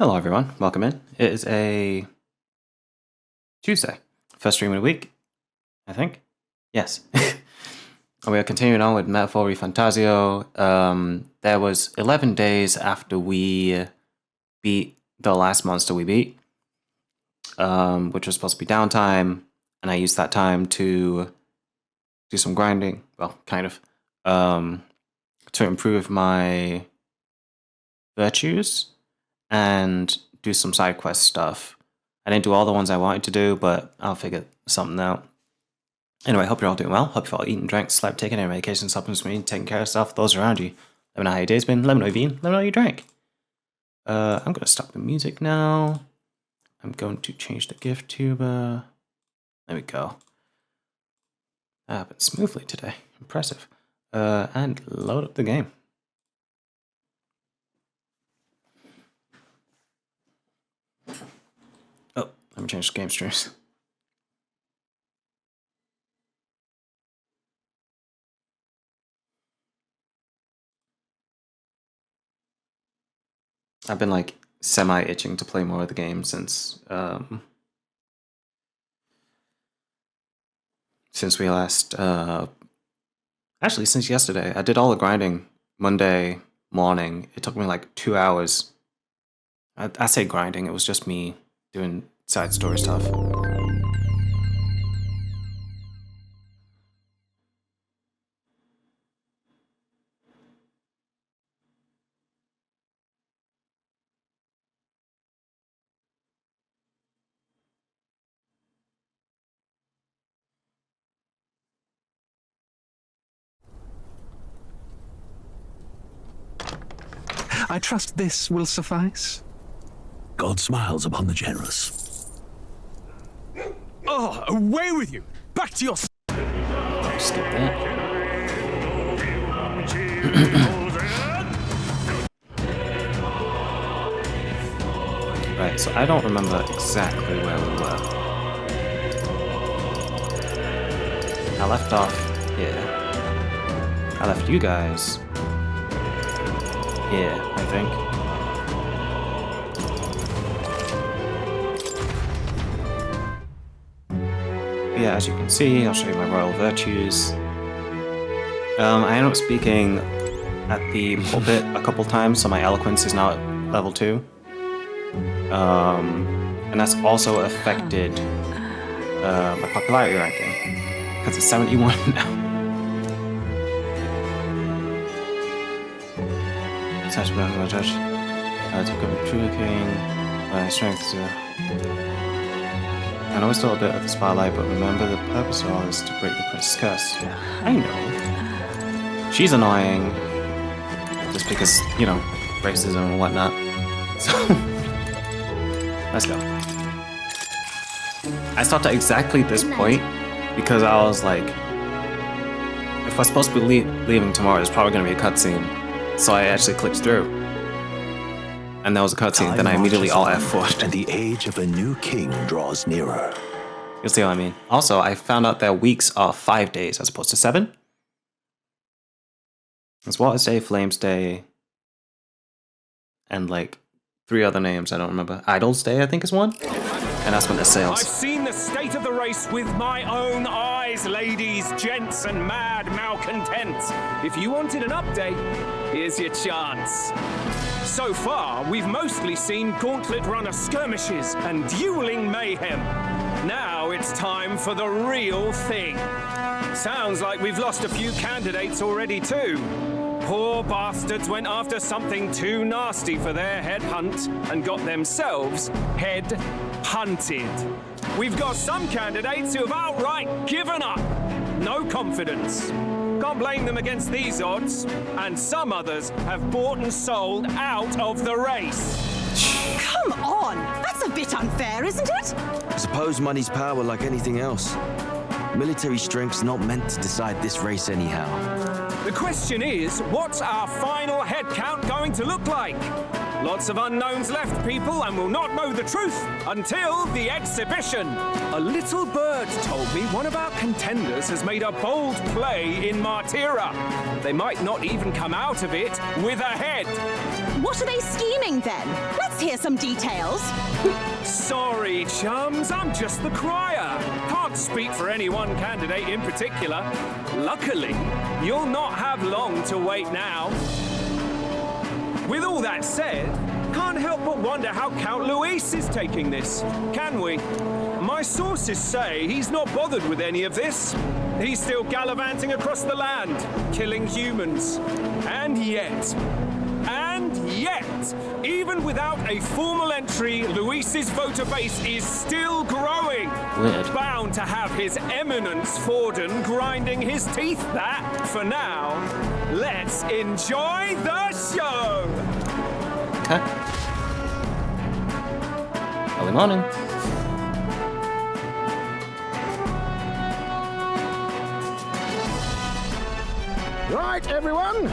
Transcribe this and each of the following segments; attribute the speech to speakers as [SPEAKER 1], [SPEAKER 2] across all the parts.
[SPEAKER 1] Hello everyone, welcome in. It is a Tuesday, first stream of the week, I think. Yes. We are continuing on with Metaphor ReFantazio. There was 11 days after we beat the last monster we beat, which was supposed to be downtime, and I used that time to do some grinding, well, kind of, to improve my virtues and do some side quest stuff. I didn't do all the ones I wanted to do, but I'll figure something out. Anyway, hope you're all doing well. Hope you're all eating, drank, slept, taking any medication, supplements, taking care of stuff, those around you. Let me know how your day's been. Let me know you've eaten. Let me know you drank. I'm going to stop the music now. I'm going to change the gift tuber. There we go. That happened smoothly today. Impressive. And load up the game. Oh, let me change the game streams. I've been like semi-itching to play more of the game since we last actually since yesterday. I did all the grinding Monday morning. It took me like 2 hours. I say grinding, it was just me doing side story stuff.
[SPEAKER 2] I trust this will suffice.
[SPEAKER 3] God smiles upon the generous.
[SPEAKER 4] Oh, away with you! Back to your...
[SPEAKER 1] Skip that. Right, so I don't remember exactly where we were. I left off here. I left you guys here, I think. Yeah, as you can see, I'll show you my royal virtues. I ended up speaking at the pulpit a couple times, so my eloquence is now at level 2. And that's also affected my popularity ranking, because it's 71 now. Such a bad judge. To become a true king, my strength is I know it's still a bit of the spotlight, but remember the purpose of all is to break the prince's curse. I know. She's annoying, just because, you know, racism and whatnot. So, let's go. I stopped at exactly this point because I was like, if we're supposed to be leaving tomorrow, there's probably going to be a cutscene. So I actually clicked through. And there was a cutscene, then I immediately alt F4'd.
[SPEAKER 3] And the age of a new king draws nearer.
[SPEAKER 1] You'll see what I mean. Also, I found out their weeks are 5 days as opposed to 7. It's Water's Day, Flames Day, and like 3 other names I don't remember. Idol's Day, I think, is one. And that's when it sails.
[SPEAKER 4] I've seen the state of the race with my own eyes, ladies, gents, and mad malcontents. If you wanted an update, here's your chance. So far, we've mostly seen gauntlet runner skirmishes and dueling mayhem. Now it's time for the real thing. Sounds like we've lost a few candidates already too. Poor bastards went after something too nasty for their head hunt and got themselves head hunted. We've got some candidates who have outright given up. No confidence. Can't blame them against these odds. And some others have bought and sold out of the race.
[SPEAKER 5] Come on! That's a bit unfair, isn't it?
[SPEAKER 6] I suppose money's power like anything else. Military strength's not meant to decide this race anyhow.
[SPEAKER 4] The question is, what's our final head count going to look like? Lots of unknowns left, people, and we'll not know the truth until the exhibition. A little bird told me one of our contenders has made a bold play in Martyra. They might not even come out of it with a head.
[SPEAKER 5] What are they scheming then? Let's hear some details.
[SPEAKER 4] Sorry, chums, I'm just the crier. Can't speak for any one candidate in particular. Luckily, you'll not have long to wait now. With all that said, can't help but wonder how Count Luis is taking this, can we? My sources say he's not bothered with any of this. He's still gallivanting across the land, killing humans. And yet, even without a formal entry, Luis's voter base is still growing.
[SPEAKER 1] Weird.
[SPEAKER 4] Bound to have His Eminence Forden grinding his teeth. That, for now, let's enjoy the show.
[SPEAKER 1] Okay. Early morning.
[SPEAKER 7] Right, everyone.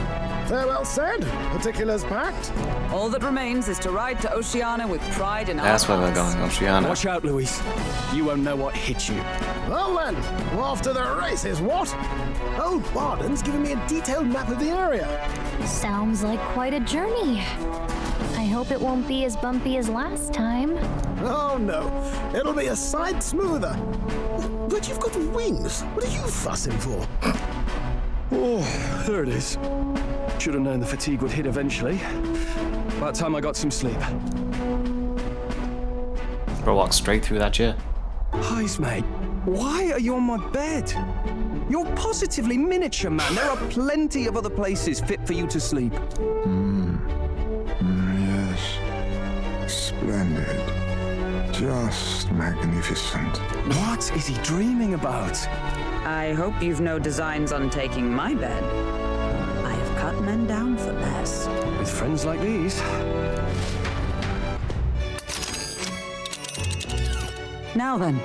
[SPEAKER 7] Farewell said. Particulars packed.
[SPEAKER 8] All that remains is to ride to Oceania with pride in
[SPEAKER 1] That's
[SPEAKER 8] our
[SPEAKER 1] where we're
[SPEAKER 8] hearts.
[SPEAKER 1] going, Oceania.
[SPEAKER 6] Watch out, Luis. You won't know what hit you.
[SPEAKER 7] Well then, off to the races, what? Old Barden's giving me a detailed map of the area.
[SPEAKER 9] Sounds like quite a journey. I hope it won't be as bumpy as last time.
[SPEAKER 7] Oh no, it'll be a sight smoother. But you've got wings. What are you fussing for?
[SPEAKER 10] Oh, there it is. Should have known the fatigue would hit eventually. By the time I got some sleep.
[SPEAKER 1] Bro, walk straight through that chair.
[SPEAKER 10] Heis, mate. Why are you on my bed? You're positively miniature, man. There are plenty of other places fit for you to sleep.
[SPEAKER 11] Yes. Splendid. Just magnificent.
[SPEAKER 10] What is he dreaming about?
[SPEAKER 8] I hope you've no designs on taking my bed. I have cut men down for less.
[SPEAKER 10] With friends like these.
[SPEAKER 8] Now then,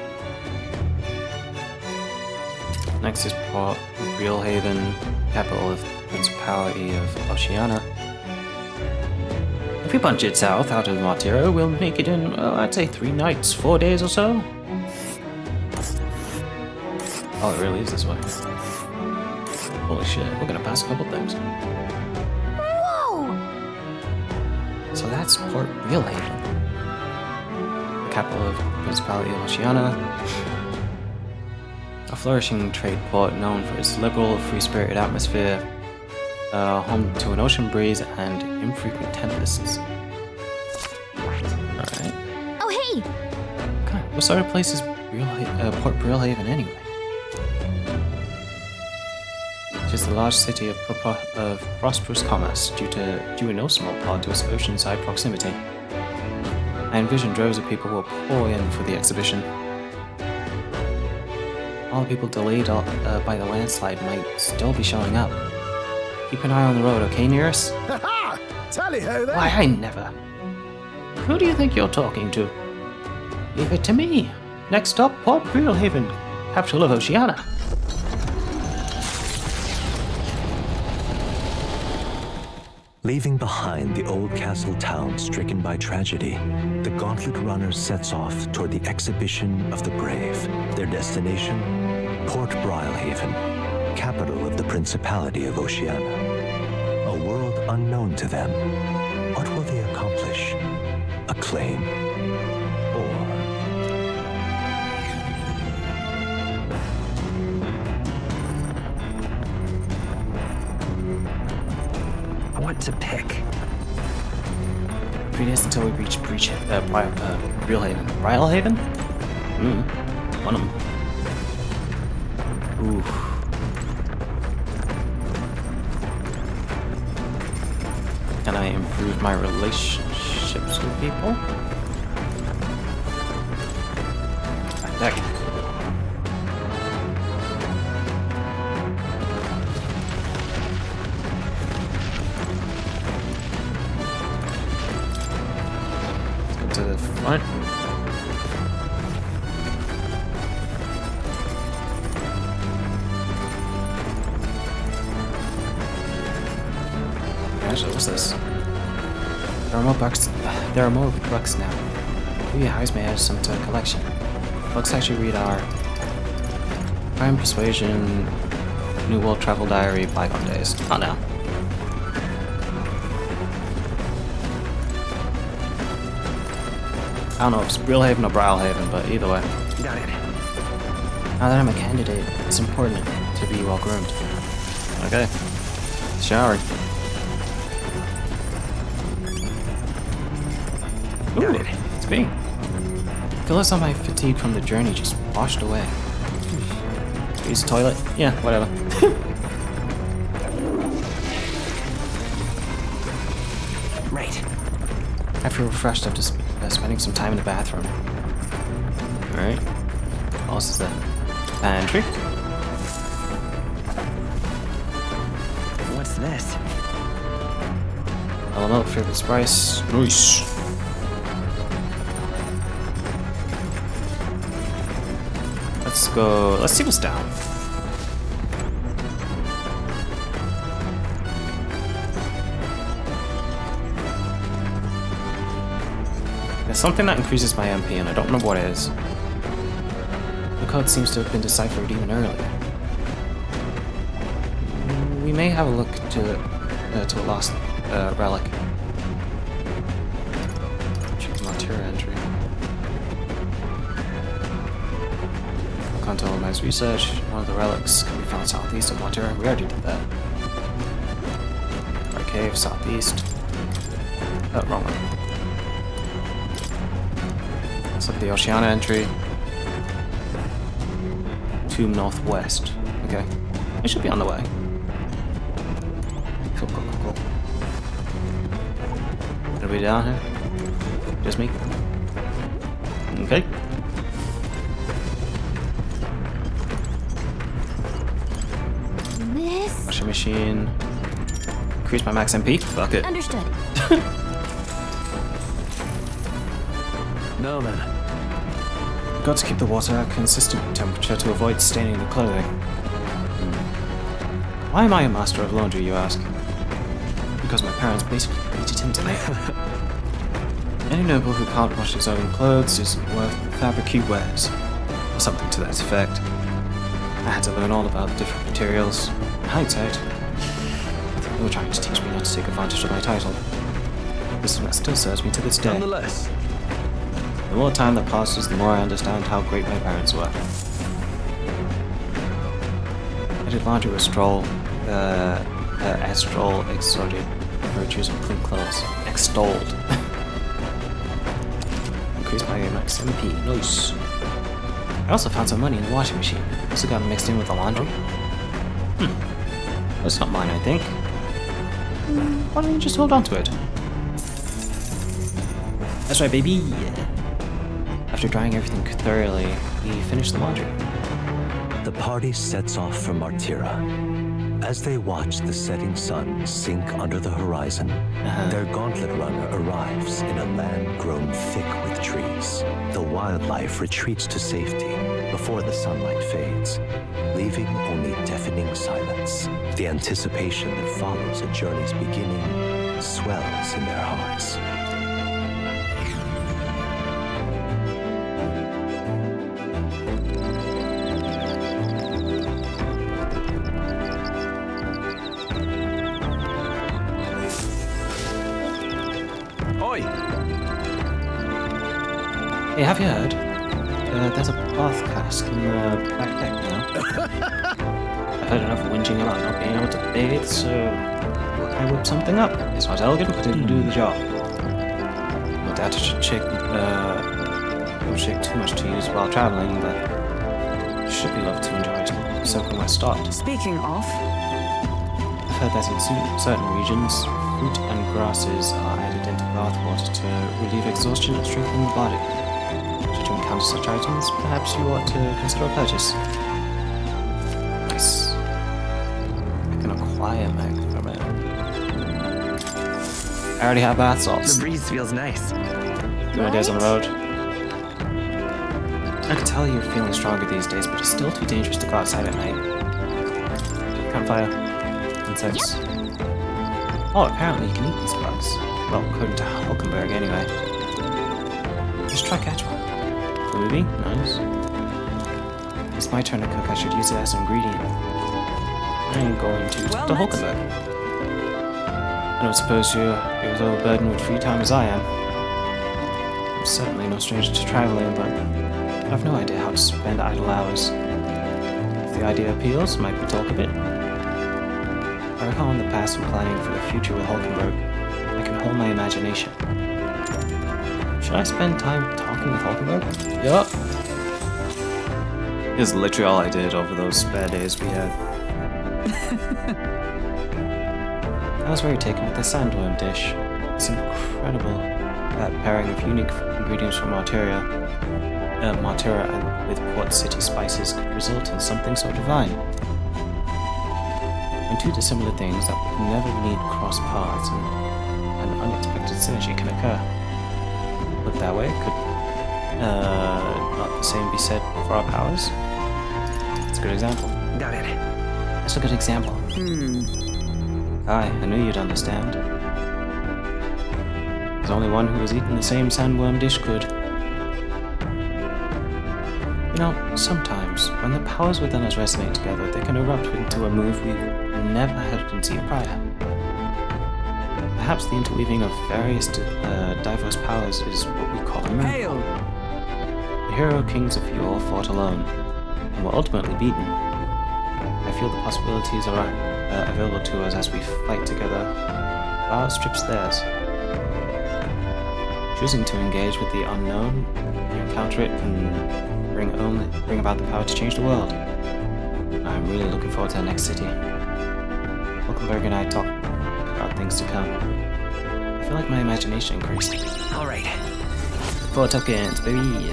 [SPEAKER 1] Next is Port Realhaven, capital of Principality of Oceania. If we punch it south out of Martiro, we'll make it in, I'd say 3 nights, 4 days or so. Oh, it really is this way. Holy shit, we're gonna pass a couple things.
[SPEAKER 9] Whoa!
[SPEAKER 1] So that's Port Realhaven, the capital of Principality of Oceania. A flourishing trade port known for its liberal, free-spirited atmosphere, home to an ocean breeze and infrequent tempests. Alright.
[SPEAKER 9] Oh, hey!
[SPEAKER 1] Okay, what sort of place is Port Realhaven anyway? It is the large city of prosperous commerce, due in no small part to its oceanside proximity. I envision droves of people will pour in for the exhibition. All the people delayed by the landslide might still be showing up. Keep an eye on the road, okay, Nearest?
[SPEAKER 7] Ha ha! Tally-ho then!
[SPEAKER 1] Why, I never. Who do you think you're talking to? Leave it to me. Next stop, Port Realhaven, capital of Oceania.
[SPEAKER 3] Leaving behind the old castle town stricken by tragedy, the Gauntlet Runner sets off toward the exhibition of the brave. Their destination, Port Realhaven, capital of the Principality of Oceania. A world unknown to them. What will they accomplish? Acclaim? Or...
[SPEAKER 10] What to pick?
[SPEAKER 1] 3 days until we reach Realhaven. Realhaven? One of them. Ooh. Can I improve my relationships with people? Back deck. To the front. Actually, what's this? There are more books now. Maybe Heis may add some to the collection. Books I should read are Crime, Persuasion, New World Travel Diary, Bygone Days. Oh no. I don't know if it's Brillhaven or Browhaven, but either way.
[SPEAKER 10] Got it.
[SPEAKER 1] Now that I'm a candidate, it's important to be well groomed. Okay. Showering. Ooh, it's me. I feel as though my fatigue from the journey just washed away. Use the toilet? Yeah, whatever.
[SPEAKER 10] Right.
[SPEAKER 1] I feel refreshed after spending some time in the bathroom. Alright. What else is there? Pantry.
[SPEAKER 10] What's this?
[SPEAKER 1] Mellow milk, favorite spice. Nice. Let's go. Let's see what's down. There's something that increases my MP, and I don't know what it is. The code seems to have been deciphered even earlier. We may have a look to a lost relic. Check the Montero entry. Conteh organized research. One of the relics can be found southeast of Montero. We already did that. Our cave southeast. Oh, wrong one. Let's look at the Oceana entry. Tomb northwest. Okay. It should be on the way. Cool. Anybody down here? Just me? Okay.
[SPEAKER 9] This.
[SPEAKER 1] Washing machine. Increase my max MP. Fuck it.
[SPEAKER 9] Understood.
[SPEAKER 6] No, then.
[SPEAKER 1] Got to keep the water at a consistent temperature to avoid staining the clothing. Why am I a master of laundry, you ask? Because my parents basically beat it into me. Any noble who can't wash his own clothes isn't worth the fabric he wears, or something to that effect. I had to learn all about different materials. In hindsight, they were trying to teach me not to take advantage of my title. This still serves me to this day.
[SPEAKER 6] Nonetheless.
[SPEAKER 1] The more time that passes, the more I understand how great my parents were. I did laundry with Astral extorted virtues of clean clothes. Extolled. Increased my max MP. Nice. I also found some money in the washing machine. Also got mixed in with the laundry. That's not mine, I think. Why don't you just hold on to it? That's right, baby. After drying everything thoroughly, we finished the laundry.
[SPEAKER 3] The party sets off for Martira. As they watch the setting sun sink under the horizon, their gauntlet runner arrives in a land grown thick with trees. The wildlife retreats to safety before the sunlight fades, leaving only deafening silence. The anticipation that follows a journey's beginning swells in their hearts.
[SPEAKER 1] Hey, have you heard? There's a bath cask in the back deck now. I've heard enough whinging about not being able to bathe, so I whipped something up. It's not elegant, but it'll do the job. No doubt it should shake, don't shake too much to use while traveling, but it should be lovely to enjoy it, soaking my start.
[SPEAKER 8] Speaking of,
[SPEAKER 1] I've heard that in certain regions, fruit and grasses are added into bath water to relieve exhaustion and strengthen the body. Should you encounter such items, perhaps you ought to consider a purchase. Nice. I can acquire magnet from it. I already have bath salts.
[SPEAKER 10] The breeze feels nice.
[SPEAKER 1] Do my days on the road. I can tell you're feeling stronger these days, but it's still too dangerous to go outside at night. Campfire. Insects. Oh, apparently you can eat these bugs. Well, according to Hulkenberg, anyway. Just try catch one. The movie? Nice. It's my turn to cook. I should use it as an ingredient. I'm going to talk to Hulkenberg. I don't suppose you're as overburdened with free time as I am. certainly no stranger to traveling, but I have no idea how to spend idle hours. If the idea appeals, might we talk a bit? I recall in the past when planning for the future with Hulkenberg, I can hold my imagination. Should I spend time talking with Hulkenberg? Yup. Is literally all I did over those spare days we had. I was very taken with the sandworm dish. It's incredible. That pairing of unique ingredients from Martyra and with Port City spices could result in something so divine. When two dissimilar things that would never need cross paths and an unexpected synergy can occur. Put that way, could not the same be said for our powers? That's a good example.
[SPEAKER 10] Got it.
[SPEAKER 1] That's a good example. Aye, I knew you'd understand. There's only one who has eaten the same sandworm dish could. You know, sometimes, when the powers within us resonate together, they can erupt into a move we've never had conceived prior. Perhaps the interweaving of various diverse powers is what we call a miracle.
[SPEAKER 10] Hail!
[SPEAKER 1] The hero kings of yore fought alone, and were ultimately beaten. I feel the possibilities are available to us as we fight together. Our outstrips theirs. Choosing to engage with the unknown, you encounter it can bring about the power to change the world. I'm really looking forward to the next city. Hulkenberg and I talk about things to come. I feel like my imagination increased.
[SPEAKER 10] All right.
[SPEAKER 1] Four tokens, baby.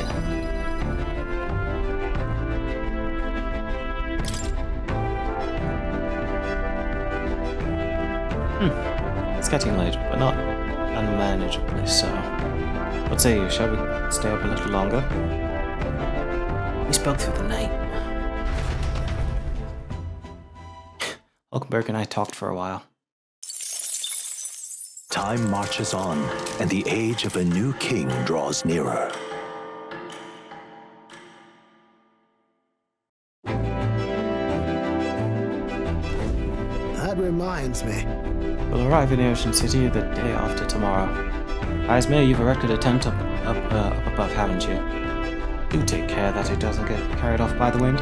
[SPEAKER 1] It's getting late, but not unmanageably so. What say you? Shall we stay up a little longer? We spoke through the night. Hulkenberg and I talked for a while.
[SPEAKER 3] Time marches on, and the age of a new king draws nearer.
[SPEAKER 7] That reminds me.
[SPEAKER 1] We'll arrive in the Ocean City the day after tomorrow. Ismay, you've erected a tent up above, haven't you? Do take care that it doesn't get carried off by the wind.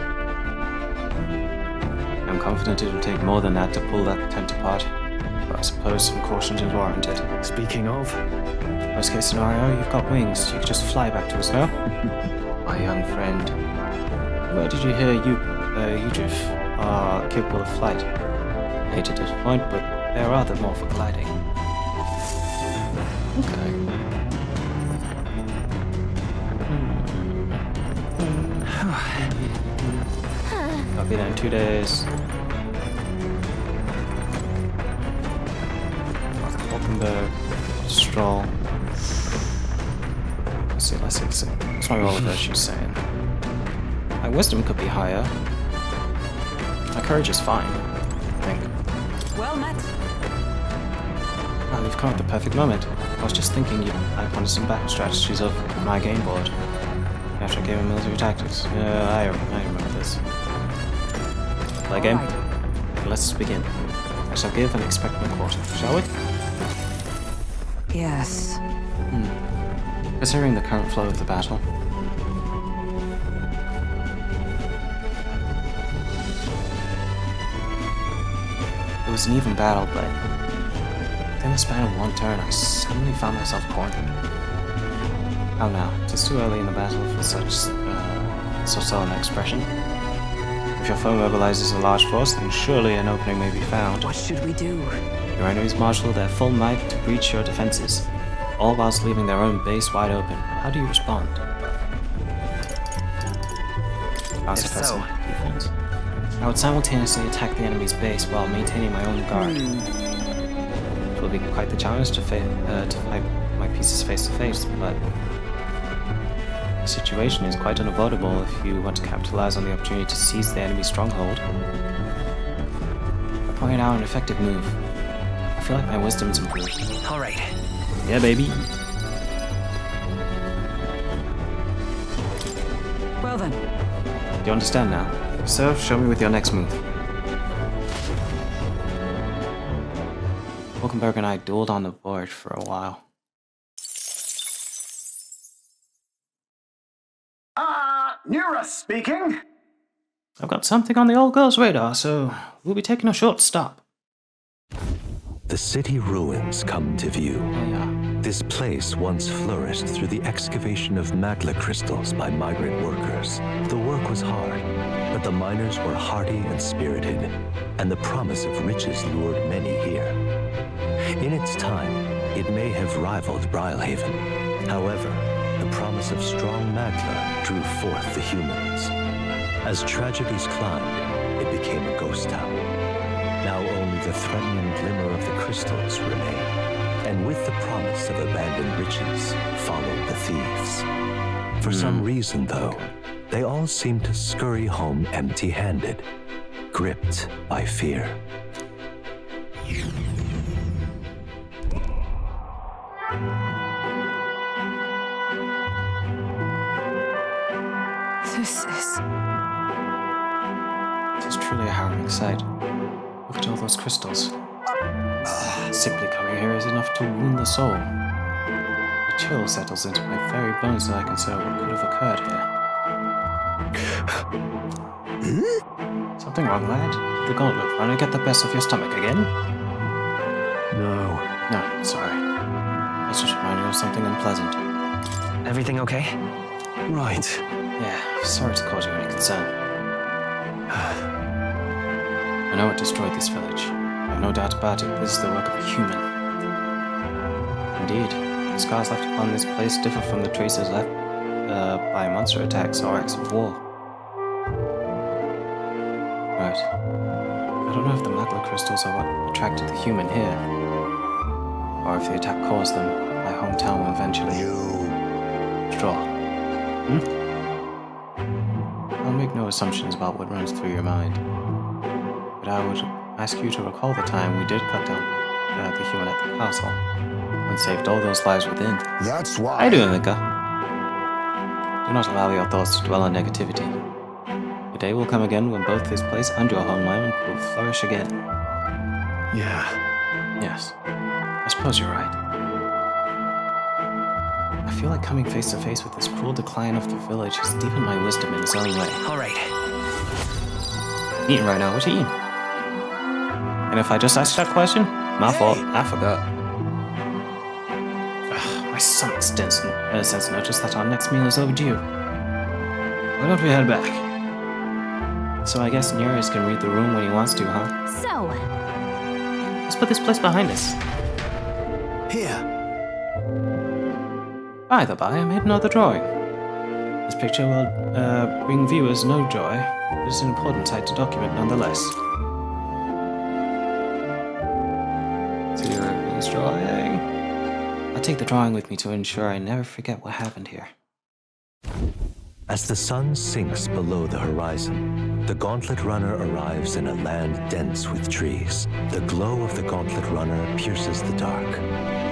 [SPEAKER 1] I'm confident it will take more than that to pull that tent apart, but I suppose some caution is warranted.
[SPEAKER 3] Speaking of,
[SPEAKER 1] Worst case scenario, you've got wings. You could just fly back to us, no? My young friend. Where did you hear Udrif are capable of flight? I hate to disappoint, but they're rather more for gliding. Okay. I'll be there in 2 days. Hulkenberg, Stroll. Let's see. What's my roll of virtue saying? My wisdom could be higher. My courage is fine, I think.
[SPEAKER 8] Well met.
[SPEAKER 1] Well, you've come at the perfect moment. I was just thinking I pondered some back strategies of my game board after I gave him military tactics. I remember this. Play game?
[SPEAKER 8] Right.
[SPEAKER 1] Let's begin. I shall give and expect no quarter, shall we?
[SPEAKER 8] Yes.
[SPEAKER 1] Considering the current flow of the battle. It was an even battle, but within the span of one turn, I suddenly found myself cornered. How now? It is too early in the battle for such an expression. If your foe mobilizes a large force, then surely an opening may be found.
[SPEAKER 8] What should we do?
[SPEAKER 1] Your enemies marshal their full might to breach your defenses, all whilst leaving their own base wide open. How do you respond? Defense. I would simultaneously attack the enemy's base while maintaining my own guard. It will be quite the challenge to fight my pieces face to face, but the situation is quite unavoidable if you want to capitalize on the opportunity to seize the enemy's stronghold. I'm pointing out an effective move. I feel like my wisdom's improved.
[SPEAKER 10] All right.
[SPEAKER 1] Yeah, baby.
[SPEAKER 8] Well then.
[SPEAKER 1] Do you understand now? If so, show me with your next move. Hulkenberg and I dueled on the board for a while.
[SPEAKER 12] Nura speaking.
[SPEAKER 1] I've got something on the old girl's radar, so we'll be taking a short stop.
[SPEAKER 3] The city ruins come to view.
[SPEAKER 1] Oh, yeah.
[SPEAKER 3] This place once flourished through the excavation of magma crystals by migrant workers. The work was hard, but the miners were hardy and spirited, and the promise of riches lured many here. In its time, it may have rivaled Brylehaven. However, the promise of strong magma drew forth the humans. As tragedies climbed, it became a ghost town. Now only the threatening glimmer of the crystals remain, and with the promise of abandoned riches followed the thieves. For some reason, though, they all seem to scurry home empty-handed, gripped by fear.
[SPEAKER 5] This
[SPEAKER 1] is truly a harrowing sight. Look at all those crystals. Simply coming here is enough to wound the soul. A chill settles into my very bones as I consider what could have occurred here. Something wrong, lad? Did the gauntlet runner get the best of your stomach again? No, sorry. I was just reminded of something unpleasant.
[SPEAKER 13] Everything okay?
[SPEAKER 10] Right.
[SPEAKER 1] Yeah, sorry to cause you any concern. I know it destroyed this village. I have no doubt about it. This is the work of a human. Indeed, the scars left upon this place differ from the traces left by monster attacks or acts of war. Right. I don't know if the magma crystals are what attracted the human here, or if the attack caused them. My hometown will eventually draw. I'll make no assumptions about what runs through your mind, but I would ask you to recall the time we did cut down the human at the castle and saved all those lives within.
[SPEAKER 11] That's why.
[SPEAKER 1] How you doing, Linka? Do not allow your thoughts to dwell on negativity. The day will come again when both this place and your homeland will flourish again.
[SPEAKER 10] Yeah.
[SPEAKER 1] Yes. I suppose you're right. I feel like coming face to face with this cruel decline of the village has deepened my wisdom in its own way.
[SPEAKER 13] All right.
[SPEAKER 1] Eating right now. What you eating? And if I just asked that question, my fault. I forgot. My stomach's dense and sense noticed that our next meal is overdue. Why don't we head back? So I guess Nereus can read the room when he wants to, huh?
[SPEAKER 9] So,
[SPEAKER 1] let's put this place behind us.
[SPEAKER 7] Here.
[SPEAKER 1] By the by, I made another drawing. This picture will bring viewers no joy, but it's an important sight to document nonetheless. Serious drawing. I'll take the drawing with me to ensure I never forget what happened here.
[SPEAKER 3] As the sun sinks below the horizon, the Gauntlet Runner arrives in a land dense with trees. The glow of the Gauntlet Runner pierces the dark,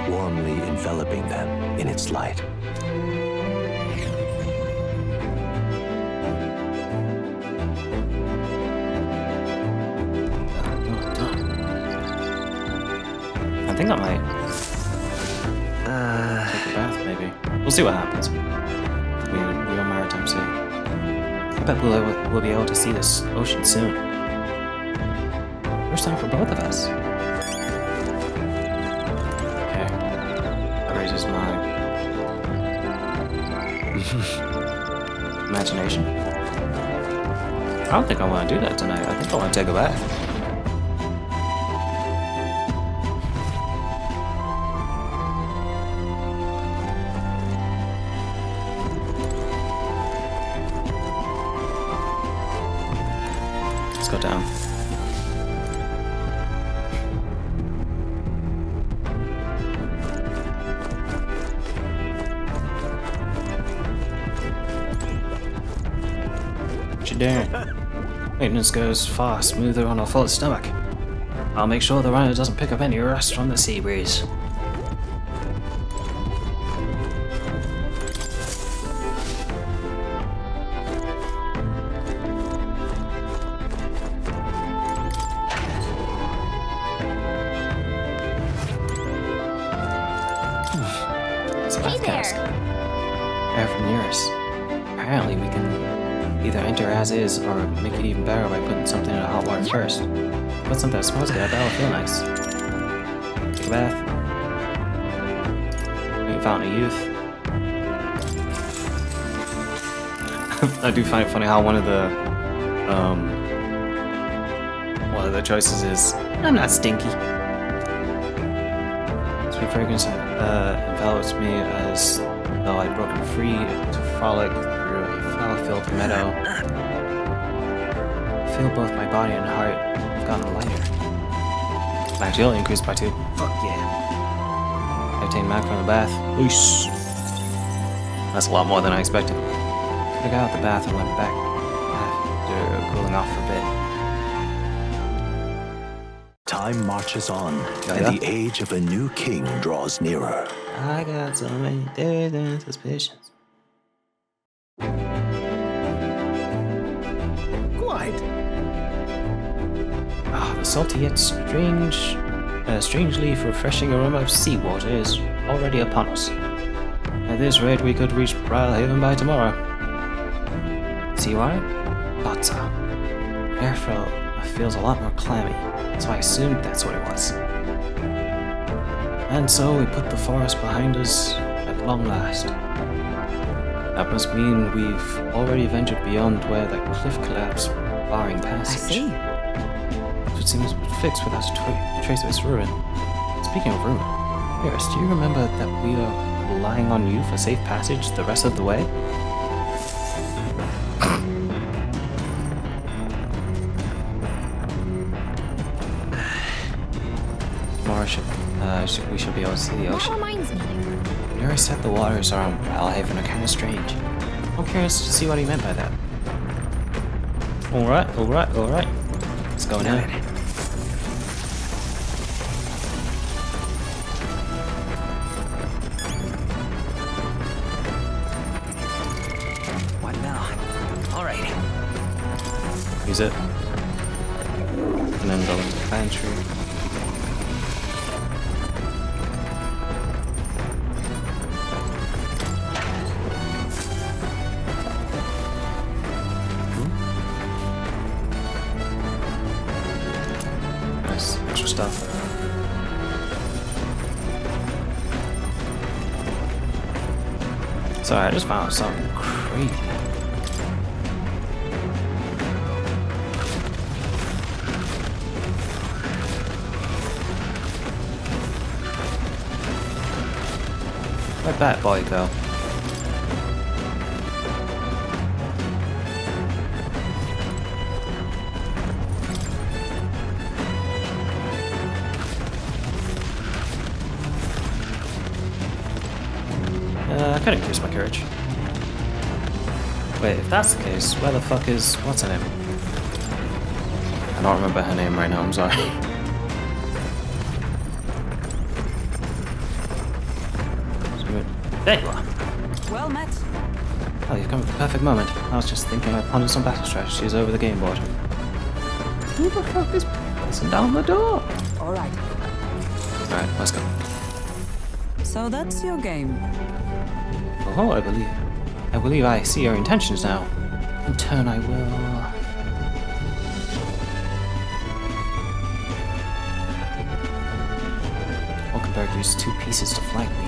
[SPEAKER 3] warmly enveloping them in its light.
[SPEAKER 1] I think I might take a bath, maybe. We'll see what happens. We're on Maritime Sea. I bet we'll be able to see this ocean soon. First time for both of us. Okay. That raises my imagination. I don't think I want to do that tonight. I think I want to take a bath. Go down. What you doing? Maintenance goes far smoother on a full stomach. I'll make sure the runner doesn't pick up any rust from the sea breeze. Air from Eurus. Apparently we can Either enter as is, or make it even better by putting something in hot water first. Put something that smells good, that'll feel nice. Take a bath. Make a fountain of youth. I do find it funny how one of the choices is, I'm not stinky. Sweet fragrance envelops me as though I'd broken free to frolic through a flower-filled meadow. I feel both my body and heart have gotten lighter. My agility increased by 2. Fuck yeah. I obtained Mac from the bath. Oosh. That's a lot more than I expected. I got out the bath and went back after cooling off for a bit.
[SPEAKER 3] Time marches on, and the age of a new king draws nearer.
[SPEAKER 1] I got so many theories and suspicions.
[SPEAKER 7] Quite.
[SPEAKER 1] The salty yet strangely refreshing aroma of seawater is already upon us. At this rate, we could reach Brylehaven by tomorrow. Seawater? Thought so. Air feels a lot more clammy, so I assumed that's what it was. And so we put the forest behind us at long last. That must mean we've already ventured beyond where the cliff collapsed, barring passage.
[SPEAKER 8] I see.
[SPEAKER 1] It seems fixed without a trace of its ruin. Speaking of ruin, Harris, do you remember that we are relying on you for safe passage the rest of the way? We should be able to see the ocean.
[SPEAKER 9] That reminds me.
[SPEAKER 1] Yuri said the waters around Brylehaven are kind of strange. I'm curious to see what he meant by that. Alright. Let's go now.
[SPEAKER 13] What now? Alright.
[SPEAKER 1] Use it. And then go into the pantry. Extra stuff. Sorry, I just found something crazy. Where'd that boy go? I could increase my courage. Wait, if that's the case, where the fuck is... what's her name? I don't remember her name right now, I'm sorry. There you are.
[SPEAKER 8] Well met.
[SPEAKER 1] Oh, you've come at the perfect moment. I was just thinking I'd ponder some battle strategies over the game board. Who the fuck is pressing down the door?
[SPEAKER 8] Alright.
[SPEAKER 1] Alright, let's go.
[SPEAKER 8] So that's your game.
[SPEAKER 1] Oh, I believe I see your intentions now. In turn, I will... Wolkenberg used 2 pieces to flank me.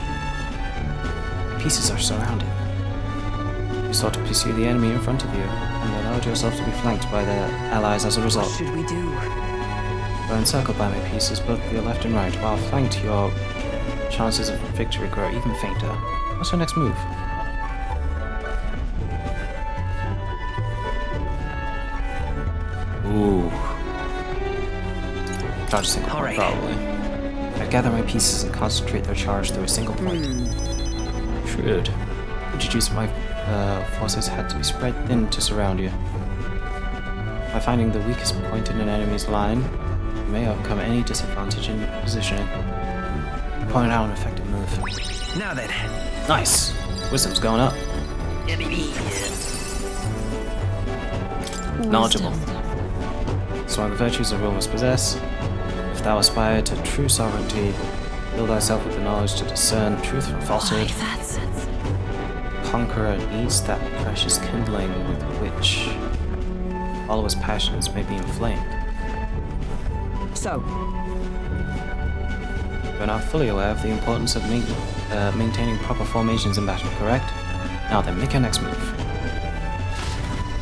[SPEAKER 1] The pieces are surrounded. You sought to pursue the enemy in front of you, and allowed yourself to be flanked by their allies as a result.
[SPEAKER 8] What should we do?
[SPEAKER 1] When encircled by my pieces, both your left and right, while flanked, your chances of victory grow even fainter. What's your next move? Ooh. Charge a single point, probably. I'd gather my pieces and concentrate their charge through a single point. Shrewd. Introduce my forces had to be spread thin to surround you. By finding the weakest point in an enemy's line, you may overcome any disadvantage in positioning. Point out an effective move.
[SPEAKER 13] Now then.
[SPEAKER 1] Nice. Wisdom's going up. Knowledgeable. It's one of the virtues a ruler must possess. If thou aspire to true sovereignty, fill thyself with the knowledge to discern truth from falsehood. conqueror needs that precious kindling with which all his passions may be inflamed.
[SPEAKER 8] So,
[SPEAKER 1] You're now fully aware of the importance of maintaining proper formations in battle, correct? Now then, make your next move.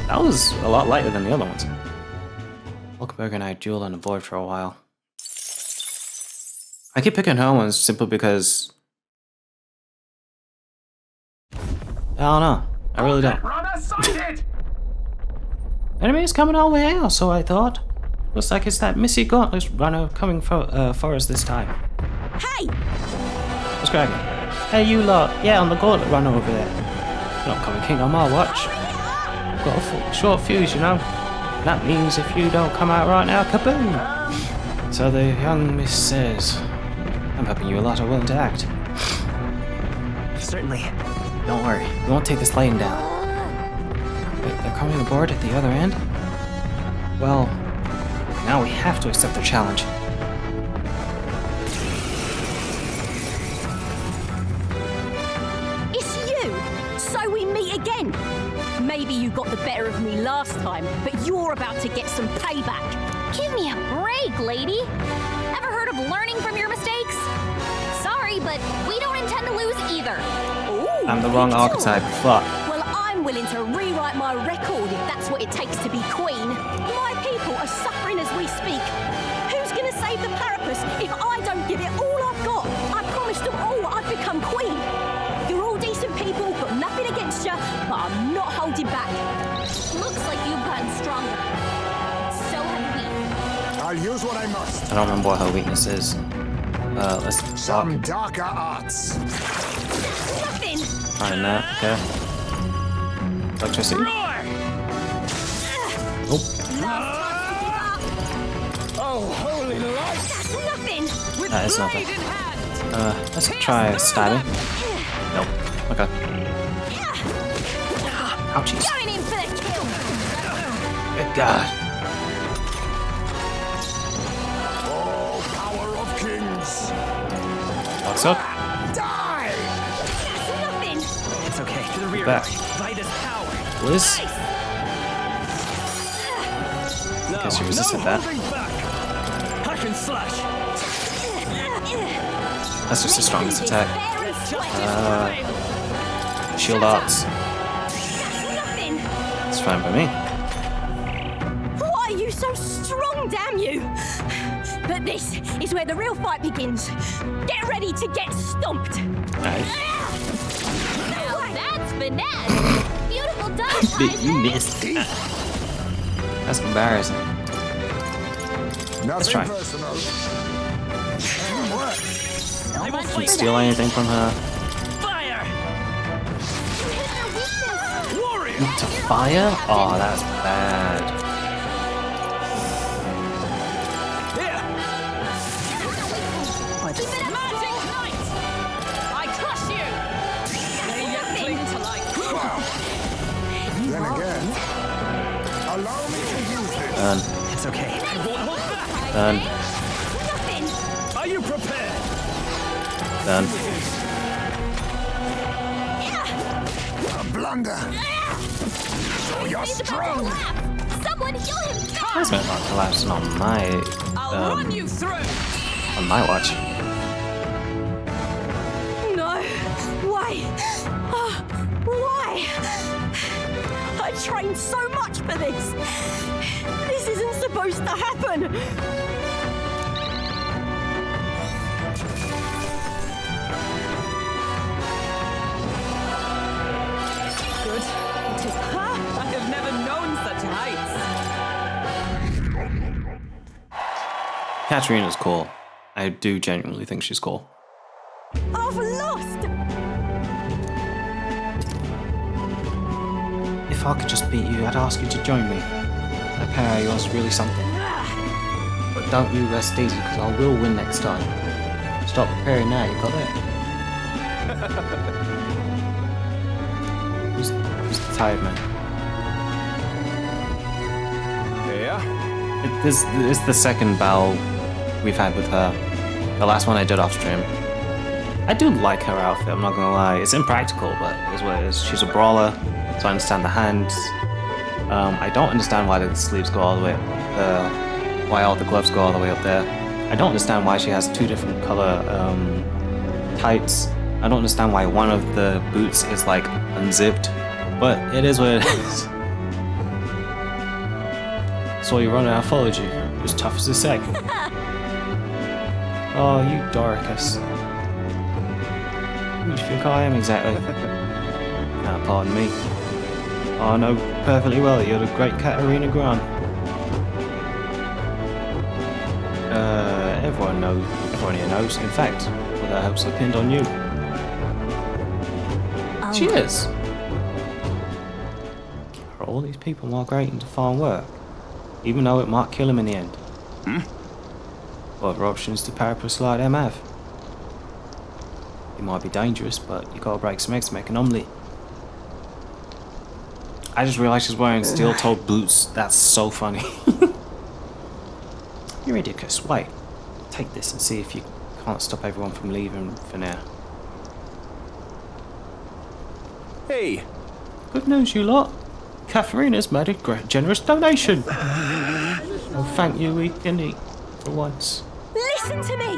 [SPEAKER 1] That was a lot lighter than the other ones. Hulkenberg and I duel in the void for a while. I keep picking her ones simply because... I don't know. I really don't. Enemies coming our way, or so I thought. Looks like it's that Missy Gauntlet runner coming for us this time.
[SPEAKER 5] Hey!
[SPEAKER 1] What's cracking? Hey, you lot. Yeah, on the Gauntlet runner over there. You're not coming king on my watch. I've got a short fuse, you know. That means if you don't come out right now, kaboom! So the young miss says. I'm hoping you lot are willing to act.
[SPEAKER 13] Certainly.
[SPEAKER 1] Don't worry, we won't take this laying down. Wait, they're coming aboard at the other end? Well, now we have to accept their challenge.
[SPEAKER 5] It's you! So we meet again! Maybe you got the better of me last time, but you're about to get some payback.
[SPEAKER 9] Give me a break, lady. Ever heard of learning from your mistakes? Sorry, but we don't intend to lose either.
[SPEAKER 5] Ooh,
[SPEAKER 1] I'm the wrong archetype, fuck.
[SPEAKER 5] Well, I'm willing to rewrite my record if that's what it takes to be queen. My people are suffering as we speak. Who's gonna save the Platypus if I don't give it all I've got? I promised them all I'd become queen. You're all decent people, got nothing against you, but I'm not holding back.
[SPEAKER 9] Looks like you've gotten stronger. So have we.
[SPEAKER 11] I'll use what I must.
[SPEAKER 1] I don't remember what her weakness is. Let's
[SPEAKER 11] Some
[SPEAKER 1] talk.
[SPEAKER 11] darker arts.
[SPEAKER 5] Nothing!
[SPEAKER 1] Find that, okay. Electricity. Oh,
[SPEAKER 11] Oh, holy light!
[SPEAKER 5] That's nothing!
[SPEAKER 1] that is nothing. Let's try stabbing. Nope. Okay. Ouchies.
[SPEAKER 5] Going in for the kill!
[SPEAKER 1] Good God.
[SPEAKER 11] Oh, power of kings!
[SPEAKER 1] What's up?
[SPEAKER 11] Die!
[SPEAKER 5] That's nothing!
[SPEAKER 13] It's okay. To the rear.
[SPEAKER 1] Back.
[SPEAKER 13] Vitus power.
[SPEAKER 1] Liz?
[SPEAKER 13] No,
[SPEAKER 1] Guess you resisted that.
[SPEAKER 13] holding back. Hack and slash.
[SPEAKER 1] That's just the strongest attack.
[SPEAKER 5] Fair and sweaty.
[SPEAKER 1] Shield arts.
[SPEAKER 5] That's nothing!
[SPEAKER 1] It's fine by me.
[SPEAKER 5] Why are you so strong, damn you? But this is where the real fight begins. Get ready to get stomped.
[SPEAKER 1] Alright.
[SPEAKER 9] Now that's finesse. Beautiful dodge,
[SPEAKER 1] You missed. That's embarrassing.
[SPEAKER 11] Nothing
[SPEAKER 1] try.
[SPEAKER 11] personal.
[SPEAKER 1] Can you steal anything from her?
[SPEAKER 13] Fire.
[SPEAKER 9] Warrior.
[SPEAKER 1] To fire? Oh, that's bad.
[SPEAKER 13] Here.
[SPEAKER 5] Keep it up.
[SPEAKER 13] Magic Knight. I crush you. May yet cling to life.
[SPEAKER 11] Then again, allow me to use this.
[SPEAKER 1] Done.
[SPEAKER 13] It's okay. I won't hold back.
[SPEAKER 1] Done.
[SPEAKER 5] Nothing.
[SPEAKER 13] Are you prepared?
[SPEAKER 1] Done.
[SPEAKER 11] A blunder. So you're strong.
[SPEAKER 9] Someone heal him.
[SPEAKER 1] That's not collapsing on my
[SPEAKER 13] I'll run you through.
[SPEAKER 1] on my watch.
[SPEAKER 5] No. Why? Why? I trained so much for this. This isn't supposed to happen.
[SPEAKER 13] Good. I have never known such heights.
[SPEAKER 1] Katarina's cool. I do genuinely think she's cool.
[SPEAKER 5] I've lost.
[SPEAKER 1] If I could just beat you, I'd ask you to join me. That pair of yours is really something. But don't you rest easy, because I will win next time. Stop preparing now, you got it? Who's the tired man?
[SPEAKER 4] Yeah?
[SPEAKER 1] This is the second battle we've had with her. The last one I did off stream. I do like her outfit, I'm not gonna lie. It's impractical, but it is what it is. She's a brawler, so I understand the hands. I don't understand why the sleeves go all the way up, why all the gloves go all the way up there. I don't understand why she has 2 different color tights. I don't understand why one of the boots is like unzipped, but it is what it is. So you run an anthology, as tough as a egg. Oh, you Dorcas. Who do you think I am exactly? Ah, pardon me. I know perfectly well that you're the great Katarina Grant. Everyone here knows. In fact, all their hopes are pinned on you.
[SPEAKER 5] Oh.
[SPEAKER 1] She is. Are all these people migrating to foreign work, even though it might kill them in the end? What other options do paraprus like them have? It might be dangerous, but you gotta break some eggs to make an omelette. I just realized she's wearing steel-toed boots. That's so funny. You're ridiculous. Wait. Take this and see if you can't stop everyone from leaving for now.
[SPEAKER 10] Hey!
[SPEAKER 1] Good news, you lot. Katharina's made a great generous donation. Well, thank you, we can eat for once.
[SPEAKER 5] Listen to me!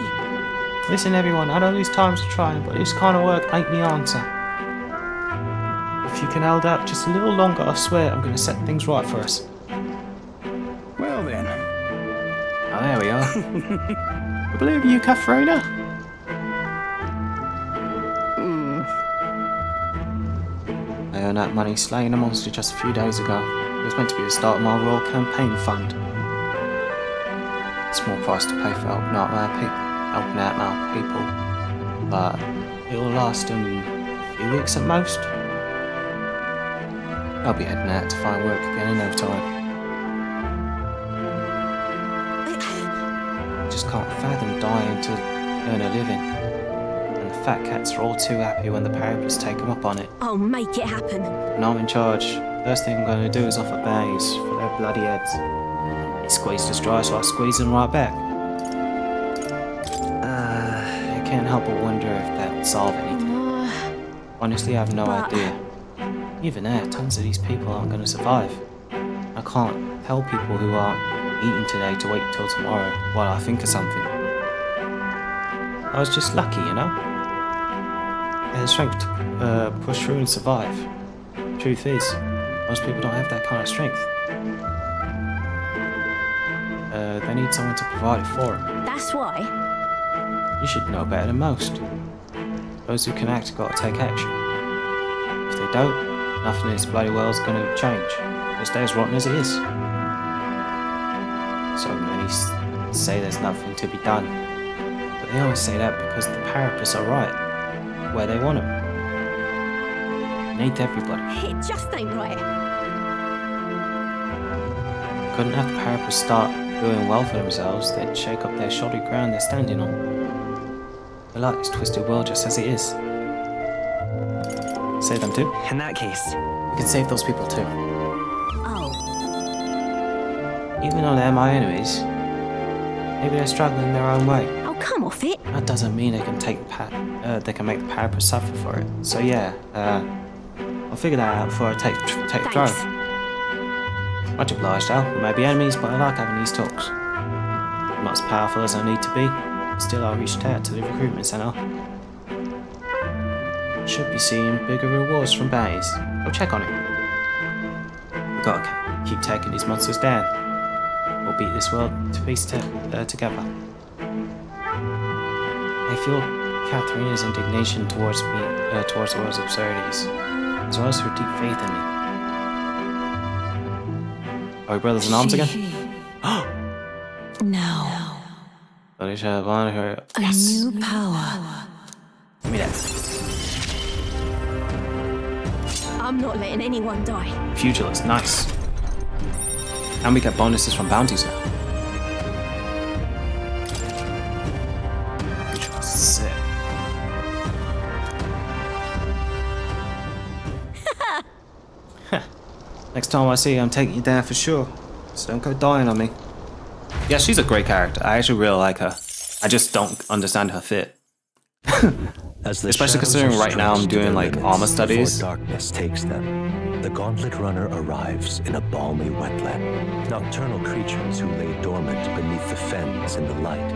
[SPEAKER 1] Listen, everyone, I know these times are trying, but this kind of work ain't the answer. If you can hold out just a little longer, I swear I'm going to set things right for us.
[SPEAKER 11] Well then.
[SPEAKER 1] Oh, there we are. I believe you, Katharina. I earned that money slaying a monster just a few days ago. It was meant to be the start of my royal campaign fund. Small price to pay for helping out my people, but it'll last them a few weeks at most. I'll be heading out to find work again in no time. Just can't fathom dying to earn a living. And the fat cats are all too happy when the paraprus take them up on it.
[SPEAKER 5] I'll make it happen.
[SPEAKER 1] When I'm in charge, first thing I'm going to do is offer bounties for their bloody heads. They squeezed us dry, so I squeeze them right back. I can't help but wonder if that'd solve anything. Honestly, I have no idea. Even there, tons of these people aren't going to survive. I can't tell people who aren't eating today to wait till tomorrow while I think of something. I was just lucky, you know? I had the strength to push through and survive. Truth is, most people don't have that kind of strength. They need someone to provide it for them.
[SPEAKER 5] That's why.
[SPEAKER 1] You should know better than most. Those who can act got to take action. If they don't, nothing in this bloody world's gonna change. It'll stay as rotten as it is. So many say there's nothing to be done. But they always say that because the paraprus are right, where they want them. Need everybody.
[SPEAKER 5] It just ain't right.
[SPEAKER 1] Couldn't have the paraprus start doing well for themselves, they'd shake up their shoddy ground they're standing on. They like this twisted world just as it is. Save them too?
[SPEAKER 12] In that case,
[SPEAKER 1] We can save those people too.
[SPEAKER 5] Oh.
[SPEAKER 1] Even though they're my enemies, maybe they're struggling their own way.
[SPEAKER 5] Oh, come off it.
[SPEAKER 1] That doesn't mean they can they can make the paraprus suffer for it. So yeah, I'll figure that out before I take the drone. Much obliged, Al. We may be enemies, but I like having these talks. I'm not as powerful as I need to be. Still, I reached out to the recruitment center. Should be seeing bigger rewards from bounties. Go check on it. We gotta keep taking these monsters down. We'll beat this world to peace together. I feel Katharina's indignation towards me, towards the world's absurdities, as well as her deep faith in me. Are we brothers in arms again?
[SPEAKER 5] No.
[SPEAKER 1] Alicia, her.
[SPEAKER 5] A new power.
[SPEAKER 1] Give me that.
[SPEAKER 5] I'm not letting anyone die.
[SPEAKER 1] Pugilist, nice. And we get bonuses from bounties now. Sick. Next time I see you, I'm taking you down for sure. So don't go dying on me. Yeah, she's a great character. I actually really like her. I just don't understand her fit.
[SPEAKER 3] As the
[SPEAKER 1] Especially
[SPEAKER 3] shadows
[SPEAKER 1] considering
[SPEAKER 3] are
[SPEAKER 1] right now I'm
[SPEAKER 3] stretched to
[SPEAKER 1] doing
[SPEAKER 3] their
[SPEAKER 1] like
[SPEAKER 3] limits
[SPEAKER 1] armor studies.
[SPEAKER 3] before darkness takes them, the Gauntlet Runner arrives in a balmy wetland. Nocturnal creatures who lay dormant beneath the fens in the light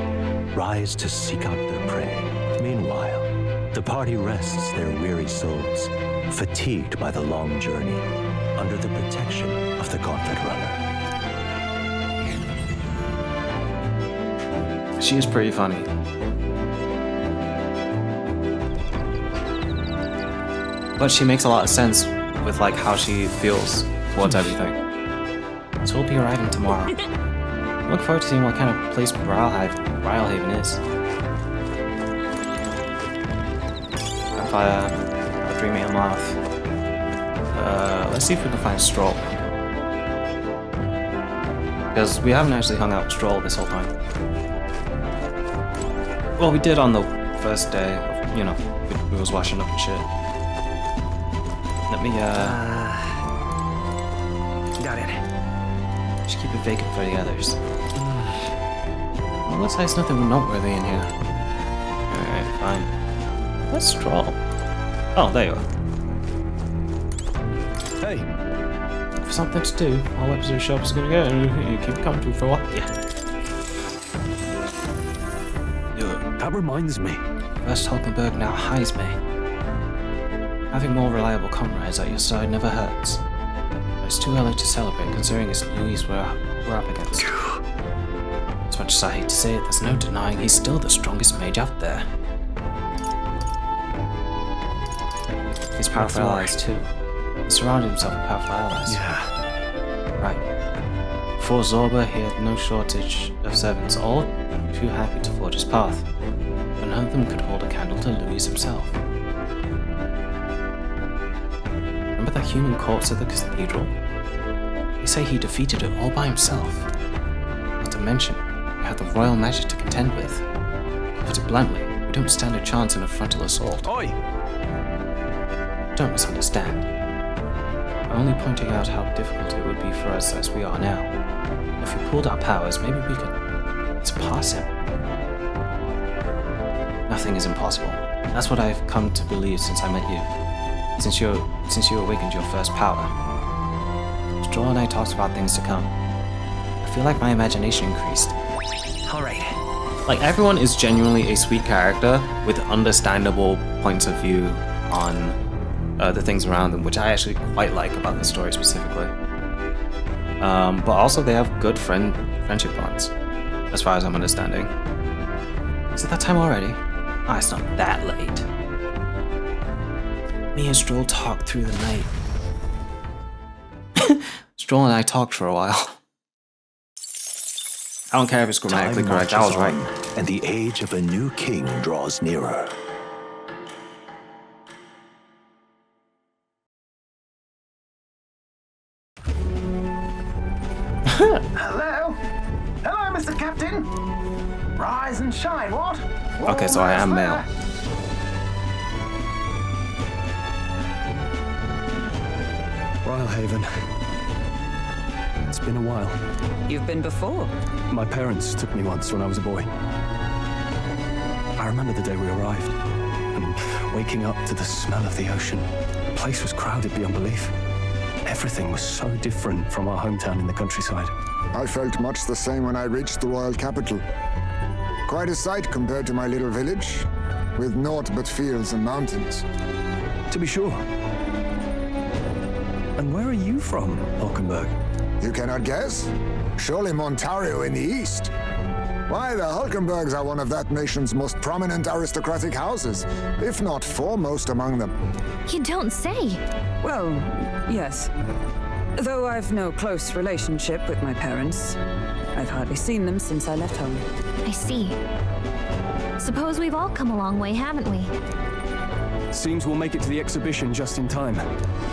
[SPEAKER 3] rise to seek out their prey. Meanwhile, the party rests their weary souls, fatigued by the long journey, under the protection of the Gauntlet Runner.
[SPEAKER 1] She is pretty funny. But she makes a lot of sense with like how she feels towards everything. So we'll be arriving tomorrow. Look forward to seeing what kind of place Brylehaven is. Campfire, Dreamy and Moth. Let's see if we can find Stroll. Because we haven't actually hung out with Stroll this whole time. Well, we did on the first day, you know, we was washing up and shit. Let me,
[SPEAKER 10] Got it.
[SPEAKER 1] just keep it vacant for the others. Well, looks like there's nothing noteworthy in here. Alright, fine. Let's stroll. Oh, there you are. Hey. For something to do, all episode shop is gonna go. You keep coming to for a while. Yeah.
[SPEAKER 10] That reminds me.
[SPEAKER 1] First Hulkenberg, now Heisme. Having more reliable comrades at your side never hurts. But it's too early to celebrate considering it's Louise we're up against. As much as I hate to say it, there's no denying he's still the strongest mage out there. He's powerful allies too. He surrounded himself with powerful allies.
[SPEAKER 10] Yeah.
[SPEAKER 1] Right. Before Zorba, he had no shortage of servants, all too happy to forge his path. But none of them could hold a candle to Louise himself. Remember that human corpse at the cathedral? They say he defeated it all by himself. Not to mention, we had the royal magic to contend with. To put it bluntly, we don't stand a chance in a frontal assault.
[SPEAKER 10] Oi!
[SPEAKER 1] Don't misunderstand. I'm only pointing out how difficult it would be for us as we are now. If we pulled our powers, maybe we could surpass him. Nothing is impossible. That's what I've come to believe since I met you. Since you awakened your first power. Stroll and I talked about things to come. I feel like my imagination increased.
[SPEAKER 10] Alright.
[SPEAKER 1] Like, everyone is genuinely a sweet character with understandable points of view on the things around them, which I actually quite like about the story specifically. But also they have good friendship bonds, as far as I'm understanding. Is it that time already? Ah, it's not that late. Me and Stroll talked through the night. Stroll and I talked for a while. I don't care if it's grammatically
[SPEAKER 3] Time
[SPEAKER 1] correct, I was
[SPEAKER 3] marches
[SPEAKER 1] right.
[SPEAKER 3] on, and the age of a new king draws nearer.
[SPEAKER 7] Hello? Hello, Mr. Captain? Rise and shine, what?
[SPEAKER 1] Okay, so I am male.
[SPEAKER 10] Brylehaven. It's been a while.
[SPEAKER 8] You've been before?
[SPEAKER 10] My parents took me once when I was a boy. I remember the day we arrived, and waking up to the smell of the ocean. The place was crowded beyond belief. Everything was so different from our hometown in the countryside.
[SPEAKER 12] I felt much the same when I reached the royal capital. Quite a sight compared to my little village, with naught but fields and mountains.
[SPEAKER 10] To be sure. And where are you from, Hulkenberg?
[SPEAKER 12] You cannot guess? Surely Montario in the east. Why, the Hulkenbergs are one of that nation's most prominent aristocratic houses, if not foremost among them.
[SPEAKER 9] You don't say.
[SPEAKER 8] Well, yes. Though I've no close relationship with my parents. I've hardly seen them since I left home.
[SPEAKER 9] I see. Suppose we've all come a long way, haven't we?
[SPEAKER 10] Seems we'll make it to the exhibition just in time.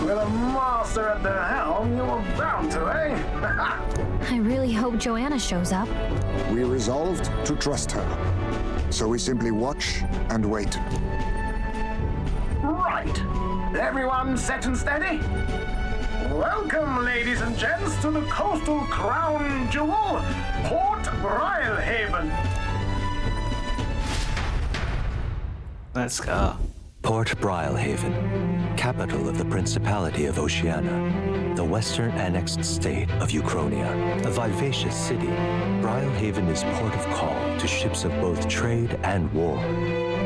[SPEAKER 7] With a master at the helm, you were bound to, eh?
[SPEAKER 9] I really hope Joanna shows up.
[SPEAKER 12] We resolved to trust her. So we simply watch and wait.
[SPEAKER 7] Right. Everyone set and steady? Welcome, ladies and gents, to the coastal crown jewel, Port Brylehaven.
[SPEAKER 1] Let's go.
[SPEAKER 3] Port Brilehaven, capital of the Principality of Oceania, the western annexed state of Uchronia. A vivacious city, Brilehaven is port of call to ships of both trade and war,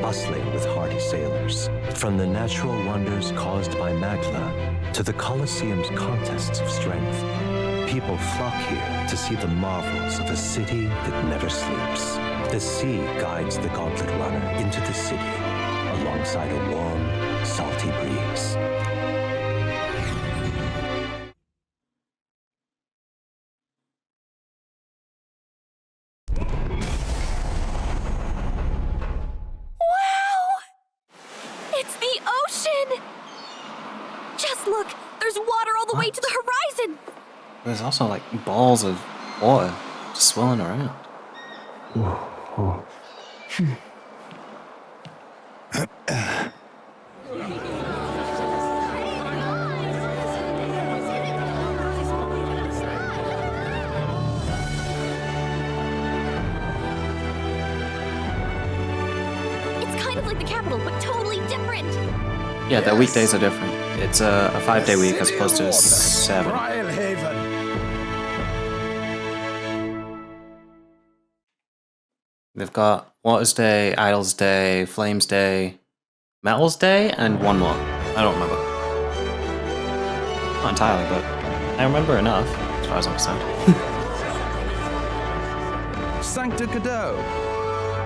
[SPEAKER 3] bustling with hardy sailors. From the natural wonders caused by Magla to the Colosseum's contests of strength, people flock here to see the marvels of a city that never sleeps. The sea guides the Gauntlet Runner into the city, alongside a warm, salty breeze.
[SPEAKER 9] Wow! It's the ocean! Just look, there's water all the way to the horizon!
[SPEAKER 1] There's also like balls of water just swirling around.
[SPEAKER 9] It's kind of like the capital, but totally different.
[SPEAKER 1] Yeah, the weekdays are different. It's a 5-day week as opposed to a 7.
[SPEAKER 11] Brilehaven.
[SPEAKER 1] They've got Water's Day, Idol's Day, Flames Day, Metal's Day, and one more. I don't remember. Not entirely, but I remember enough, as far as I'm concerned.
[SPEAKER 14] Sancta Cadeau,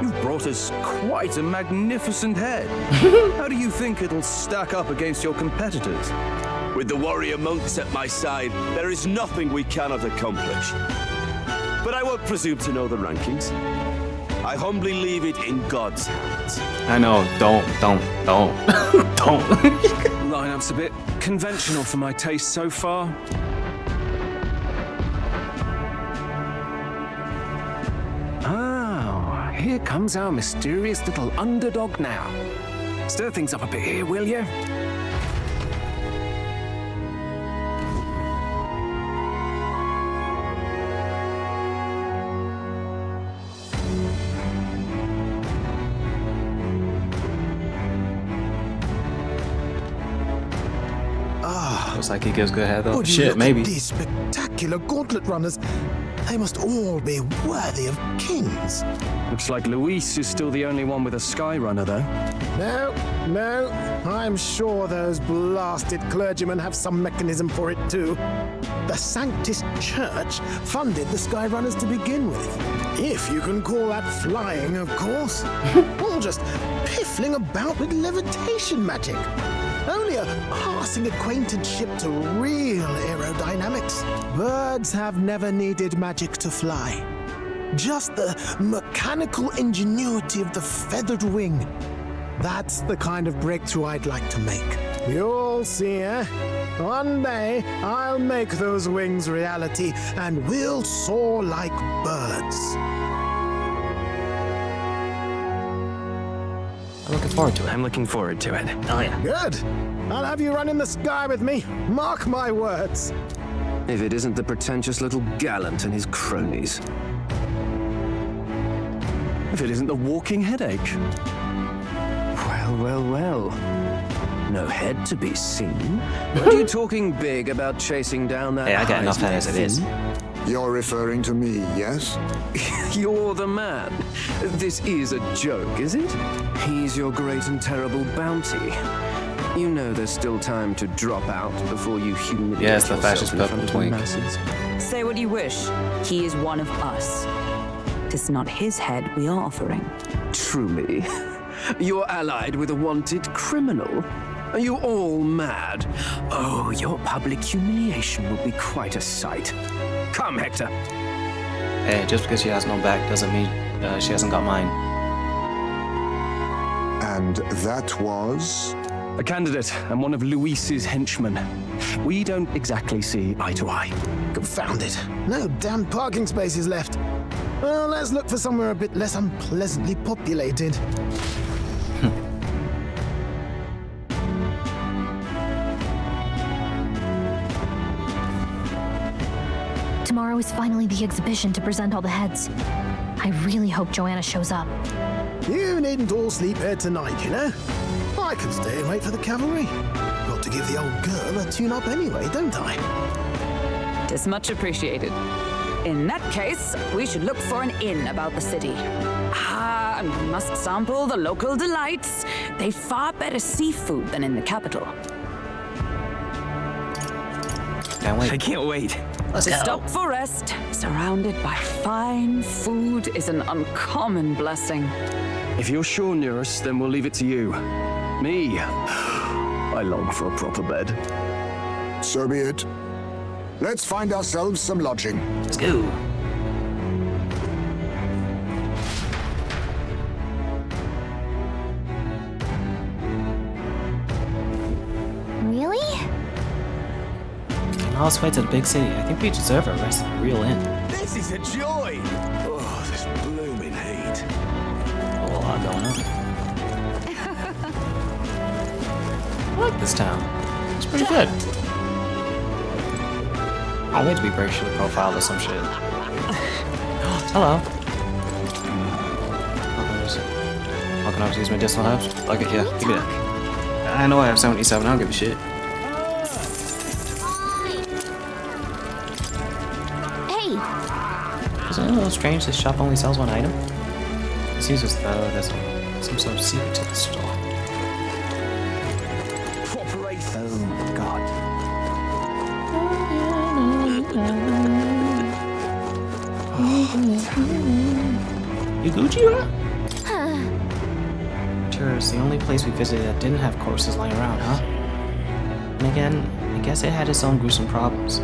[SPEAKER 14] you've brought us quite a magnificent head. How do you think it'll stack up against your competitors?
[SPEAKER 6] With the warrior monks at my side, there is nothing we cannot accomplish. But I won't presume to know the rankings. I humbly leave it in God's hands.
[SPEAKER 1] I know, don't. Don't.
[SPEAKER 4] Lineup's a bit conventional for my taste so far.
[SPEAKER 11] Oh, here comes our mysterious little underdog now. Stir things up a bit here, will you?
[SPEAKER 1] Looks like he gives good head though.
[SPEAKER 15] Would you
[SPEAKER 1] Shit,
[SPEAKER 15] look
[SPEAKER 1] maybe.
[SPEAKER 15] at these spectacular gauntlet runners. They must all be worthy of kings.
[SPEAKER 4] Looks like Luis is still the only one with a sky runner, though.
[SPEAKER 15] No, I'm sure those blasted clergymen have some mechanism for it too. The Sanctus Church funded the Skyrunners to begin with. If you can call that flying, of course. All just piffling about with levitation magic. Only a passing acquaintanceship to real aerodynamics. Birds have never needed magic to fly. Just the mechanical ingenuity of the feathered wing. That's the kind of breakthrough I'd like to make. You'll see, eh? One day, I'll make those wings reality, and we'll soar like birds.
[SPEAKER 1] I'm looking forward to it.
[SPEAKER 11] I'm looking forward to it.
[SPEAKER 1] Oh yeah.
[SPEAKER 15] Good. I'll have you run in the sky with me. Mark my words.
[SPEAKER 11] If it isn't the pretentious little gallant and his cronies.
[SPEAKER 14] If it isn't the walking headache.
[SPEAKER 11] Well. No head to be seen. Are you talking big about chasing down that?
[SPEAKER 1] Hey, I get enough head as it is.
[SPEAKER 12] You're referring to me, yes?
[SPEAKER 11] You're the man. This is a joke, is it? He's your great and terrible bounty. You know there's still time to drop out before you humiliate
[SPEAKER 1] Yes, the
[SPEAKER 11] yourself
[SPEAKER 1] fascist
[SPEAKER 11] in
[SPEAKER 1] purple
[SPEAKER 11] front of the
[SPEAKER 1] twink.
[SPEAKER 11] masses.
[SPEAKER 8] Say what you wish. He is one of us. It's not his head we are offering.
[SPEAKER 11] Truly? You're allied with a wanted criminal? Are you all mad? Oh, your public humiliation will be quite a sight. Come, Hector.
[SPEAKER 1] Hey, just because she has no back doesn't mean she hasn't got mine.
[SPEAKER 12] And that was?
[SPEAKER 14] A candidate and one of Luis's henchmen. We don't exactly see eye to eye.
[SPEAKER 15] Confound it. No damn parking spaces left. Well, let's look for somewhere a bit less unpleasantly populated.
[SPEAKER 9] Tomorrow is finally the exhibition to present all the heads. I really hope Joanna shows up.
[SPEAKER 15] You needn't all sleep here tonight, you know? I can stay and wait for the cavalry. Got to give the old girl a tune-up anyway, don't I?
[SPEAKER 8] Tis much appreciated. In that case, we should look for an inn about the city. Ah, and we must sample the local delights. They've far better seafood than in the capital.
[SPEAKER 1] Can't wait.
[SPEAKER 11] I can't wait.
[SPEAKER 1] Let's
[SPEAKER 8] To
[SPEAKER 1] go.
[SPEAKER 8] stop for rest, surrounded by fine food, is an uncommon blessing.
[SPEAKER 14] If you're sure, Nearest, then we'll leave it to you. Me, I long for a proper bed.
[SPEAKER 12] So be it. Let's find ourselves some lodging.
[SPEAKER 1] Let's go.
[SPEAKER 9] Really?
[SPEAKER 1] Now let's wait to the big city. I think we deserve a rest in a real inn.
[SPEAKER 6] This is a joy! Oh, this blooming heat.
[SPEAKER 1] A lot going on. I like this town. It's pretty good. I'll wait to be racially profiled or some shit. Hello. How can I use medicinal herbs? Okay, yeah, give me that. I know I have 77, I don't give a shit.
[SPEAKER 9] Hey,
[SPEAKER 1] Isn't it a little strange this shop only sells one item? It seems as though there's some sort of secret to the store.
[SPEAKER 3] Oh, God.
[SPEAKER 1] You Gucci, right? Sure, it's the only place we visited that didn't have corpses lying around, huh? And again, I guess it had its own gruesome problems.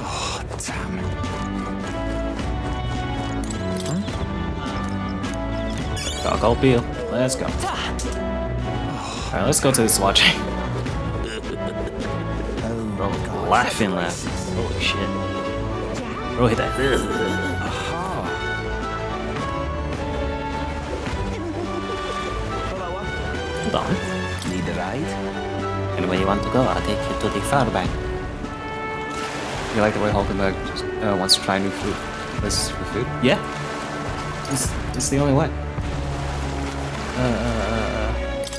[SPEAKER 3] Oh, damn it.
[SPEAKER 1] Got gold Beal. Let's go. Alright, let's go to this lodging. Bro, laughing. Holy shit. Bro, hit that. Hold on.
[SPEAKER 3] Need a ride?
[SPEAKER 1] Anywhere you want to go, I'll take you to the far bank. You like the way Hulkenberg just wants to try new food? Places for food? Yeah. It's the only way.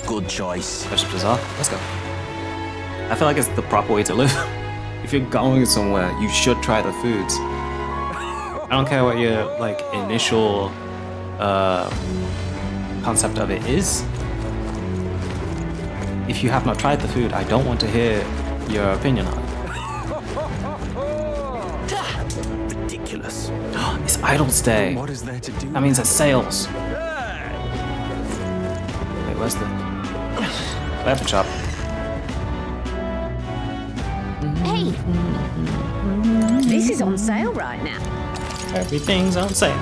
[SPEAKER 3] Good choice.
[SPEAKER 1] That's bizarre. Let's go. I feel like it's the proper way to live. If you're going somewhere, you should try the foods. I don't care what your like initial concept of it is. If you have not tried the food, I don't want to hear your opinion on it.
[SPEAKER 3] Ridiculous.
[SPEAKER 1] It's Idle's Day.
[SPEAKER 3] What is there to do?
[SPEAKER 1] That means it's sales. Wait, where's the weapon shop?
[SPEAKER 5] Hey, this is on sale right now.
[SPEAKER 1] Everything's on sale.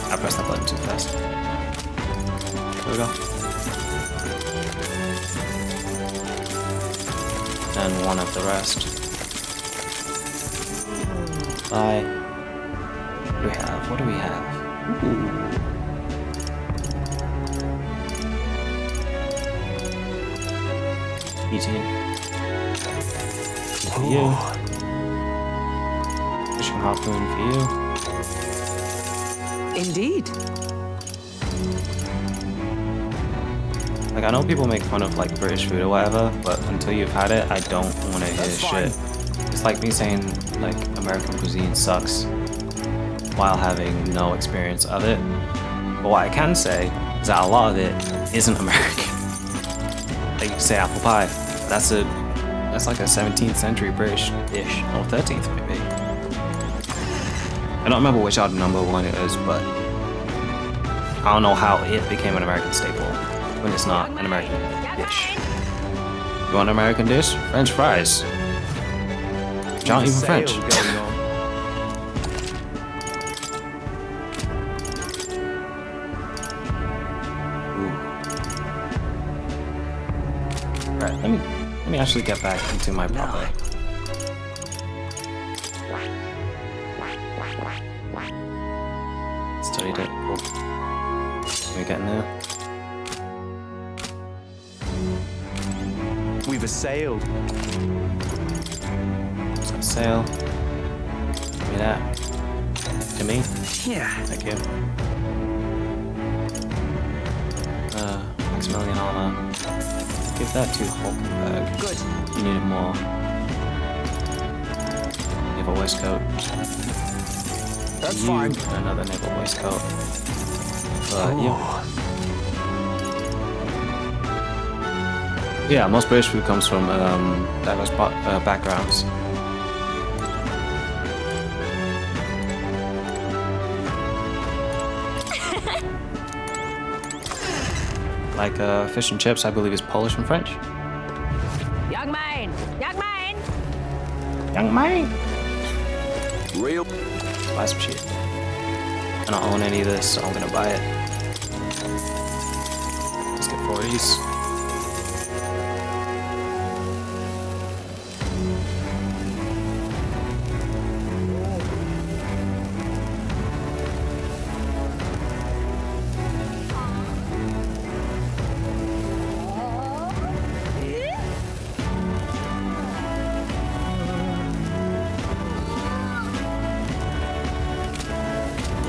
[SPEAKER 1] I pressed that button too fast. There we go. And one of the rest. Bye. What do we have? What do we have? Ooh. Eating. For you. Fishing harpoon for you.
[SPEAKER 8] Indeed.
[SPEAKER 1] Like, I know people make fun of like British food or whatever, but until you've had it, I don't want to hear shit. It's like me saying like American cuisine sucks while having no experience of it. But what I can say is that a lot of it isn't American. Like you say apple pie, that's like a 17th century British dish, or 13th maybe. I don't remember which odd number one it is, but I don't know how it became an American staple when it's not an American dish. You want an American dish? French fries. Which aren't even French. Right, let me actually get back into my proper. Studied it. Cool. Let me get in there.
[SPEAKER 3] We've assailed.
[SPEAKER 1] There's a sale. Give me that. to me.
[SPEAKER 11] Yeah.
[SPEAKER 1] Thank you. Maximilian armor. Give that to Hulkenberg.
[SPEAKER 8] Good.
[SPEAKER 1] You needed more. Naval waistcoat.
[SPEAKER 12] That's fine.
[SPEAKER 1] Another naval waistcoat. Yeah, most British food comes from diverse backgrounds. Like fish and chips, I believe is Polish and French.
[SPEAKER 13] Young man! Young man!
[SPEAKER 1] Young man!
[SPEAKER 6] Real.
[SPEAKER 1] Let's buy some shit. I don't own any of this, so I'm gonna buy it. Let's get 40s.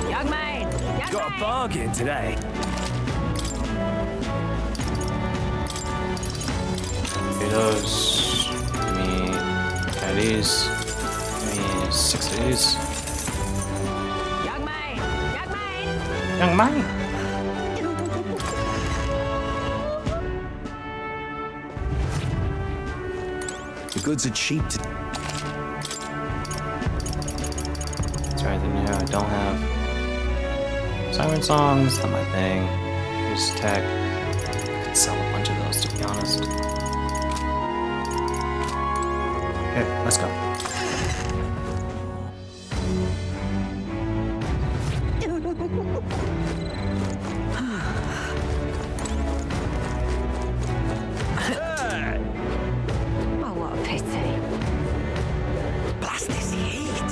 [SPEAKER 13] Young man!
[SPEAKER 11] Got a bargain today.
[SPEAKER 1] Those. Give me 10 of these. Give me 6 of these.
[SPEAKER 13] Young man! Young man!
[SPEAKER 1] Young man!
[SPEAKER 11] The goods are cheap.
[SPEAKER 1] Is there anything here I don't have? Siren songs, not my thing. Here's tech. I could sell a bunch of those, to be honest. Okay, let's go.
[SPEAKER 13] Oh, what a pity.
[SPEAKER 11] Blast this heat.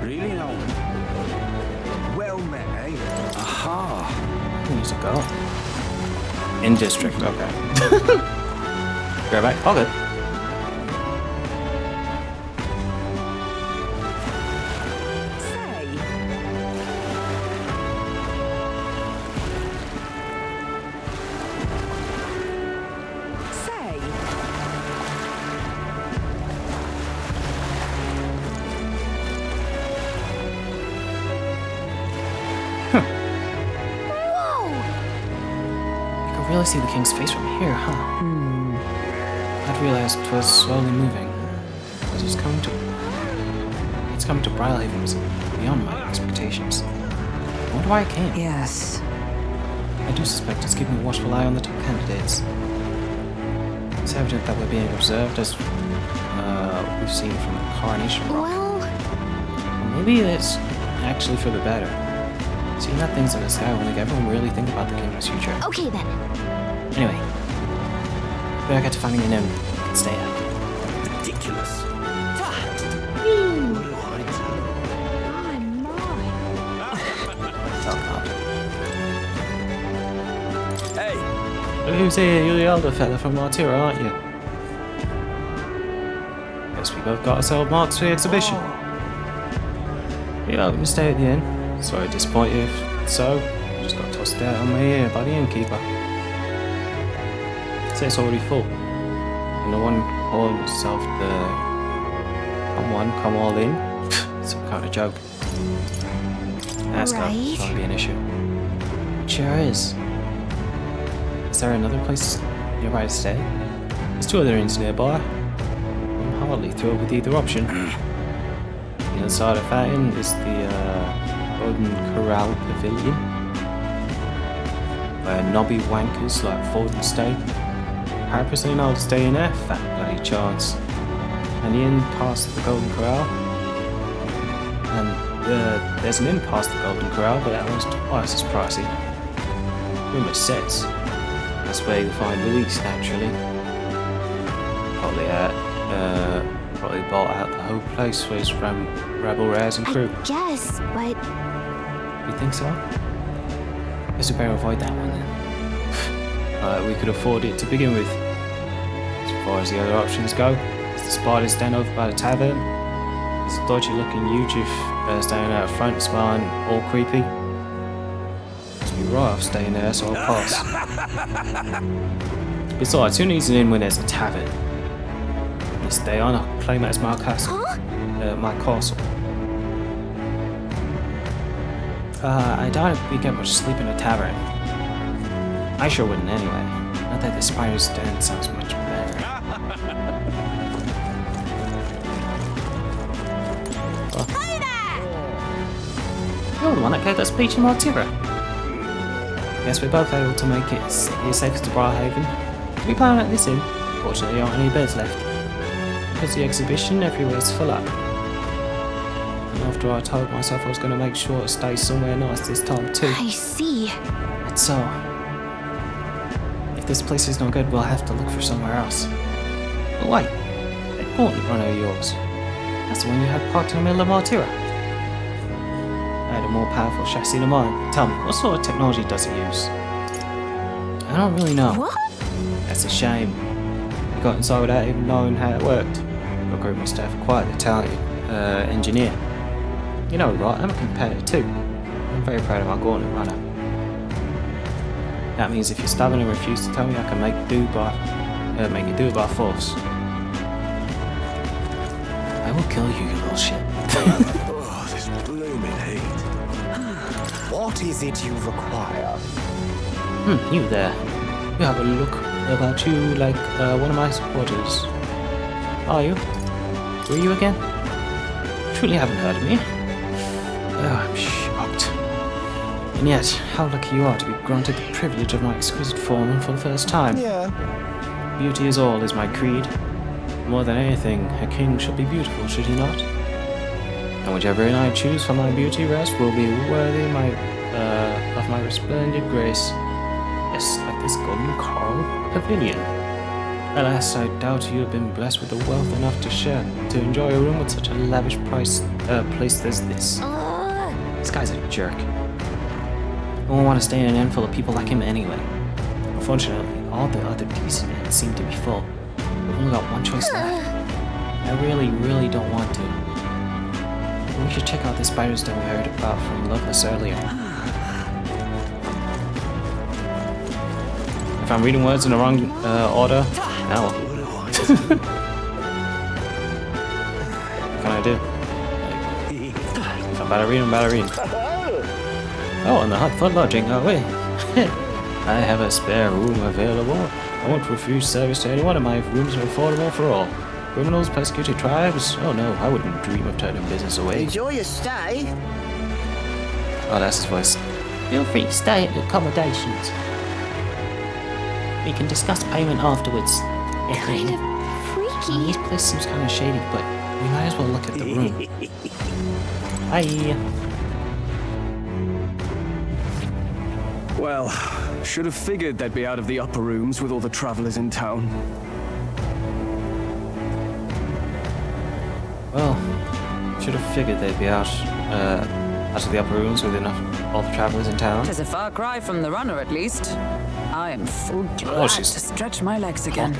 [SPEAKER 11] Really now? Well met, eh? Aha.
[SPEAKER 1] Who needs to go? In district, okay. Grab back, all good. Really see the king's face from here, huh? I'd realized it was slowly moving. But it's coming to Brylehaven was beyond my expectations. I wonder why I came.
[SPEAKER 8] Yes.
[SPEAKER 1] I do suspect it's keeping a watchful eye on the top candidates. It's evident that we're being observed, as we've seen from the Coronation Rock.
[SPEAKER 9] Well,
[SPEAKER 1] Or maybe it's actually for the better. Seeing that things in the sky will make everyone really think about the kingdom's future.
[SPEAKER 9] okay then.
[SPEAKER 1] Anyway, better get to finding an inn and stay at.
[SPEAKER 11] Ridiculous.
[SPEAKER 1] Oh god.
[SPEAKER 6] Hey!
[SPEAKER 1] Look who's here, you're the elder fella from Martira, aren't you? Guess we both got ourselves marks for the exhibition. You're welcome to stay at the inn. Sorry to disappoint you if so. Just got tossed out on my ear by the innkeeper. Say it's already full. And no one calling himself the come all in. Some kind of joke. That's not going to be an issue. It sure is. Is there another place nearby to stay? There's 2 other inns nearby. I'm hardly thrilled with either option. On the other side of that inn is the Golden Corral Pavilion, where knobby wankers like Forden stay. I personally know how to stay in there, fat bloody chance. And the inn past the Golden Corral. And there's an inn past the Golden Corral, but that one's twice as pricey. Rumour says that's where you'll find Luis, naturally. Probably bought out the whole place for his rebel rares and crew.
[SPEAKER 9] Guess, but
[SPEAKER 1] You think so? Guess we better avoid that one then. We could afford it to begin with. It's far as the other options go, is the spider's den over by the tavern. There's a dodgy looking Yujif standing out front, smiling all creepy. Must be right off staying there, so I'll pass. Besides, who needs an inn when there's a tavern? You stay on, I'll claim it as my castle. My castle. I doubt if we get much sleep in a tavern. I sure wouldn't anyway. Not that the spider's den sounds much better.
[SPEAKER 9] Hey there!
[SPEAKER 1] You're the one that gave that speech in Martira. Guess we're both able to make it safest to Briarhaven. We plan at this inn. Fortunately, there aren't any beds left. Because the exhibition, everywhere's full up. And after I told myself I was going to make sure it stays somewhere nice this time too.
[SPEAKER 9] I see.
[SPEAKER 1] But so, if this place is no good, we'll have to look for somewhere else. But wait, that gauntlet runner of yours. That's the one you had parked in the middle of Martira. I had a more powerful chassis than mine. Tell me, what sort of technology does it use? I don't really know.
[SPEAKER 9] What?
[SPEAKER 1] That's a shame. We got inside without even knowing how it worked. Your group must have quite a talented engineer. You know, right, I'm a competitor too. I'm very proud of my gauntlet runner. That means if you're stubborn and refuse to tell me, I can make it do it by force. I will kill you, you little shit.
[SPEAKER 3] Oh, this blooming heat.
[SPEAKER 16] What is it you require?
[SPEAKER 1] You there. You have a look about you like one of my supporters. Are you? Who are you again? Truly haven't heard of me. Oh, I'm shocked. And yet, how lucky you are to be granted the privilege of my exquisite form for the first time.
[SPEAKER 16] Yeah.
[SPEAKER 1] Beauty is all is my creed. More than anything, a king should be beautiful, should he not? And whichever inn I choose for my beauty rest will be worthy of my resplendent grace. Yes, like this golden coral pavilion. Alas, I doubt you have been blessed with the wealth enough to enjoy a room with such a lavish place as this. This guy's a jerk. I won't want to stay in an inn full of people like him anyway. Unfortunately, all the other decent inns seem to be full. We've only got one choice left. I really, really don't want to. We should check out the spider's den we heard about from Loveless earlier. If I'm reading words in the wrong order, now what can I do? If I'm bad at reading, I'm bad at reading. Oh, and the hut for lodging, are we? I have a spare room available. I won't refuse service to anyone, and my rooms are affordable for all. Criminals, persecuted tribes? Oh no, I wouldn't dream of turning business away.
[SPEAKER 16] Enjoy your stay.
[SPEAKER 1] Oh, that's his voice. Feel free to stay at the accommodations. We can discuss payment afterwards.
[SPEAKER 9] Kind of freaky.
[SPEAKER 1] This place seems kind of shady, but we might as well look at the room. Bye.
[SPEAKER 14] Well, should have figured they'd be out of the upper rooms with all the travelers in town.
[SPEAKER 1] Well, should have figured they'd be out of the upper rooms with all the travelers in town.
[SPEAKER 8] Tis a far cry from the runner, at least. I am full glad to stretch my legs again.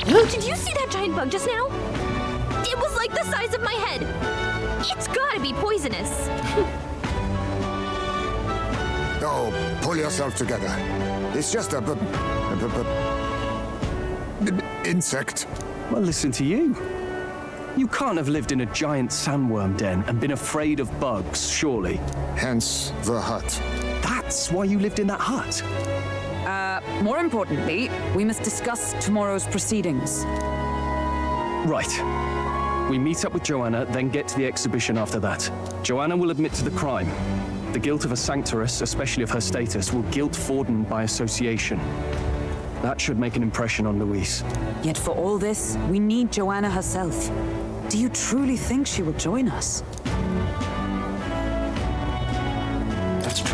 [SPEAKER 9] Did you see that giant bug just now? It was like the size of my head. It's gotta be poisonous.
[SPEAKER 12] Oh, pull yourself together. It's just a insect.
[SPEAKER 14] Well, listen to you. You can't have lived in a giant sandworm den and been afraid of bugs, surely.
[SPEAKER 12] Hence the hut.
[SPEAKER 14] That's why you lived in that hut.
[SPEAKER 8] More importantly, we must discuss tomorrow's proceedings.
[SPEAKER 14] Right. We meet up with Joanna, then get to the exhibition after that. Joanna will admit to the crime. The guilt of a sanctoress, especially of her status, will guilt Forden by association. That should make an impression on Louise.
[SPEAKER 8] Yet for all this, we need Joanna herself. Do you truly think she will join us?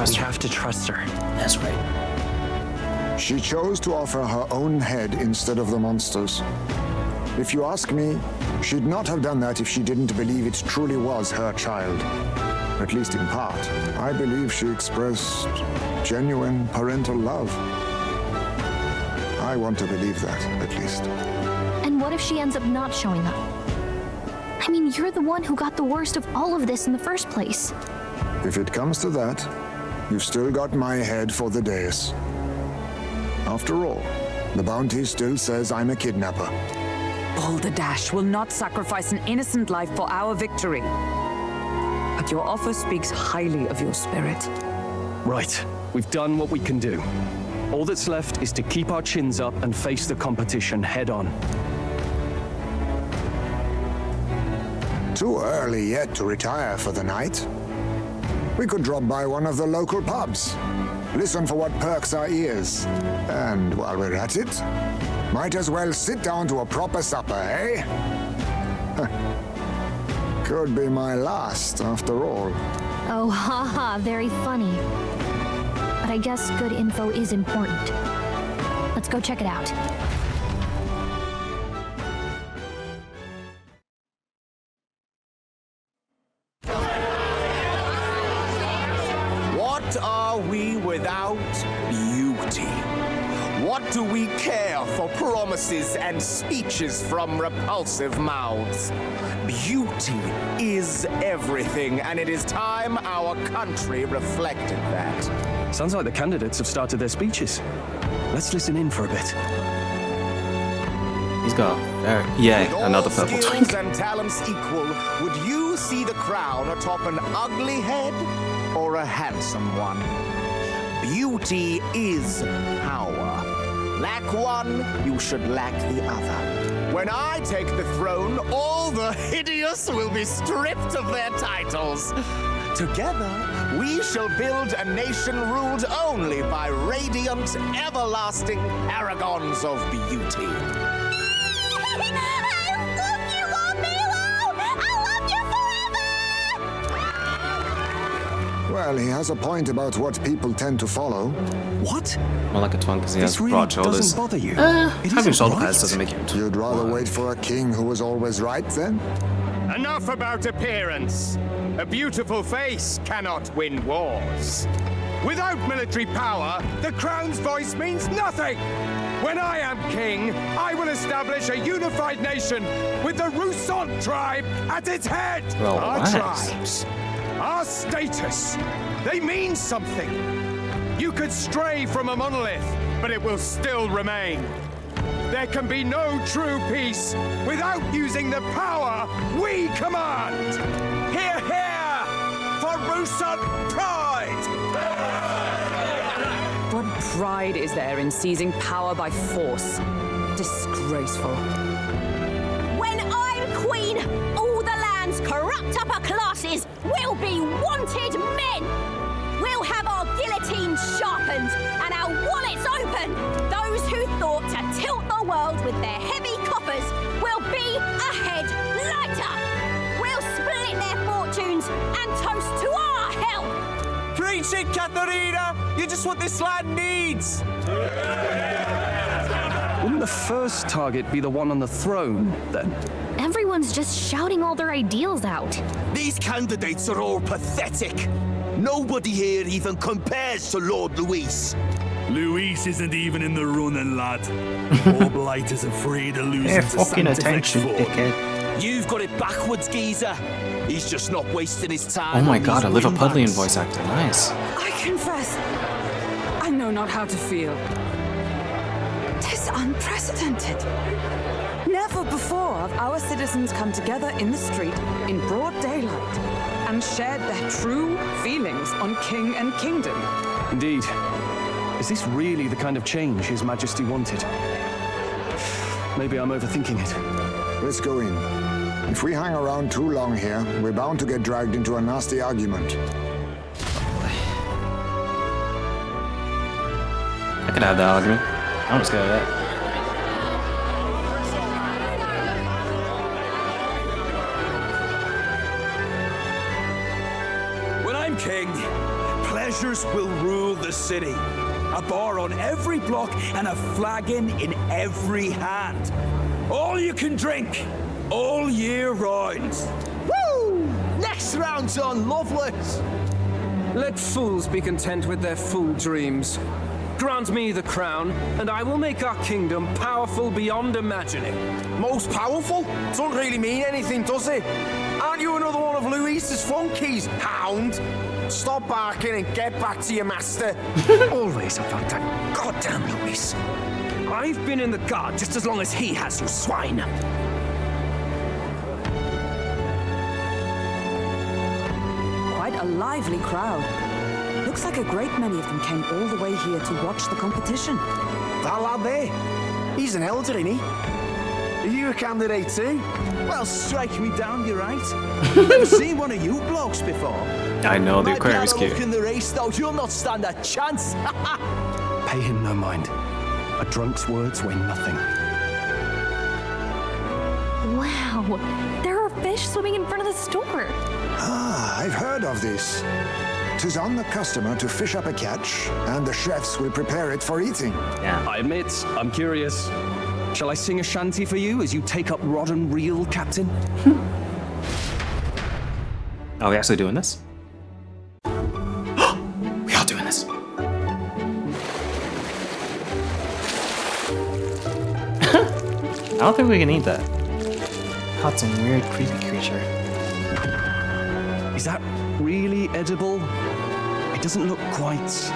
[SPEAKER 3] We have to trust her.
[SPEAKER 1] That's right.
[SPEAKER 12] She chose to offer her own head instead of the monster's. If you ask me, she'd not have done that if she didn't believe it truly was her child. At least in part. I believe she expressed genuine parental love. I want to believe that, at least.
[SPEAKER 9] And what if she ends up not showing up? I mean, you're the one who got the worst of all of this in the first place.
[SPEAKER 12] If it comes to that, you've still got my head for the dais. After all, the bounty still says I'm a kidnapper.
[SPEAKER 8] Balderdash will not sacrifice an innocent life for our victory. But your offer speaks highly of your spirit.
[SPEAKER 14] Right. We've done what we can do. All that's left is to keep our chins up and face the competition head on.
[SPEAKER 12] Too early yet to retire for the night. We could drop by one of the local pubs. Listen for what perks our ears. And while we're at it, might as well sit down to a proper supper, eh? Could be my last, after all.
[SPEAKER 9] Oh, haha, very funny. But I guess good info is important. Let's go check it out.
[SPEAKER 16] What are we without beauty? What do we care for promises and speeches from repulsive mouths? Beauty is everything, and it is time our country reflected that.
[SPEAKER 14] Sounds like the candidates have started their speeches. Let's listen in for a bit.
[SPEAKER 1] He's got yay, another purple twink.
[SPEAKER 16] With and talents equal, would you see the crown atop an ugly head or a handsome one? Beauty is power. Lack one, you should lack the other. When I take the throne, all the hideous will be stripped of their titles. Together, we shall build a nation ruled only by radiant, everlasting paragons of beauty.
[SPEAKER 12] Well, he has a point about what people tend to follow.
[SPEAKER 14] What?
[SPEAKER 1] More like a twunk because he has
[SPEAKER 12] really
[SPEAKER 1] broad shoulders.
[SPEAKER 12] doesn't bother you?
[SPEAKER 1] Having shoulder pads doesn't make you.
[SPEAKER 12] You'd rather wait for a king who was always right, then?
[SPEAKER 4] Enough about appearance. A beautiful face cannot win wars. Without military power, the crown's voice means nothing. When I am king, I will establish a unified nation with the Rousant tribe at its head.
[SPEAKER 1] Well,
[SPEAKER 4] our
[SPEAKER 1] nice.
[SPEAKER 4] tribes, our status, they mean something. You could stray from a monolith, but it will still remain. There can be no true peace without using the power we command. Hear, hear, for Rousant pride!
[SPEAKER 8] What pride is there in seizing power by force? Disgraceful.
[SPEAKER 5] When I'm queen, all the land's corrupt upper classes will be wanted men. We'll have our guillotines sharpened and our wallets open. Those who thought to tilt the world with their heavy coffers will be a head lighter. We'll split their fortunes and toast to our health.
[SPEAKER 16] Preach it, Katharina! You're just what this land needs!
[SPEAKER 14] Wouldn't the first target be the one on the throne, then?
[SPEAKER 9] Everyone's just shouting all their ideals out.
[SPEAKER 6] These candidates are all pathetic. Nobody here even compares to Lord Luis.
[SPEAKER 17] Luis isn't even in the running, lad. All blighters are afraid of losing
[SPEAKER 1] Pay
[SPEAKER 17] to
[SPEAKER 1] fucking
[SPEAKER 17] Santa
[SPEAKER 1] attention,
[SPEAKER 17] Fe.
[SPEAKER 1] dickhead.
[SPEAKER 6] You've got it backwards, geezer. He's just not wasting his time.
[SPEAKER 1] Oh my
[SPEAKER 6] on
[SPEAKER 1] god, a
[SPEAKER 6] these
[SPEAKER 1] Liverpudlian
[SPEAKER 6] wingbacks.
[SPEAKER 1] voice actor. Nice.
[SPEAKER 8] I confess, I know not how to feel. 'Tis unprecedented. Never before have our citizens come together in the street in broad daylight and shared their true feelings on king and kingdom.
[SPEAKER 14] Indeed. Is this really the kind of change His Majesty wanted? Maybe I'm overthinking it.
[SPEAKER 12] Let's go in. If we hang around too long here, we're bound to get dragged into a nasty argument.
[SPEAKER 1] I could have that argument. I'm just scared of that.
[SPEAKER 17] When I'm king, pleasures will rule the city. A bar on every block and a flagon in every hand. All you can drink, all year round.
[SPEAKER 16] Woo! Next round's on Loveless.
[SPEAKER 11] Let fools be content with their fool dreams.
[SPEAKER 4] Grant me the crown, and I will make our kingdom powerful beyond imagining.
[SPEAKER 16] Most powerful? Doesn't really mean anything, does it? Aren't you another one of Luis's flunkies, hound? Stop barking and get back to your master.
[SPEAKER 11] Always about that goddamn Luis.
[SPEAKER 4] I've been in the guard just as long as he has, you swine.
[SPEAKER 8] Quite a lively crowd. Looks like a great many of them came all the way here to watch the competition.
[SPEAKER 16] That lad there, he's an elder, isn't he? Are you a candidate too?
[SPEAKER 17] Well, strike me down, you're right. Never seen one of you blokes before.
[SPEAKER 1] I know, the
[SPEAKER 17] Might be
[SPEAKER 1] aquarium's
[SPEAKER 17] out of luck
[SPEAKER 1] cute.
[SPEAKER 17] in the race, though. You'll not stand a chance.
[SPEAKER 14] Pay him no mind. A drunk's words weigh nothing.
[SPEAKER 9] Wow, there are fish swimming in front of the store.
[SPEAKER 12] Ah, I've heard of this. 'Tis on the customer to fish up a catch, and the chefs will prepare it for eating.
[SPEAKER 1] Yeah.
[SPEAKER 14] I admit, I'm curious. Shall I sing a shanty for you as you take up rod and reel, Captain?
[SPEAKER 1] Are we actually doing this? We are doing this. I don't think we can eat that. Caught some weird creepy creature.
[SPEAKER 14] Is that really edible? It doesn't look quite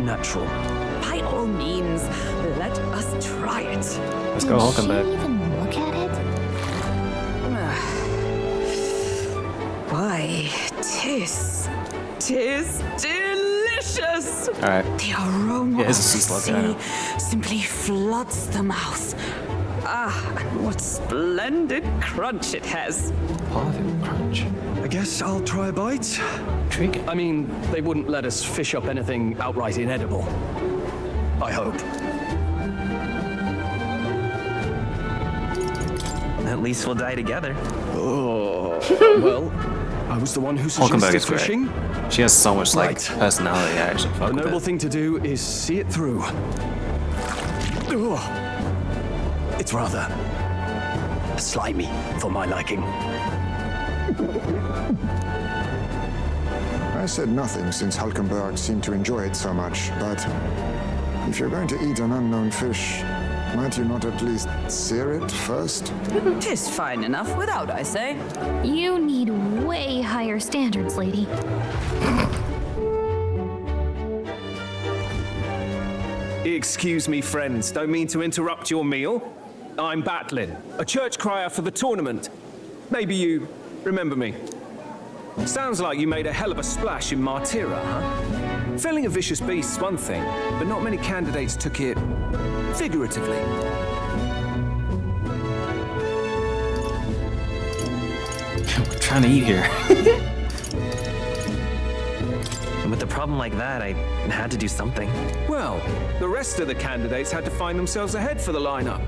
[SPEAKER 14] natural.
[SPEAKER 8] By all means, let us try it.
[SPEAKER 1] Let's go Hulkenberg.
[SPEAKER 9] Even look at it?
[SPEAKER 8] Why, tis delicious.
[SPEAKER 1] All right.
[SPEAKER 8] The aroma
[SPEAKER 1] Yeah, it's a
[SPEAKER 8] of
[SPEAKER 1] sea
[SPEAKER 8] the
[SPEAKER 1] slug, I know.
[SPEAKER 8] sea simply floods the mouth. Ah, and what splendid crunch it has.
[SPEAKER 1] Parvin crunch.
[SPEAKER 14] I guess I'll try a bite.
[SPEAKER 1] Intriguing.
[SPEAKER 14] I mean, they wouldn't let us fish up anything outright inedible. I hope.
[SPEAKER 18] At least we'll die together.
[SPEAKER 14] Oh, well, I was the one who
[SPEAKER 1] Hulkenberg
[SPEAKER 14] suggested
[SPEAKER 1] is great.
[SPEAKER 14] fishing.
[SPEAKER 1] She has so much like
[SPEAKER 14] Right.
[SPEAKER 1] personality. I actually fuck
[SPEAKER 14] The
[SPEAKER 1] with
[SPEAKER 14] noble
[SPEAKER 1] it.
[SPEAKER 14] thing to do is see it through. Ugh. It's rather slimy for my liking.
[SPEAKER 12] I said nothing since Hulkenberg seemed to enjoy it so much, but if you're going to eat an unknown fish, might you not at least sear it first?
[SPEAKER 8] 'Tis fine enough without, I say.
[SPEAKER 9] You need way higher standards, lady.
[SPEAKER 4] Excuse me, friends. Don't mean to interrupt your meal. I'm Batlin, a church crier for the tournament. Maybe you remember me. Sounds like you made a hell of a splash in Martyra, huh? Felling a vicious beast's one thing, but not many candidates took it figuratively.
[SPEAKER 1] We're trying to eat here.
[SPEAKER 18] And with a problem like that, I had to do something.
[SPEAKER 4] Well, the rest of the candidates had to find themselves ahead for the lineup.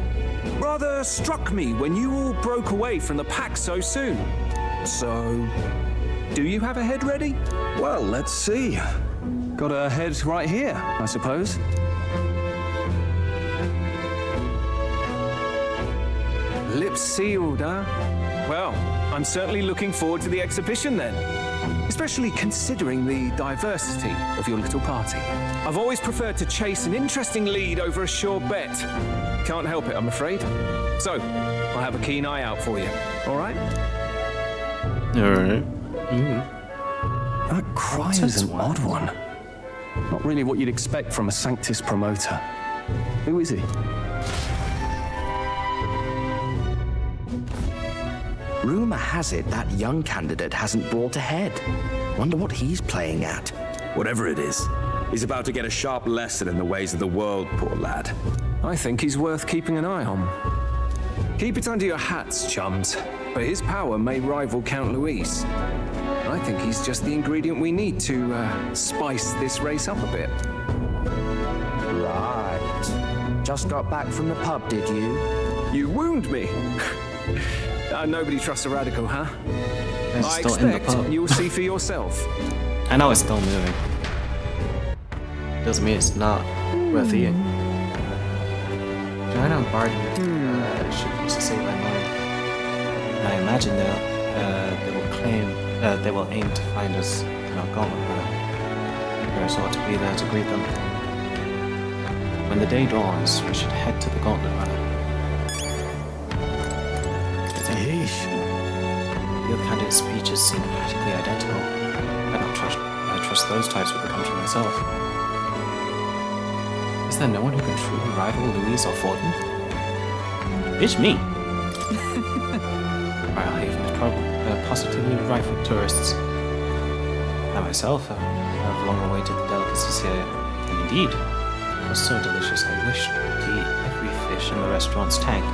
[SPEAKER 4] Rather struck me when you all broke away from the pack so soon. So, do you have a head ready?
[SPEAKER 14] Well, let's see. Got a head right here, I suppose.
[SPEAKER 4] Lips sealed, huh? Well, I'm certainly looking forward to the exhibition then. Especially considering the diversity of your little party. I've always preferred to chase an interesting lead over a sure bet. Can't help it, I'm afraid. So, I'll have a keen eye out for you. All right?
[SPEAKER 1] All right.
[SPEAKER 14] That cry is an odd one. Not really what you'd expect from a Sanctus promoter. Who is he?
[SPEAKER 16] Rumor has it that young candidate hasn't brought a head. Wonder what he's playing at.
[SPEAKER 6] Whatever it is, he's about to get a sharp lesson in the ways of the world, poor lad.
[SPEAKER 4] I think he's worth keeping an eye on. Keep it under your hats, chums. But his power may rival Count Luis. I think he's just the ingredient we need to spice this race up a bit.
[SPEAKER 16] Right. Just got back from the pub, did you?
[SPEAKER 4] You wound me. Nobody trusts a radical, huh?
[SPEAKER 1] It's
[SPEAKER 4] I
[SPEAKER 1] still in the
[SPEAKER 4] expect
[SPEAKER 1] pub.
[SPEAKER 4] you'll see for yourself.
[SPEAKER 1] I know it's still moving. Doesn't mean it's not worth eating. Join on Bard should use to save my mind. And I imagine they will claim they will aim to find us in our gauntlet. Paris ought to be there to greet them. When the day dawns, we should head to the Gauntlet Runner. The other candidates' speeches seem practically identical. I trust those types with the country myself. Is there no one who can truly rival Louise or Forden? It's me! Islehaven is positively rife with tourists. I myself have long awaited the delicacies here, and indeed, it was so delicious I wished to eat every fish in the restaurant's tank.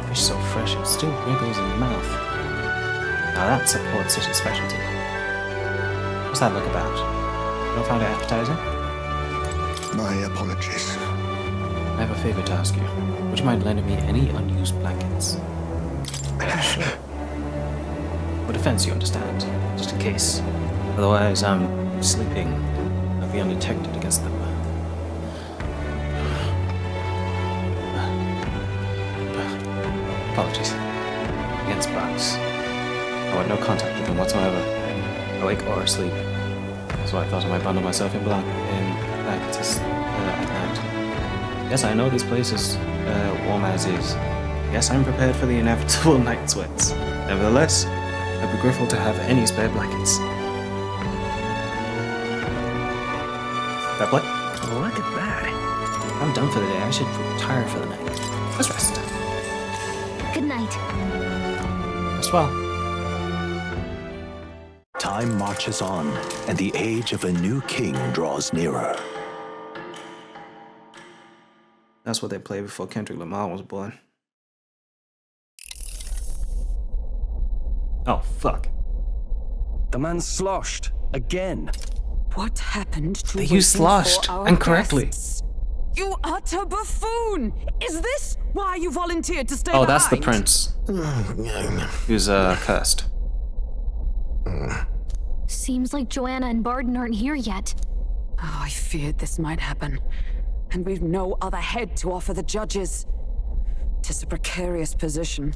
[SPEAKER 1] Fish so fresh it still wriggles in the mouth. Now that's a Port City specialty. What's that look about? You don't find it appetizing?
[SPEAKER 12] My apologies.
[SPEAKER 1] I have a favor to ask you. Would you mind lending me any unused blankets? Sure. For defense, you understand. Just in case. Otherwise, I'm sleeping. I'll be undetected against them. Apologies. Against bugs. I want no contact with them whatsoever, awake or asleep. So I thought I might bundle myself in blankets at night. Yes, I know this place is warm as is. Yes, I'm prepared for the inevitable night sweats. Nevertheless, I'd be grateful to have any spare blankets. Fair play?
[SPEAKER 18] Look at that.
[SPEAKER 1] I'm done for the day. I should retire for the night. Let's rest.
[SPEAKER 9] Good night.
[SPEAKER 1] Rest well.
[SPEAKER 3] Time marches on, and the age of a new king draws nearer.
[SPEAKER 1] That's what they played before Kendrick Lamar was born. Oh, fuck.
[SPEAKER 14] The man sloshed. Again.
[SPEAKER 8] What happened to
[SPEAKER 1] They used sloshed, and correctly.
[SPEAKER 8] Guests? You utter buffoon! Is this why you volunteered to stay
[SPEAKER 1] Oh,
[SPEAKER 8] behind?
[SPEAKER 1] that's the prince. Who's, cursed.
[SPEAKER 9] Seems like Joanna and Barden aren't here yet.
[SPEAKER 8] Oh, I feared this might happen. And we've no other head to offer the judges. 'Tis a precarious position.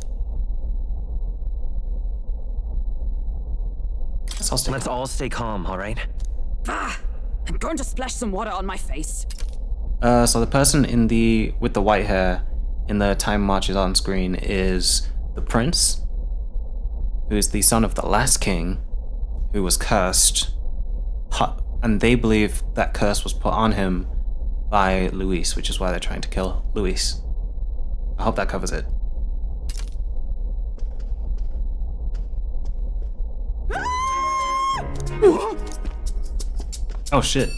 [SPEAKER 18] Let's all stay calm, all right?
[SPEAKER 8] Ah! I'm going to splash some water on my face.
[SPEAKER 1] So the person with the white hair in the time marches on screen is the prince, who is the son of the last king, who was cursed, and they believe that curse was put on him by Luis, which is why they're trying to kill Luis. I hope that covers it. Oh shit.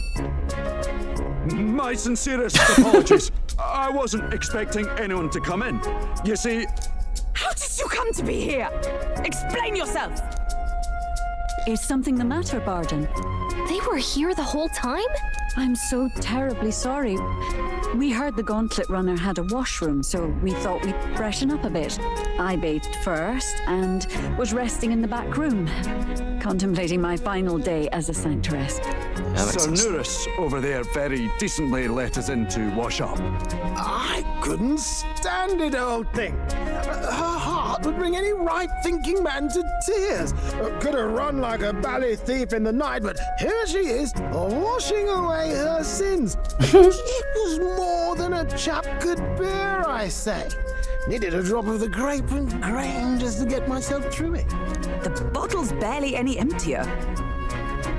[SPEAKER 17] My sincerest apologies. I wasn't expecting anyone to come in. You see...
[SPEAKER 8] How did you come to be here? Explain yourself!
[SPEAKER 19] Is something the matter, Barden?
[SPEAKER 9] They were here the whole time?
[SPEAKER 19] I'm so terribly sorry. We heard the Gauntlet Runner had a washroom, so we thought we'd freshen up a bit. I bathed first and was resting in the back room, contemplating my final day as a sanctoress.
[SPEAKER 17] Sir Nuris over there very decently let us in to wash up.
[SPEAKER 15] I couldn't stand it, old thing. Her heart would bring any right-thinking man to tears. Could have run like a bally thief in the night, but here she is, washing away her sins. It was more than a chap could bear, I say. Needed a drop of the grape and grain just to get myself through it.
[SPEAKER 8] The bottle's barely any emptier.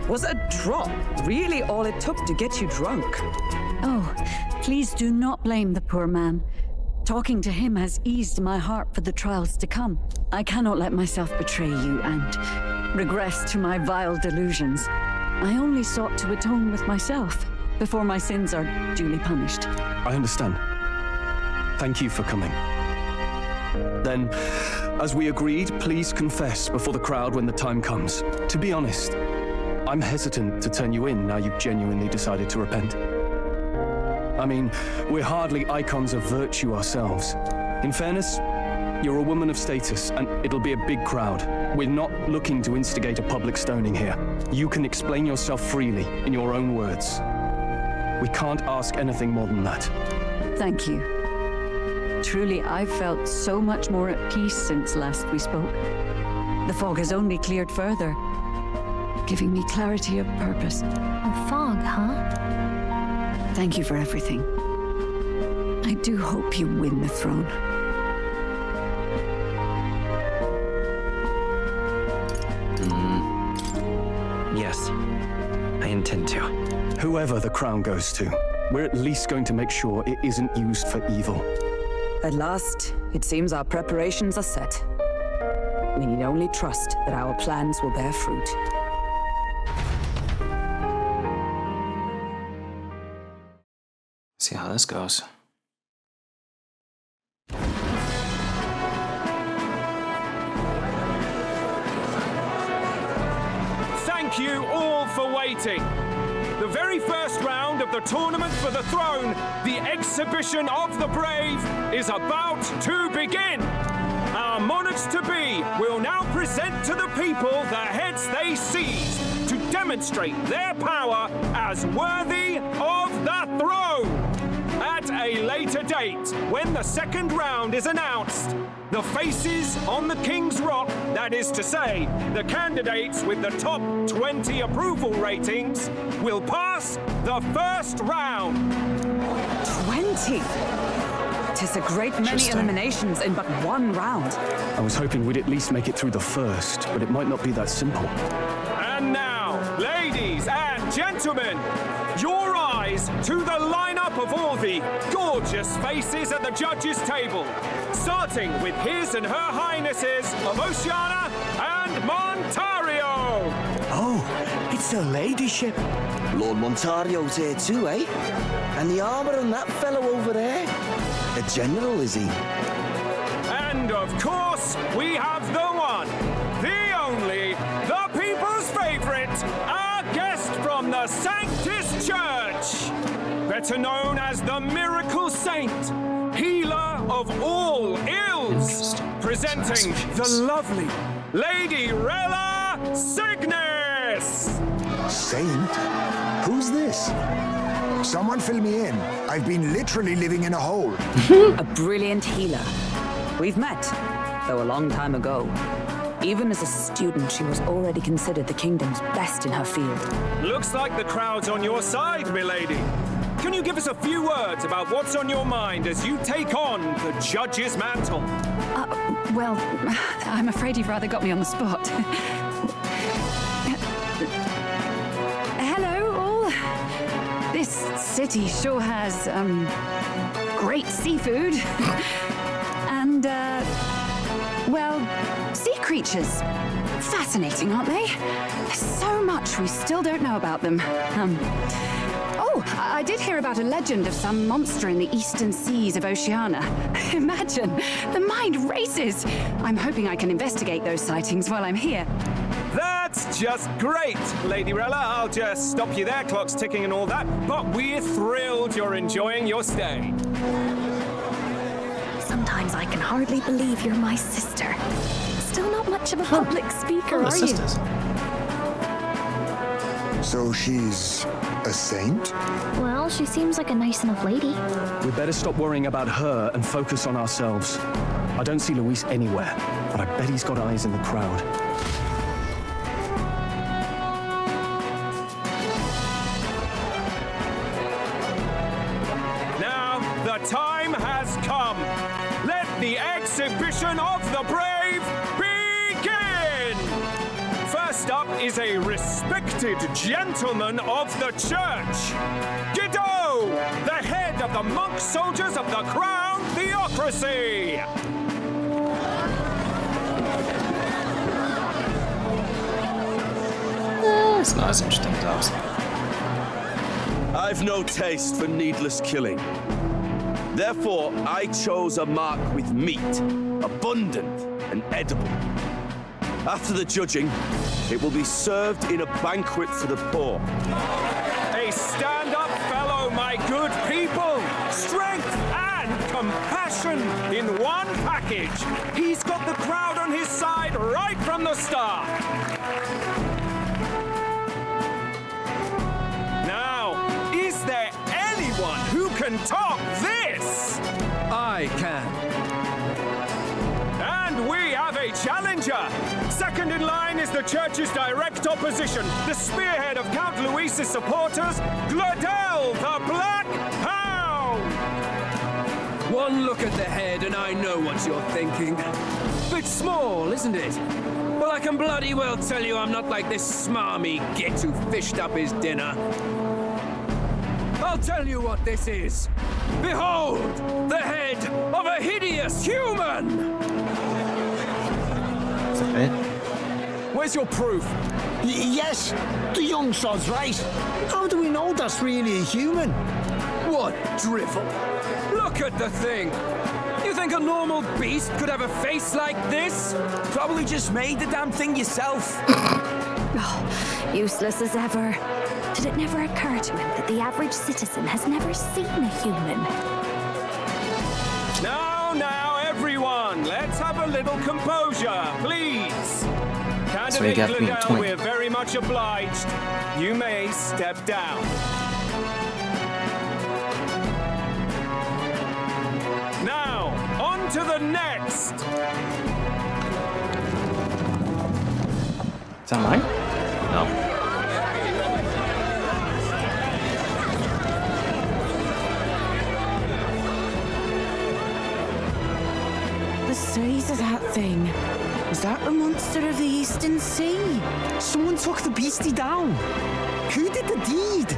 [SPEAKER 8] Was a drop really all it took to get you drunk?
[SPEAKER 19] Oh, please do not blame the poor man. Talking to him has eased my heart for the trials to come. I cannot let myself betray you and regress to my vile delusions. I only sought to atone with myself before my sins are duly punished.
[SPEAKER 14] I understand. Thank you for coming. Then, as we agreed, please confess before the crowd when the time comes. To be honest, I'm hesitant to turn you in now you've genuinely decided to repent. I mean, we're hardly icons of virtue ourselves. In fairness, you're a woman of status, and it'll be a big crowd. We're not looking to instigate a public stoning here. You can explain yourself freely, in your own words. We can't ask anything more than that.
[SPEAKER 19] Thank you. Truly, I've felt so much more at peace since last we spoke. The fog has only cleared further. giving me clarity of purpose.
[SPEAKER 9] A fog, huh?
[SPEAKER 19] Thank you for everything. I do hope you win the throne.
[SPEAKER 18] Yes, I intend to.
[SPEAKER 14] Whoever the crown goes to, we're at least going to make sure it isn't used for evil.
[SPEAKER 8] At last, it seems our preparations are set. We need only trust that our plans will bear fruit.
[SPEAKER 1] See how this goes.
[SPEAKER 4] Thank you all for waiting. The very first round of the tournament for the throne, the exhibition of the brave, is about to begin. Our monarchs-to-be will now present to the people the heads they seized to demonstrate their power as worthy of the throne. At a later date, when the second round is announced, the faces on the King's Rock, that is to say, the candidates with the top 20 approval ratings, will pass the first round.
[SPEAKER 8] 20? 'Tis a great many eliminations in but one round.
[SPEAKER 14] I was hoping we'd at least make it through the first, but it might not be that simple.
[SPEAKER 4] And now, ladies and gentlemen, your eyes to the lineup of all the gorgeous faces at the judges' table, starting with His and Her Highnesses of Oceania and Montario.
[SPEAKER 20] Oh, it's her ladyship. Lord Montario's here too, eh? And the armor on that fellow over there? A general, is he?
[SPEAKER 4] And of course, we have the one, the only, the people's favorite, our guest from the Sanctus Church, better known as the Miracle Saint, healer of all ills, presenting the lovely Lady Rella Cygnus.
[SPEAKER 12] Saint? Who's this? Someone fill me in. I've been literally living in a hole.
[SPEAKER 8] A brilliant healer. We've met, though a long time ago. Even as a student, she was already considered the kingdom's best in her field.
[SPEAKER 4] Looks like the crowd's on your side, milady. Can you give us a few words about what's on your mind as you take on the judge's mantle?
[SPEAKER 19] Well, I'm afraid you've rather got me on the spot. Hello, all. This city sure has, great seafood. And, well, sea creatures. Fascinating, aren't they? There's so much we still don't know about them. Oh, I did hear about a legend of some monster in the eastern seas of Oceania. Imagine, the mind races. I'm hoping I can investigate those sightings while I'm here.
[SPEAKER 4] That's just great, Lady Rella. I'll just stop you there, clock's ticking and all that, but we're thrilled you're enjoying your stay.
[SPEAKER 9] Sometimes I can hardly believe you're my sister. Still not much of a public speaker, are you?
[SPEAKER 12] So she's a saint?
[SPEAKER 9] Well, she seems like a nice enough lady.
[SPEAKER 14] We'd better stop worrying about her and focus on ourselves. I don't see Luis anywhere, but I bet he's got eyes in the crowd.
[SPEAKER 4] Now, the time has come. Let the exhibition of the brave begin! First up is a respected gentleman of the church, Guido, the head of the monk soldiers of the Crown Theocracy.
[SPEAKER 1] It's not as interesting as I was thinking.
[SPEAKER 6] I've no taste for needless killing. Therefore, I chose a mark with meat, abundant and edible. After the judging, it will be served in a banquet for the poor.
[SPEAKER 4] A stand-up fellow, my good people! Strength and compassion in one package. He's got the crowd on his side right from the start. Now, is there anyone who can top this?
[SPEAKER 11] I can.
[SPEAKER 4] And we have a challenger. Second in line Mine is the church's direct opposition, the spearhead of Count Luis's supporters, Gladel the Black Hound!
[SPEAKER 11] One look at the head and I know what you're thinking. Bit small, isn't it? Well, I can bloody well tell you I'm not like this smarmy git who fished up his dinner. I'll tell you what this is. Behold, the head of a hideous human!
[SPEAKER 1] Is that it?
[SPEAKER 11] Where's your proof?
[SPEAKER 16] Yes, the young sod's right. How do we know that's really a human?
[SPEAKER 11] What drivel? Look at the thing! You think a normal beast could have a face like this?
[SPEAKER 20] Probably just made the damn thing yourself.
[SPEAKER 9] Oh, useless as ever. Did it never occur to him that the average citizen has never seen a human?
[SPEAKER 4] Now, everyone, let's have a little composure, please. Candidate Gladel, we're very much obliged. You may step down. Now, on to the next.
[SPEAKER 1] Is that mine? No.
[SPEAKER 21] The size of that thing. Is that the monster of the Eastern Sea?
[SPEAKER 16] Someone took the beastie down. Who did the deed?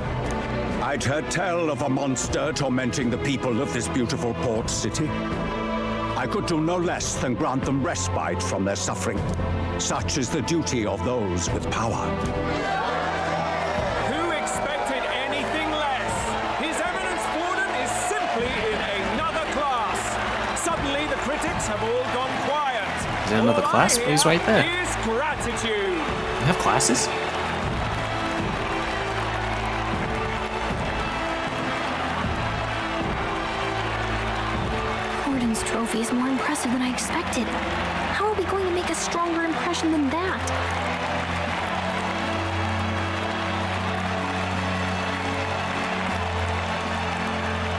[SPEAKER 17] I'd heard tell of a monster tormenting the people of this beautiful port city. I could do no less than grant them respite from their suffering. Such is the duty of those with power.
[SPEAKER 4] Who expected anything less? His Eminence Warden is simply in another class. Suddenly, the critics have all gone quiet.
[SPEAKER 1] Is there another class? But he's right there.
[SPEAKER 4] Is gratitude.
[SPEAKER 1] You have classes?
[SPEAKER 9] Warden's trophy is more impressive than I expected. How are we going to make a stronger impression than that?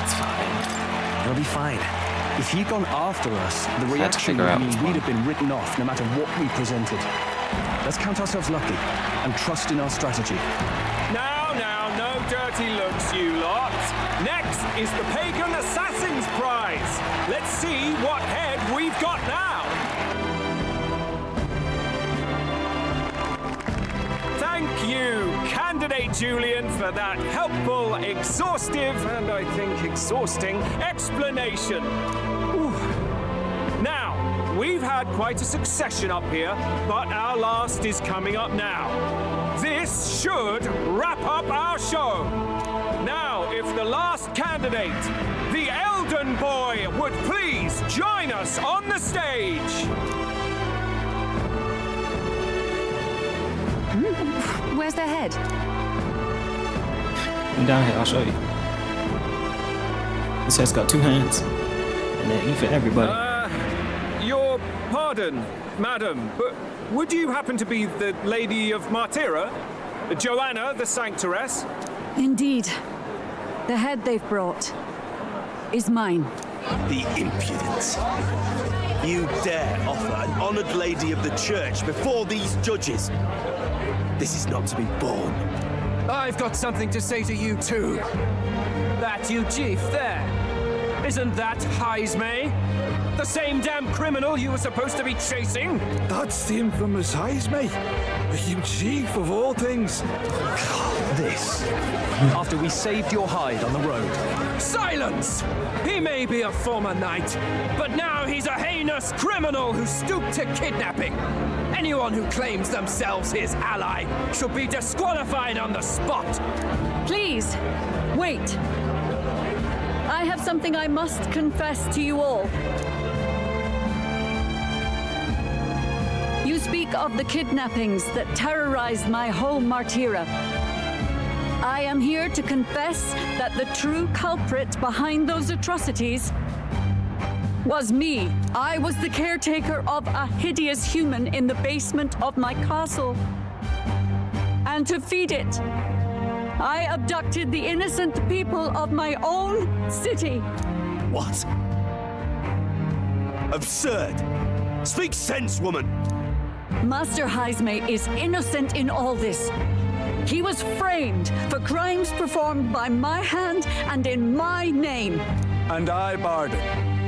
[SPEAKER 18] It's fine. It'll be fine.
[SPEAKER 14] If he'd gone after us, the reaction would mean we'd have been written off no matter what we presented. Let's count ourselves lucky and trust in our strategy.
[SPEAKER 4] Now, no dirty looks, you lot. Next is the Pagan Assassin's Prize. Let's see what head we've got now. Thank you, Candidate Julian, for that helpful, exhaustive, and I think exhausting explanation. Ooh. Now, we've had quite a succession up here, but our last is coming up now. This should wrap up our show. Now, if the last candidate, the Elden Boy, would please join us on the stage.
[SPEAKER 8] Where's their head?
[SPEAKER 1] Come down here, I'll show you. This head's got 2 hands. And they're eat for everybody.
[SPEAKER 4] Your pardon, madam, but would you happen to be the Lady of Martyra? Joanna, the Sanctoress?
[SPEAKER 19] Indeed. The head they've brought is mine.
[SPEAKER 6] The impudence. You dare offer an honored lady of the church before these judges? This is not to be borne.
[SPEAKER 11] I've got something to say to you too. That you chief there. Isn't that Heismay? The same damn criminal you were supposed to be chasing?
[SPEAKER 17] That's the infamous Heismay. You chief of all things.
[SPEAKER 14] This. After we saved your hide on the road.
[SPEAKER 11] Silence! He may be a former knight, but now he's a heinous criminal who stooped to kidnapping. Anyone who claims themselves his ally should be disqualified on the spot.
[SPEAKER 19] Please, wait. I have something I must confess to you all. You speak of the kidnappings that terrorized my home, Martyra. I am here to confess that the true culprit behind those atrocities was me. I was the caretaker of a hideous human in the basement of my castle. And to feed it, I abducted the innocent people of my own city.
[SPEAKER 6] What? Absurd. Speak sense, woman.
[SPEAKER 19] Master Heismay is innocent in all this. He was framed for crimes performed by my hand and in my name.
[SPEAKER 17] And I, Barden,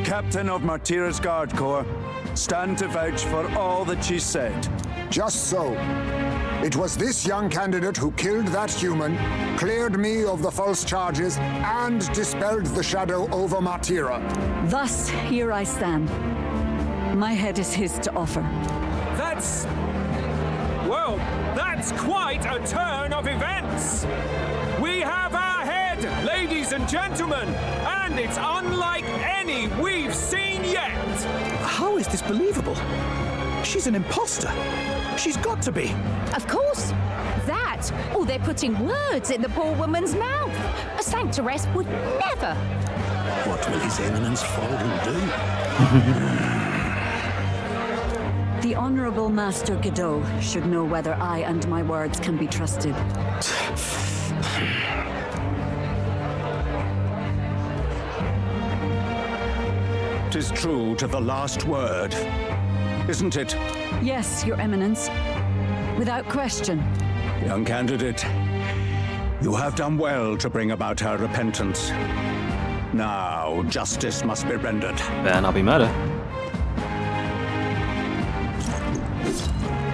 [SPEAKER 17] captain of Martira's Guard Corps, stand to vouch for all that she said.
[SPEAKER 12] Just so. It was this young candidate who killed that human, cleared me of the false charges, and dispelled the shadow over Martira.
[SPEAKER 19] Thus, here I stand. My head is his to offer.
[SPEAKER 4] That's... well, that's quite a turn of events. We have our head, ladies and gentlemen, and it's unlike any we've seen yet.
[SPEAKER 17] How is this believable? She's an imposter. She's got to be.
[SPEAKER 2] Of course. That, or they're putting words in the poor woman's mouth. A sanctoress would never.
[SPEAKER 10] What will His Eminence Forden do?
[SPEAKER 19] The Honorable Master Godot should know whether I and my words can be trusted.
[SPEAKER 17] 'Tis true to the last word, isn't it?
[SPEAKER 19] Yes, Your Eminence. Without question.
[SPEAKER 17] Young candidate, you have done well to bring about her repentance. Now, justice must be rendered.
[SPEAKER 1] Better not be murder.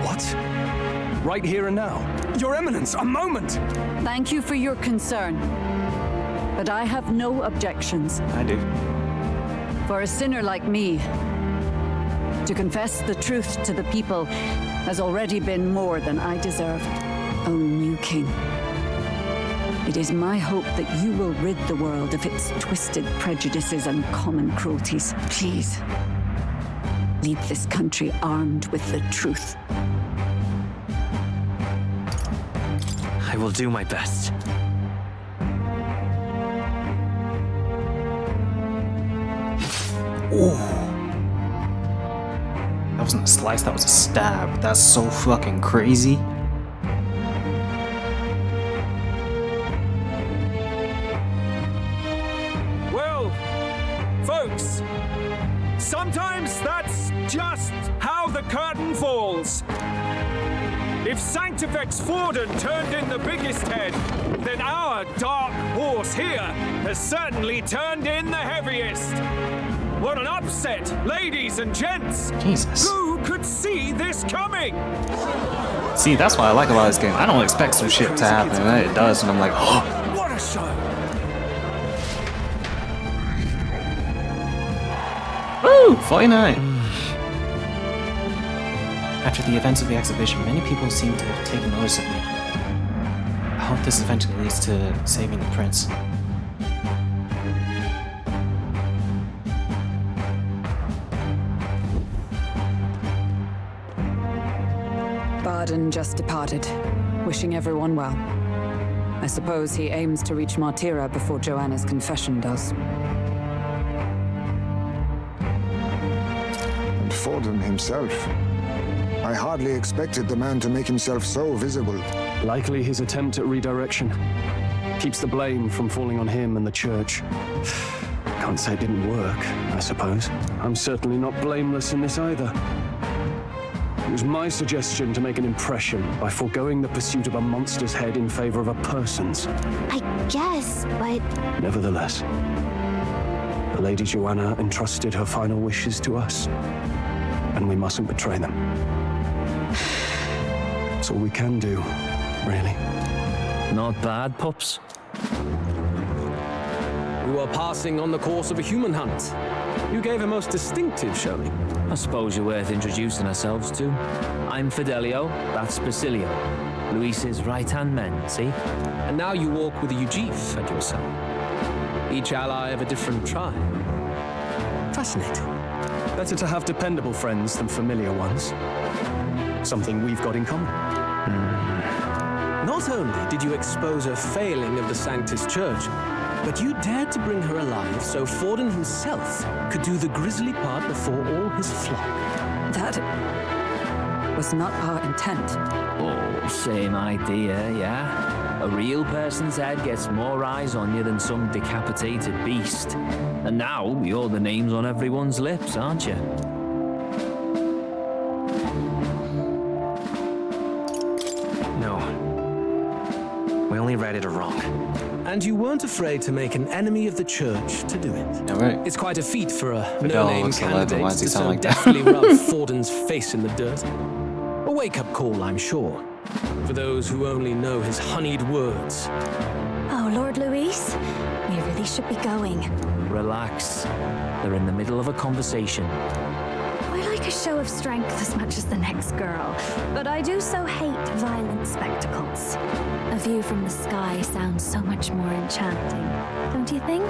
[SPEAKER 14] What? Right here and now? Your Eminence, a moment!
[SPEAKER 19] Thank you for your concern. But I have no objections.
[SPEAKER 1] I do.
[SPEAKER 19] For a sinner like me, to confess the truth to the people has already been more than I deserve. O new king, it is my hope that you will rid the world of its twisted prejudices and common cruelties. Please, lead this country armed with the truth.
[SPEAKER 18] I will do my best.
[SPEAKER 1] Ooh. That wasn't a slice, that was a stab. That's so fucking crazy.
[SPEAKER 4] Well, folks, sometimes that's just how the curtain falls. If Sanctifex Forden turned in the biggest head, then our dark horse here has certainly turned in the heaviest. What an upset, ladies and gents!
[SPEAKER 1] Jesus.
[SPEAKER 4] Who could see this coming?
[SPEAKER 1] See, that's what I like about this game. I don't expect some shit to happen, and then it does, and I'm like, oh.
[SPEAKER 4] What a show!
[SPEAKER 1] Woo! 49! After the events of the exhibition, many people seem to have taken notice of me. I hope this eventually leads to saving the prince.
[SPEAKER 8] Barden just departed, wishing everyone well. I suppose he aims to reach Martira before Joanna's confession does.
[SPEAKER 12] And Forden himself. I hardly expected the man to make himself so visible.
[SPEAKER 14] Likely his attempt at redirection. Keeps the blame from falling on him and the church. Can't say it didn't work, I suppose. I'm certainly not blameless in this either. It was my suggestion to make an impression by foregoing the pursuit of a monster's head in favor of a person's.
[SPEAKER 9] I guess, but...
[SPEAKER 14] Nevertheless, the Lady Joanna entrusted her final wishes to us, and we mustn't betray them. That's all we can do, really.
[SPEAKER 18] Not bad, pups.
[SPEAKER 11] We were passing on the course of a human hunt. You gave a most distinctive showing.
[SPEAKER 18] I suppose you're worth introducing ourselves to. I'm Fidelio, that's Basilio. Luis's right-hand men, see?
[SPEAKER 11] And now you walk with a Ujif at your side. Each ally of a different tribe. Fascinating.
[SPEAKER 14] Better to have dependable friends than familiar ones. Something we've got in common.
[SPEAKER 11] Not only did you expose a failing of the Sanctus Church, but you dared to bring her alive so Forden himself could do the grisly part before all his flock.
[SPEAKER 8] That was not our intent.
[SPEAKER 18] Oh, same idea, yeah? A real person's head gets more eyes on you than some decapitated beast. And now, you're the names on everyone's lips, aren't you?
[SPEAKER 7] We only righted a wrong.
[SPEAKER 14] And you weren't afraid to make an enemy of the church to do it.
[SPEAKER 1] Yeah, right.
[SPEAKER 14] It's quite a feat for a
[SPEAKER 1] The dog
[SPEAKER 14] no-name
[SPEAKER 1] looks alive,
[SPEAKER 14] candidate
[SPEAKER 1] why does he
[SPEAKER 14] to
[SPEAKER 1] sound
[SPEAKER 14] so
[SPEAKER 1] like that?
[SPEAKER 14] deftly rub Forden's face in the dirt. A wake-up call, I'm sure, for those who only know his honeyed words.
[SPEAKER 9] Oh, Lord Luis, we really should be going.
[SPEAKER 18] Relax. They're in the middle of a conversation.
[SPEAKER 9] I like a show of strength as much as the next girl, but I do so hate violent spectacles. A view from the sky sounds so much more enchanting, don't you think?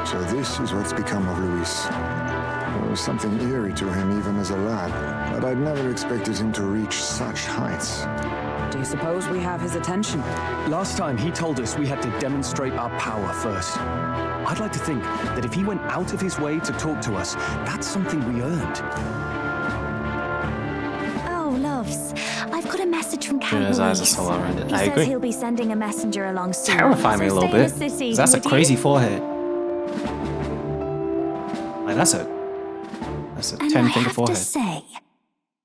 [SPEAKER 12] So this is what's become of Luis. There was something eerie to him even as a lad, but I'd never expected him to reach such heights.
[SPEAKER 8] Do you suppose we have his attention?
[SPEAKER 14] Last time he told us we had to demonstrate our power first. I'd like to think that if he went out of his way to talk to us, that's something we earned.
[SPEAKER 9] Oh, loves, I've got a message from Count
[SPEAKER 1] His eyes are
[SPEAKER 9] Luis.
[SPEAKER 1] so well-rounded.
[SPEAKER 9] He
[SPEAKER 1] I
[SPEAKER 9] says
[SPEAKER 1] agree.
[SPEAKER 9] he'll be sending a messenger along soon.
[SPEAKER 1] Terrify me a
[SPEAKER 9] So
[SPEAKER 1] little
[SPEAKER 9] stay in
[SPEAKER 1] bit.
[SPEAKER 9] the city,
[SPEAKER 1] 'Cause that's a
[SPEAKER 9] would you?
[SPEAKER 1] crazy forehead. Like that's a
[SPEAKER 9] And
[SPEAKER 1] 10-finger
[SPEAKER 9] I have
[SPEAKER 1] forehead.
[SPEAKER 9] to say,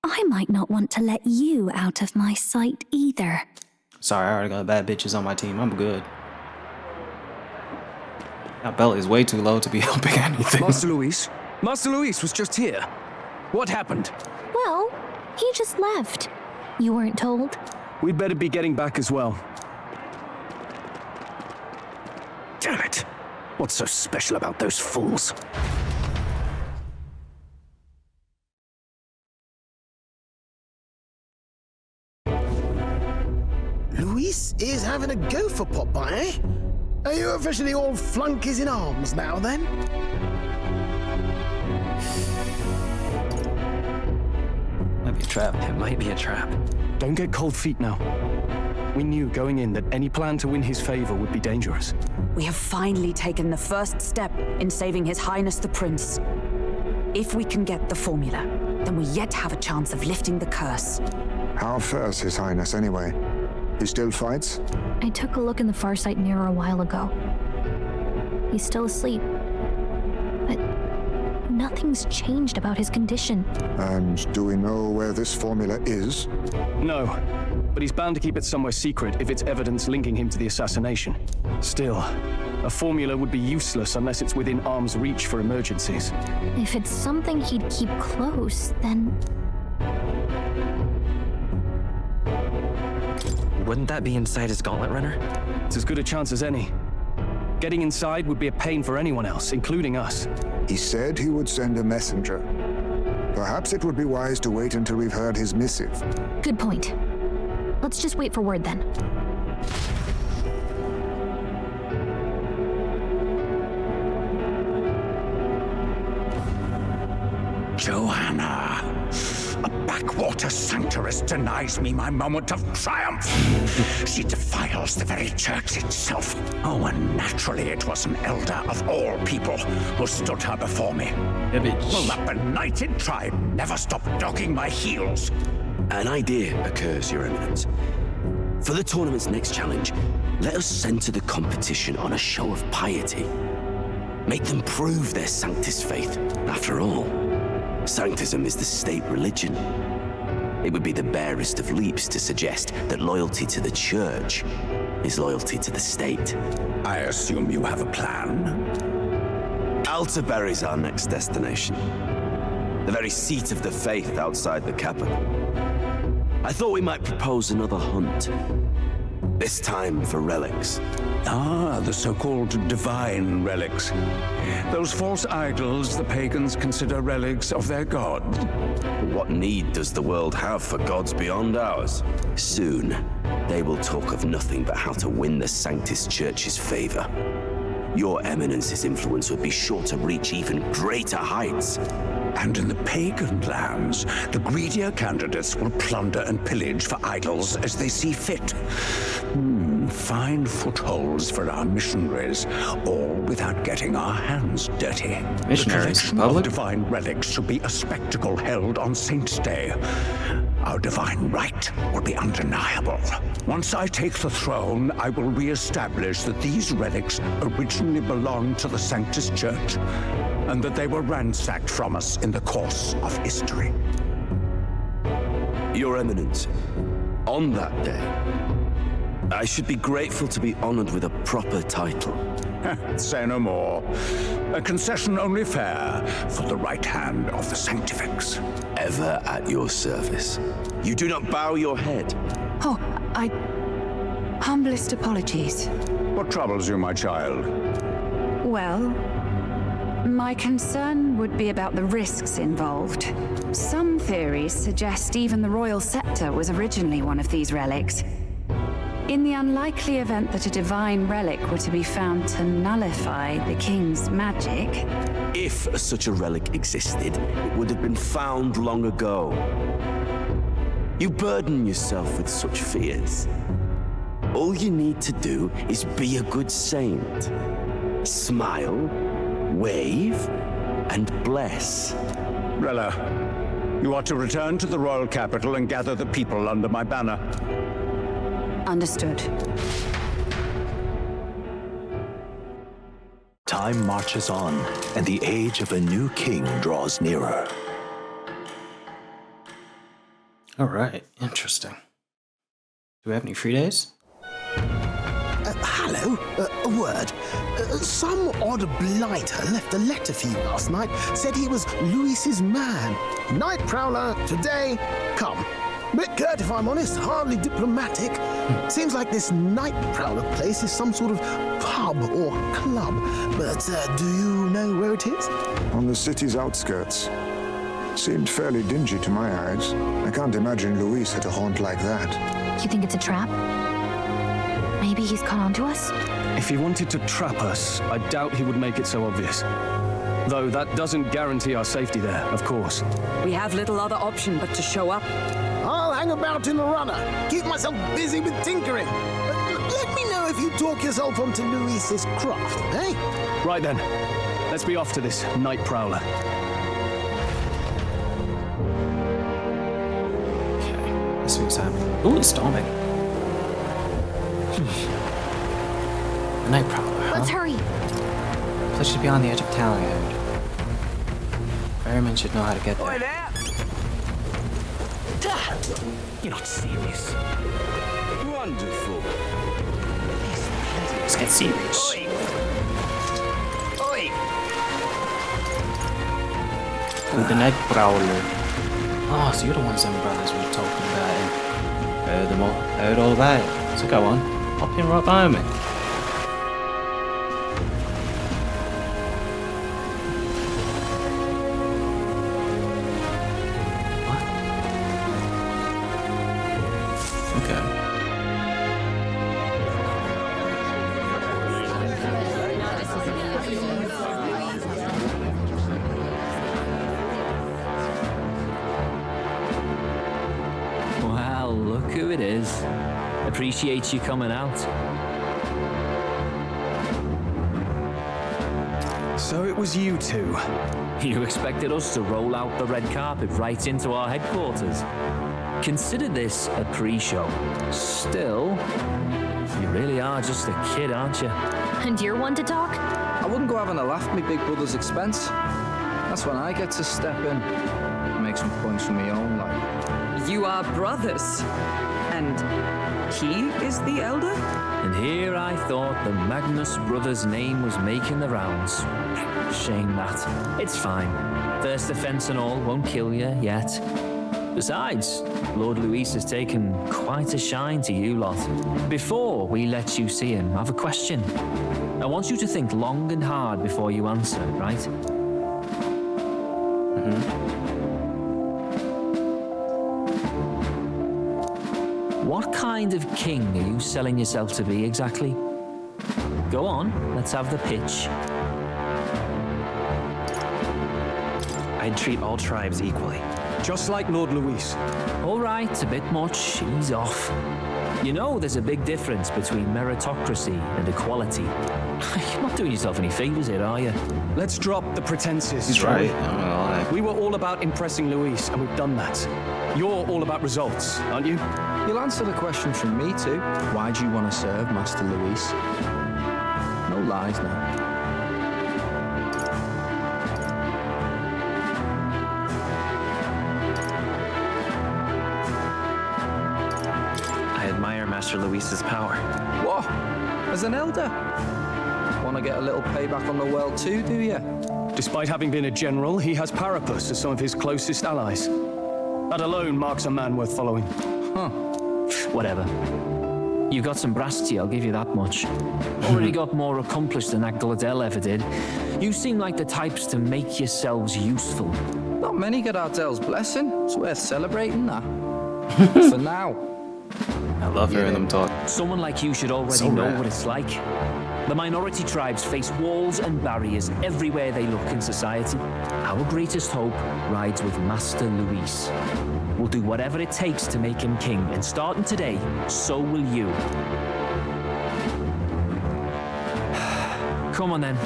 [SPEAKER 9] I might not want to let you out of my sight either.
[SPEAKER 1] Sorry, I already got bad bitches on my team. I'm good. That belt is way too low to be helping anything.
[SPEAKER 14] Master Luis? Master Luis was just here. What happened?
[SPEAKER 9] Well, he just left. You weren't told?
[SPEAKER 14] We'd better be getting back as well. Damn it. What's so special about those fools?
[SPEAKER 15] Luis is having a go for Popeye, eh? Are you officially all flunkies in arms now, then?
[SPEAKER 1] Might be a trap.
[SPEAKER 7] It might be a trap.
[SPEAKER 14] Don't get cold feet now. We knew going in that any plan to win his favor would be dangerous.
[SPEAKER 8] We have finally taken the first step in saving His Highness the Prince. If we can get the formula, then we yet have a chance of lifting the curse.
[SPEAKER 12] How fares His Highness, anyway? He still fights?
[SPEAKER 9] I took a look in the Farsight mirror a while ago. He's still asleep. But nothing's changed about his condition.
[SPEAKER 12] And do we know where this formula is?
[SPEAKER 14] No, but he's bound to keep it somewhere secret if it's evidence linking him to the assassination. Still, a formula would be useless unless it's within arm's reach for emergencies.
[SPEAKER 9] If it's something he'd keep close, then...
[SPEAKER 7] Wouldn't that be inside his gauntlet runner?
[SPEAKER 14] It's as good a chance as any. Getting inside would be a pain for anyone else, including us.
[SPEAKER 12] He said he would send a messenger. Perhaps it would be wise to wait until we've heard his missive.
[SPEAKER 9] Good point. Let's just wait for word then.
[SPEAKER 17] Joanna, a backwater sanctuarist denies me my moment of triumph. She defiles the very church itself. Oh, and naturally it was an elder of all people who stood her before me.
[SPEAKER 1] Yeah, bitch.
[SPEAKER 17] Will that benighted tribe never stop dogging my heels?
[SPEAKER 22] An idea occurs, Your Eminence. For the tournament's next challenge, let us center the competition on a show of piety. Make them prove their Sanctus faith. After all, Sanctism is the state religion. It would be the barest of leaps to suggest that loyalty to the church is loyalty to the state.
[SPEAKER 17] I assume you have a plan?
[SPEAKER 22] Altaberry's our next destination. The very seat of the faith outside the capital. I thought we might propose another hunt. This time for relics.
[SPEAKER 17] Ah, the so-called divine relics. Those false idols the pagans consider relics of their god.
[SPEAKER 22] What need does the world have for gods beyond ours? Soon, they will talk of nothing but how to win the Sanctus Church's favor. Your Eminence's influence would be sure to reach even greater heights.
[SPEAKER 17] And in the pagan lands, the greedier candidates will plunder and pillage for idols as they see fit. Fine footholds for our missionaries, all without getting our hands dirty.
[SPEAKER 1] Missionaries,
[SPEAKER 17] the collection
[SPEAKER 1] public?
[SPEAKER 17] of divine relics should be a spectacle held on Saint's Day. Our divine right will be undeniable. Once I take the throne, I will re-establish that these relics originally belonged to the Sanctus Church, and that they were ransacked from us in the course of history.
[SPEAKER 22] Your Eminence, on that day, I should be grateful to be honored with a proper title.
[SPEAKER 5] Say no more. A concession only fair for the right hand of the Sanctifex.
[SPEAKER 22] Ever at your service. You do not bow your head.
[SPEAKER 21] Oh, humblest apologies.
[SPEAKER 5] What troubles you, my child?
[SPEAKER 8] Well, my concern would be about the risks involved. Some theories suggest even the royal scepter was originally one of these relics. In the unlikely event that a divine relic were to be found to nullify the king's magic...
[SPEAKER 22] If such a relic existed, it would have been found long ago. You burden yourself with such fears. All you need to do is be a good saint. Smile, wave, and bless.
[SPEAKER 5] Rella, you are to return to the royal capital and gather the people under my banner.
[SPEAKER 8] Understood.
[SPEAKER 3] Time marches on, and the age of a new king draws nearer.
[SPEAKER 1] All right, interesting. Do we have any free days?
[SPEAKER 15] Hello, a word. Some odd blighter left a letter for you last night. Said he was Luis's man. Night Prowler, today, come. Bit curt if I'm honest, hardly diplomatic. Seems like this Night Prowler place is some sort of pub or club. But do you know where it is?
[SPEAKER 12] On the city's outskirts. Seemed fairly dingy to my eyes. I can't imagine Luis had a haunt like that.
[SPEAKER 9] You think it's a trap? Maybe he's caught on to us?
[SPEAKER 14] If he wanted to trap us, I doubt he would make it so obvious. Though that doesn't guarantee our safety there, of course.
[SPEAKER 8] We have little other option but to show up.
[SPEAKER 15] I'll hang about in the runner. Keep myself busy with tinkering. Let me know if you talk yourself onto Luis's craft, eh?
[SPEAKER 14] Right then. Let's be off to this Night Prowler.
[SPEAKER 1] Okay, let's see what's happening. Ooh, it's storming. The Night Prowler, huh?
[SPEAKER 9] Let's hurry.
[SPEAKER 1] Place should be on the edge of town, I heard. Ferryman should know how to get there.
[SPEAKER 20] Oi there! You're not serious.
[SPEAKER 22] Wonderful.
[SPEAKER 1] Let's get serious.
[SPEAKER 20] Oi! Oi!
[SPEAKER 1] Ooh, the Night Prowler. Oh, so you're the ones them brothers we were talking about. Heard all about it. So go on. Hop in right behind me.
[SPEAKER 18] Well, look who it is. Appreciate you coming out.
[SPEAKER 14] So it was you two.
[SPEAKER 18] You expected us to roll out the red carpet right into our headquarters. Consider this a pre-show. Still, you really are just a kid, aren't you?
[SPEAKER 9] And you're one to talk?
[SPEAKER 13] I wouldn't go having a laugh at my big brother's expense. That's when I get to step in and make some points for my own life.
[SPEAKER 8] You are brothers. And he is the elder?
[SPEAKER 18] And here I thought the Magnus brothers' name was making the rounds. Shame that. It's fine. First offense and all won't kill you yet. Besides, Lord Luis has taken quite a shine to you lot. Before we let you see him, I have a question. I want you to think long and hard before you answer, right? What kind of king are you selling yourself to be exactly? Go on, let's have the pitch.
[SPEAKER 7] I'd treat all tribes equally.
[SPEAKER 14] Just like Lord Luis.
[SPEAKER 18] All right, a bit much, ease off. You know there's a big difference between meritocracy and equality. You're not doing yourself any favors here, are you?
[SPEAKER 14] Let's drop the pretenses.
[SPEAKER 1] He's
[SPEAKER 14] shall we?
[SPEAKER 1] right. I'm not gonna lie.
[SPEAKER 14] We were all about impressing Luis, and we've done that. You're all about results, aren't you?
[SPEAKER 13] You'll answer the question from me too. Why do you want to serve Master Luis? No lies now.
[SPEAKER 7] Master Luis's power.
[SPEAKER 13] What? As an elder? Want to get a little payback on the world too, do you?
[SPEAKER 14] Despite having been a general, he has Parapus as some of his closest allies. That alone marks a man worth following.
[SPEAKER 13] Huh.
[SPEAKER 18] Whatever. You got some brasty, I'll give you that much. Already got more accomplished than that Gladel ever did. You seem like the types to make yourselves useful.
[SPEAKER 13] Not many get Ardel's blessing. It's worth celebrating that. For now.
[SPEAKER 1] I love hearing them talk.
[SPEAKER 18] Someone like you should already
[SPEAKER 1] So
[SPEAKER 18] know
[SPEAKER 1] rare.
[SPEAKER 18] what it's like. The minority tribes face walls and barriers everywhere they look in society. Our greatest hope rides with Master Luis. We'll do whatever it takes to make him king, and starting today, so will you. Come on then.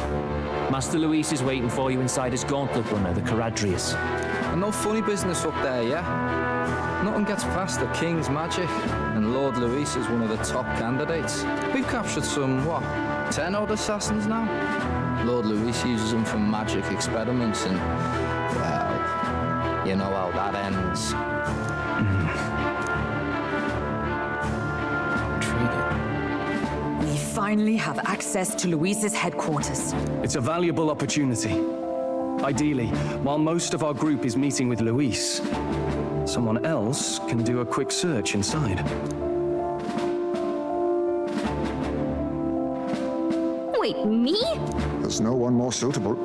[SPEAKER 18] Master Luis is waiting for you inside his gauntlet runner, the Caradrius.
[SPEAKER 13] And no funny business up there, yeah? Nothing gets past the king's magic, and Lord Luis is one of the top candidates. We've captured some, 10 odd assassins now? Lord Luis uses them for magic experiments, and, well, you know how that ends.
[SPEAKER 8] We finally have access to Luis's headquarters.
[SPEAKER 14] It's a valuable opportunity. Ideally, while most of our group is meeting with Luis, someone else can do a quick search inside.
[SPEAKER 9] Wait, me?
[SPEAKER 12] There's no one more suitable.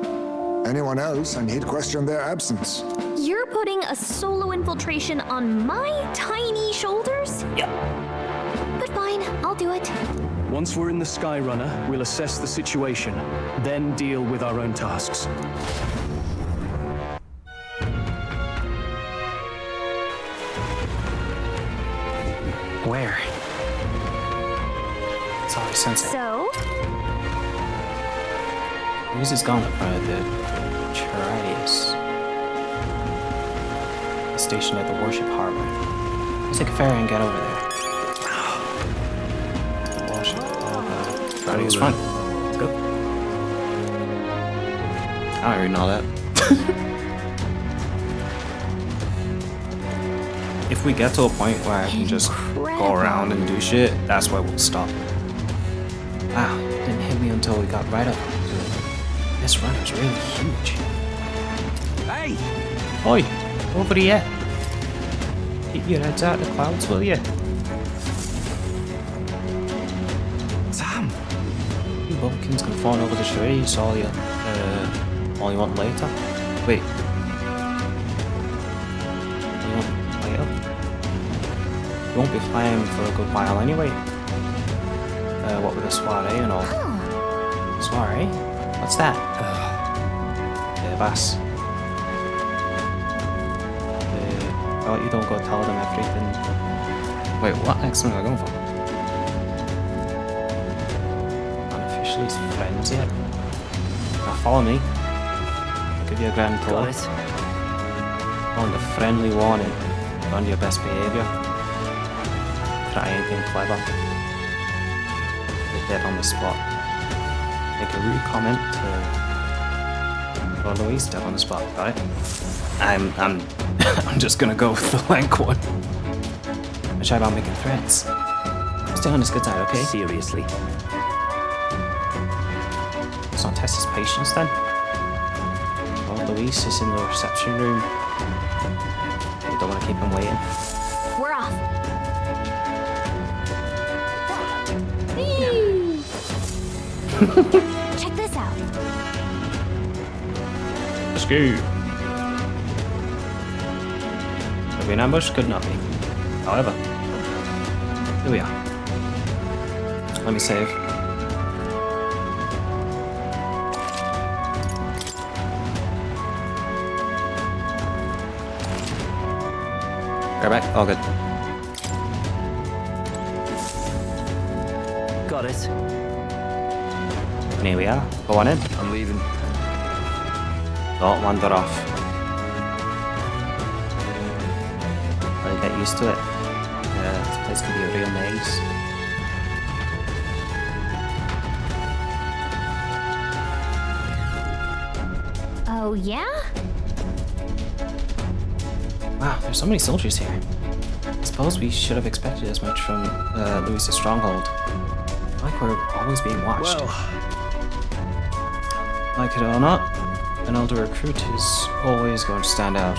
[SPEAKER 12] Anyone else, and he'd question their absence.
[SPEAKER 9] You're putting a solo infiltration on my tiny shoulders?
[SPEAKER 1] Yep.
[SPEAKER 9] But fine, I'll do it.
[SPEAKER 14] Once we're in the Skyrunner, we'll assess the situation, then deal with our own tasks.
[SPEAKER 18] Where?
[SPEAKER 1] It's always sensei.
[SPEAKER 9] So?
[SPEAKER 1] Luis is gone in front of the Charius. Stationed at the Worship Harbor. Let's take a ferry and get over there. Worship Harbor. Charius front. Let's go. I don't even know that. If we get to a point where I can just go around and do shit, that's where we'll stop. Wow, didn't hit me until we got right up to it. This runner's really huge.
[SPEAKER 17] Hey!
[SPEAKER 1] Oi, over here. Keep your heads out of the clouds, will you?
[SPEAKER 17] Sam!
[SPEAKER 1] You bumpkins can fawn over the trees all you want later. Wait. You want later? You won't be flying for a good while anyway. What with the soiree and all. Soiree? What's that? Bass. Oh, you don't go tell them everything. Wait, what accent am I going for? Unofficially friends yet? Now follow me. I'll give you a grand tour.
[SPEAKER 18] Got it.
[SPEAKER 1] On the friendly warning. On your best behavior. Try anything clever. You're dead on the spot. Make a rude comment to Luis, dead on the spot. Got it? I'm just gonna go with the lank one. I try about making threats. Stay on his good side, okay?
[SPEAKER 18] Seriously.
[SPEAKER 1] Let's not test his patience then. Well, Luis is in the reception room. You don't want to keep him waiting.
[SPEAKER 9] We're off. Check this out.
[SPEAKER 1] Let's go. Could be an ambush, could not be. However, here we are. Let me save. Go back. All good.
[SPEAKER 18] Got it.
[SPEAKER 1] And here we are. Go on in.
[SPEAKER 13] I'm leaving.
[SPEAKER 1] Don't wander off. I'll get used to it. This place can be a real maze.
[SPEAKER 9] Oh, yeah?
[SPEAKER 1] Wow, there's so many soldiers here. suppose we should have expected as much from Louis's stronghold. Like we're always being watched.
[SPEAKER 14] Well,
[SPEAKER 1] like it or not, an older recruit is always going to stand out.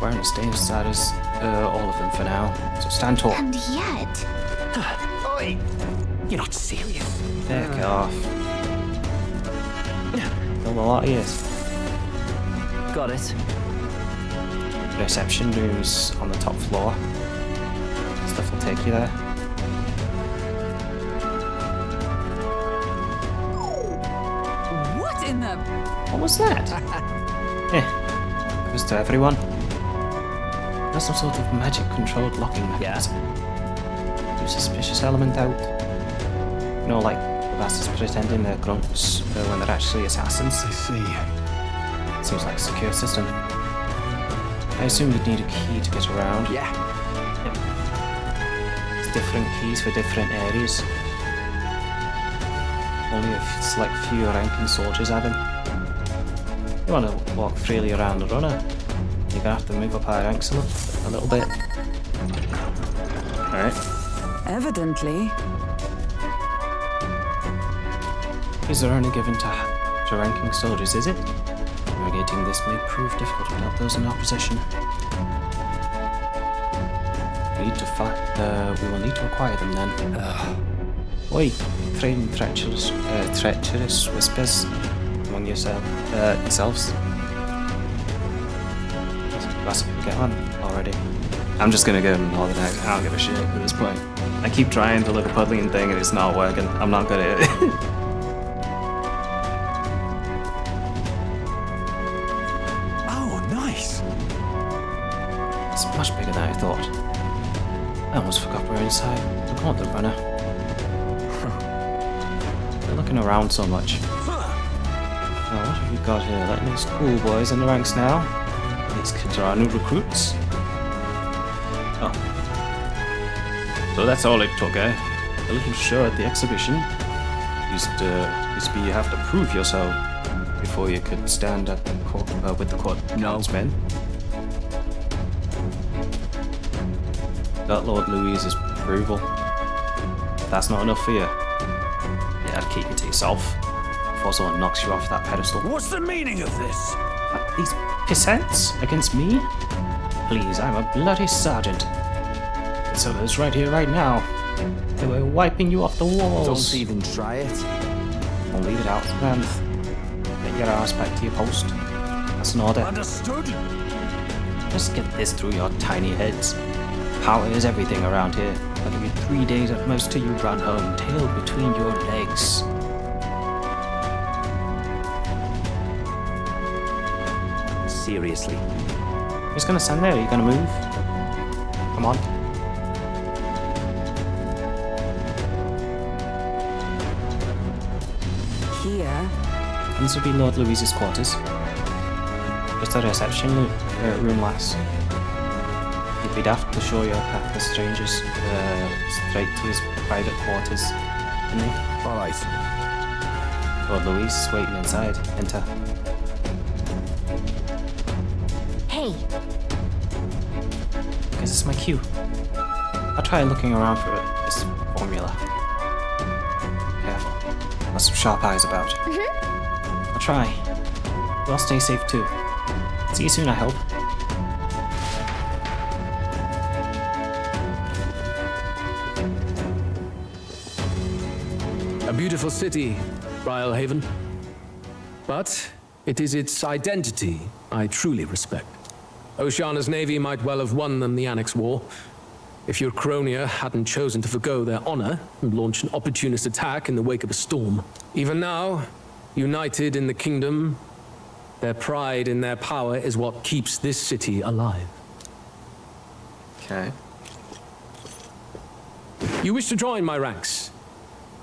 [SPEAKER 1] We're in the same status, all of them for now. So stand tall.
[SPEAKER 21] And yet...
[SPEAKER 20] Oi! You're not serious.
[SPEAKER 1] Back off. Killed a lot of years.
[SPEAKER 7] Got it.
[SPEAKER 1] Reception rooms on the top floor. Stuff will take you there.
[SPEAKER 8] What in the...
[SPEAKER 1] What was that? It was to everyone. There's some sort of magic-controlled locking mechanism. Leave suspicious element out. You know, like the bastards pretending they're grunts when they're actually assassins.
[SPEAKER 14] I see.
[SPEAKER 1] Seems like a secure system. I assume you'd need a key to get around.
[SPEAKER 20] Yeah.
[SPEAKER 1] Yep. There's different keys for different areas. Only a select few ranking soldiers have them. You want to walk freely around the runner, you're gonna have to move up our ranks a little bit. Alright.
[SPEAKER 8] Evidently.
[SPEAKER 1] These are only given to ranking soldiers, is it? Navigating this may prove difficult without those in opposition. We will need to acquire them then. Oi, trading treacherous whispers among yourselves. Gossip and get on already. I'm just gonna go and ignore the next. I don't give a shit at this point. I keep trying to look a puddling thing and it's not working. I'm not good at it.
[SPEAKER 14] Oh, nice.
[SPEAKER 1] It's much bigger than I thought. I almost forgot we're inside. The Conteh runner. They're looking around so much. Now, what have we got here? Letting these schoolboys in the ranks now. These kids are our new recruits. Oh. So that's all it took, eh? A little show at the exhibition. Used to be you have to prove yourself before you could stand at the court with the courtsmen. Got Lord Louis's approval. If that's not enough for you, yeah, I'd keep it to yourself before someone knocks you off that pedestal.
[SPEAKER 17] What's the meaning of this?
[SPEAKER 1] These pissants against me? Please, I'm a bloody sergeant. So it's right here, right now. They were wiping you off the walls.
[SPEAKER 20] Don't even try it.
[SPEAKER 1] Don't leave it out, man. Get your ass back to your post. That's an order.
[SPEAKER 17] Understood?
[SPEAKER 1] Just get this through your tiny heads. Power is everything around here. I'll give you 3 days at most till you run home, tail between your legs.
[SPEAKER 7] Seriously.
[SPEAKER 1] You're just gonna stand there, are you gonna move? Come on.
[SPEAKER 8] Here.
[SPEAKER 1] And this would be Lord Louis's quarters. Just a reception room, lass. You'd be daft to show your path to strangers straight to his private quarters, wouldn't he?
[SPEAKER 20] Alright.
[SPEAKER 1] Lord Louis is waiting inside. Enter.
[SPEAKER 21] Hey.
[SPEAKER 1] Because it's my cue. I'll try looking around for this formula. Careful. There's some sharp eyes about. I'll try. You all stay safe too. See you soon, I hope.
[SPEAKER 11] A beautiful city, Brialhaven. But it is its identity I truly respect. Oceana's navy might well have won them the Annex War. If your Cronia hadn't chosen to forgo their honor and launch an opportunist attack in the wake of a storm. Even now, united in the kingdom, their pride in their power is what keeps this city alive.
[SPEAKER 1] Okay.
[SPEAKER 11] You wish to join my ranks.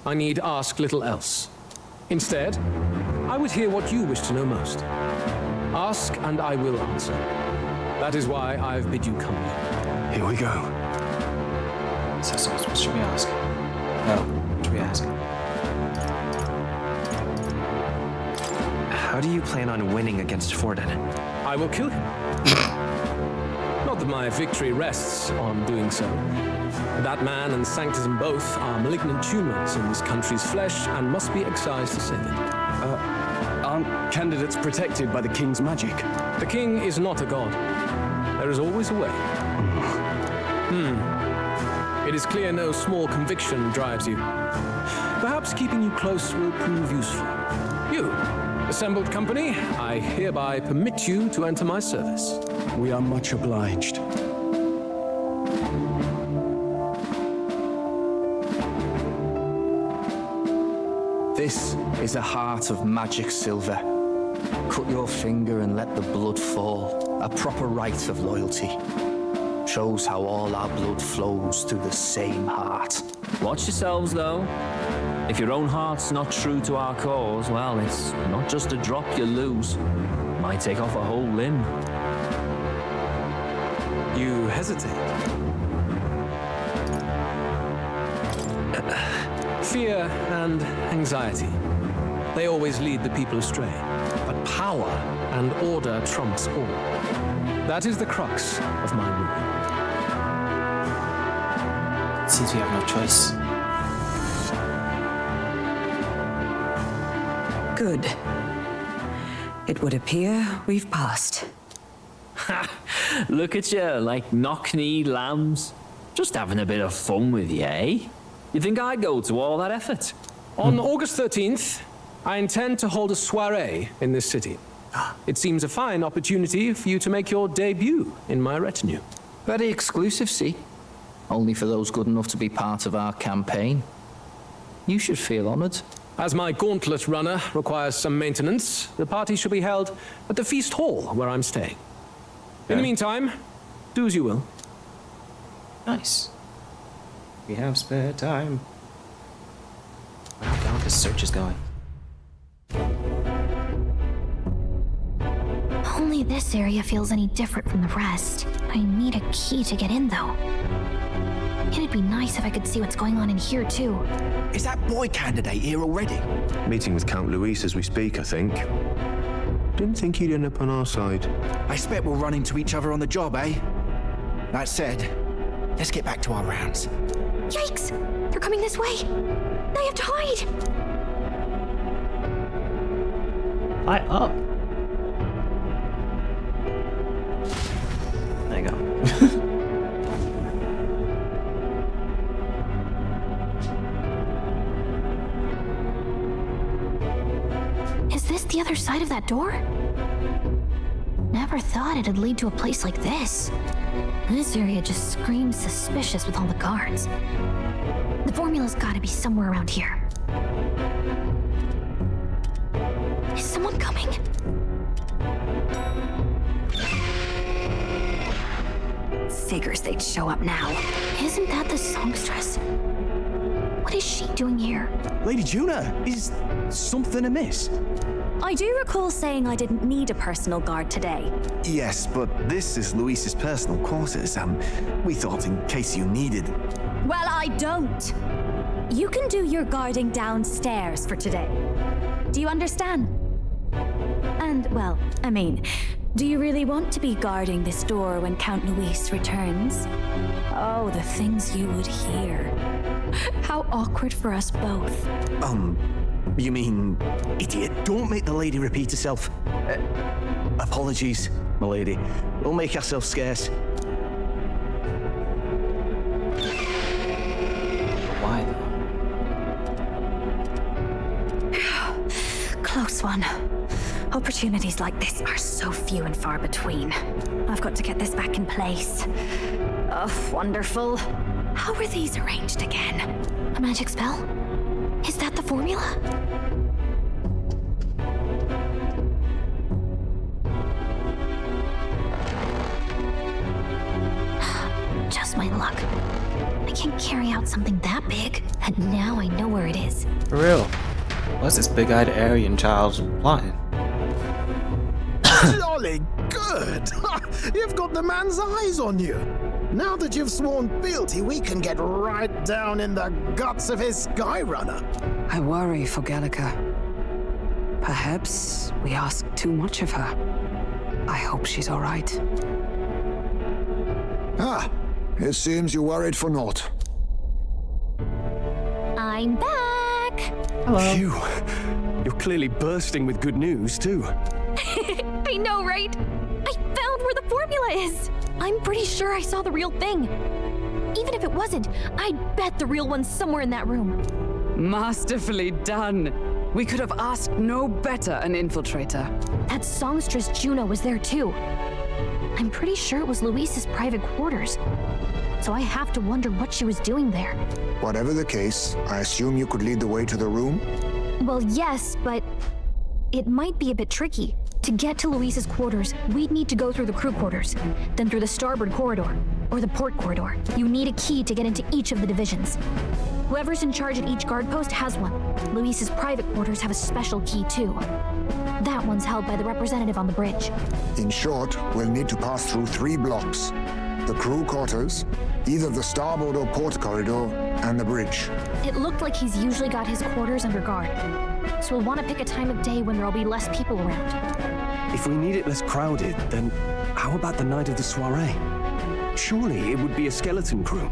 [SPEAKER 11] I need ask little else. Instead, I would hear what you wish to know most. Ask and I will answer. That is why I've bid you come.
[SPEAKER 14] Here we go.
[SPEAKER 1] So, what should we ask? No, what should we ask?
[SPEAKER 7] How do you plan on winning against Forden?
[SPEAKER 11] I will kill him. Not doubt that my victory rests on doing so. That man and Sanctism both are malignant tumors in this country's flesh and must be excised to save it.
[SPEAKER 14] Aren't candidates protected by the king's magic?
[SPEAKER 11] The king is not a god. There is always a way. It is clear no small conviction drives you. Perhaps keeping you close will prove useful. You, assembled company, I hereby permit you to enter my service.
[SPEAKER 14] We are much obliged.
[SPEAKER 13] This is a heart of magic silver. Cut your finger and let the blood fall. A proper rite of loyalty. Shows how all our blood flows through the same heart.
[SPEAKER 18] Watch yourselves, though. If your own heart's not true to our cause, well, it's not just a drop you lose. Might take off a whole limb.
[SPEAKER 11] You hesitate. Fear and anxiety. They always lead the people astray. But power and order trumps all. That is the crux of my rule.
[SPEAKER 1] Seems we have no choice.
[SPEAKER 6] Good. It would appear we've passed.
[SPEAKER 18] Ha! Look at you, like knock-kneed lambs. Just having a bit of fun with you, eh? You think I'd go to all that effort?
[SPEAKER 11] On August 13th, I intend to hold a soiree in this city. It seems a fine opportunity for you to make your debut in my retinue.
[SPEAKER 13] Very exclusive, see? Only for those good enough to be part of our campaign. You should feel honored.
[SPEAKER 11] As my gauntlet runner requires some maintenance, the party shall be held at the feast hall where I'm staying. In the meantime, do as you will.
[SPEAKER 1] Nice. We have spare time. I wonder how this search is going.
[SPEAKER 9] Only this area feels any different from the rest. I need a key to get in, though. It'd be nice if I could see what's going on in here, too.
[SPEAKER 20] Is that boy candidate here already?
[SPEAKER 16] Meeting with Count Luis as we speak, I think. Didn't think he'd end up on our side.
[SPEAKER 20] I expect we'll run into each other on the job, eh? That said, let's get back to our rounds.
[SPEAKER 9] Yikes! They're coming this way! I have to hide!
[SPEAKER 1] Light up! There you go.
[SPEAKER 9] Is this the other side of that door? Never thought it'd lead to a place like this. This area just screams suspicious with all the guards. The formula's gotta be somewhere around here. Is someone coming? Figures they'd show up now. Isn't that the songstress? What is she doing here?
[SPEAKER 20] Lady Juna, is something amiss?
[SPEAKER 9] I do recall saying I didn't need a personal guard today.
[SPEAKER 20] Yes, but this is Luis's personal quarters. We thought in case you needed...
[SPEAKER 9] Well, I don't. You can do your guarding downstairs for today. Do you understand? And, well, I mean, do you really want to be guarding this door when Count Luis returns? Oh, the things you would hear. How awkward for us both.
[SPEAKER 20] You mean, idiot, don't make the lady repeat herself. Apologies, my lady. We'll make ourselves scarce.
[SPEAKER 1] Why,
[SPEAKER 9] though? Close one. Opportunities like this are so few and far between. I've got to get this back in place. Oh, wonderful. How were these arranged again? A magic spell? Is that the formula? Just my luck. I can't carry out something that big, and now I know where it is.
[SPEAKER 1] For real. What's this big-eyed Aryan child plotting?
[SPEAKER 15] Jolly good! You've got the man's eyes on you. Now that you've sworn fealty, we can get right down in the guts of his Skyrunner.
[SPEAKER 6] I worry for Gallica. Perhaps we ask too much of her. I hope she's all right.
[SPEAKER 12] Ah, it seems you worried for naught.
[SPEAKER 9] I'm back!
[SPEAKER 14] Hello. Phew. You're clearly bursting with good news, too.
[SPEAKER 9] I know, right? I found where the formula is! I'm pretty sure I saw the real thing. Even if it wasn't, I'd bet the real one's somewhere in that room.
[SPEAKER 8] Masterfully done. We could have asked no better an infiltrator.
[SPEAKER 9] That songstress Juno was there too. I'm pretty sure it was Luis's private quarters. So I have to wonder what she was doing there.
[SPEAKER 12] Whatever the case, I assume you could lead the way to the room?
[SPEAKER 9] Well, yes, but it might be a bit tricky. To get to Luis's quarters, we'd need to go through the crew quarters, then through the starboard corridor, or the port corridor. You need a key to get into each of the divisions. Whoever's in charge at each guard post has one. Luis's private quarters have a special key too. That one's held by the representative on the bridge.
[SPEAKER 12] In short, we'll need to pass through 3 blocks. The crew quarters, either the starboard or port corridor, and the bridge.
[SPEAKER 9] It looked like he's usually got his quarters under guard. So we'll want to pick a time of day when there'll be less people around.
[SPEAKER 14] If we need it less crowded, then how about the night of the soiree? Surely it would be a skeleton crew.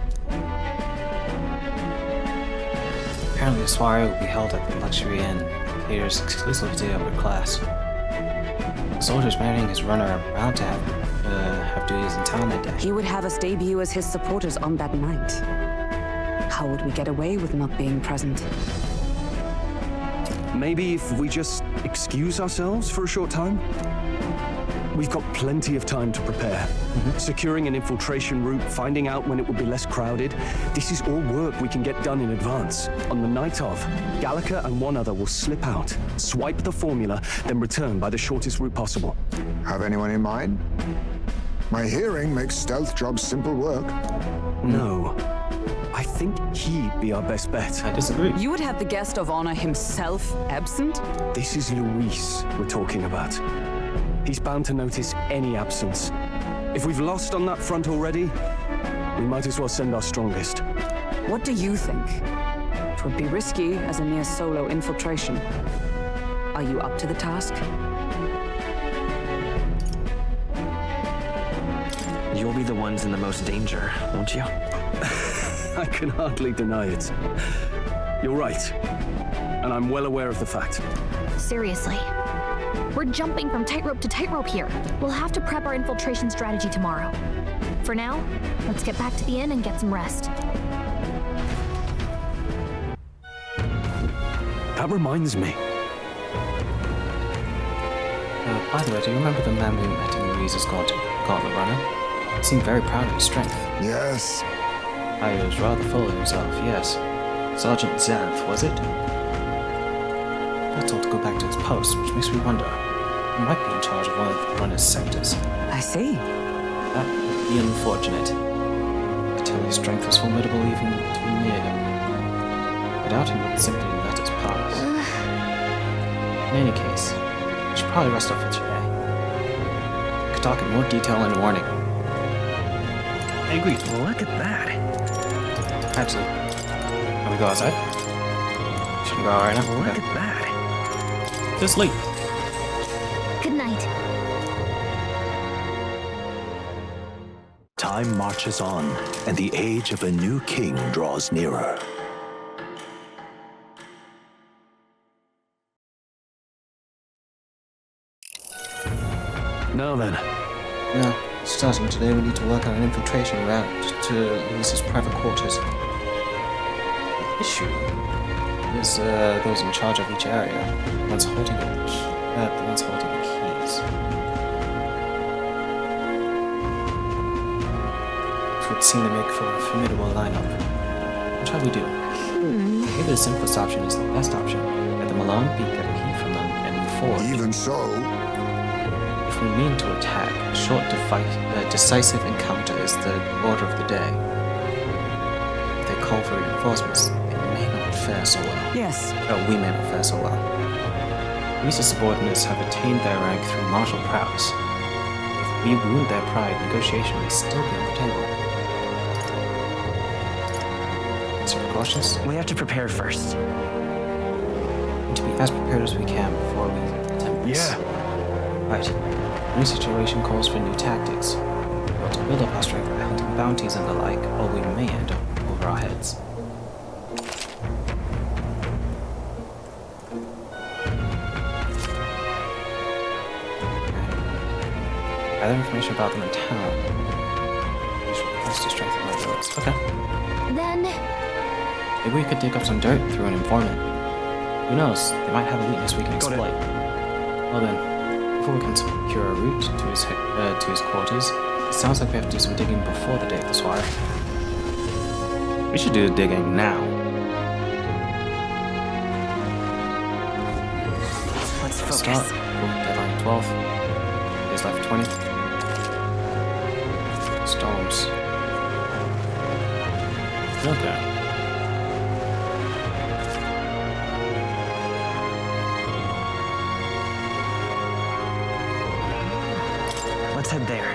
[SPEAKER 1] Apparently the soiree will be held at the luxury inn, caters exclusively to the upper class. The soldiers marrying his runner are bound to have duties in town that day.
[SPEAKER 8] He would have us debut as his supporters on that night. How would we get away with not being present?
[SPEAKER 14] Maybe if we just excuse ourselves for a short time? We've got plenty of time to prepare. Securing an infiltration route, finding out when it will be less crowded. This is all work we can get done in advance. On the night of, Gallica and one other will slip out, swipe the formula, then return by the shortest route possible.
[SPEAKER 12] Have anyone in mind? My hearing makes stealth jobs simple work.
[SPEAKER 14] No. I think he'd be our best bet.
[SPEAKER 1] I disagree.
[SPEAKER 8] You would have the guest of honor himself absent?
[SPEAKER 14] This is Luis we're talking about. He's bound to notice any absence. If we've lost on that front already, we might as well send our strongest.
[SPEAKER 8] What do you think? It would be risky as a near solo infiltration. Are you up to the task?
[SPEAKER 7] You'll be the ones in the most danger, won't you?
[SPEAKER 14] I can hardly deny it. You're right. And I'm well aware of the fact.
[SPEAKER 9] Seriously. We're jumping from tightrope to tightrope here. We'll have to prep our infiltration strategy tomorrow. For now, let's get back to the inn and get some rest.
[SPEAKER 14] That reminds me.
[SPEAKER 1] By the way, do you remember the man we met in Luis's gauntlet runner? He seemed very proud of his strength.
[SPEAKER 12] Yes.
[SPEAKER 1] He was rather full of himself, yes. Sergeant Xanth, was it? Got told to go back to his post, which makes me wonder. He might be in charge of one of the runner's sectors.
[SPEAKER 8] I see.
[SPEAKER 1] That would be unfortunate. I could tell his strength was formidable even to be near him. I doubt he would simply let us pass. In any case, we should probably rest up for today. We could talk in more detail in the morning.
[SPEAKER 7] I agree. Well, look at that.
[SPEAKER 1] Actually, can we go outside? Should we go right now?
[SPEAKER 7] Look at that.
[SPEAKER 1] To sleep.
[SPEAKER 9] Good night.
[SPEAKER 3] Time marches on, and the age of a new king draws nearer.
[SPEAKER 14] Now then.
[SPEAKER 1] No. Starting today, we need to work on an infiltration route to Luis's private quarters. The issue is those in charge of each area, the ones holding the keys. It would seem to make for a formidable lineup. What shall we do? Maybe the simplest option is the best option. Get them alone, get a key from them, and move forward.
[SPEAKER 12] Even so,
[SPEAKER 1] if we mean to attack, a short, decisive encounter is the order of the day. If they call for reinforcements, they may not fare so well.
[SPEAKER 8] Yes.
[SPEAKER 1] We may not fare so well. Luis's subordinates have attained their rank through martial prowess. If we wound their pride, negotiation may still be on the table. So cautious?
[SPEAKER 7] We have to prepare first.
[SPEAKER 1] And to be as prepared as we can before we attempt this.
[SPEAKER 14] Yeah.
[SPEAKER 1] Right. New situation calls for new tactics. We want to build up our strength by hunting bounties and the like, or we may end up over our heads. Gather information about them in town. Use request to strengthen my builds. Okay.
[SPEAKER 9] Then...
[SPEAKER 1] Maybe we could dig up some dirt through an informant. Who knows? They might have a weakness we can exploit. Well then, before we can secure a route to his quarters, it sounds like we have to do some digging before the day of the soiree. We should do the digging now.
[SPEAKER 7] Let's focus.
[SPEAKER 1] Start. Cool. Deadline 12. Days left 20. Storms. Okay.
[SPEAKER 7] Let's head there.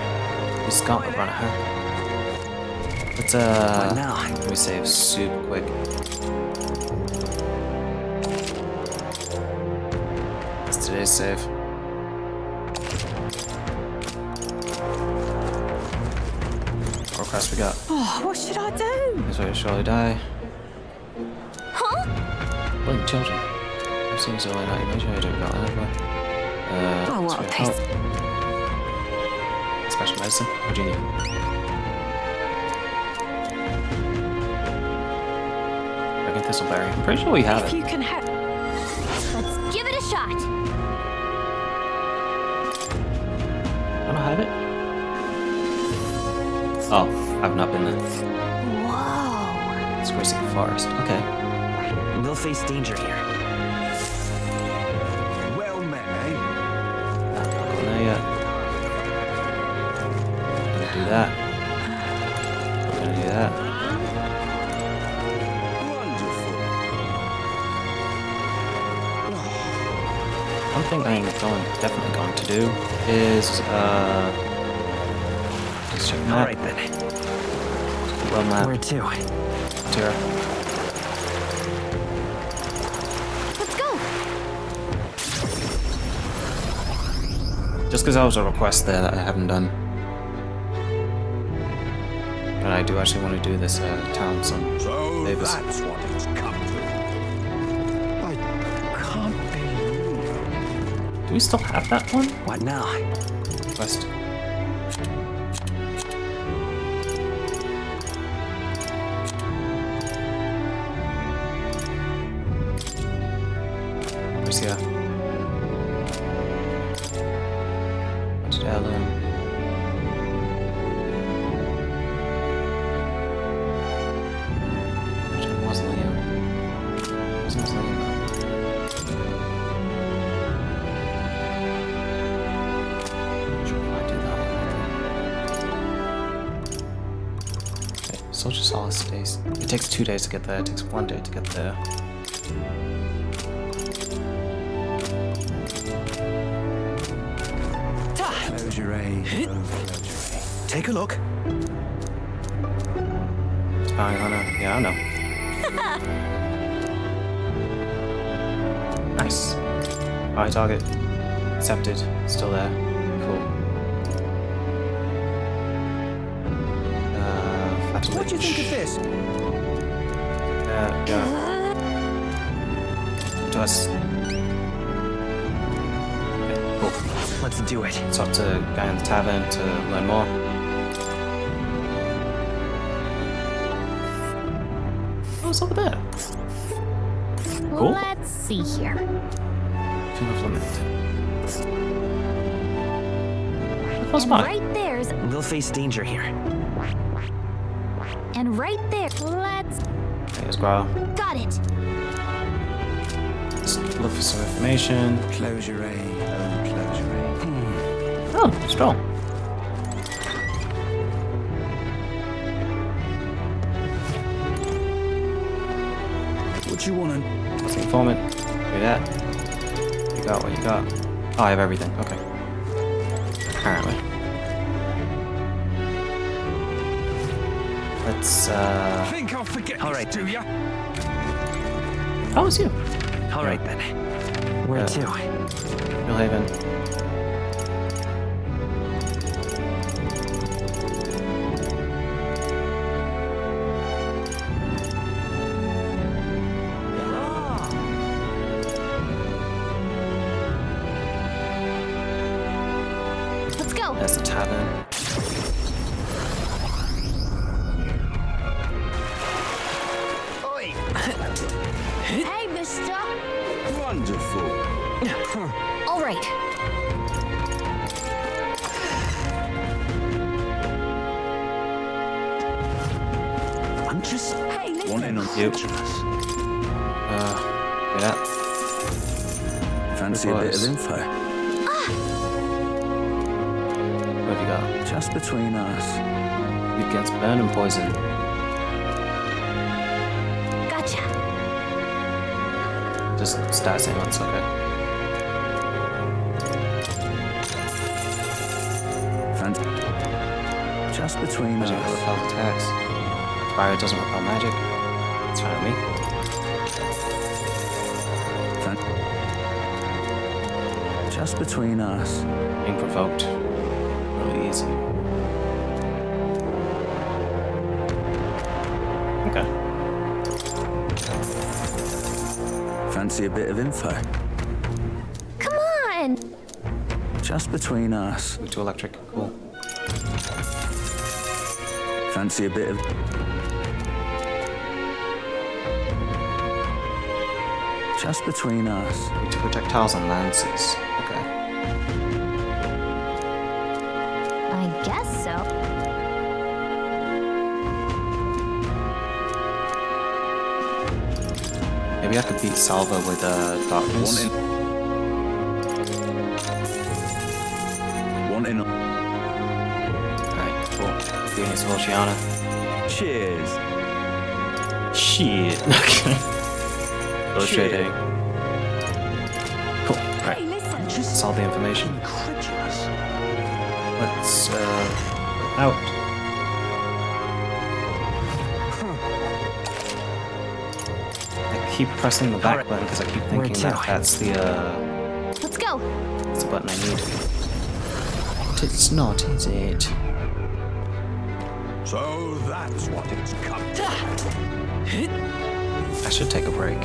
[SPEAKER 1] He's got a run at her. Let's
[SPEAKER 7] What now?
[SPEAKER 1] Let me save super quick. That's today's save. What quest we got?
[SPEAKER 8] Oh, what should I do?
[SPEAKER 1] This way to surely die.
[SPEAKER 9] Huh?
[SPEAKER 1] Willing children. I've seen so like major I don't got over.
[SPEAKER 8] Oh, what a piece.
[SPEAKER 1] Special medicine? What do you need? Dragon Thistleberry. I'm pretty sure we have
[SPEAKER 9] If
[SPEAKER 1] it.
[SPEAKER 9] you can help. Let's give it a shot.
[SPEAKER 1] Don't I have it? Oh, I've not been there.
[SPEAKER 9] Whoa.
[SPEAKER 1] It's Gracie Forest. Okay.
[SPEAKER 7] We'll face danger here.
[SPEAKER 5] Well met, eh?
[SPEAKER 1] Not going there yet. Gonna do that. We're gonna do that. One thing I'm definitely going to do is just check that.
[SPEAKER 7] Alright then.
[SPEAKER 1] Well, map.
[SPEAKER 7] Where to?
[SPEAKER 1] Tira.
[SPEAKER 9] Let's go.
[SPEAKER 1] Just because that was a request there that I haven't done. But I do actually want to do this town some
[SPEAKER 5] So
[SPEAKER 1] favors.
[SPEAKER 5] that's what it's come to. I can't believe.
[SPEAKER 1] Do we still have that one?
[SPEAKER 7] What now?
[SPEAKER 1] Quest. Where's here? What's Ellen? Mausoleum. Where's the mausoleum? Soldier Solace days. It takes 2 days to get there. It takes 1 day to get there.
[SPEAKER 5] Close your eyes.
[SPEAKER 7] Take a look.
[SPEAKER 1] Spying on her. Yeah, I know. Nice. High target. Accepted. Still there. Cool.
[SPEAKER 11] What do you think of this?
[SPEAKER 1] Yeah. To us. Okay, cool.
[SPEAKER 7] Let's do it.
[SPEAKER 1] Talk to the guy in the tavern to learn more. Oh, it's over there. Cool.
[SPEAKER 9] Let's see here.
[SPEAKER 1] Tomb of Lament. Close
[SPEAKER 9] And
[SPEAKER 1] by.
[SPEAKER 9] right there's...
[SPEAKER 7] We'll face danger here.
[SPEAKER 9] And right there, let's...
[SPEAKER 1] There's Growl.
[SPEAKER 9] Got it.
[SPEAKER 1] Let's look for some information.
[SPEAKER 5] Close your eyes. Close your eyes.
[SPEAKER 1] Oh, Stroll.
[SPEAKER 5] What you want?
[SPEAKER 1] What's the informant? Do that. You got what you got. Oh, I have everything. Okay. Apparently. Let's,
[SPEAKER 11] Think I'll forget
[SPEAKER 7] All right.
[SPEAKER 11] this, do ya?
[SPEAKER 1] How was you?
[SPEAKER 7] All right then. Where to?
[SPEAKER 1] Millhaven. There's the tavern.
[SPEAKER 9] Hey, mister!
[SPEAKER 22] Wonderful.
[SPEAKER 9] All right.
[SPEAKER 22] I'm just wanting on
[SPEAKER 1] you. Yeah.
[SPEAKER 22] Fancy a bit of info?
[SPEAKER 1] What have you got?
[SPEAKER 22] Just between us.
[SPEAKER 1] It gets burn and poison.
[SPEAKER 9] Gotcha.
[SPEAKER 1] Just start saying once, okay?
[SPEAKER 22] Just between
[SPEAKER 1] Magic
[SPEAKER 22] us.
[SPEAKER 1] repel attacks. Fire doesn't repel magic. It's fine with me.
[SPEAKER 22] Just between us.
[SPEAKER 1] Being provoked. Really easy. Okay.
[SPEAKER 22] Fancy a bit of info?
[SPEAKER 9] Come on!
[SPEAKER 22] Just between us.
[SPEAKER 1] Move to electric. Cool.
[SPEAKER 22] Fancy a bit of... Just between us.
[SPEAKER 1] Move to projectiles and lances. Okay.
[SPEAKER 9] I guess so.
[SPEAKER 1] Maybe I could beat Salva with darkness.
[SPEAKER 22] One in.
[SPEAKER 1] Alright, cool. Doing it for Gianna.
[SPEAKER 22] Cheers.
[SPEAKER 1] Shit. Okay. Illustrating. Cool. Right. That's all the information. Let's out. I keep pressing the back button because I keep thinking that that's the
[SPEAKER 9] Let's go.
[SPEAKER 1] that's the button I need. But it's not, is it?
[SPEAKER 5] So that's what it's come to.
[SPEAKER 1] I should take a break.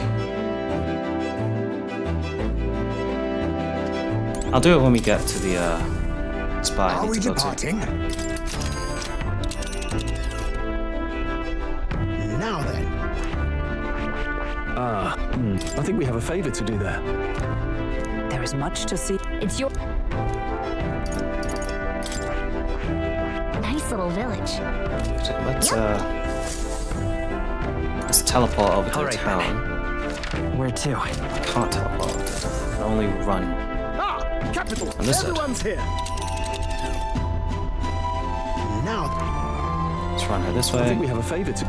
[SPEAKER 1] I'll do it when we get to the spot I
[SPEAKER 5] Are
[SPEAKER 1] need
[SPEAKER 5] we
[SPEAKER 1] to go
[SPEAKER 5] departing?
[SPEAKER 15] Now then.
[SPEAKER 14] I think we have a favor to do there.
[SPEAKER 8] There is much to see.
[SPEAKER 9] It's your nice little village.
[SPEAKER 1] So let's teleport over to the town.
[SPEAKER 7] Where to?
[SPEAKER 1] I can't teleport over to the town. I can only run.
[SPEAKER 15] Ah, capital.
[SPEAKER 1] On this side.
[SPEAKER 15] Everyone's here. Now.
[SPEAKER 1] Let's run her this
[SPEAKER 14] I
[SPEAKER 1] way.
[SPEAKER 14] think we have a favor to...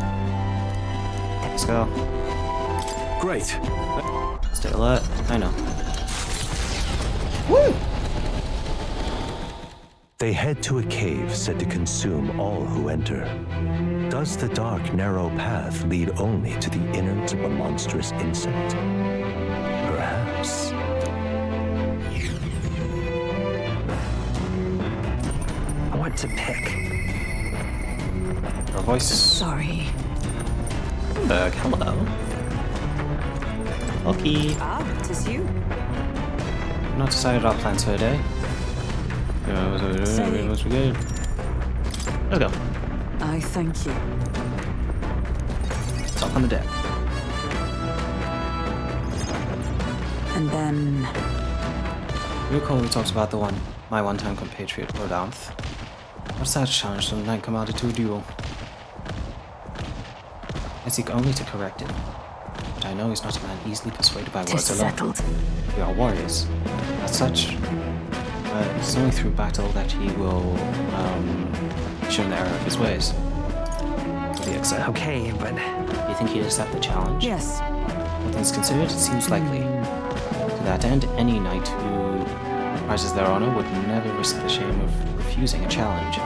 [SPEAKER 1] Let's go.
[SPEAKER 14] Great.
[SPEAKER 1] Stay alert. I know.
[SPEAKER 3] Woo! They head to a cave said to consume all who enter. Does the dark, narrow path lead only to the innards of a monstrous insect? Perhaps.
[SPEAKER 7] I want to pick.
[SPEAKER 1] Her voice.
[SPEAKER 8] Sorry.
[SPEAKER 1] Hamburg, hello. Okay.
[SPEAKER 8] Ah, 'tis you.
[SPEAKER 1] Not decided our plans for today. What's we good? Let's go.
[SPEAKER 8] I thank you.
[SPEAKER 1] Top on the deck.
[SPEAKER 8] And then...
[SPEAKER 1] You recall we talked about my one-time compatriot, Rodanth. What's that challenge from the Knight Commander to a duel? I seek only to correct it. But I know he's not a man easily persuaded by words alone.
[SPEAKER 8] Settled.
[SPEAKER 1] We are warriors. As such, it's only through battle that he will show the error of his ways. Will he accept?
[SPEAKER 7] Okay, but...
[SPEAKER 1] You think he'd accept the challenge?
[SPEAKER 8] Yes.
[SPEAKER 1] All things considered, it seems likely. To that end, any knight who prizes their honor would never risk the shame of refusing a challenge.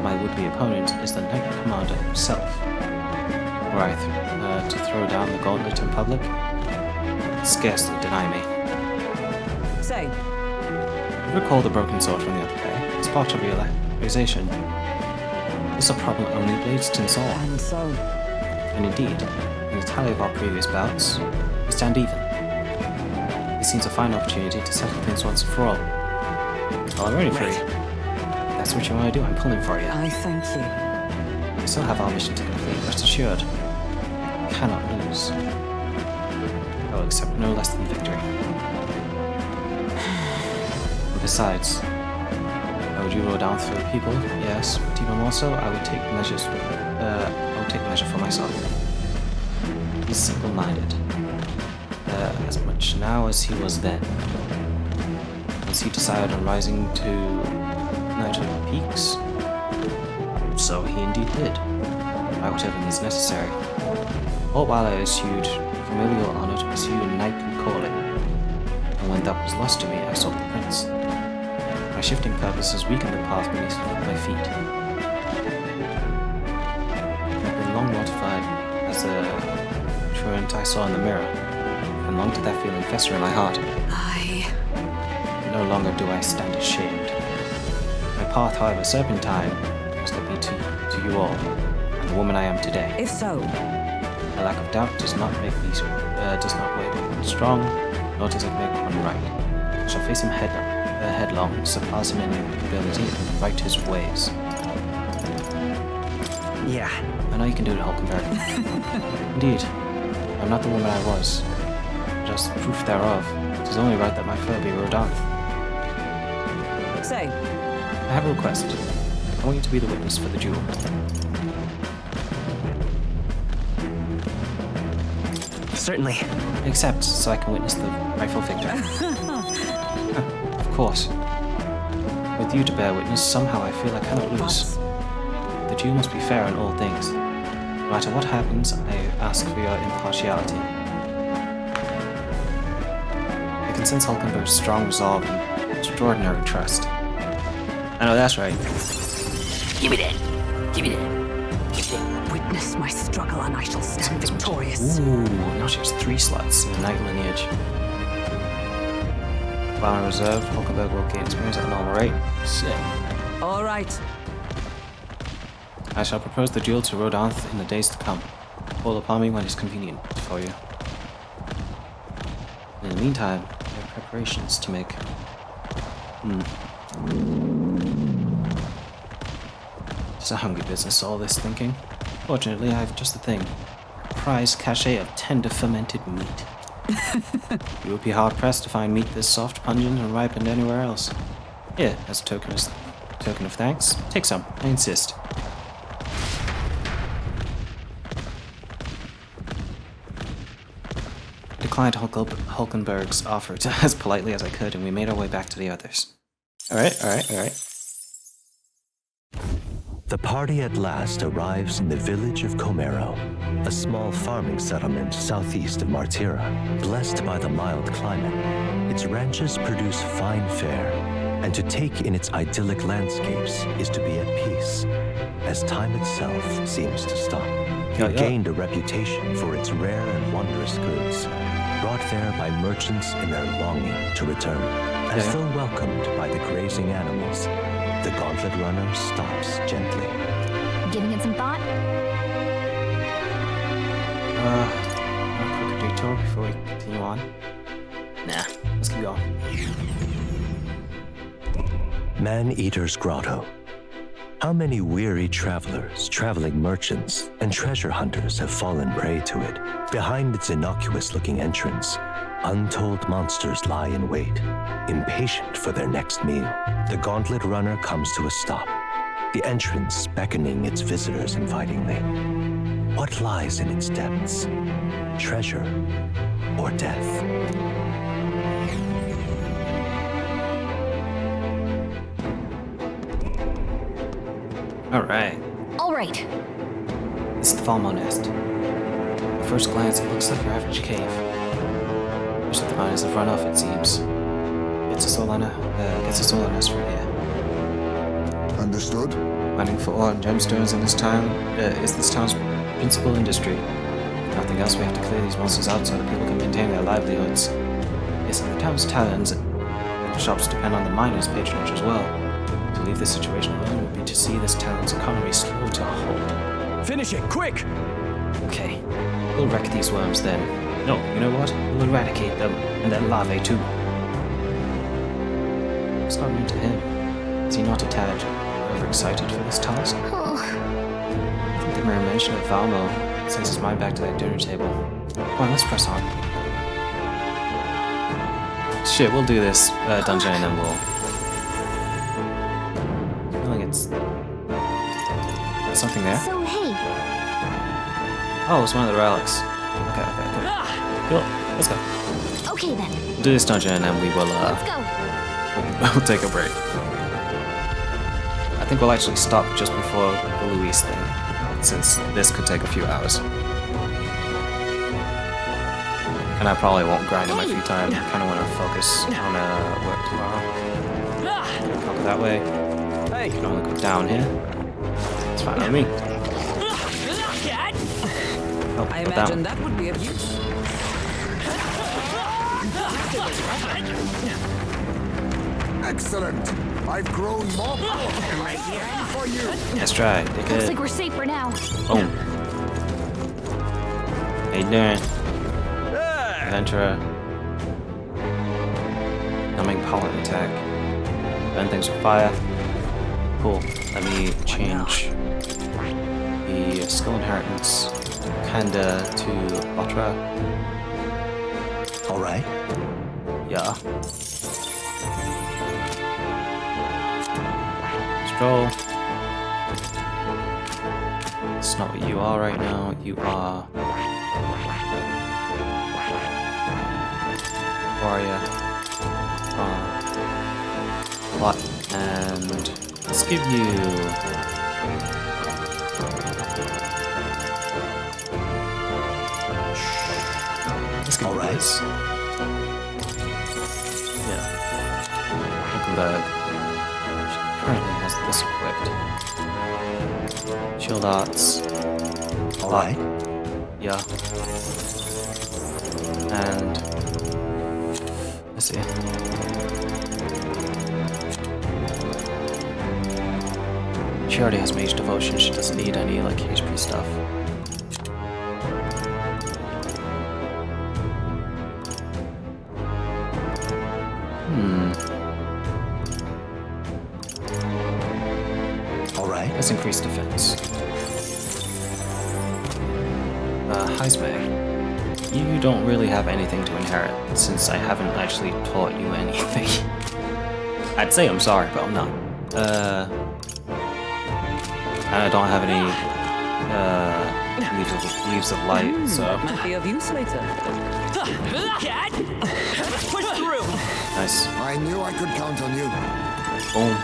[SPEAKER 1] My would-be opponent is the Knight Commander himself. Were I to throw down the gauntlet in public, he'd scarcely deny me.
[SPEAKER 8] Say.
[SPEAKER 1] Recall the broken sword from the other day. It's part of realization. It's a problem only blades can solve.
[SPEAKER 8] And so?
[SPEAKER 1] And indeed, in the tally of our previous bouts, we stand even. This seems a fine opportunity to settle things once and for all. While I'm ready for you, that's what you want to do, I'm pulling for you.
[SPEAKER 6] I thank you.
[SPEAKER 1] I still have our mission to complete, rest assured. I cannot lose. I will accept no less than victory. And besides, I would you roll down for the people, yes, but even more so, I would take measures. I would take measure for myself. He's simple-minded, as much now as he was then. Once he decided on rising to knighthood peaks, so he indeed did, by whatever means necessary. All while I assumed familial honor to pursue a knightly calling, and when that was lost to me, I sought the prince. My shifting purposes weakened the path beneath my feet. I've been long mortified as the truant I saw in the mirror, and longed to that feeling fester in my heart. No longer do I stand ashamed. My path, however serpentine, must lead me to you all, and the woman I am today.
[SPEAKER 6] If so,
[SPEAKER 1] a lack of doubt does not make me does not make one strong, nor does it make one right. I shall face him headlong, surpass him in ability, and right his ways.
[SPEAKER 7] Yeah.
[SPEAKER 1] I know you can do it, Hulkenberg. Indeed, I'm not the woman I was. Just proof thereof. It is only right that my fur be Rodanthe.
[SPEAKER 6] Say.
[SPEAKER 1] I have a request. I want you to be the witness for the duel.
[SPEAKER 7] Certainly.
[SPEAKER 1] Accept, so I can witness the rightful victor. Of course. With you to bear witness, somehow I feel I cannot lose. The duel must be fair in all things. No matter what happens, I ask for your impartiality. I can sense Hulkenberg's strong resolve and extraordinary trust. I know that's right.
[SPEAKER 6] Give me that. Give me that. Witness my struggle and I shall stand victorious.
[SPEAKER 1] Ooh, now she has 3 slots in the knight lineage. While in reserve, Hulkenberg will gain experience at normal rate. Sick.
[SPEAKER 6] All right.
[SPEAKER 1] I shall propose the duel to Rodanthe in the days to come. Call upon me when it's convenient for you. In the meantime, I have preparations to make. It's a hungry business, all this thinking. Fortunately, I have just the thing. A prize cachet of tender fermented meat. You would be hard-pressed to find meat this soft, pungent, and ripened anywhere else. Here, as a token of thanks, take some, I insist. I declined Hulkenberg's offer as politely as I could, and we made our way back to the others. Alright.
[SPEAKER 3] The party at last arrives in the village of Comero, a small farming settlement southeast of Martira. Blessed by the mild climate, its ranches produce fine fare, and to take in its idyllic landscapes is to be at peace, as time itself seems to stop. It gained a reputation for its rare and wondrous goods, brought there by merchants in their longing to return. As though welcomed by the grazing animals, the gauntlet runner stops gently.
[SPEAKER 9] Giving it some thought?
[SPEAKER 1] A quick detour before we continue on. Nah, let's keep going.
[SPEAKER 3] Man-Eater's Grotto. How many weary travelers, traveling merchants, and treasure hunters have fallen prey to it? Behind its innocuous-looking entrance, untold monsters lie in wait, impatient for their next meal. The gauntlet runner comes to a stop, the entrance beckoning its visitors invitingly. What lies in its depths? Treasure or death?
[SPEAKER 1] All right. This is the Falmo Nest. At first glance, it looks like your average cave. Most of the miners have run off, it seems. Gets us all on us from here.
[SPEAKER 12] Understood.
[SPEAKER 1] Mining for ore and gemstones in this town is this town's principal industry. If nothing else, we have to clear these monsters out so that people can maintain their livelihoods. Yes, and the town's talents and the shops depend on the miners' patronage as well. To leave this situation alone would be to see this town's economy slow to a halt.
[SPEAKER 4] Finish it, quick!
[SPEAKER 1] Okay, we'll wreck these worms then. No, you know what? We'll eradicate them, and their larvae too. What's gotten into him? Is he not a tad overexcited for this task. I think the mere mention of Valmo sends his mind back to that dinner table. Come on, let's press on. Shit, we'll do this dungeon and then we'll... I feel like it's... something there?
[SPEAKER 9] So, hey.
[SPEAKER 1] Oh, it's one of the relics. Okay, cool. Let's go.
[SPEAKER 9] Okay then.
[SPEAKER 1] We'll do this dungeon and then we will,
[SPEAKER 9] Let's go.
[SPEAKER 1] we'll take a break. I think we'll actually stop just before the Luis thing, since this could take a few hours. And I probably won't grind in my free time. I kind of want to focus on work tomorrow. Go that way. You can only go down here. It's fine on me. Oh,
[SPEAKER 8] I imagine that would be of use.
[SPEAKER 12] Excellent. I've grown more powerful right here for you.
[SPEAKER 1] Let's try.
[SPEAKER 9] Looks like we're safe for now.
[SPEAKER 1] Boom. How you doing? Adventurer. Numbing pollen attack. Burn things with fire. Cool. Let me change the skill inheritance Conteh to Otra.
[SPEAKER 3] Alright.
[SPEAKER 1] Yeah. Stroll. It's not what you are right now. You are warrior. What? And let's give you. Let's give you this. Yeah. Hulkenberg. She currently has this equipped. Shield arts.
[SPEAKER 3] Alright.
[SPEAKER 1] Yeah. And let's see. She already has Mage Devotion, she doesn't need any like HP stuff.
[SPEAKER 3] Alright.
[SPEAKER 1] Let's increase defense. Heismeg, you don't really have anything to inherit, since I haven't actually taught you anything. I'd say I'm sorry, but I'm not. And I don't have any leaves of light, so.
[SPEAKER 8] Might be of use later.
[SPEAKER 17] Push through.
[SPEAKER 1] Nice.
[SPEAKER 12] I knew I could count on you.
[SPEAKER 1] Boom.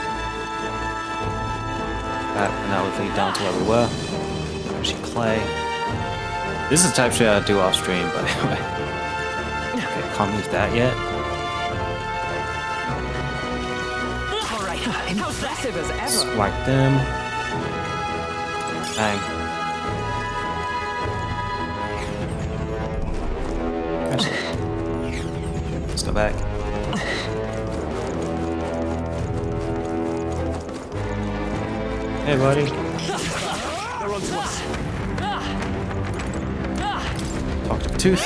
[SPEAKER 1] And that would lead down to where we were. She clay. This is the type shit I do off stream, by the way. Okay, can't leave that yet.
[SPEAKER 8] Alright, impressive as ever.
[SPEAKER 1] Swipe them. Bang. Actually, let's go back. Hey, buddy.
[SPEAKER 17] They're onto us.
[SPEAKER 1] Talk to the tooth.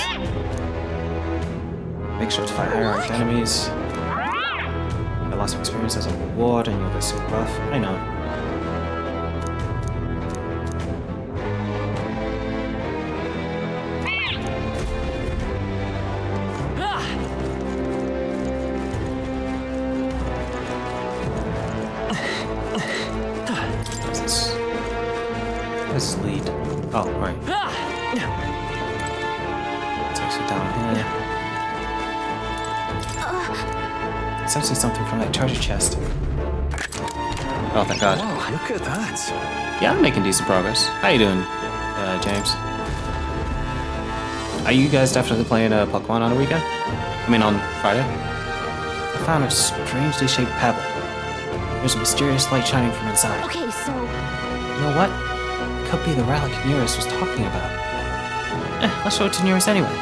[SPEAKER 1] Make sure to fight higher ranked enemies. Get lots of experience as a reward, and you'll get silk buff. I know. What's this? What's this lead? Oh, right. Takes you down here. It's actually something from that treasure chest. Oh, thank God.
[SPEAKER 17] Wow, look at that.
[SPEAKER 1] Yeah, I'm making decent progress. How you doing, James? Are you guys definitely playing Pokemon on the weekend? I mean, on Friday? I found a strangely shaped pebble. There's a mysterious light shining from inside.
[SPEAKER 9] Okay, so...
[SPEAKER 1] You know what? It could be the relic Nearest was talking about. Let's show it to Nearest anyway.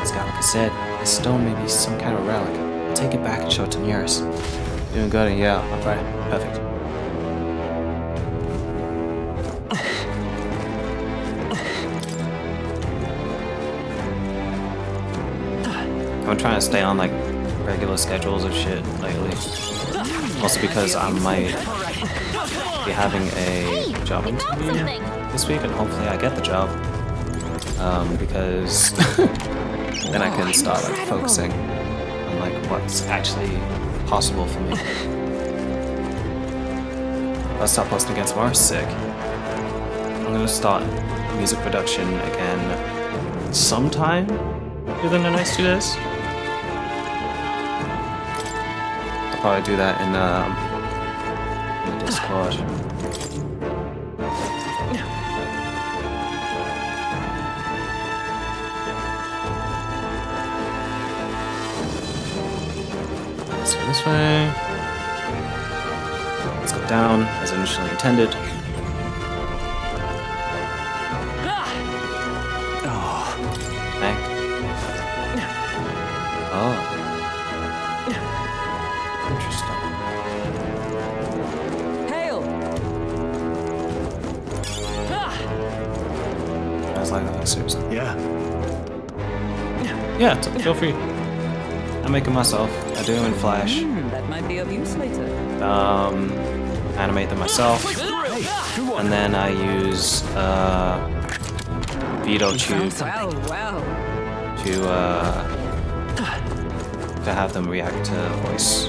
[SPEAKER 1] As Gallica said, this stone may be some kind of relic. I'll take it back and show it to Nearest. Doing good, and yeah, I'm fine. Perfect. I'm trying to stay on like regular schedules of shit lately. Also because I might be having a job interview this week, and hopefully I get the job. Because then I can start like focusing on like what's actually possible for me. I'll start posting again tomorrow. Sick. I'm gonna start music production again sometime within the next 2 days. I'll probably do that in the Discord. Let's go this way. Let's go down as initially intended. Bank. Oh. Interesting.
[SPEAKER 8] Hail!
[SPEAKER 1] I was like, oh, seriously.
[SPEAKER 16] Yeah.
[SPEAKER 1] Yeah, feel free. I'm making myself. I do them in Flash.
[SPEAKER 8] That might be of use later.
[SPEAKER 1] Animate them myself. And then I use VOD Tube to have them react to voice.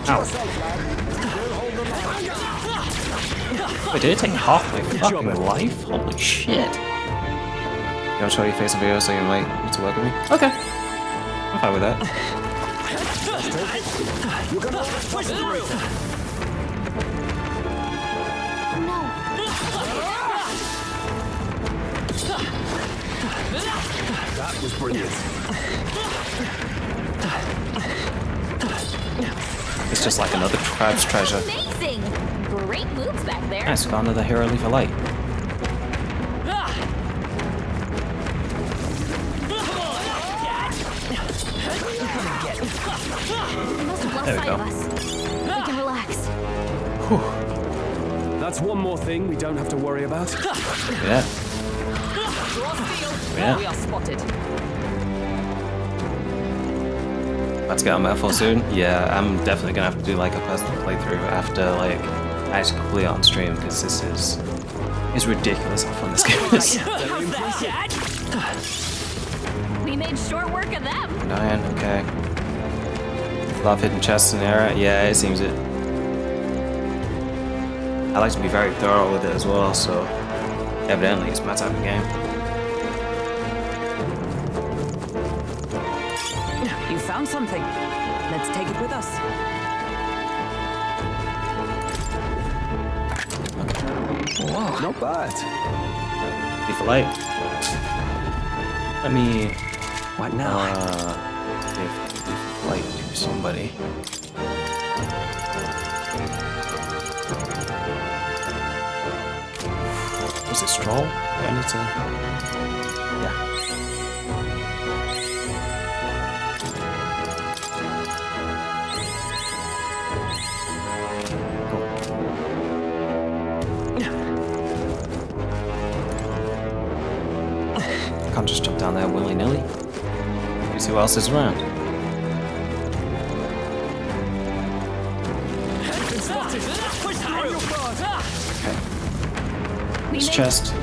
[SPEAKER 1] Ow. Wait, did it take half my fucking life? Holy shit. You wanna show your face on video so you might need to work with me? Okay. I'm fine with that.
[SPEAKER 11] That was brilliant.
[SPEAKER 1] It's just like another crab's treasure.
[SPEAKER 2] Amazing! Great moves back there.
[SPEAKER 1] Nice, found another hero leaf of light. There we go.
[SPEAKER 2] We can relax.
[SPEAKER 1] Whew.
[SPEAKER 14] That's one more thing we don't have to worry about.
[SPEAKER 1] Yeah. Yeah.
[SPEAKER 8] We are spotted.
[SPEAKER 1] About to get on Metaphor soon? Yeah, I'm definitely gonna have to do like a personal playthrough after like I actually complete it on stream, because this is it's ridiculous how fun this game is.
[SPEAKER 2] We made short work of them.
[SPEAKER 1] Dying, okay. Love hidden chests in the area. Yeah, it seems it. I like to be very thorough with it as well, so evidently it's my type of game.
[SPEAKER 8] You found something. Let's take it with us.
[SPEAKER 14] Wow, not bad.
[SPEAKER 1] Leaf of light. Let me.
[SPEAKER 7] What now?
[SPEAKER 1] Give leaf of light to somebody. Was it Stroll? I need to. Yeah. Can't just jump down there willy-nilly. Let's see what else is around. Okay. This chest.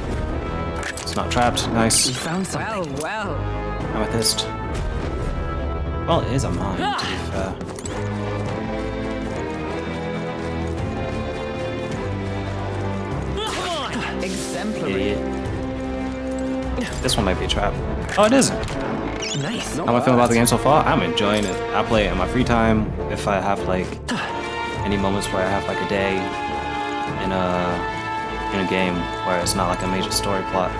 [SPEAKER 1] It's not trapped. Nice.
[SPEAKER 8] We found something. Well.
[SPEAKER 1] Amethyst. Well, it is a mine, to be fair.
[SPEAKER 8] Exemplary.
[SPEAKER 1] Idiot. This one might be a trap. Oh, it isn't.
[SPEAKER 7] Nice.
[SPEAKER 1] How am I feeling about the game so far? I'm enjoying it. I play it in my free time. If I have like any moments where I have like a day in a game where it's not like a major story plot.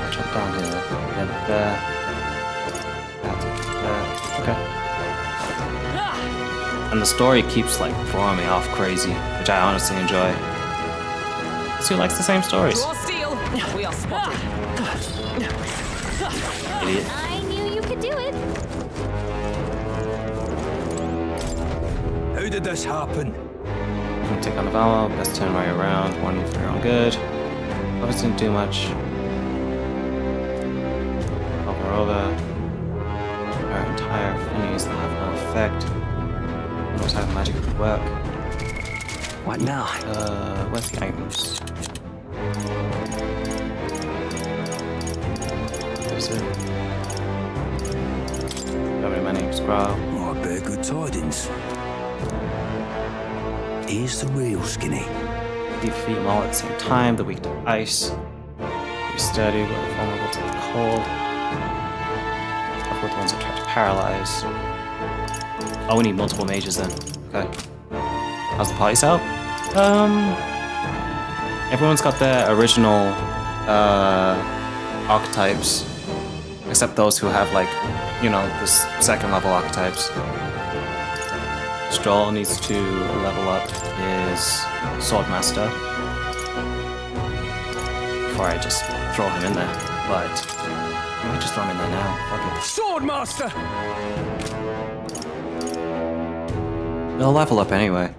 [SPEAKER 1] I'll jump down here, then there. Okay. And the story keeps like throwing me off crazy, which I honestly enjoy. Who likes the same stories?
[SPEAKER 8] Draw steel. We are spotted.
[SPEAKER 1] Idiot.
[SPEAKER 2] I knew you could do it.
[SPEAKER 17] How did this happen?
[SPEAKER 1] I'm gonna take on the Valor, best turn right around, warning for your own good. Obviously didn't do much. Help her over. Our entire venues that have no effect. What type of magic would work?
[SPEAKER 7] What now?
[SPEAKER 1] Where's the items? Is it? Very many scroll.
[SPEAKER 17] Oh, I bear good tidings. Here's the real skinny.
[SPEAKER 1] Defeat them all at the same time. The weak to ice. You're sturdy but vulnerable to the cold. I've got the ones that try to paralyze. Oh, we need multiple mages then. Okay. How's the party set up? Everyone's got their original archetypes, except those who have like, you know, the second level archetypes. Stroll needs to level up his Swordmaster before I just throw him in there, but I might just throw him in there now. Fuck it.
[SPEAKER 11] Swordmaster!
[SPEAKER 1] They'll level up anyway.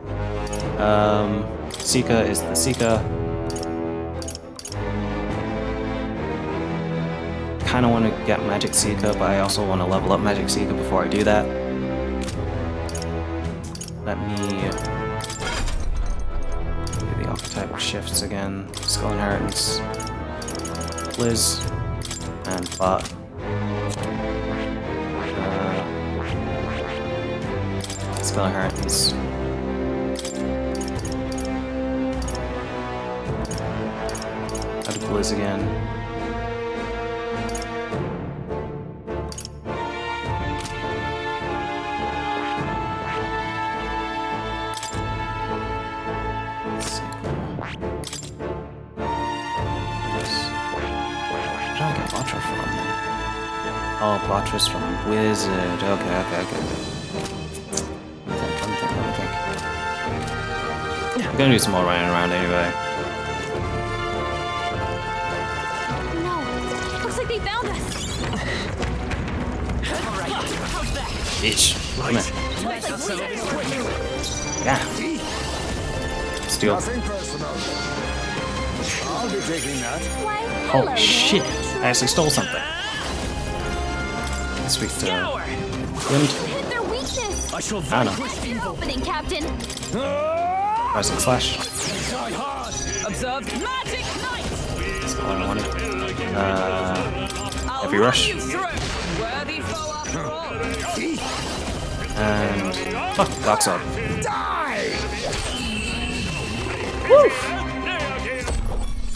[SPEAKER 1] Seeker is the Seeker. Kind of want to get Magic Seeker, but I also want to level up Magic Seeker before I do that. Let me do the archetype shifts again. Skull Inheritance, Liz, and Bot. Skull Inheritance. Add to Liz again. Oh, Bottress from Wizard. Okay. Let me think. I'm gonna do some more running around anyway.
[SPEAKER 2] No, looks like they found us. Alright, how's that?
[SPEAKER 1] Bitch. Come here. Yeah. Steal.
[SPEAKER 12] Nothing personal. I'll be taking that.
[SPEAKER 1] Holy shit. I actually stole something. Speak to Wind.
[SPEAKER 2] Hit their weakness.
[SPEAKER 17] I shall
[SPEAKER 2] vanquish evil. Opening, Captain.
[SPEAKER 1] Rising Slash.
[SPEAKER 8] Observe magic knight.
[SPEAKER 1] That's all I wanted. Heavy Rush.
[SPEAKER 8] Worthy foe after all.
[SPEAKER 1] And fuck, Dark Sword.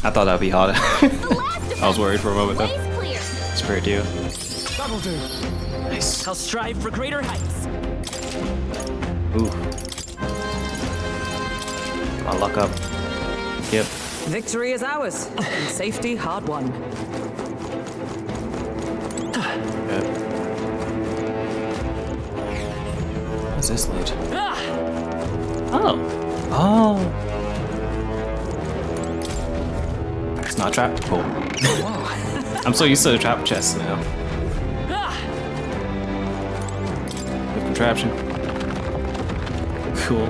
[SPEAKER 1] I thought that would be harder. I was worried for a moment though. Spirit Dew.
[SPEAKER 17] That'll do.
[SPEAKER 1] Nice.
[SPEAKER 18] I'll strive for greater heights.
[SPEAKER 1] Ooh. I'll lock up. Yep.
[SPEAKER 8] Victory is ours, and safety hard won.
[SPEAKER 1] Good. What's this lead? Oh. It's not a trap. Cool. I'm so used to the trap chests now. With contraption. Cool.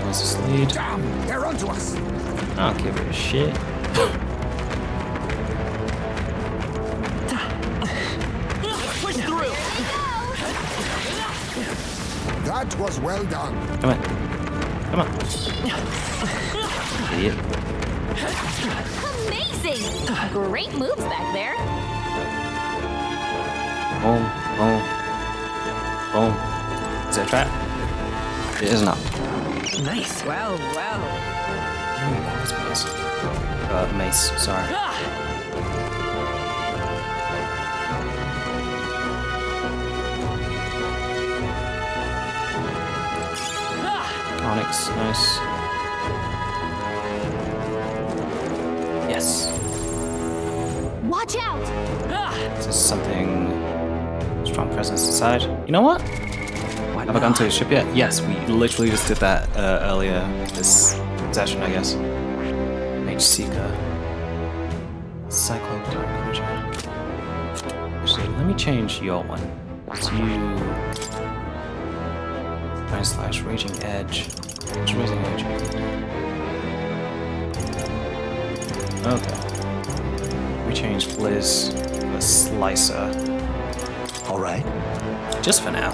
[SPEAKER 1] What's this lead?
[SPEAKER 17] Damn, they're onto us.
[SPEAKER 1] I don't give a shit.
[SPEAKER 18] Push through.
[SPEAKER 12] That was well done.
[SPEAKER 1] Come on. Come on. Idiot.
[SPEAKER 2] Amazing. Great moves back there.
[SPEAKER 1] Boom. Boom. Boom. Is that a trap? It is not.
[SPEAKER 8] Nice. Well.
[SPEAKER 1] Mace, sorry. Onyx, nice. Yes.
[SPEAKER 2] Watch out.
[SPEAKER 1] Is this something strong presence inside. You know what? Have I gone to his ship yet? Yes, we literally just did that earlier this session, I guess. Mage Seeker. Cyclope Dark Creature. Actually, let me change your one. It's you. / Raging Edge. What's Raging Edge? Okay. We changed Blizz to a Slicer.
[SPEAKER 3] Alright.
[SPEAKER 1] Just for now.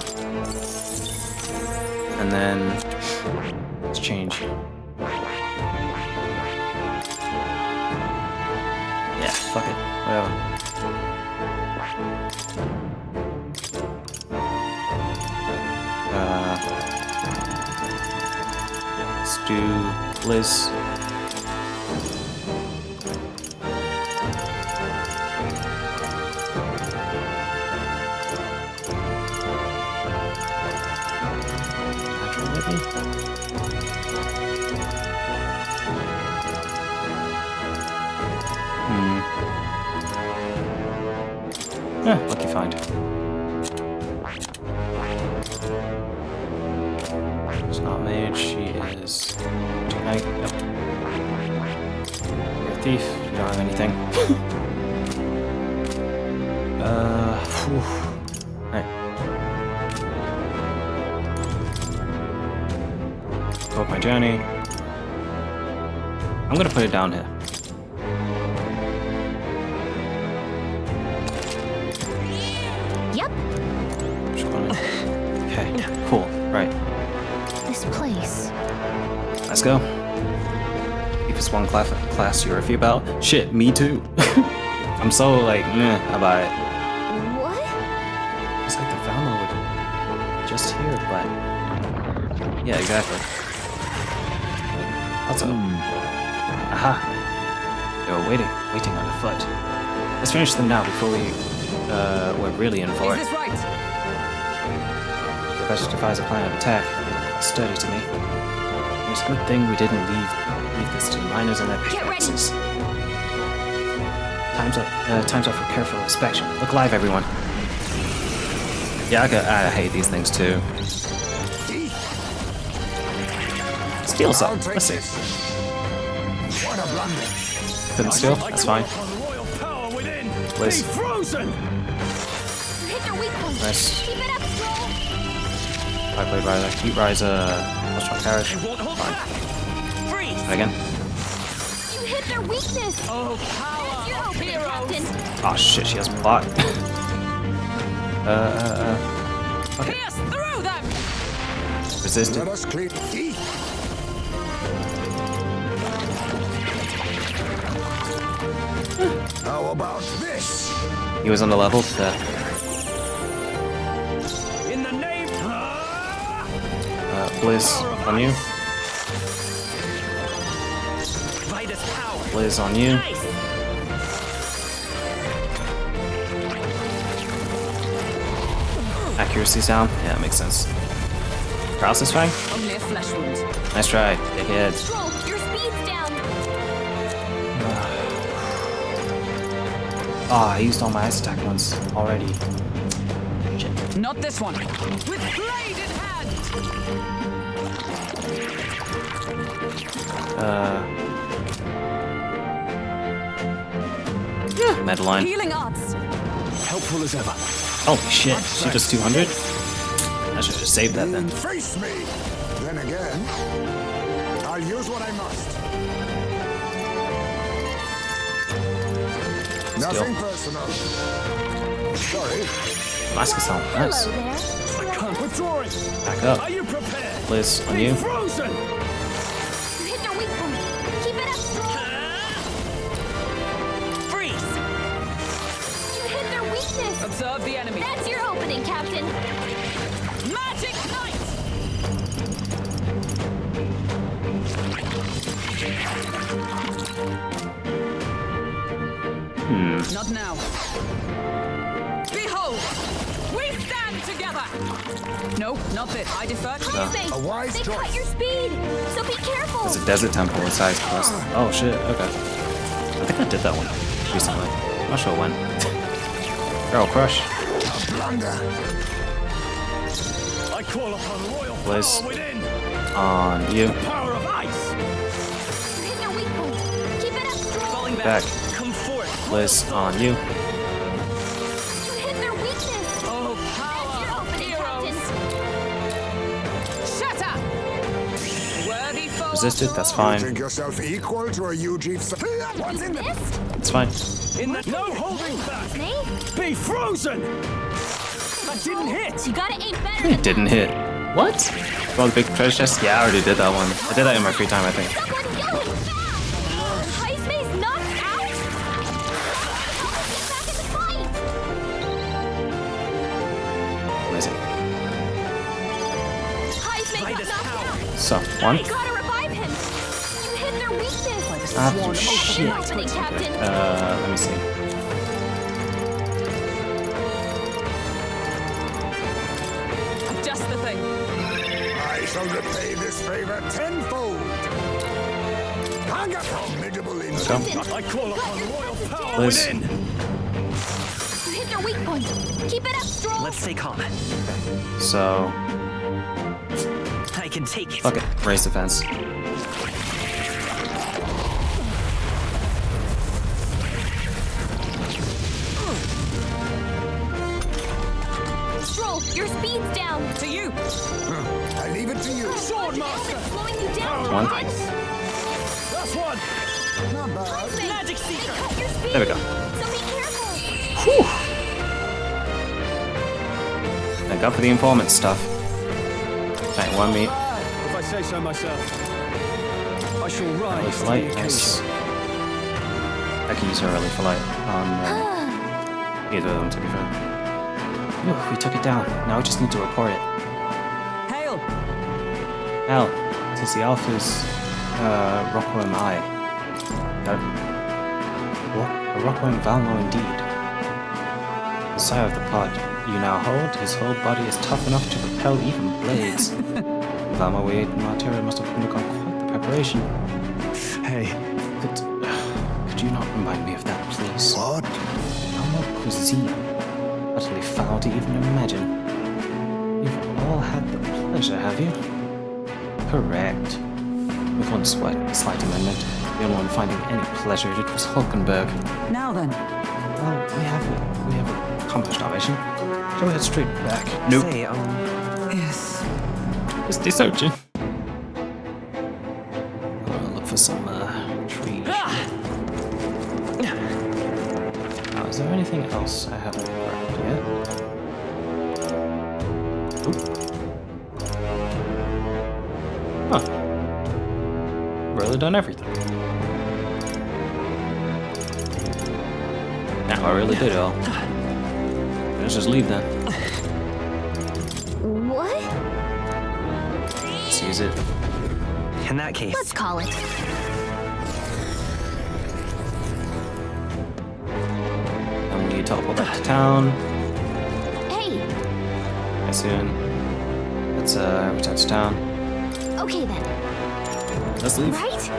[SPEAKER 1] And then let's change. Yeah, fuck it. Whatever. Let's do Blizz. Yeah, lucky find. It's not mage, she is tonight. Yep. You're a thief, you don't have anything. Alright. Go up my journey. I'm gonna put it down here.
[SPEAKER 9] Yep.
[SPEAKER 1] Okay, cool. Right.
[SPEAKER 9] This place.
[SPEAKER 1] Let's go. Deepest one class you're a few about. Shit, me too. I'm so like, meh about it.
[SPEAKER 9] What?
[SPEAKER 1] It's like the download just here, but yeah, exactly. Also, aha. They were waiting underfoot. Let's finish them now before we're really in for it.
[SPEAKER 8] Is this right?
[SPEAKER 1] The best defies a plan of attack. They look quite sturdy to me. It's a good thing we didn't leave this to the miners and their pickaxes. Time's up for careful inspection. Look live, everyone. Yeah, I hate these things too. Steal some. Let's see.
[SPEAKER 5] What a blunder.
[SPEAKER 1] Couldn't steal. That's fine. Please. Nice. Five blade riser. Heat riser. What's strong carriage? Fine. Try again.
[SPEAKER 2] You hit their weakness. Oh, power! You're opening, Captain.
[SPEAKER 1] Oh shit, she has block. Okay.
[SPEAKER 8] Pierce through them.
[SPEAKER 1] Resisted.
[SPEAKER 5] Let us clean teeth. How about this?
[SPEAKER 1] He was on the level.
[SPEAKER 11] In the name.
[SPEAKER 1] Blizz on you. Blizz on you. Accuracy's down. Yeah, that makes sense. Paralysis fine.
[SPEAKER 8] Only a flesh wound.
[SPEAKER 1] Nice try. Dickhead.
[SPEAKER 2] Troll, your speed's down.
[SPEAKER 1] Ah, I used all my ice attack ones already. Shit.
[SPEAKER 8] Not this one. With blade in hand.
[SPEAKER 1] Medline.
[SPEAKER 8] Healing arts.
[SPEAKER 11] Helpful as ever.
[SPEAKER 1] Holy shit. She just 200? I should have saved that then.
[SPEAKER 5] Face me. Then again, I'll use what I must. Nothing personal. Sorry.
[SPEAKER 1] Mask is on. Nice.
[SPEAKER 11] I can't withdraw it.
[SPEAKER 1] Back up.
[SPEAKER 11] Are you prepared?
[SPEAKER 1] Blizz on you.
[SPEAKER 11] Frozen.
[SPEAKER 2] You hit their weak point. Keep it up, Troll.
[SPEAKER 8] Freeze.
[SPEAKER 2] You hit their weakness.
[SPEAKER 8] Observe the enemy.
[SPEAKER 2] That's your opening, Captain.
[SPEAKER 8] Magic Knight. Not now. Behold, we stand together. No, not this. I defer.
[SPEAKER 2] They cut your speed, so be careful.
[SPEAKER 1] There's a desert temple with size quest. Oh shit, okay. I think I did that one recently. I'm not sure when. Barrel Crush.
[SPEAKER 12] thunder.
[SPEAKER 11] I call upon royal
[SPEAKER 1] Bliss
[SPEAKER 11] power within.
[SPEAKER 1] on you.
[SPEAKER 11] Power of ice.
[SPEAKER 2] Hit their weak point. Keep it up, Stroll.
[SPEAKER 11] Falling
[SPEAKER 1] Back.
[SPEAKER 11] Come forth.
[SPEAKER 1] Bliss on you.
[SPEAKER 2] You hit their weakness.
[SPEAKER 11] Oh,
[SPEAKER 2] That's your opening, Captain.
[SPEAKER 8] Shut up! Worthy foe.
[SPEAKER 1] Resisted, that's
[SPEAKER 12] You
[SPEAKER 1] fine.
[SPEAKER 12] think yourself equal to a UG? What's in
[SPEAKER 2] Missed?
[SPEAKER 1] It's fine.
[SPEAKER 11] In the no holding back.
[SPEAKER 2] Snake?
[SPEAKER 11] Be frozen. That didn't hit.
[SPEAKER 2] You gotta aim better.
[SPEAKER 1] It didn't hit. What? Oh, the big treasure chest? Yeah, I already did that one. I did that in my free time, I think.
[SPEAKER 2] Someone go him fast! Heismay's knocked out? Help us get back in the fight!
[SPEAKER 1] Amazing.
[SPEAKER 2] Heismay's got knocked out!
[SPEAKER 1] So, one.
[SPEAKER 2] You gotta revive him! You hit their weakness!
[SPEAKER 1] Ah, shit.
[SPEAKER 2] Opening, Captain!
[SPEAKER 1] Let me see.
[SPEAKER 8] Just the thing.
[SPEAKER 12] I shall repay this favor tenfold. Hang a formidable insult.
[SPEAKER 11] I call upon royal power
[SPEAKER 1] Bliss.
[SPEAKER 11] within.
[SPEAKER 2] You hit their weak point! Keep it up, Stroll!
[SPEAKER 7] Let's stay calm.
[SPEAKER 1] So,
[SPEAKER 7] I can take it.
[SPEAKER 1] fuck it. Raise the fence.
[SPEAKER 2] Stroll, your speed's down!
[SPEAKER 8] To you.
[SPEAKER 12] I leave it to you.
[SPEAKER 11] Sword master.
[SPEAKER 2] Slowing you down,
[SPEAKER 1] One.
[SPEAKER 2] Captain!
[SPEAKER 11] That's one.
[SPEAKER 12] Not bad.
[SPEAKER 2] Heismay,
[SPEAKER 11] Magic
[SPEAKER 2] they
[SPEAKER 11] seeker.
[SPEAKER 2] cut your speed!
[SPEAKER 1] There we go.
[SPEAKER 2] So be careful!
[SPEAKER 1] Thank God for the informant stuff. Thank one meat.
[SPEAKER 11] If I say so myself. I shall
[SPEAKER 1] Early
[SPEAKER 11] rise
[SPEAKER 1] for
[SPEAKER 11] to
[SPEAKER 1] light,
[SPEAKER 11] the
[SPEAKER 1] nice.
[SPEAKER 11] occasion.
[SPEAKER 1] I can use her early for light on either of them, to be fair. Ooh, we took it down. Now we just need to report it.
[SPEAKER 8] Hail.
[SPEAKER 1] Hell, it is the Alpha's Rockworm Eye. A Rockworm Valmo indeed. The sire of the pod you now hold, his whole body is tough enough to repel even blades. Valmo we ate in Martyria must have undergone quite the preparation.
[SPEAKER 16] Hey,
[SPEAKER 1] Could you not remind me of that, please?
[SPEAKER 12] What?
[SPEAKER 1] Valmo cuisine. Utterly foul to even imagine. You've all had the pleasure, have you? Correct. With one slight amendment. The only one finding any pleasure in it was Hulkenberg.
[SPEAKER 8] Now then.
[SPEAKER 1] Well, we have accomplished our mission. Shall we head straight back? Nope.
[SPEAKER 7] Say,
[SPEAKER 8] Yes.
[SPEAKER 1] Just searching. I'll look for some trees. Now, is there anything else I haven't grabbed yet? Oop. Huh. Really done everything. Now I really did it all. Let's just leave then.
[SPEAKER 2] What?
[SPEAKER 1] Let's use it.
[SPEAKER 7] in that case.
[SPEAKER 2] Let's call it.
[SPEAKER 1] And we teleport back to town.
[SPEAKER 2] Hey,
[SPEAKER 1] How soon? Let's return to town.
[SPEAKER 2] okay then.
[SPEAKER 1] Let's leave.
[SPEAKER 2] Right?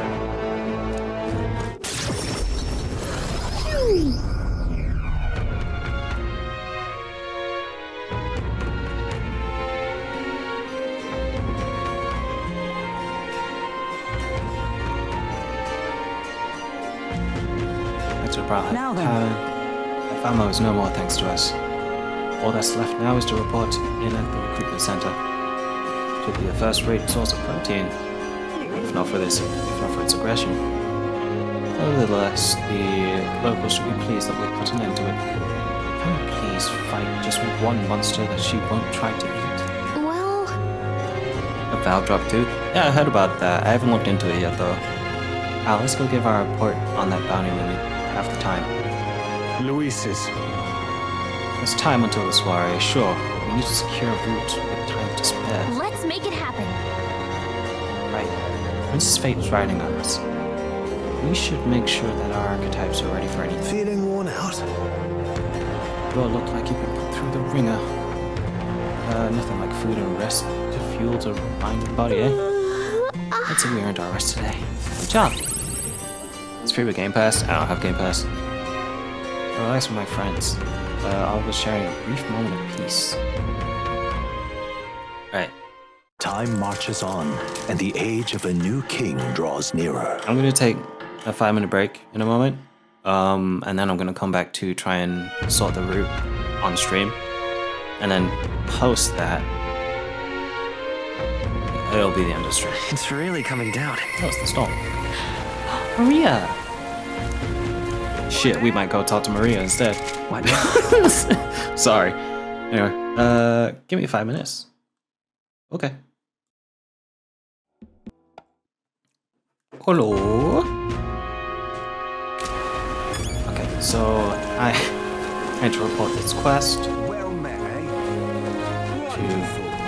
[SPEAKER 8] Now then.
[SPEAKER 1] Famo is no more thanks to us. All that's left now is to report in at the recruitment center. It will be a first-rate source of protein, if not for its aggression. Nevertheless, the locals should be pleased that we put an end to it. Can we please fight just one monster that she won't try to eat?
[SPEAKER 2] Well,
[SPEAKER 1] A valve drop too? Yeah, I heard about that. I haven't looked into it yet though. Al, let's go give our report on that bounty when we have the time.
[SPEAKER 14] Luis's.
[SPEAKER 1] There's time until the soiree, sure. We need to secure a route with time to spare.
[SPEAKER 2] let's make it happen.
[SPEAKER 1] Right. Princess Fate is riding on us. We should make sure that our archetypes are ready for anything.
[SPEAKER 15] Feeling worn out?
[SPEAKER 1] You all look like you've been put through the ringer. Nothing like food and rest to fuel the mind and body, eh? I'd say we earned our rest today. Good job. It's free with Game Pass. I don't have Game Pass. Relax with my friends. I was sharing a brief moment of peace. Right.
[SPEAKER 3] Time marches on, and the age of a new king draws nearer.
[SPEAKER 1] I'm gonna take a 5-minute break in a moment, and then I'm gonna come back to try and sort the route on stream, and then post that. It'll be the end of the stream.
[SPEAKER 7] It's really coming down.
[SPEAKER 1] Oh, it's the storm. Maria. Shit, we might go talk to Maria instead.
[SPEAKER 7] What?
[SPEAKER 1] Sorry. Anyway, give me 5 minutes. Okay. Hello. Okay, so I had to report this quest to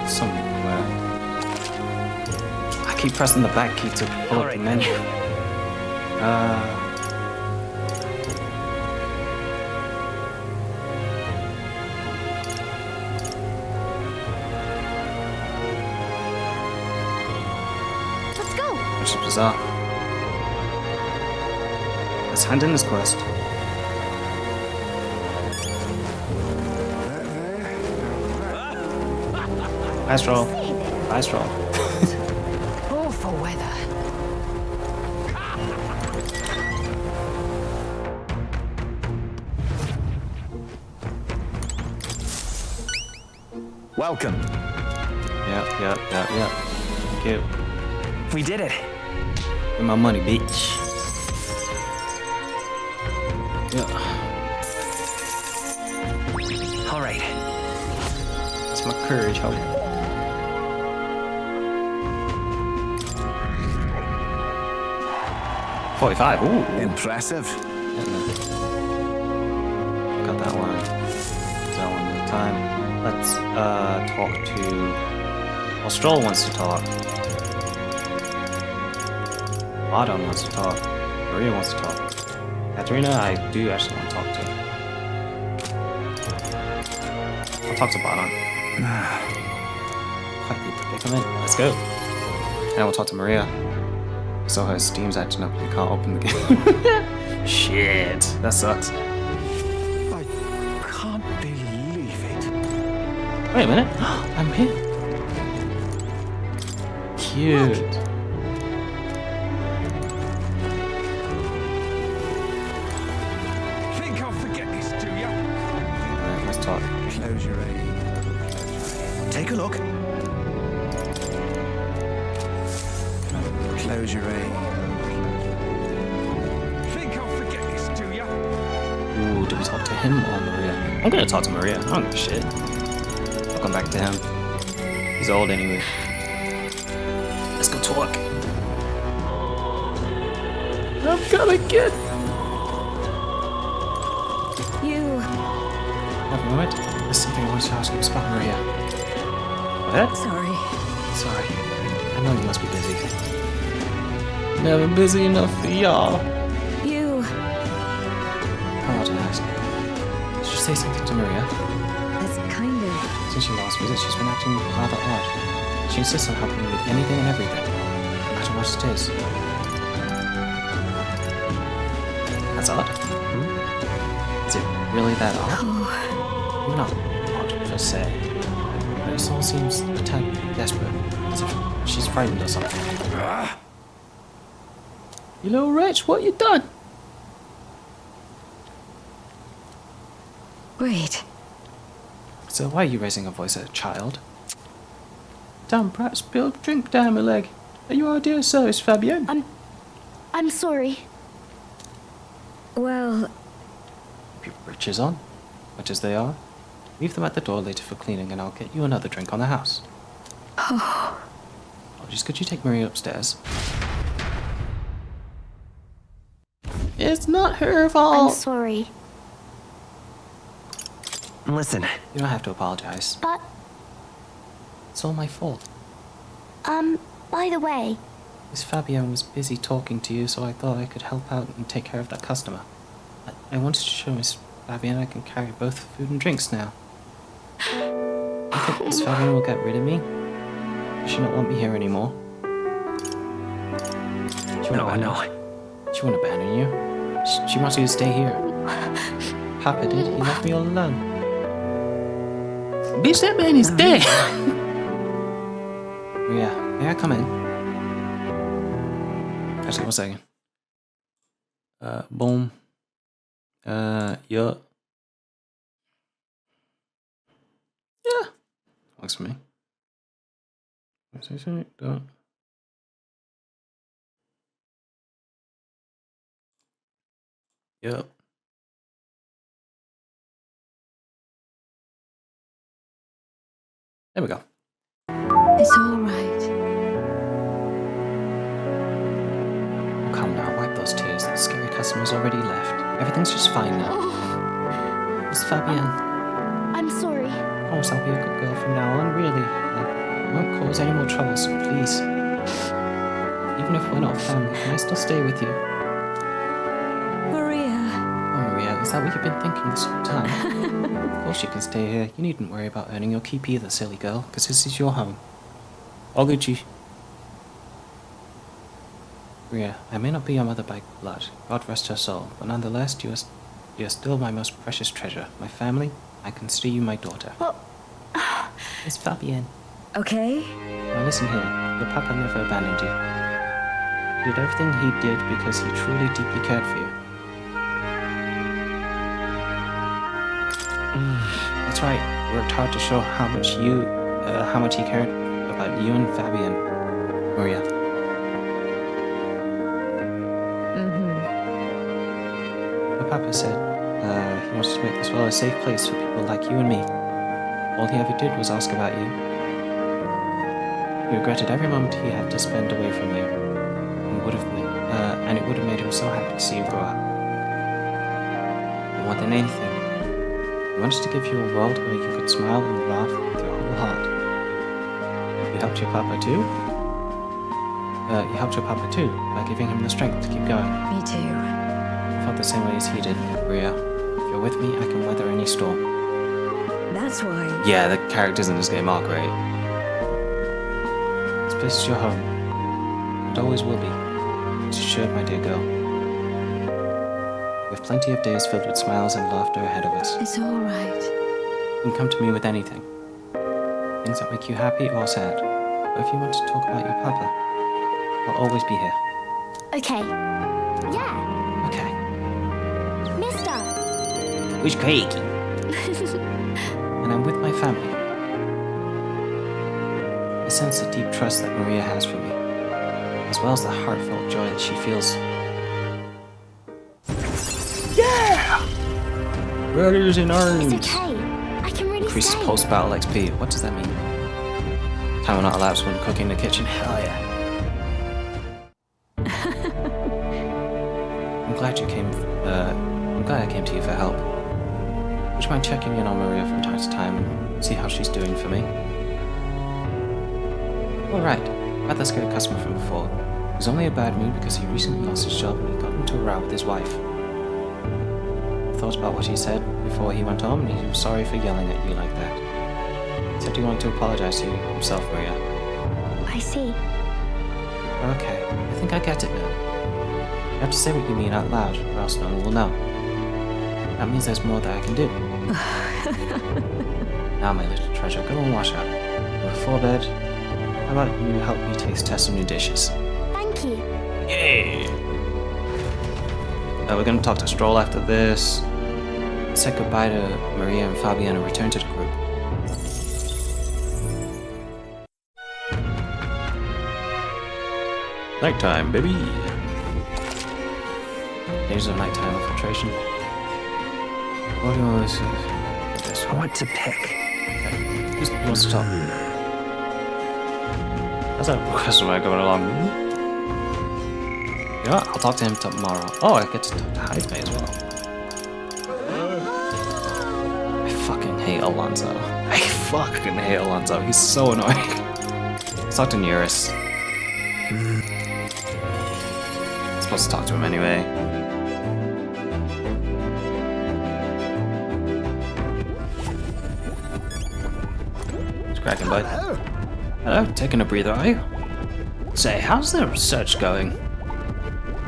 [SPEAKER 1] somewhere. I keep pressing the back key to pull up the menu.
[SPEAKER 2] Let's go.
[SPEAKER 1] Which is bizarre. Let's hand in this quest. Nice roll. Nice roll.
[SPEAKER 6] Awful weather.
[SPEAKER 7] Welcome.
[SPEAKER 1] Yep. Thank you.
[SPEAKER 7] We did it.
[SPEAKER 1] Get my money, bitch. Yeah.
[SPEAKER 7] All right.
[SPEAKER 1] That's my courage, homie. $45. Ooh.
[SPEAKER 17] Impressive.
[SPEAKER 1] Got that one. That one at a time. Let's talk to. Well, Stroll wants to talk. Autumn wants to talk. Maria wants to talk. Katerina, I do actually want to talk to. I'll talk to Bottom. Quite the predicament. Let's go. And we'll talk to Maria. So her Steam's acting up. You can't open the game. Shit. That sucks.
[SPEAKER 17] I can't believe it.
[SPEAKER 1] Wait a minute. I'm here. Cute.
[SPEAKER 17] Think I'll forget this, do ya?
[SPEAKER 1] Alright, let's talk.
[SPEAKER 17] Close your eyes. Take a look. Close your eyes. Think I'll forget this, do ya?
[SPEAKER 1] Ooh, do we talk to him or Maria? I'm gonna talk to Maria. I don't give a shit. I'll come back to him. He's old anyway. Let's go talk. I'm coming, kid.
[SPEAKER 9] You.
[SPEAKER 1] Have a moment. There's something I want to ask you about Maria. What?
[SPEAKER 9] Sorry.
[SPEAKER 1] Sorry. I know you must be busy. Never busy enough for y'all.
[SPEAKER 9] You.
[SPEAKER 1] I want to ask. Did you say something to Maria?
[SPEAKER 9] That's kind of.
[SPEAKER 1] Since she last visit, she's been acting rather odd. She insists on helping me with anything and everything, no matter what it is. That's odd. Is it really that odd? You're not odd per se, but it all seems a tad desperate, as if she's frightened or something. You little wretch, what you done?
[SPEAKER 9] Wait.
[SPEAKER 1] So why are you raising a voice at a child? Damn brat spilled drink down my leg. Are you our dear service, Fabienne?
[SPEAKER 2] I'm sorry.
[SPEAKER 9] Well,
[SPEAKER 1] Keep your britches on, much as they are. Leave them at the door later for cleaning and I'll get you another drink on the house.
[SPEAKER 9] oh,
[SPEAKER 1] Just could you take Maria upstairs? It's not her fault.
[SPEAKER 2] I'm sorry.
[SPEAKER 7] Listen.
[SPEAKER 1] You don't have to apologize.
[SPEAKER 2] But,
[SPEAKER 1] It's all my fault.
[SPEAKER 2] by the way,
[SPEAKER 1] Miss Fabienne was busy talking to you, so I thought I could help out and take care of that customer. I wanted to show Miss Fabienne I can carry both food and drinks now. You think Miss Fabienne will get rid of me? Does she not want me here anymore? She won't abandon you. She wants you to stay here. Papa did. He left me all alone. Bitch, that man is dead. Yeah, may I come in? Actually, 1 second. Boom. Yeah. Yeah. Works for me. Don't. Yep. There we go.
[SPEAKER 9] It's all right.
[SPEAKER 1] Oh, come now, wipe those tears. The scary customer's already left. Everything's just fine now. Miss Fabienne.
[SPEAKER 9] I'm sorry.
[SPEAKER 1] Promise I'll be a good girl from now on, really. I won't cause any more trouble, so please. Even if we're not family, can I still stay with you?
[SPEAKER 9] Maria.
[SPEAKER 1] Oh, Maria, is that what you've been thinking this whole time? Of course you can stay here. You needn't worry about earning your keep either, silly girl, because this is your home. All Gucci. Maria, I may not be your mother by blood, God rest her soul, but nonetheless, you are still my most precious treasure. My family, I consider you my daughter.
[SPEAKER 9] Well,
[SPEAKER 1] It's Fabienne.
[SPEAKER 9] okay.
[SPEAKER 1] Now listen here, your papa never abandoned you. He did everything he did because he truly deeply cared for you. That's right, he worked hard to show how much he cared about you and Fabienne, Maria. Your papa said he wanted to make this world a safe place for people like you and me. All he ever did was ask about you. He regretted every moment he had to spend away from you, and it would have made him so happy to see you grow up. And more than anything, he wanted to give you a world where you could smile and laugh with your whole heart. You helped your papa too? You helped your papa too, by giving him the strength to keep going.
[SPEAKER 9] Me too.
[SPEAKER 1] I felt the same way as he did, Maria. If you're with me, I can weather any storm.
[SPEAKER 9] That's why.
[SPEAKER 1] Yeah, the characters in this game are great. This place is your home. And always will be. Rest assured, my dear girl. We have plenty of days filled with smiles and laughter ahead of us.
[SPEAKER 9] It's all right.
[SPEAKER 1] You can come to me with anything. Things that make you happy or sad. But if you want to talk about your papa, I'll always be here.
[SPEAKER 9] Okay. Yeah.
[SPEAKER 1] Okay.
[SPEAKER 9] Mister.
[SPEAKER 1] Which cake? And I'm with my family. I sense the deep trust that Maria has for me, as well as the heartfelt joy that she feels.
[SPEAKER 5] Yeah!
[SPEAKER 1] Brothers in arms!
[SPEAKER 9] It's okay. I can really
[SPEAKER 1] Increases
[SPEAKER 9] stay.
[SPEAKER 1] post-battle XP. What does that mean? Time will not elapse when cooking in the kitchen. Hell yeah. I'm glad I came to you for help. Would you mind checking in on Maria from time to time and see how she's doing for me? Alright, about that scared customer from before. He was only a bad mood because he recently lost his job and he got into a row with his wife. I thought about what he said before he went home and he was sorry for yelling at you like that. He said he wanted to apologize to you himself, Maria.
[SPEAKER 9] I see.
[SPEAKER 1] Okay, I think I get it now. You have to say what you mean out loud, or else no one will know. That means there's more that I can do. Now, my little treasure, go and wash up. Before bed, how about you help me test some new dishes?
[SPEAKER 9] Thank you.
[SPEAKER 1] Yeah! We're gonna talk to Stroll after this. Say goodbye to Maria and Fabienne and return to the group. Nighttime, baby! Days of nighttime infiltration. What do you want to say?
[SPEAKER 7] I want to pick.
[SPEAKER 1] Okay. Who wants to talk? How's that customer going along? Yeah, I'll talk to him tomorrow. Oh, I get to talk to Hype as well. I fucking hate Alonso. I fucking hate Alonso. He's so annoying. Let's talk to Neurus. I'm supposed to talk to him anyway. Cracking, bud. Hello, taking a breather, are you? Say, how's the research going?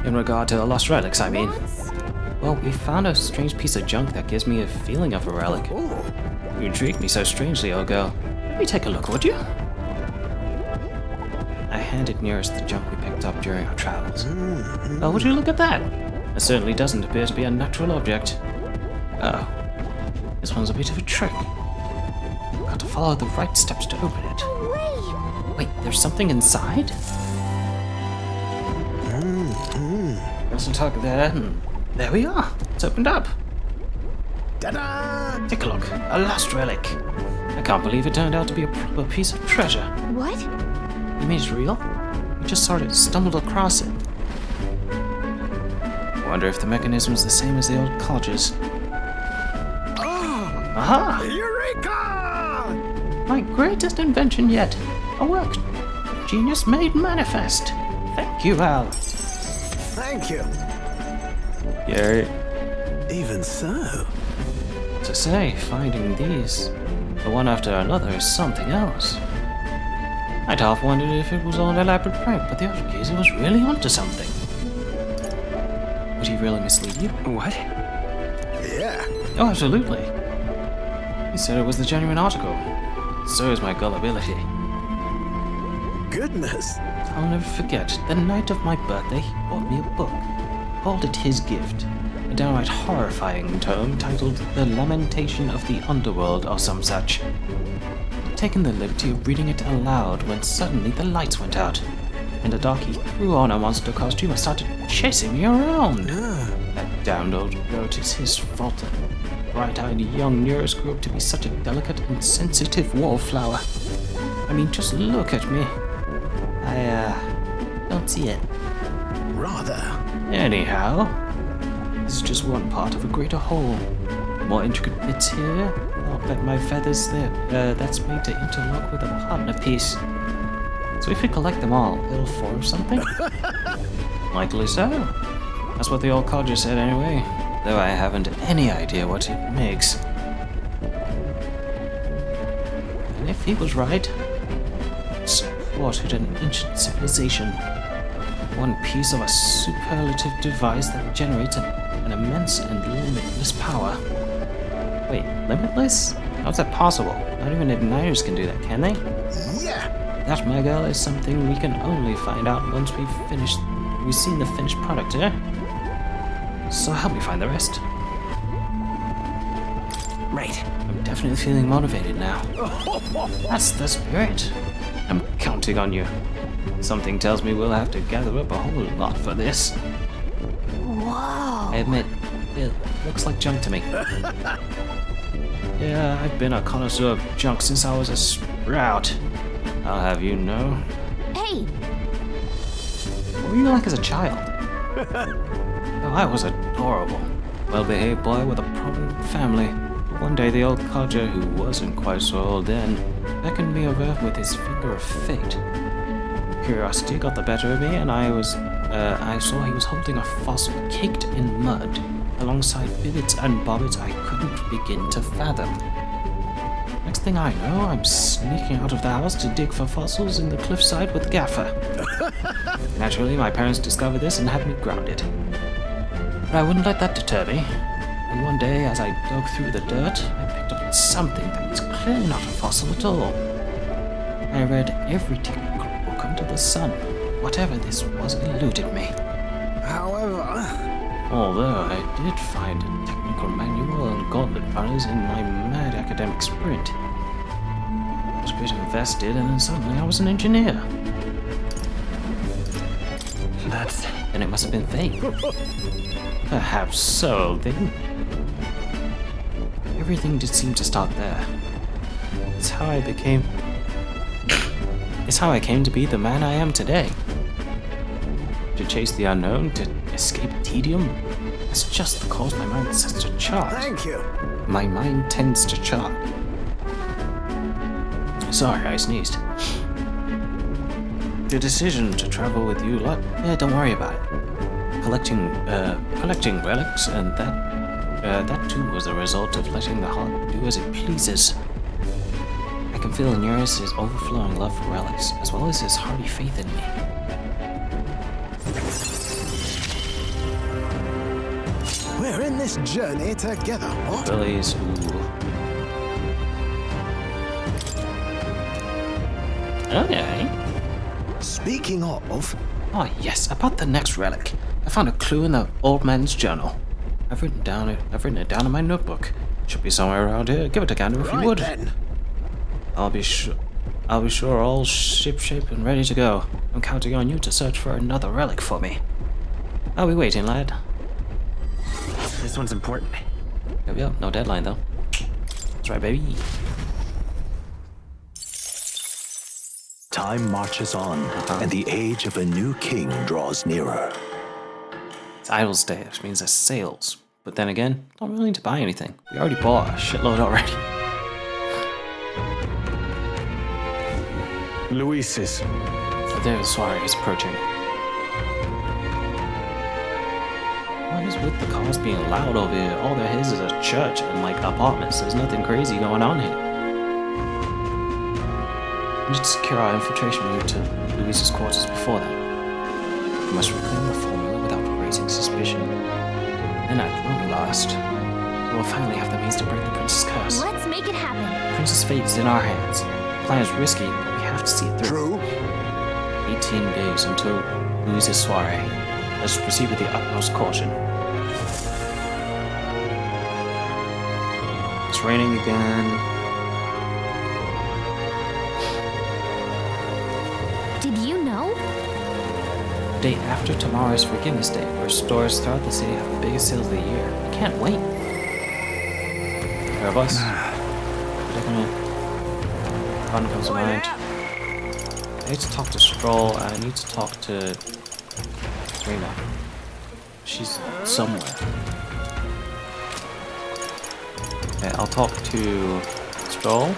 [SPEAKER 1] In regard to the lost relics, I mean. Well, we found a strange piece of junk that gives me a feeling of a relic. You intrigue me so strangely, old girl. Let me take a look, would you? I handed Nearest the junk we picked up during our travels. Oh, would you look at that? It certainly doesn't appear to be a natural object. Oh, this one's a bit of a trick. Got to follow the right steps to open it. Wait, there's something inside? There's a tug there, and there we are. It's opened up.
[SPEAKER 15] Ta-da!
[SPEAKER 1] Take a look. A lost relic. I can't believe it turned out to be a proper piece of treasure.
[SPEAKER 9] What?
[SPEAKER 1] You mean it's real? We just sort of stumbled across it. I wonder if the mechanism's the same as the old colleges. Aha!
[SPEAKER 15] Eureka!
[SPEAKER 1] My greatest invention yet. A work genius made manifest. Thank you, Al.
[SPEAKER 15] Thank you.
[SPEAKER 1] Yeah.
[SPEAKER 15] Even so.
[SPEAKER 1] To say, finding these, the one after another, is something else. I'd half wondered if it was all an elaborate prank, but the other geezer was really onto something. Would he really mislead you?
[SPEAKER 14] What?
[SPEAKER 15] Yeah.
[SPEAKER 1] Oh, absolutely. He said it was the genuine article. So is my gullibility.
[SPEAKER 15] Goodness.
[SPEAKER 1] I'll never forget, the night of my birthday, he bought me a book. Called it his gift. A downright horrifying tome titled The Lamentation of the Underworld or some such. I'd taken the liberty of reading it aloud when suddenly the lights went out, and a darky threw on a monster costume and started chasing me around. That damned old goat, it's his fault. The bright-eyed young Nearest grew up to be such a delicate and sensitive wallflower. I mean, just look at me. I don't see it.
[SPEAKER 15] Rather.
[SPEAKER 1] Anyhow, this is just one part of a greater whole. More intricate bits here. I'll bet my feathers there. That's made to interlock with a partner piece. So if we collect them all, it'll form something? Likely so. That's what the old codger said anyway, though I haven't any idea what it makes. And if he was right, it supported an ancient civilization. One piece of a superlative device that generates an immense and limitless power. Wait, limitless? How's that possible? Not even igniters can do that, can they?
[SPEAKER 15] Yeah!
[SPEAKER 1] That, my girl, is something we can only find out once we've seen the finished product, eh? So help me find the rest. Right. I'm definitely feeling motivated now. That's the spirit. I'm counting on you. Something tells me we'll have to gather up a whole lot for this.
[SPEAKER 9] Whoa.
[SPEAKER 1] I admit, it looks like junk to me. Yeah, I've been a connoisseur of junk since I was a sprout. I'll have you know.
[SPEAKER 9] Hey!
[SPEAKER 1] What were you like as a child? Oh, I was adorable. Well-behaved boy with a prominent family. But one day the old codger, who wasn't quite so old then, beckoned me over with his finger of fate. Curiosity got the better of me, and I saw he was holding a fossil caked in mud, alongside bibits and bobbits I couldn't begin to fathom. Next thing I know, I'm sneaking out of the house to dig for fossils in the cliffside with Gaffer. Naturally, my parents discovered this and had me grounded. But I wouldn't let that deter me. And one day, as I dug through the dirt, I picked up something that was clearly not a fossil at all. I read every technical book under the sun. Whatever this was eluded me. Although I did find a technical manual and gauntlet runners in my mad academic sprint. I was a bit invested, and then suddenly I was an engineer. Then it must have been fate. Perhaps so, then. Everything did seem to start there. It's how I came to be the man I am today. To chase the unknown, to escape tedium. That's just the course my mind sets to chart.
[SPEAKER 15] Thank you.
[SPEAKER 1] My mind tends to chart. Sorry, I sneezed. The decision to travel with you lot, don't worry about it. Collecting relics, and that too was the result of letting the heart do as it pleases. I can feel Nearest's overflowing love for relics, as well as his hearty faith in me.
[SPEAKER 15] Where this journey together, what?
[SPEAKER 1] Billy's. Ooh. Okay.
[SPEAKER 3] Speaking of...
[SPEAKER 1] Oh yes, about the next relic. I found a clue in the old man's journal. I've written it down in my notebook. Should be somewhere around here. Give it a gander if you would.
[SPEAKER 15] Then.
[SPEAKER 1] I'll be sure all shipshape and ready to go. I'm counting on you to search for another relic for me. I'll be waiting, lad.
[SPEAKER 7] This one's important.
[SPEAKER 1] Yep, no deadline though. That's right, baby.
[SPEAKER 3] Time marches on, and the age of a new king draws nearer.
[SPEAKER 1] It's Idle's Day, which means there's sales. But then again, don't really need to buy anything. We already bought a shitload already.
[SPEAKER 14] Luis's.
[SPEAKER 1] The day of the soiree is approaching. What is with the cars being loud over here? All there is a church and like apartments. There's nothing crazy going on here. We need to secure our infiltration route to Luis's quarters before that. We must reclaim the formula without raising suspicion. Then at long last, we will finally have the means to break the prince's curse.
[SPEAKER 2] Let's make it happen.
[SPEAKER 1] The prince's fate is in our hands. The plan is risky, but we have to see it through. 18 days until Luis's soiree. Let's proceed with the utmost caution. It's raining again.
[SPEAKER 2] Did you know?
[SPEAKER 1] The day after tomorrow's Forgiveness Day, where stores throughout the city have the biggest sales of the year. I can't wait. Pair of us. Predicament. Fun comes to mind. I need to talk to Stroll. I need to talk to Rena. She's somewhere. Okay, I'll talk to Stroll.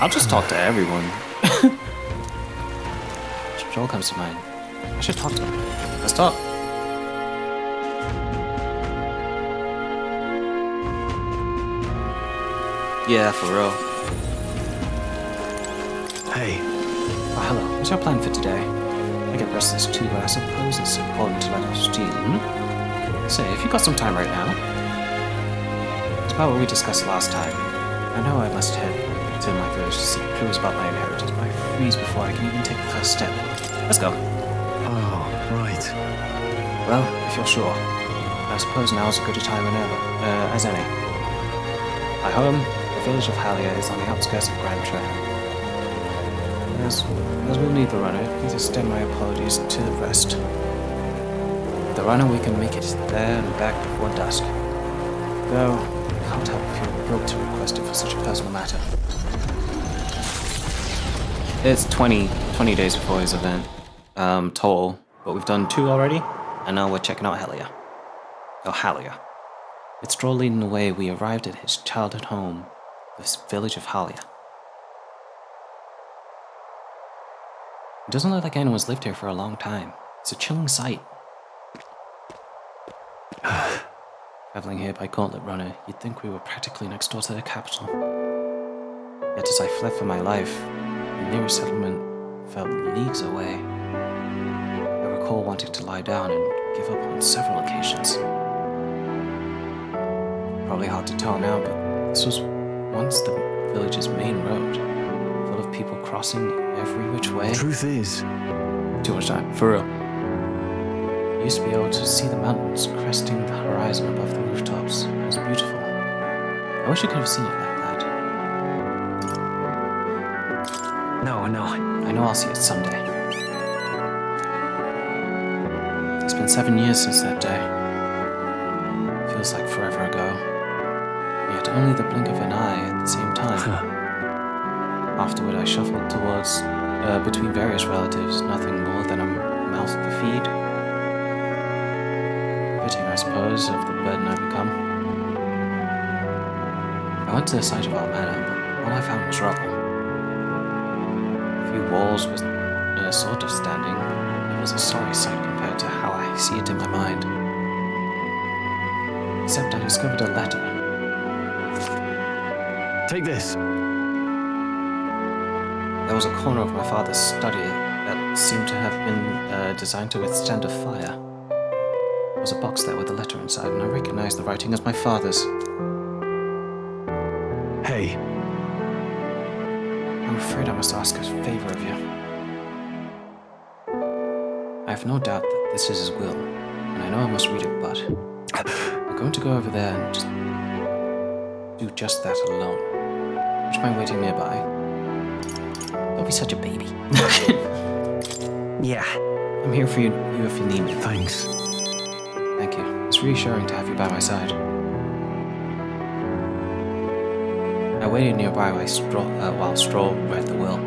[SPEAKER 1] I'll just talk to everyone. Stroll comes to mind. I should talk to him. Let's talk. Yeah, for real.
[SPEAKER 3] Hey.
[SPEAKER 1] Oh, hello. What's your plan for today? I get restless too, but I suppose it's important to let out steam, Say, if you got some time right now. It's about what we discussed last time. I know I must head to my village to seek clues about my inheritance, but I freeze before I can even take the first step. Let's go.
[SPEAKER 3] Oh, right.
[SPEAKER 1] Well, if you're sure. I suppose now's as good a time as any. My home, the village of Halia, is on the outskirts of Grand Trail. As we'll need the runner, please extend my apologies to the rest. With the runner, we can make it there and back before dusk. Though, I can't help feel broke to request it for such a personal matter. It's 20 days before his event, total, but we've done 2 already, and now we're checking out Halia. With Stroll leading the way, we arrived at his childhood home, the village of Halia. It doesn't look like anyone's lived here for a long time. It's a chilling sight. Traveling here by Gauntlet Runner, you'd think we were practically next door to the capital. Yet as I fled for my life, the nearest settlement felt leagues away. I recall wanting to lie down and give up on several occasions. Probably hard to tell now, but this was once the village's main road, full of people crossing every which way.
[SPEAKER 3] Truth is,
[SPEAKER 1] too much time, for real. You used to be able to see the mountains cresting the horizon above the rooftops. It was beautiful. I wish you could have seen it like that.
[SPEAKER 7] No.
[SPEAKER 1] I know I'll see it someday. It's been 7 years since that day. Feels like forever ago. Yet only the blink of an eye at the same time. Afterward, I shuffled towards, between various relatives, nothing more than a mouth to feed. Fitting, I suppose, of the burden I've become. I went to the site of our manor, but all I found was rubble. A few walls were sort of standing. It was a sorry sight compared to how I see it in my mind. Except I discovered a letter.
[SPEAKER 3] Take this.
[SPEAKER 1] There was a corner of my father's study that seemed to have been designed to withstand a fire. There was a box there with a letter inside, and I recognized the writing as my father's.
[SPEAKER 14] Hey.
[SPEAKER 1] I'm afraid I must ask a favor of you. I have no doubt that this is his will, and I know I must read it, but I'm going to go over there and just do just that alone. Would you mind waiting nearby? Don't be such a baby.
[SPEAKER 7] Yeah.
[SPEAKER 1] I'm here for you if you need me.
[SPEAKER 14] Thanks.
[SPEAKER 1] Thank you. It's reassuring to have you by my side. I waited nearby while Stroll read the will.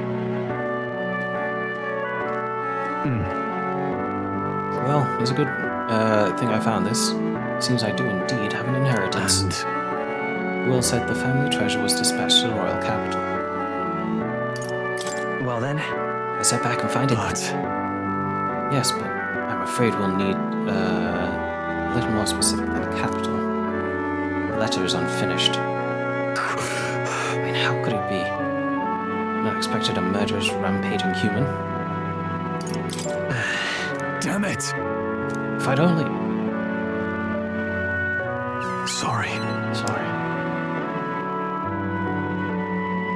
[SPEAKER 1] Well, it's a good thing I found this. Seems I do indeed have an inheritance. The will said the family treasure was dispatched to the royal capital.
[SPEAKER 7] Well then?
[SPEAKER 1] I sat back and find it. Yes, but I'm afraid we'll need a little more specific than the capital. The letter is unfinished. I mean, how could it be? Not expected a murderous, rampaging human.
[SPEAKER 14] Damn it!
[SPEAKER 1] If I'd only...
[SPEAKER 14] Sorry.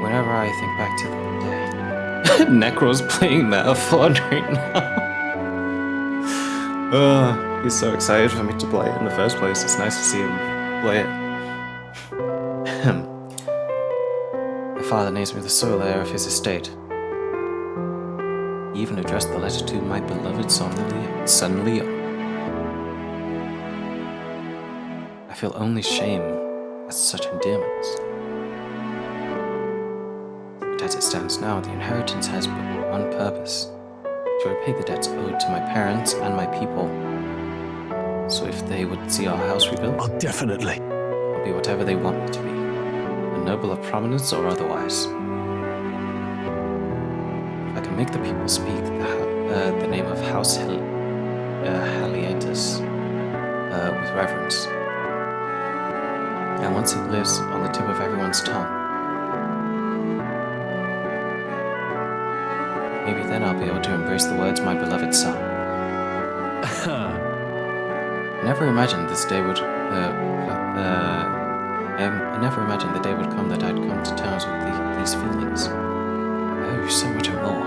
[SPEAKER 1] Whenever I think back to that day... Necro's playing Metaphor right now. He's so excited for me to play it in the first place. It's nice to see him play it. My father names me the sole heir of his estate. He even addressed the letter to my beloved son Leo. I feel only shame at such endearments. But as it stands now, the inheritance has but one purpose: to repay the debts owed to my parents and my people. So if they would see our house rebuilt,
[SPEAKER 14] I'll definitely.
[SPEAKER 1] I'll be whatever they want me to be, a noble of prominence or otherwise. If I can make the people speak the name of House Haliatus with reverence, and once it lives on the tip of everyone's tongue, maybe then I'll be able to embrace the words my beloved son. I never imagined this day would. I never imagined the day would come that I'd come to terms with these feelings. I owe you so much and more.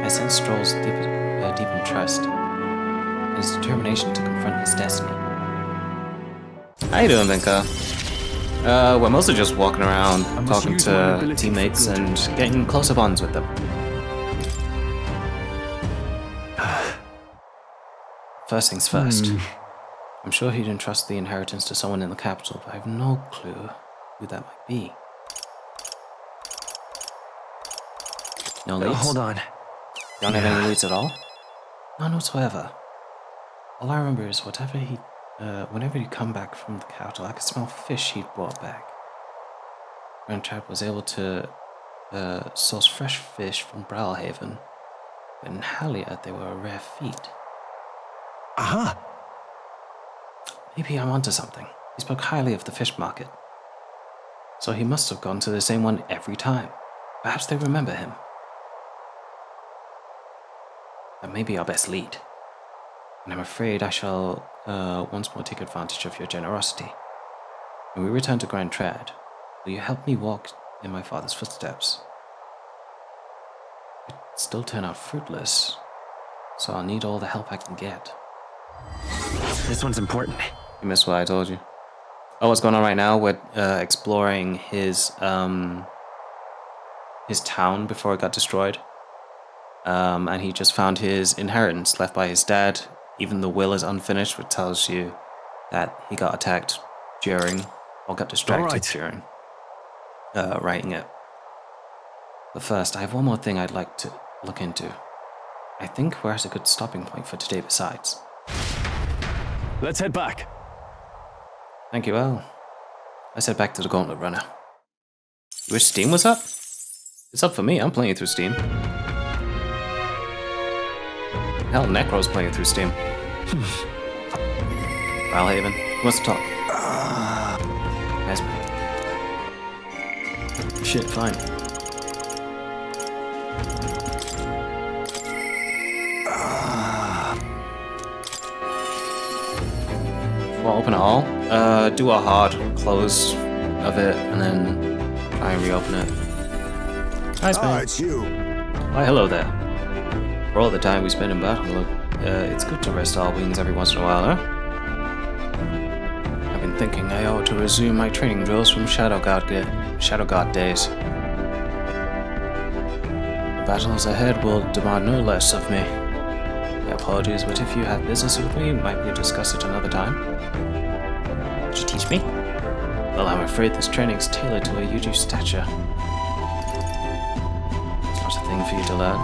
[SPEAKER 1] I sense Stroll's deepened trust and his determination to confront his destiny. How you doing, Vinka? We're mostly just walking around, talking to teammates and getting closer bonds with them. First things first. I'm sure he'd entrust the inheritance to someone in the capital, but I have no clue who that might be. No leads?
[SPEAKER 7] Hold on.
[SPEAKER 1] You don't have any leads at all? None whatsoever. All I remember is whenever he'd come back from the capital, I could smell fish he'd brought back. Grandchad was able to source fresh fish from Brawlhaven, but in Halia they were a rare feat.
[SPEAKER 14] Aha!
[SPEAKER 1] Maybe I'm onto something. He spoke highly of the fish market. So he must have gone to the same one every time. Perhaps they remember him. That may be our best lead. And I'm afraid I shall once more take advantage of your generosity. When we return to Grand Trad, will you help me walk in my father's footsteps? It still turn out fruitless, so I'll need all the help I can get.
[SPEAKER 7] This one's important.
[SPEAKER 1] You missed what I told you. Oh, what's going on right now? We're exploring his town before it got destroyed. And he just found his inheritance left by his dad. Even the will is unfinished, which tells you that he got attacked during, or got distracted during writing it. But first, I have one more thing I'd like to look into. I think we're at a good stopping point for today besides.
[SPEAKER 14] Let's head back.
[SPEAKER 1] Thank you, Al. Let's head back to the Gauntlet Runner. You wish Steam was up? It's up for me, I'm playing through Steam. Hell, Necro's playing through Steam. Brawlhaven, who wants to talk? Esme. Shit, fine. Well, open it all. Do a hard close of it, and then try and reopen it. Nice, man.
[SPEAKER 12] It's you.
[SPEAKER 1] Why, hello there. For all the time we spend in battle, it's good to rest our wings every once in a while, huh? I've been thinking I ought to resume my training drills from Shadow God days. The battles ahead will demand no less of me. My apologies, but if you have business with me, might we discuss it another time? Could you teach me? Well, I'm afraid this training is tailored to a Yuju stature. It's not a thing for you to learn.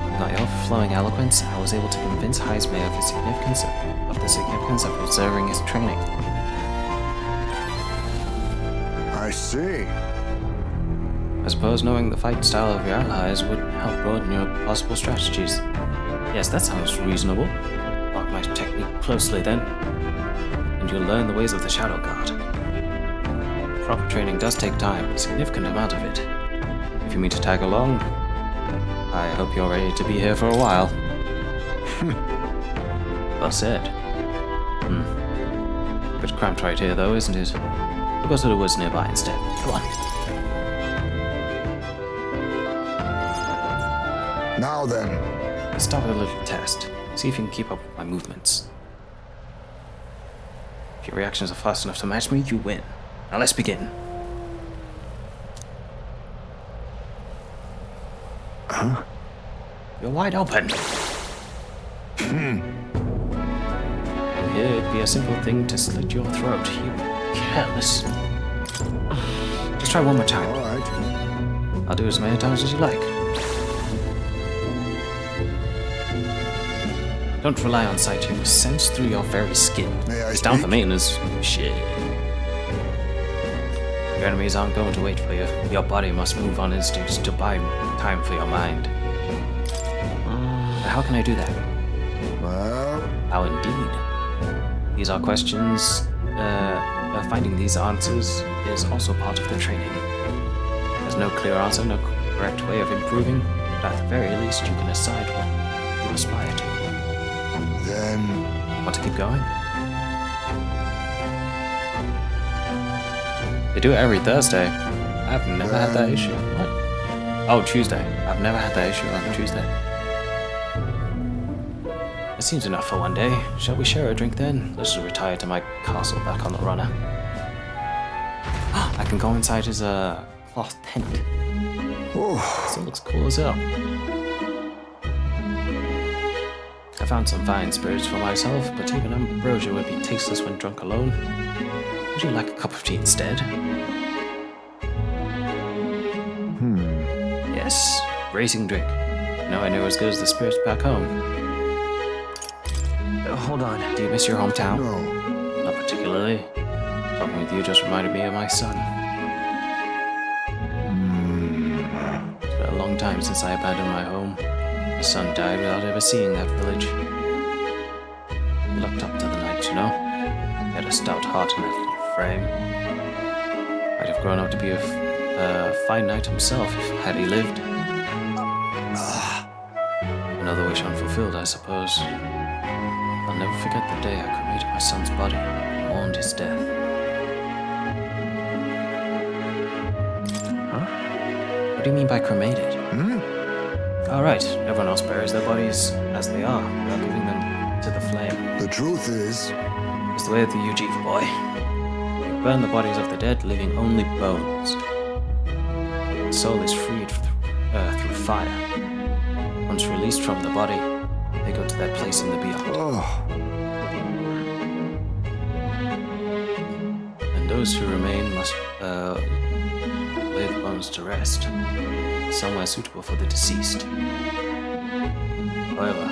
[SPEAKER 1] With my overflowing eloquence, I was able to convince Heisme of the significance of observing his training.
[SPEAKER 12] I see.
[SPEAKER 1] I suppose knowing the fight style of your allies would help broaden your possible strategies. Yes, that sounds reasonable. Mark my technique closely then, and you'll learn the ways of the Shadow God. Proper training does take time, a significant amount of it. If you mean to tag along, I hope you're ready to be here for a while. Well said. Bit cramped right here though, isn't it? We'll go to the woods nearby instead. Come on.
[SPEAKER 12] Now then.
[SPEAKER 1] Let's start with a little test. See if you can keep up with my movements. If your reactions are fast enough to match me, you win. Now let's begin.
[SPEAKER 12] Huh?
[SPEAKER 1] You're wide open. Here it'd be a simple thing to slit your throat. You careless. Just try one more time.
[SPEAKER 12] All right.
[SPEAKER 1] I'll do as many times as you like. Don't rely on sight, you must sense through your very skin. It's down for maintenance. Shit. Your enemies aren't going to wait for you. Your body must move on instincts to buy time for your mind. How can I do that?
[SPEAKER 12] Well...
[SPEAKER 1] How indeed. These are questions. Finding these answers is also part of the training. There's no clear answer, no correct way of improving, but at the very least you can decide what you aspire to.
[SPEAKER 12] Then...
[SPEAKER 1] Want to keep going? They do it every Thursday. I've never had that issue. What? Oh, Tuesday. I've never had that issue on Tuesday. It seems enough for one day. Shall we share a drink then? Let's just retire to my castle back on the runner. I can go inside his cloth tent.
[SPEAKER 12] Oh.
[SPEAKER 1] Still looks cool as hell. I found some fine spirits for myself, but even ambrosia would be tasteless when drunk alone. Would you like a cup of tea instead? Yes, bracing drink. Nowhere near as good as the spirits back home.
[SPEAKER 7] Hold on.
[SPEAKER 1] Do you miss your hometown?
[SPEAKER 12] No.
[SPEAKER 1] Not particularly. Talking with you just reminded me of my son. It's been a long time since I abandoned my home. My son died without ever seeing that village. He looked up to the night, you know? He had a stout heart in that little frame. Might have grown up to be a fine knight himself had he lived. Another wish unfulfilled, I suppose. I'll never forget the day I cremated my son's body and mourned his death. Huh? What do you mean by cremated? Alright, everyone else buries their bodies as they are, without giving them to the flame.
[SPEAKER 12] The truth is...
[SPEAKER 1] It's the way of the Yuji, boy. You burn the bodies of the dead, leaving only bones. The soul is freed through fire. Once released from the body, they go to that place in the beyond. And those who remain must lay the bones to rest, somewhere suitable for the deceased. However,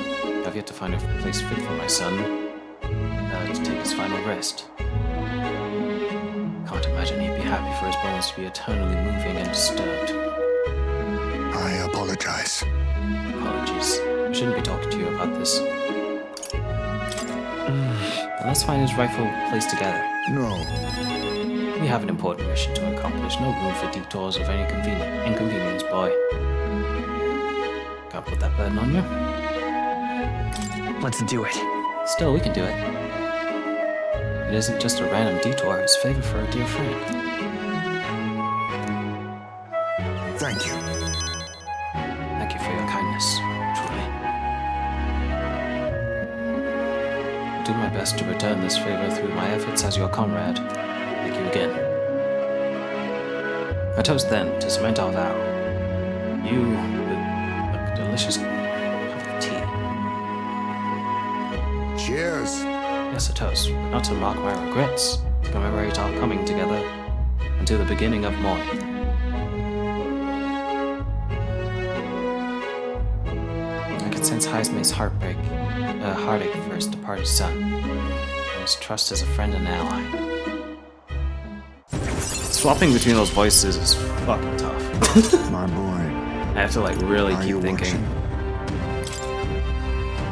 [SPEAKER 1] I've yet to find a place fit for my son to take his final rest. Can't imagine he'd be happy for his bones to be eternally moving and disturbed.
[SPEAKER 12] I apologize.
[SPEAKER 1] Apologies. I shouldn't be talking to you about this. Then let's find his rightful place together.
[SPEAKER 12] No.
[SPEAKER 1] We have an important mission to accomplish. No room for detours of any inconvenience, boy. Can't put that burden on you.
[SPEAKER 7] Let's do it.
[SPEAKER 1] Still, we can do it. It isn't just a random detour, it's favor for a dear friend.
[SPEAKER 12] Thank you.
[SPEAKER 1] Thank you for your kindness, truly. I'll do my best to return this favor through my efforts as your comrade. Thank you again. I toast then to cement our vow. You with a delicious cup of tea.
[SPEAKER 12] Cheers.
[SPEAKER 1] Yes, a toast, but not to mark my regrets, to commemorate our coming together until the beginning of morning. I can sense Heismay's heartache for his departed son, and his trust as a friend and ally. Swapping between those voices is fucking tough.
[SPEAKER 12] My boy.
[SPEAKER 1] I have to like really keep thinking.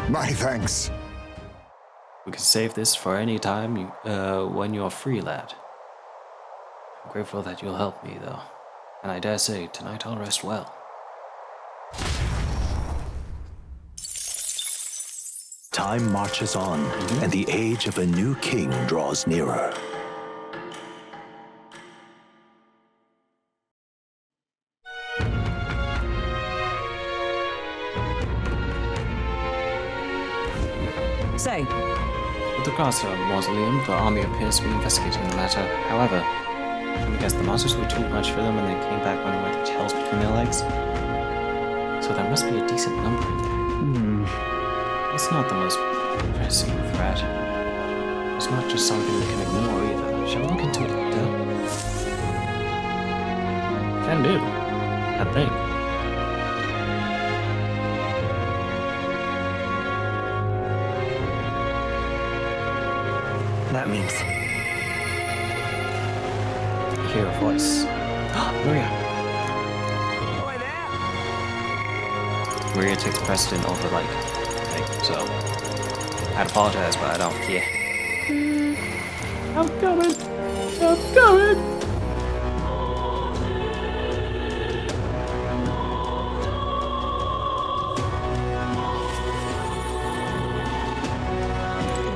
[SPEAKER 12] My thanks.
[SPEAKER 1] We can save this for any time when you're free, lad. I'm grateful that you'll help me, though. And I dare say, tonight I'll rest well.
[SPEAKER 3] Time marches on, and the age of a new king draws nearer.
[SPEAKER 8] Say.
[SPEAKER 1] With regards to the mausoleum, the army appears to be investigating the matter. However, I guess the monsters were too much for them and they came back running with their tails between their legs. So there must be a decent number in there. It's not the most pressing threat. It's not just something we can ignore either. Shall we look into it later? Can do, I think.
[SPEAKER 7] That means...
[SPEAKER 1] I hear a voice. Maria! Maria takes precedent over, like, so... I'd apologize, but I don't care. I'm coming! I'm coming!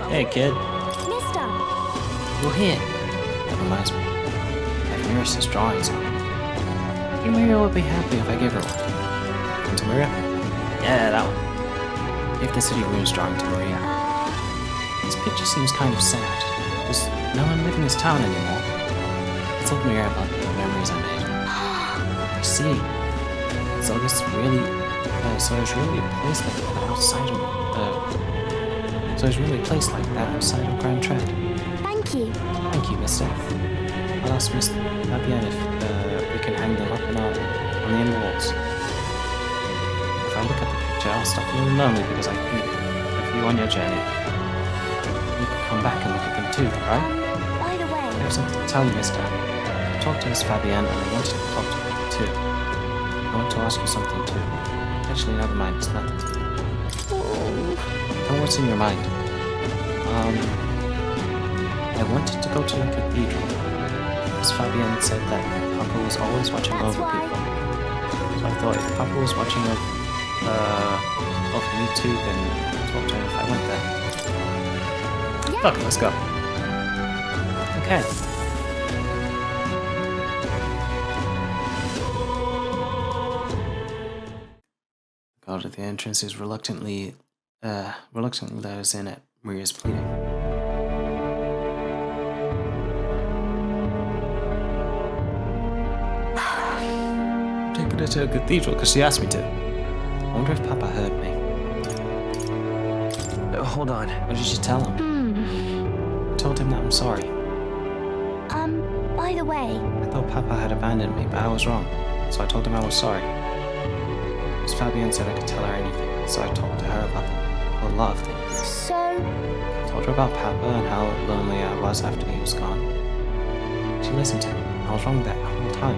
[SPEAKER 1] Hey, kid. Well, here. That reminds me. I have Maris's drawings on it. I think Maria would be happy if I gave her one. And to Maria? Yeah, that one. Give the city ruins drawing to Maria. This picture seems kind of sad. There's no one living in this town anymore. I told Maria about the memories I made. I see. So there's really a place like that outside of Grand Tread. Thank you, mister. I'll ask Miss Fabienne if we can hang them up on the inner walls. If I look at the picture, I'll stop feeling lonely because I think of you on your journey. You can come back and look at them too, right?
[SPEAKER 9] By the way...
[SPEAKER 1] I have something to tell you, mister. I talked to Miss Fabienne and I wanted to talk to you too. I want to ask you something too. Actually, never mind, it's nothing. Tell me what's in your mind. I wanted to go to the cathedral. Miss Fabienne said that Papa was always watching over people. So I thought if Papa was watching over me too, then I'd talk to him if I went there. Fuck, let's go. Okay. The guard at the entrance is reluctantly let us in at Maria's pleading. Taking her to a cathedral because she asked me to. I wonder if Papa heard me.
[SPEAKER 7] Hold on.
[SPEAKER 1] What did you tell him? I told him that I'm sorry.
[SPEAKER 9] By the way...
[SPEAKER 1] I thought Papa had abandoned me, but I was wrong. So I told him I was sorry. Miss Fabienne said I could tell her anything, so I talked to her about a lot of things.
[SPEAKER 9] So...
[SPEAKER 1] I told her about Papa and how lonely I was after he was gone. She listened to me. I was wrong that whole time.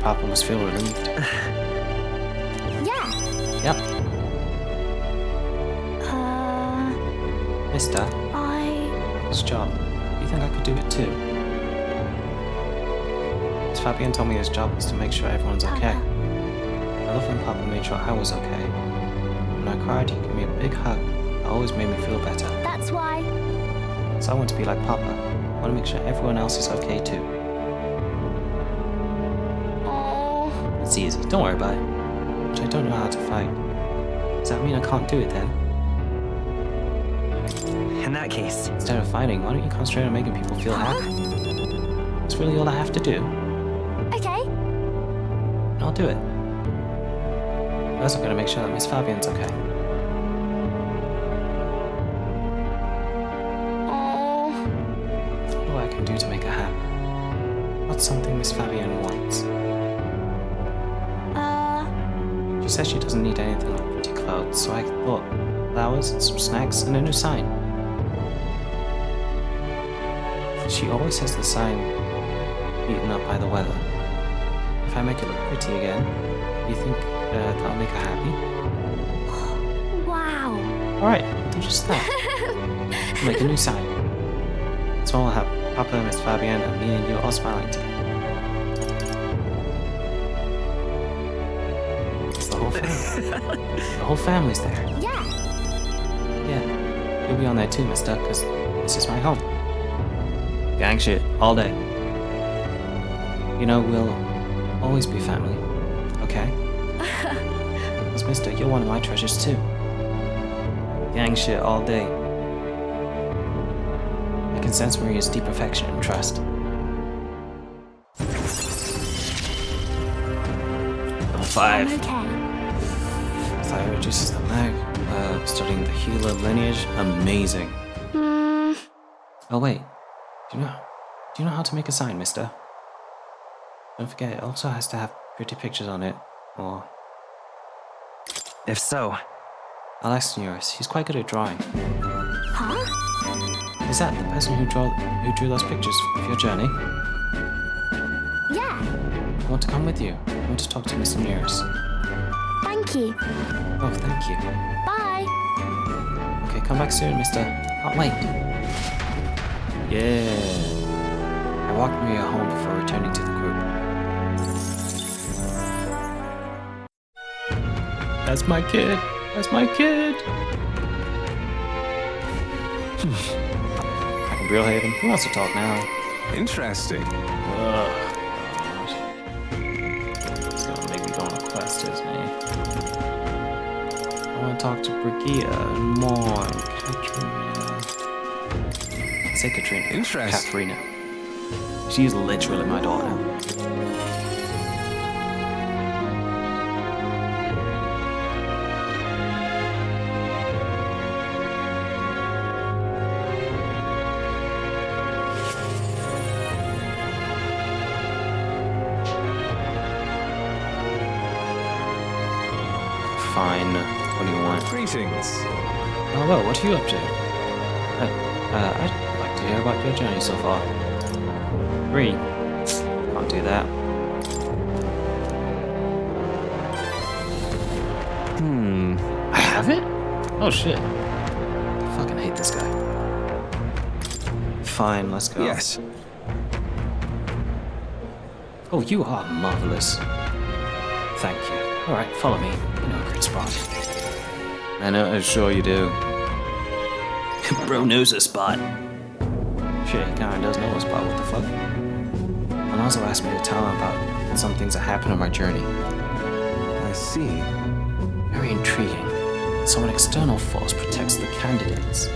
[SPEAKER 1] Papa must feel relieved.
[SPEAKER 9] Yeah.
[SPEAKER 1] Yep. Mister. His job. You think I could do it too? Miss Fabienne told me his job was to make sure everyone's okay. I love when Papa made sure I was okay. When I cried, he gave me a big hug. It always made me feel better.
[SPEAKER 9] That's why.
[SPEAKER 1] So I want to be like Papa. I want to make sure everyone else is okay too. It's easy, don't worry about it. But I don't know how to fight. Does that mean I can't do it then?
[SPEAKER 7] In that case...
[SPEAKER 1] Instead of fighting, why don't you concentrate on making people feel happy? That's really all I have to do.
[SPEAKER 9] Okay.
[SPEAKER 1] And I'll do it. First, I'm going to make sure that Miss Fabian's okay. What do I can do to make her happy? What's something Miss Fabian wants? She says she doesn't need anything like pretty clothes, so I thought flowers, some snacks, and a new sign. She always has the sign eaten up by the weather. If I make it look pretty again, do you think that'll make her happy?
[SPEAKER 9] Wow.
[SPEAKER 1] Alright, do just that. Make a new sign. So I'll have Papa, Miss Fabian, and me and you all smiling together. It's the whole family. The whole family's there.
[SPEAKER 9] Yeah.
[SPEAKER 1] Yeah. You'll be on there too, mister, because this is my home. Gang shit, all day. You know, we'll always be family, okay? Because, mister, you're one of my treasures too. Gang shit all day. I can sense Maria's deep affection and trust. Level 5.
[SPEAKER 9] Okay.
[SPEAKER 1] Fire reduces the mag. Studying the healer lineage. Amazing. Oh, wait. Do you know how to make a sign, mister? Don't forget, it also has to have pretty pictures on it, or...
[SPEAKER 7] If so...
[SPEAKER 1] I'll ask Neurus. He's quite good at drawing.
[SPEAKER 9] Huh?
[SPEAKER 1] Is that the person who drew those pictures of your journey?
[SPEAKER 9] Yeah.
[SPEAKER 1] I want to come with you. I want to talk to Mr. Neurus.
[SPEAKER 9] Thank you.
[SPEAKER 1] Oh, thank you.
[SPEAKER 9] Bye.
[SPEAKER 1] Okay, come back soon, mister. Can't wait. Yeah. I walked Maria home before returning to the group. That's my kid. That's my kid. I can Brillhaven. Who wants to talk now?
[SPEAKER 4] Interesting.
[SPEAKER 1] It's gonna make me go on a quest, isn't it? I want to talk to Brigia and more and Katrina. Say Katrina.
[SPEAKER 4] Interesting.
[SPEAKER 1] Katrina. She's literally my daughter. Fine. What do you want?
[SPEAKER 4] Greetings.
[SPEAKER 1] Oh, well, what are you up to? I'd like to hear about your journey so far. 3. Can't do that. I have it? Oh, shit. I fucking hate this guy. Fine, let's go.
[SPEAKER 4] Yes.
[SPEAKER 1] Oh, you are marvelous. Thank you. Alright, follow me. You know a great spot. I know, sure you do. Bro knows a spot. Shit, he kinda does know a spot, what the fuck? And also asked me to tell him about some things that happened on my journey.
[SPEAKER 16] I see.
[SPEAKER 1] Very intriguing. So an external force protects the candidates.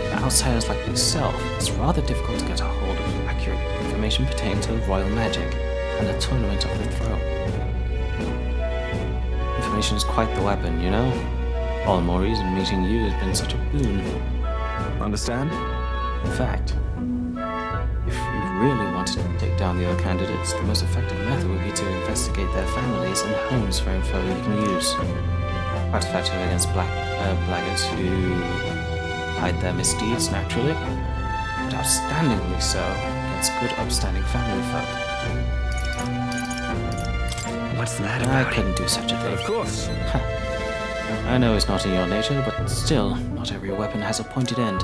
[SPEAKER 1] For outsiders like myself, it's rather difficult to get a hold of accurate information pertaining to royal magic and the tournament of the throne. Information is quite the weapon, you know? All the more reason meeting you has been such a boon.
[SPEAKER 16] Understand?
[SPEAKER 1] In fact, if you really wanted to take down the other candidates, the most effective method would be to investigate their families and homes for info you can use. Quite effective against blackguards who hide their misdeeds naturally, but outstandingly so against good upstanding family folk.
[SPEAKER 7] What's that about?
[SPEAKER 1] I couldn't do such a thing.
[SPEAKER 4] Of course.
[SPEAKER 1] I know it's not in your nature, but still, not every weapon has a pointed end.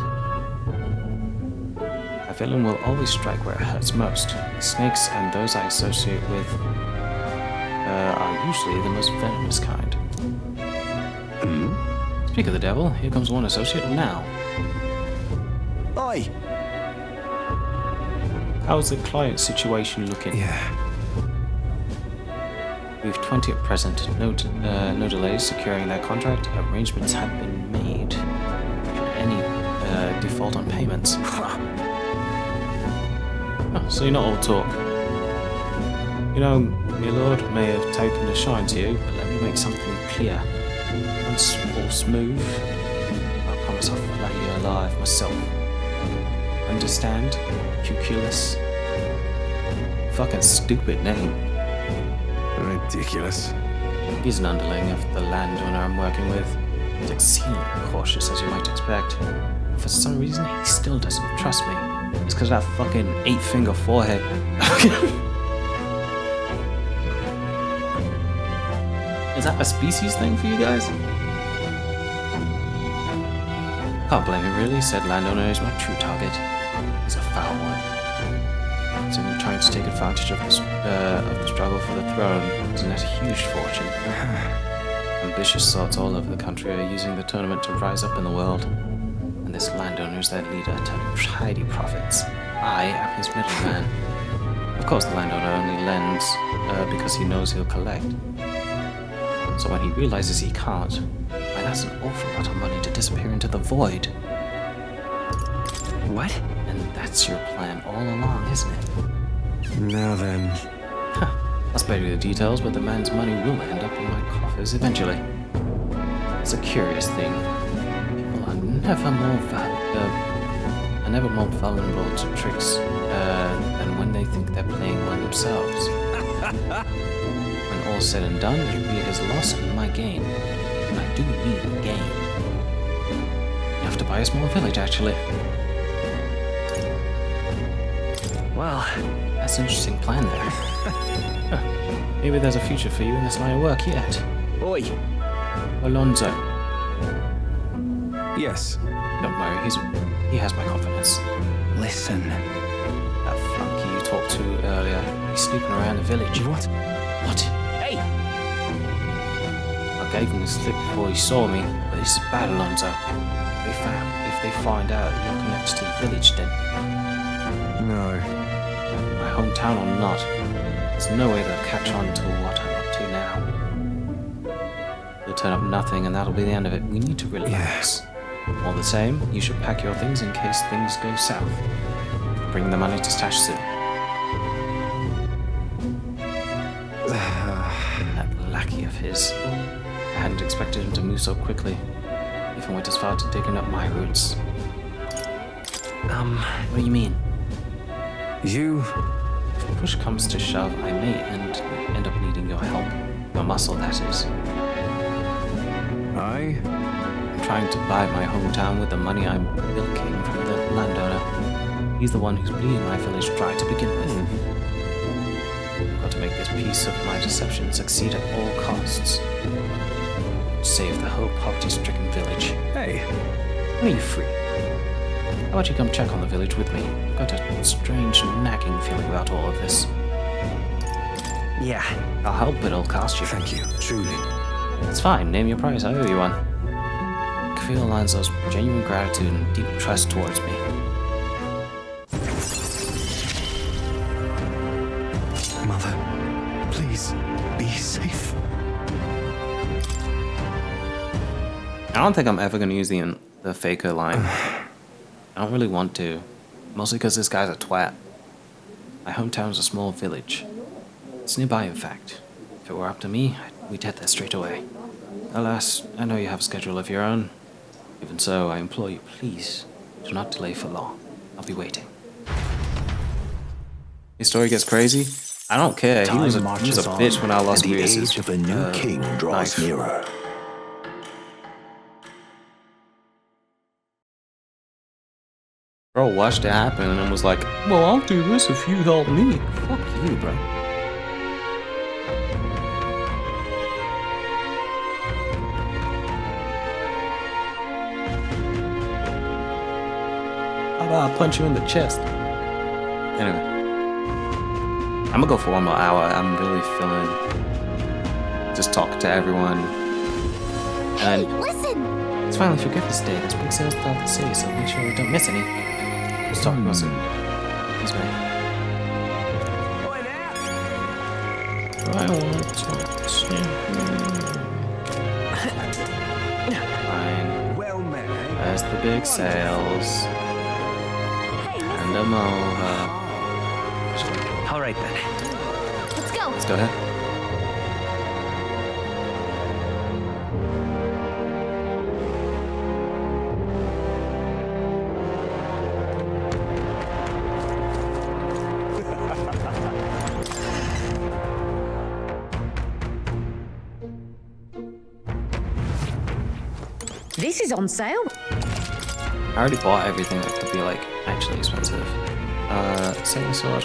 [SPEAKER 1] A villain will always strike where it hurts most. Snakes and those I associate with are usually the most venomous kind. Speak of the devil, here comes one associate now.
[SPEAKER 22] Oi!
[SPEAKER 1] How's the client situation looking?
[SPEAKER 16] Yeah.
[SPEAKER 1] We've 20 at present. No delays securing that contract. Arrangements have been made. Should any default on payments. Oh, so you're not all talk. You know, my lord may have taken a shine to you, but let me make something clear. Once all smooth, I promise I'll flay you alive myself. Understand? Cuculus. Fucking stupid name.
[SPEAKER 16] Ridiculous.
[SPEAKER 1] He's an underling of the landowner I'm working with. He's exceedingly cautious, as you might expect. For some reason, he still doesn't trust me. It's because of that fucking 8-finger forehead. Is that a species thing for you guys? Can't blame him, really. Said landowner is my true target. He's a foul one. So I'm trying to take advantage of the struggle for the throne to net a huge fortune. Ambitious sorts all over the country are using the tournament to rise up in the world. And this landowner is their leader, turning tidy profits. I am his middleman. Of course, the landowner only lends because he knows he'll collect. So when he realizes he can't, why, that's an awful lot of money to disappear into the void.
[SPEAKER 7] What?
[SPEAKER 1] And that's your plan all along, isn't it?
[SPEAKER 16] Now then.
[SPEAKER 1] I'll spare you the details, but the man's money will end up in my coffers eventually. It's a curious thing. People are never more vulnerable to tricks than when they think they're playing one themselves. When all's said and done, it'll be his loss and my gain. And I do mean gain. You have to buy a small village, actually. Well, that's an interesting plan there. Maybe there's a future for you in this line of work yet.
[SPEAKER 22] Oi!
[SPEAKER 1] Alonzo.
[SPEAKER 16] Yes.
[SPEAKER 1] Don't worry, he has my confidence.
[SPEAKER 22] Listen.
[SPEAKER 1] That flunky you talked to earlier, he's snooping around the village.
[SPEAKER 22] What?
[SPEAKER 1] What?
[SPEAKER 22] Hey!
[SPEAKER 1] I gave him the slip before he saw me, but this is bad, Alonzo. If they find out you're connected to the village, then...
[SPEAKER 16] No.
[SPEAKER 1] My hometown or not, there's no way they'll catch on to what I'm up to now. They'll turn up nothing and that'll be the end of it. We need to relax. All the same, you should pack your things in case things go south. Bring the money to stash soon. That lackey of his. I hadn't expected him to move so quickly. Even went as far to digging up my roots. What do you mean?
[SPEAKER 16] You...
[SPEAKER 1] If push comes to shove, I may end up needing your help. Your muscle, that is.
[SPEAKER 16] I'm
[SPEAKER 1] trying to buy my hometown with the money I'm bilking from the landowner. He's the one who's bleeding my village dry to begin with. I've got to make this piece of my deception succeed at all costs. Save the whole poverty-stricken village.
[SPEAKER 16] Hey.
[SPEAKER 1] When are you free? How about you come check on the village with me? I've got a strange nagging feeling about all of this.
[SPEAKER 7] Yeah.
[SPEAKER 1] I'll help, but it'll cost you.
[SPEAKER 16] Thank you, truly.
[SPEAKER 1] It's fine, name your price, I owe you one. I feel Alonzo's genuine gratitude and deep trust towards me.
[SPEAKER 16] Mother, please, be safe.
[SPEAKER 1] I don't think I'm ever going to use the faker line. I don't really want to. Mostly because this guy's a twat. My hometown's a small village. It's nearby, in fact. If it were up to me, we'd head there straight away. Alas, I know you have a schedule of your own. Even so, I implore you, please, do not delay for long. I'll be waiting. His story gets crazy. I don't care. He was a bitch when I lost
[SPEAKER 3] the age of a new king draws nearer.
[SPEAKER 1] Bro watched it happen and was like, well, I'll do this if you help me. Fuck you, bro. How about I punch you in the chest? Anyway. I'm gonna go for one more hour. I'm really feeling just talking to everyone, And
[SPEAKER 9] listen!
[SPEAKER 1] it's finally Forgiveness Day. There's big sales throughout the city, so make sure we don't miss any. Who's talking about soon? He's right. I want to talk to Fine.
[SPEAKER 17] Well met.
[SPEAKER 1] There's the big sales. And them over.
[SPEAKER 7] All right then.
[SPEAKER 9] Let's go.
[SPEAKER 1] Let's go ahead.
[SPEAKER 8] This is on sale.
[SPEAKER 1] I already bought everything that could be like actually expensive. Sailing sword.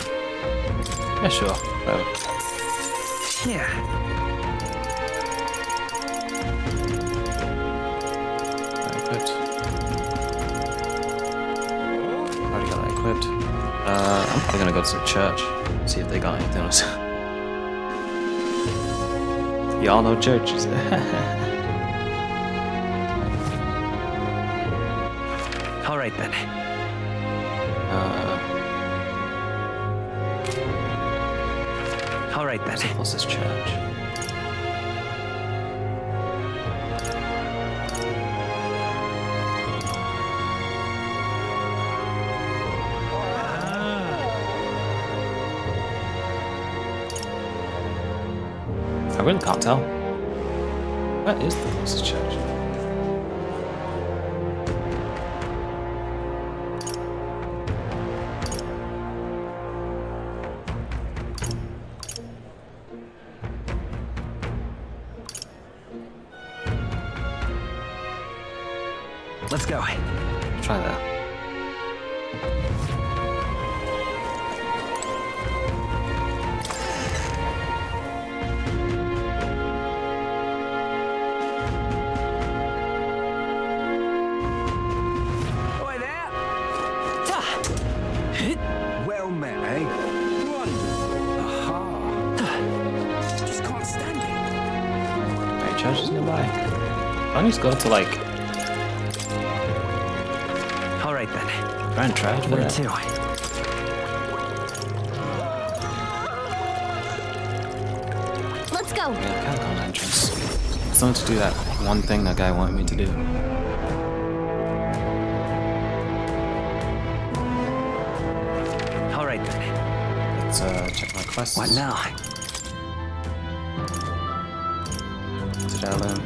[SPEAKER 1] Yeah, sure. Whatever.
[SPEAKER 7] Yeah.
[SPEAKER 1] Equipped. Already got that equipped. I'm probably gonna go to the church, see if they got anything else. Y'all know churches.
[SPEAKER 7] All right then. All right then.
[SPEAKER 1] What's the closest church? I really can't tell. Where is the closest church?
[SPEAKER 7] Let's go.
[SPEAKER 1] Try that.
[SPEAKER 17] Well met, eh? Wonderful. Aha. Just can't stand it.
[SPEAKER 1] Alright, churches nearby. I need to go to like.
[SPEAKER 7] All right then.
[SPEAKER 1] Grand Trade.
[SPEAKER 7] Where to?
[SPEAKER 9] Let's go.
[SPEAKER 1] Yeah, I can't go on entrance. I still need to do that one thing that guy wanted me to do.
[SPEAKER 7] All right then.
[SPEAKER 1] Let's check my quests.
[SPEAKER 7] What now?
[SPEAKER 1] Citadel.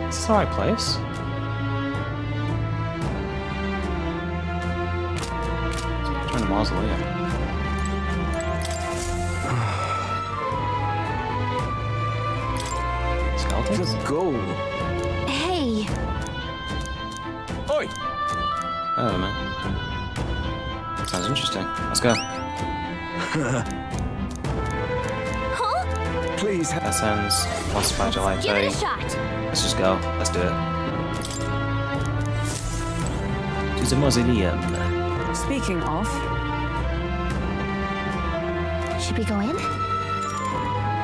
[SPEAKER 1] Is this the right place? Join the mausoleum. Skeletons?
[SPEAKER 17] The goal.
[SPEAKER 9] Hey.
[SPEAKER 17] Oi!
[SPEAKER 1] Oh man. Sounds interesting. Let's go.
[SPEAKER 9] Huh?
[SPEAKER 17] Please.
[SPEAKER 1] That sounds lost by July
[SPEAKER 9] Give it a
[SPEAKER 1] 30.
[SPEAKER 9] shot.
[SPEAKER 1] Let's just go. Let's do it. To the mausoleum.
[SPEAKER 8] Speaking of,
[SPEAKER 9] Should we go in?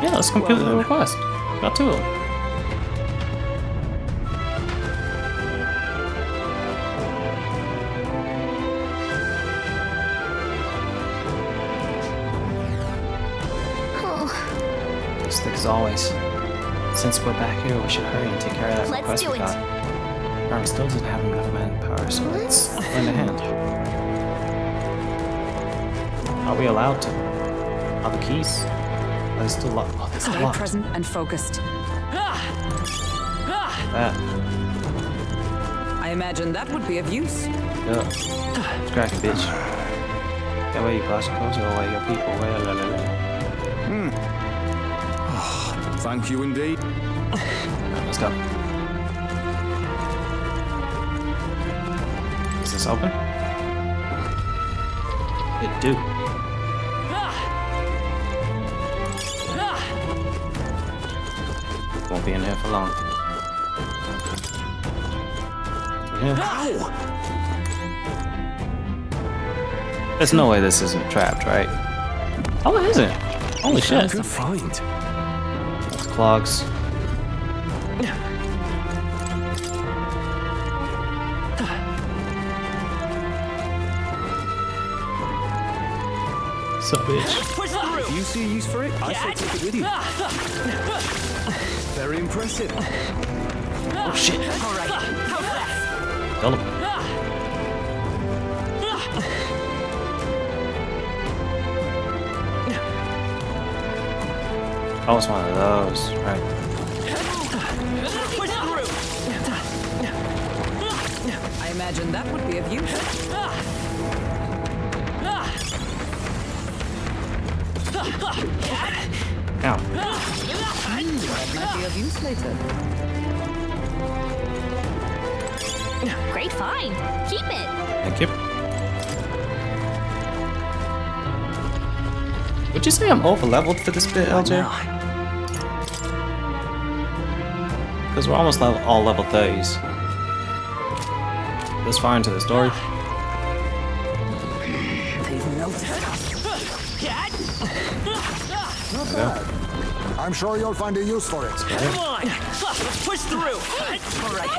[SPEAKER 1] Yeah, let's complete the request. Got two of them.
[SPEAKER 9] Oh,
[SPEAKER 1] Just think as always. Since we're back here, we should hurry and take care of that
[SPEAKER 9] Let's
[SPEAKER 1] request
[SPEAKER 9] do
[SPEAKER 1] we
[SPEAKER 9] it.
[SPEAKER 1] got. Arm still doesn't have enough manpower, so let's lend a hand. Are we allowed to? Are the keys? Are they still locked? Oh, they're still
[SPEAKER 8] stay
[SPEAKER 1] locked.
[SPEAKER 8] present and focused.
[SPEAKER 1] That.
[SPEAKER 8] I imagine that would be of use.
[SPEAKER 1] Yeah. It's cracking, bitch. Get away, you plastic clothes, or away your people. Well, la, la, la.
[SPEAKER 17] Thank you indeed.
[SPEAKER 1] Right, let's go. Is this open? It do. Won't be in here for long. Yeah.
[SPEAKER 17] Ow!
[SPEAKER 1] There's no way this isn't trapped, right? Oh, it isn't. Holy shit.
[SPEAKER 14] Good find.
[SPEAKER 1] That's clogs. So bitch.
[SPEAKER 11] If you see a use for it, I say take it with you. Very impressive.
[SPEAKER 1] Oh shit.
[SPEAKER 11] All right. How's that?
[SPEAKER 1] Kill him. Oh, it's one of those, right?
[SPEAKER 8] I imagine that would be of use.
[SPEAKER 1] Ow.
[SPEAKER 8] That might be of use later.
[SPEAKER 2] Great find. Keep it.
[SPEAKER 1] Thank you. Would you say I'm over-leveled for this bit, LJ? Because we're almost all level 30s. This far into the story.
[SPEAKER 6] They've noticed us.
[SPEAKER 12] Not bad. I'm sure you'll find a use for it.
[SPEAKER 11] Come on. Let's push through. All right.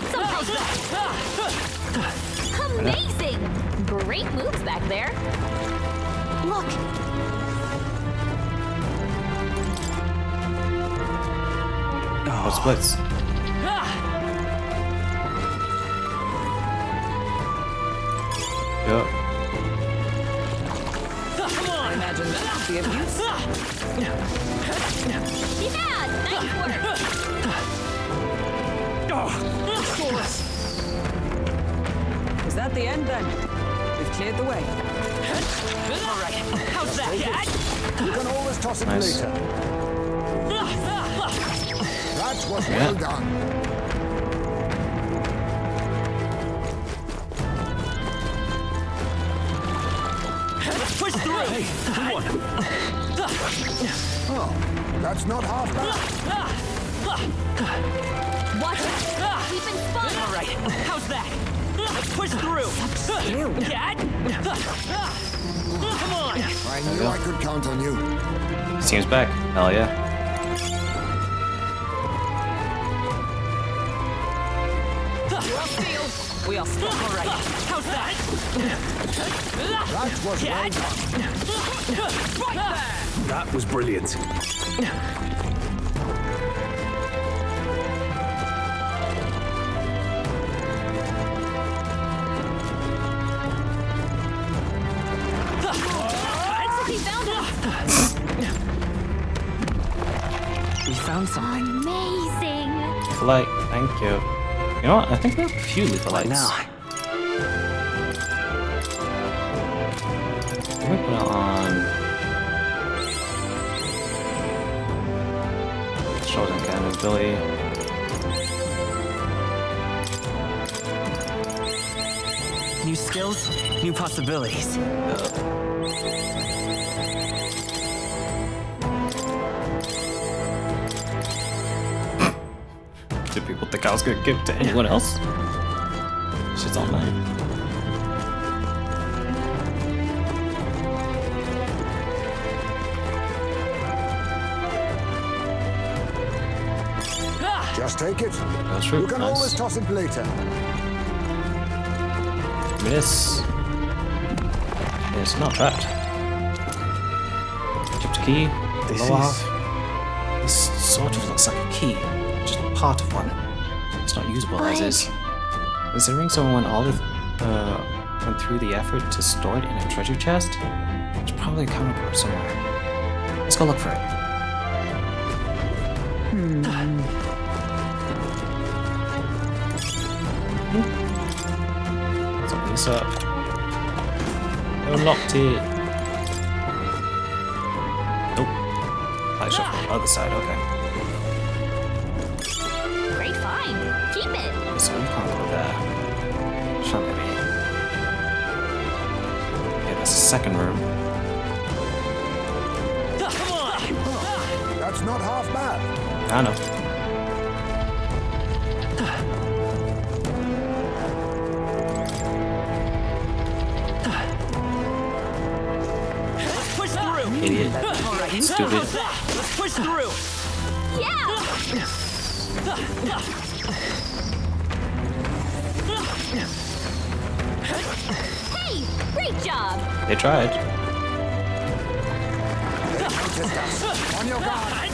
[SPEAKER 2] Amazing. Great moves back there. Look.
[SPEAKER 1] Oh, splits. Yep.
[SPEAKER 8] I imagine that would be of use.
[SPEAKER 2] Yeah, nice work.
[SPEAKER 8] Is that the end then? We've cleared the way.
[SPEAKER 11] All right. How's that?
[SPEAKER 12] You can always toss it
[SPEAKER 1] Nice.
[SPEAKER 12] later. That was
[SPEAKER 1] Yeah.
[SPEAKER 12] well done.
[SPEAKER 11] Push through. Hey, come on.
[SPEAKER 12] Oh, that's not half bad.
[SPEAKER 2] Watch it. We've been spun.
[SPEAKER 11] All right. How's that? Let's push through. Cat. Come on.
[SPEAKER 12] I knew I could count on you.
[SPEAKER 1] Seems back. Hell yeah.
[SPEAKER 8] We are still
[SPEAKER 11] all right. How's that?
[SPEAKER 12] That was well done.
[SPEAKER 11] Right there.
[SPEAKER 14] That was brilliant.
[SPEAKER 2] We found it.
[SPEAKER 6] We found something.
[SPEAKER 2] Amazing.
[SPEAKER 1] Light. Thank you. You know what? I think we have a few little lights.
[SPEAKER 6] Now.
[SPEAKER 1] Let me put it on. Chosen kind of ability.
[SPEAKER 6] New skills, new possibilities.
[SPEAKER 1] Did people think I was gonna give it to anyone else? Shit's all mine.
[SPEAKER 12] Just take it.
[SPEAKER 1] That's true.
[SPEAKER 12] You can
[SPEAKER 1] Nice.
[SPEAKER 12] always toss it later.
[SPEAKER 1] Miss. It's not trapped. Chipped key.
[SPEAKER 14] This
[SPEAKER 1] Blow
[SPEAKER 14] is-
[SPEAKER 1] off. This sort of looks like a key, just part of one. It's not usable as is. Considering someone went through the effort to store it in a treasure chest, there's probably a counterpart somewhere. Let's go look for it. Let's open this up. Unlocked it. Nope. I shot from the other side, okay.
[SPEAKER 2] Great find. Keep it.
[SPEAKER 1] So we can't go there. Shan't be. Okay, there's a second room.
[SPEAKER 12] That's not half bad.
[SPEAKER 1] I know. Idiot. Stupid.
[SPEAKER 2] Let's push through. Yeah. Hey, great job.
[SPEAKER 1] They tried.
[SPEAKER 2] On your guard.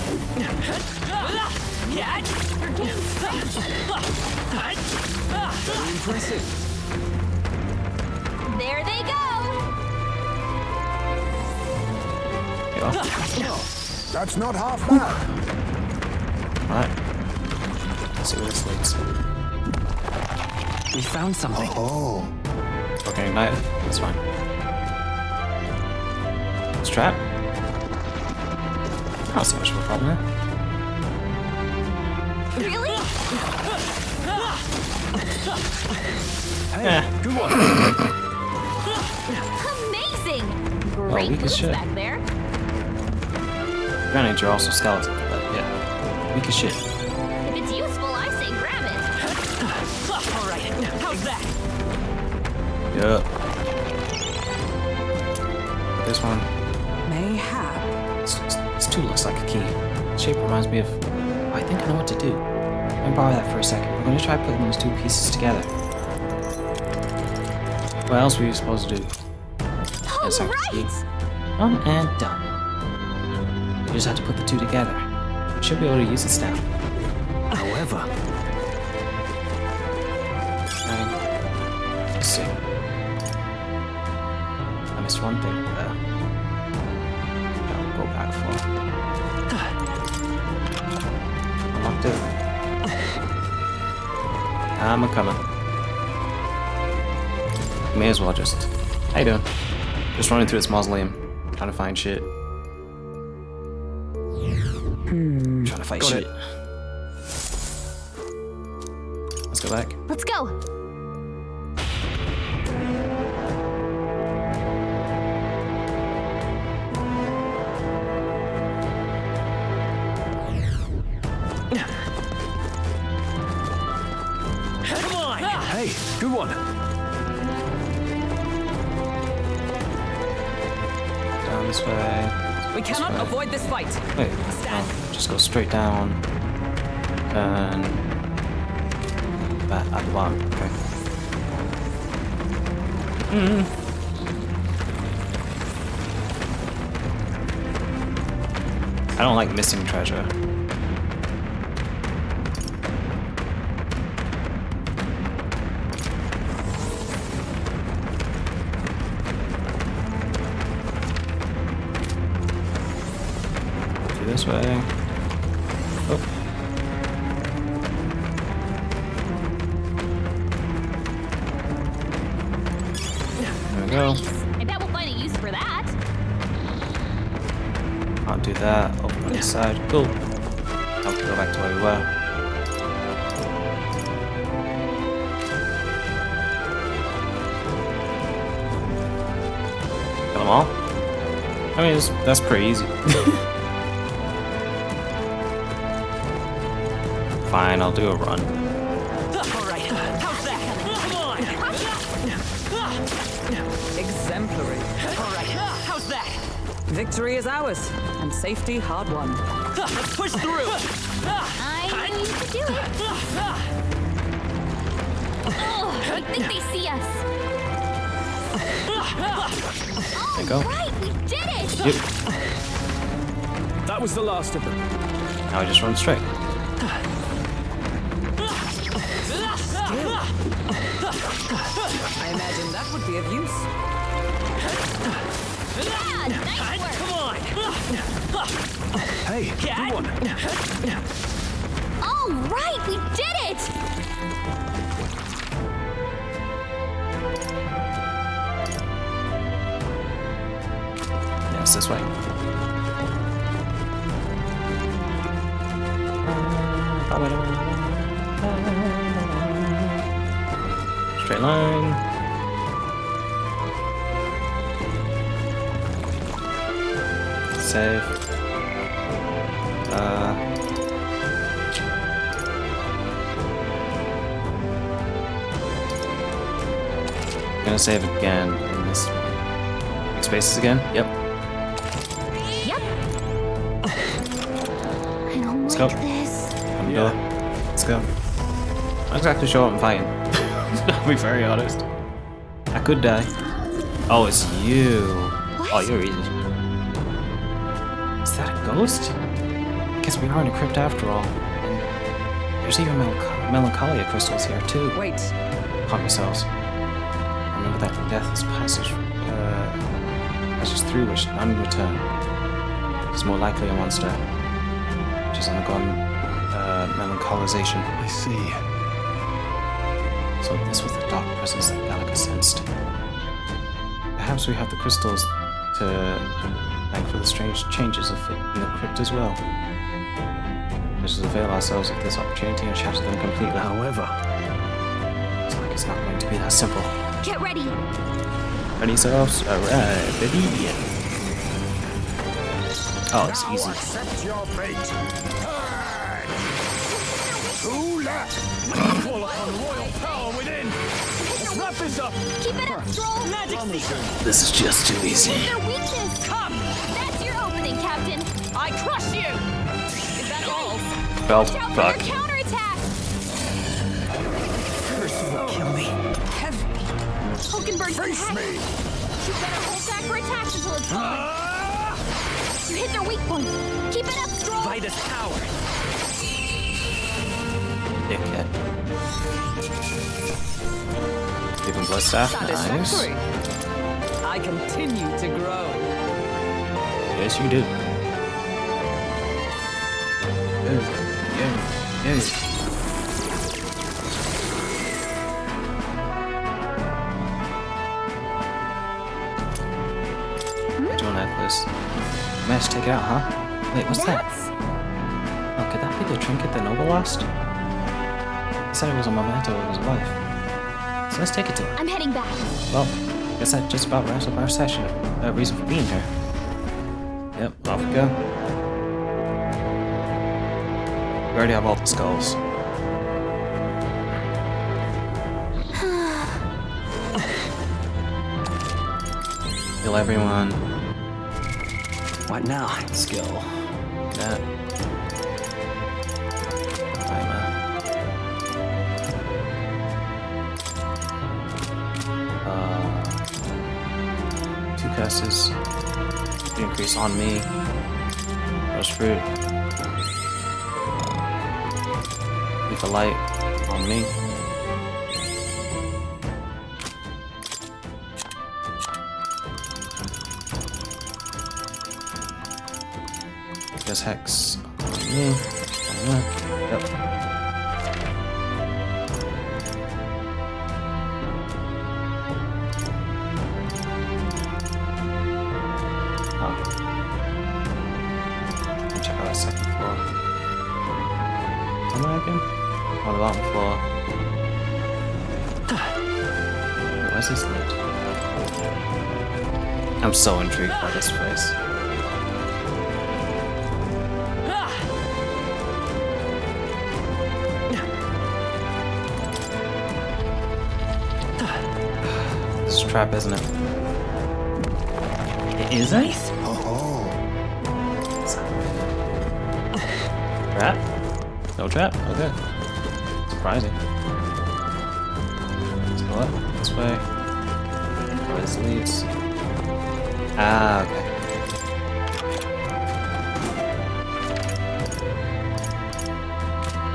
[SPEAKER 11] Very impressive.
[SPEAKER 2] There they go.
[SPEAKER 12] That's not half bad.
[SPEAKER 1] Alright. Let's see where this leads.
[SPEAKER 7] We found something.
[SPEAKER 12] Oh.
[SPEAKER 1] Okay, ignited. That's fine. It's trap. I don't see much of a problem there.
[SPEAKER 2] Really?
[SPEAKER 14] Hey, good one.
[SPEAKER 2] Amazing.
[SPEAKER 1] Oh,
[SPEAKER 2] Great
[SPEAKER 1] weak as
[SPEAKER 2] moves
[SPEAKER 1] shit.
[SPEAKER 2] back there.
[SPEAKER 1] Granted, you're also skeleton, but yeah. Weak as shit.
[SPEAKER 2] If it's useful, I say grab it. All right. How's that?
[SPEAKER 1] Yeah. This one.
[SPEAKER 8] Mayhap.
[SPEAKER 1] This tool looks like a key. The shape reminds me of... I think I know what to do. Let me borrow that for a second. I'm going to try putting those two pieces together. What else were you supposed to do?
[SPEAKER 2] All right.
[SPEAKER 1] Done and done. You just have to put the two together. You should be able to use this now.
[SPEAKER 7] However,
[SPEAKER 1] Let's see. I missed one thing there. I'll go back for. Unlocked it. I'm a coming. May as well just. How you doing? Just running through its mausoleum, trying to find shit. Trying to fight shit. Let's go back.
[SPEAKER 2] Let's go.
[SPEAKER 11] Come on! Hey, good one.
[SPEAKER 1] Down this way.
[SPEAKER 8] We cannot avoid this fight.
[SPEAKER 1] Wait, no, just go straight down. And back at the bottom. Okay. I don't like missing treasure. This way. Oh. There we go.
[SPEAKER 2] I bet we'll find a use for that.
[SPEAKER 1] Can't do that. Open on this side. Cool. I'll go back to where we were. Got them all? I mean, that's pretty easy. Fine, I'll do a run.
[SPEAKER 2] Alright, how's that? Come on!
[SPEAKER 8] Exemplary.
[SPEAKER 2] Alright, how's that?
[SPEAKER 8] Victory is ours, and safety hard won.
[SPEAKER 2] Let's push through! I need to do it. Oh, I think they see us.
[SPEAKER 1] There you go.
[SPEAKER 2] Right, we did it!
[SPEAKER 1] Yep.
[SPEAKER 11] That was the last of them.
[SPEAKER 1] Now I just run straight.
[SPEAKER 8] I imagine that would be of use.
[SPEAKER 2] Yeah, nice work.
[SPEAKER 11] Come on! Hey, good one.
[SPEAKER 2] All right, we did it!
[SPEAKER 1] Yes, this way. Straight line. Save. I'm gonna save again in this one. Make spaces again? Yep. Let's go. Let's go. I'm not exactly sure what I'm fighting. I'll be very honest. I could die. Oh, it's you.
[SPEAKER 9] What?
[SPEAKER 1] Oh, you're easy. Is that a ghost? I guess we are in a crypt after all. And there's even melancholia crystals here too.
[SPEAKER 8] Wait.
[SPEAKER 1] Calm yourselves. Remember that death is passage through which none return. It's more likely a monster, which has undergone melancholization.
[SPEAKER 14] I see.
[SPEAKER 1] So this was the dark presence that Gallagher sensed. Perhaps we have the crystals to thank for the strange changes afoot in the crypt as well. Let us avail ourselves of this opportunity and shatter them completely.
[SPEAKER 14] However,
[SPEAKER 1] it's like it's not going to be that simple.
[SPEAKER 9] Get ready.
[SPEAKER 1] Ready yourselves? Alright, baby. Oh, it's easy.
[SPEAKER 5] Accept your fate. Who left?
[SPEAKER 11] Call upon royal power within. Let's wrap this up.
[SPEAKER 2] Keep it up, Stroll. Magic
[SPEAKER 1] This is just too easy.
[SPEAKER 2] Their weakness. Come. That's your opening, Captain. I crush you. Is that all?
[SPEAKER 1] Belt.
[SPEAKER 2] Watch out for
[SPEAKER 1] Fuck.
[SPEAKER 2] their counterattack.
[SPEAKER 21] Curse will kill me.
[SPEAKER 2] Heavy. Hulkenberg's been
[SPEAKER 5] Face
[SPEAKER 2] hacked.
[SPEAKER 5] me.
[SPEAKER 2] You better hold back for attacks until it's gone. You hit their weak point. Keep it up, Stroll.
[SPEAKER 7] Vitus power.
[SPEAKER 1] Dickhead. Give him blood staff. Nice.
[SPEAKER 8] Satisfactory. I continue to grow.
[SPEAKER 1] Yes, you do. Yeah. Jewel necklace. Managed to take it out, huh? Wait, what's that? Oh, could that be the trinket that Noble lost? He said it was a memento of his wife. So let's take it to him.
[SPEAKER 9] I'm heading back.
[SPEAKER 1] Well, guess that just about wraps up our session. Reason for being here. Yep, off we go. We already have all the skulls. Heal everyone.
[SPEAKER 7] What now?
[SPEAKER 1] Skill. That. Two curses. Increase on me. Rush fruit. Leave a light on me. Guess hex on me. Yep. Check out that second floor. Am I again? On the bottom floor. Wait, where's this lid? I'm so intrigued by this place. This is a trap, isn't it? It is ice? Trap? No trap? Okay. Surprising. Let's go up this way. Where this leads. Ah, okay.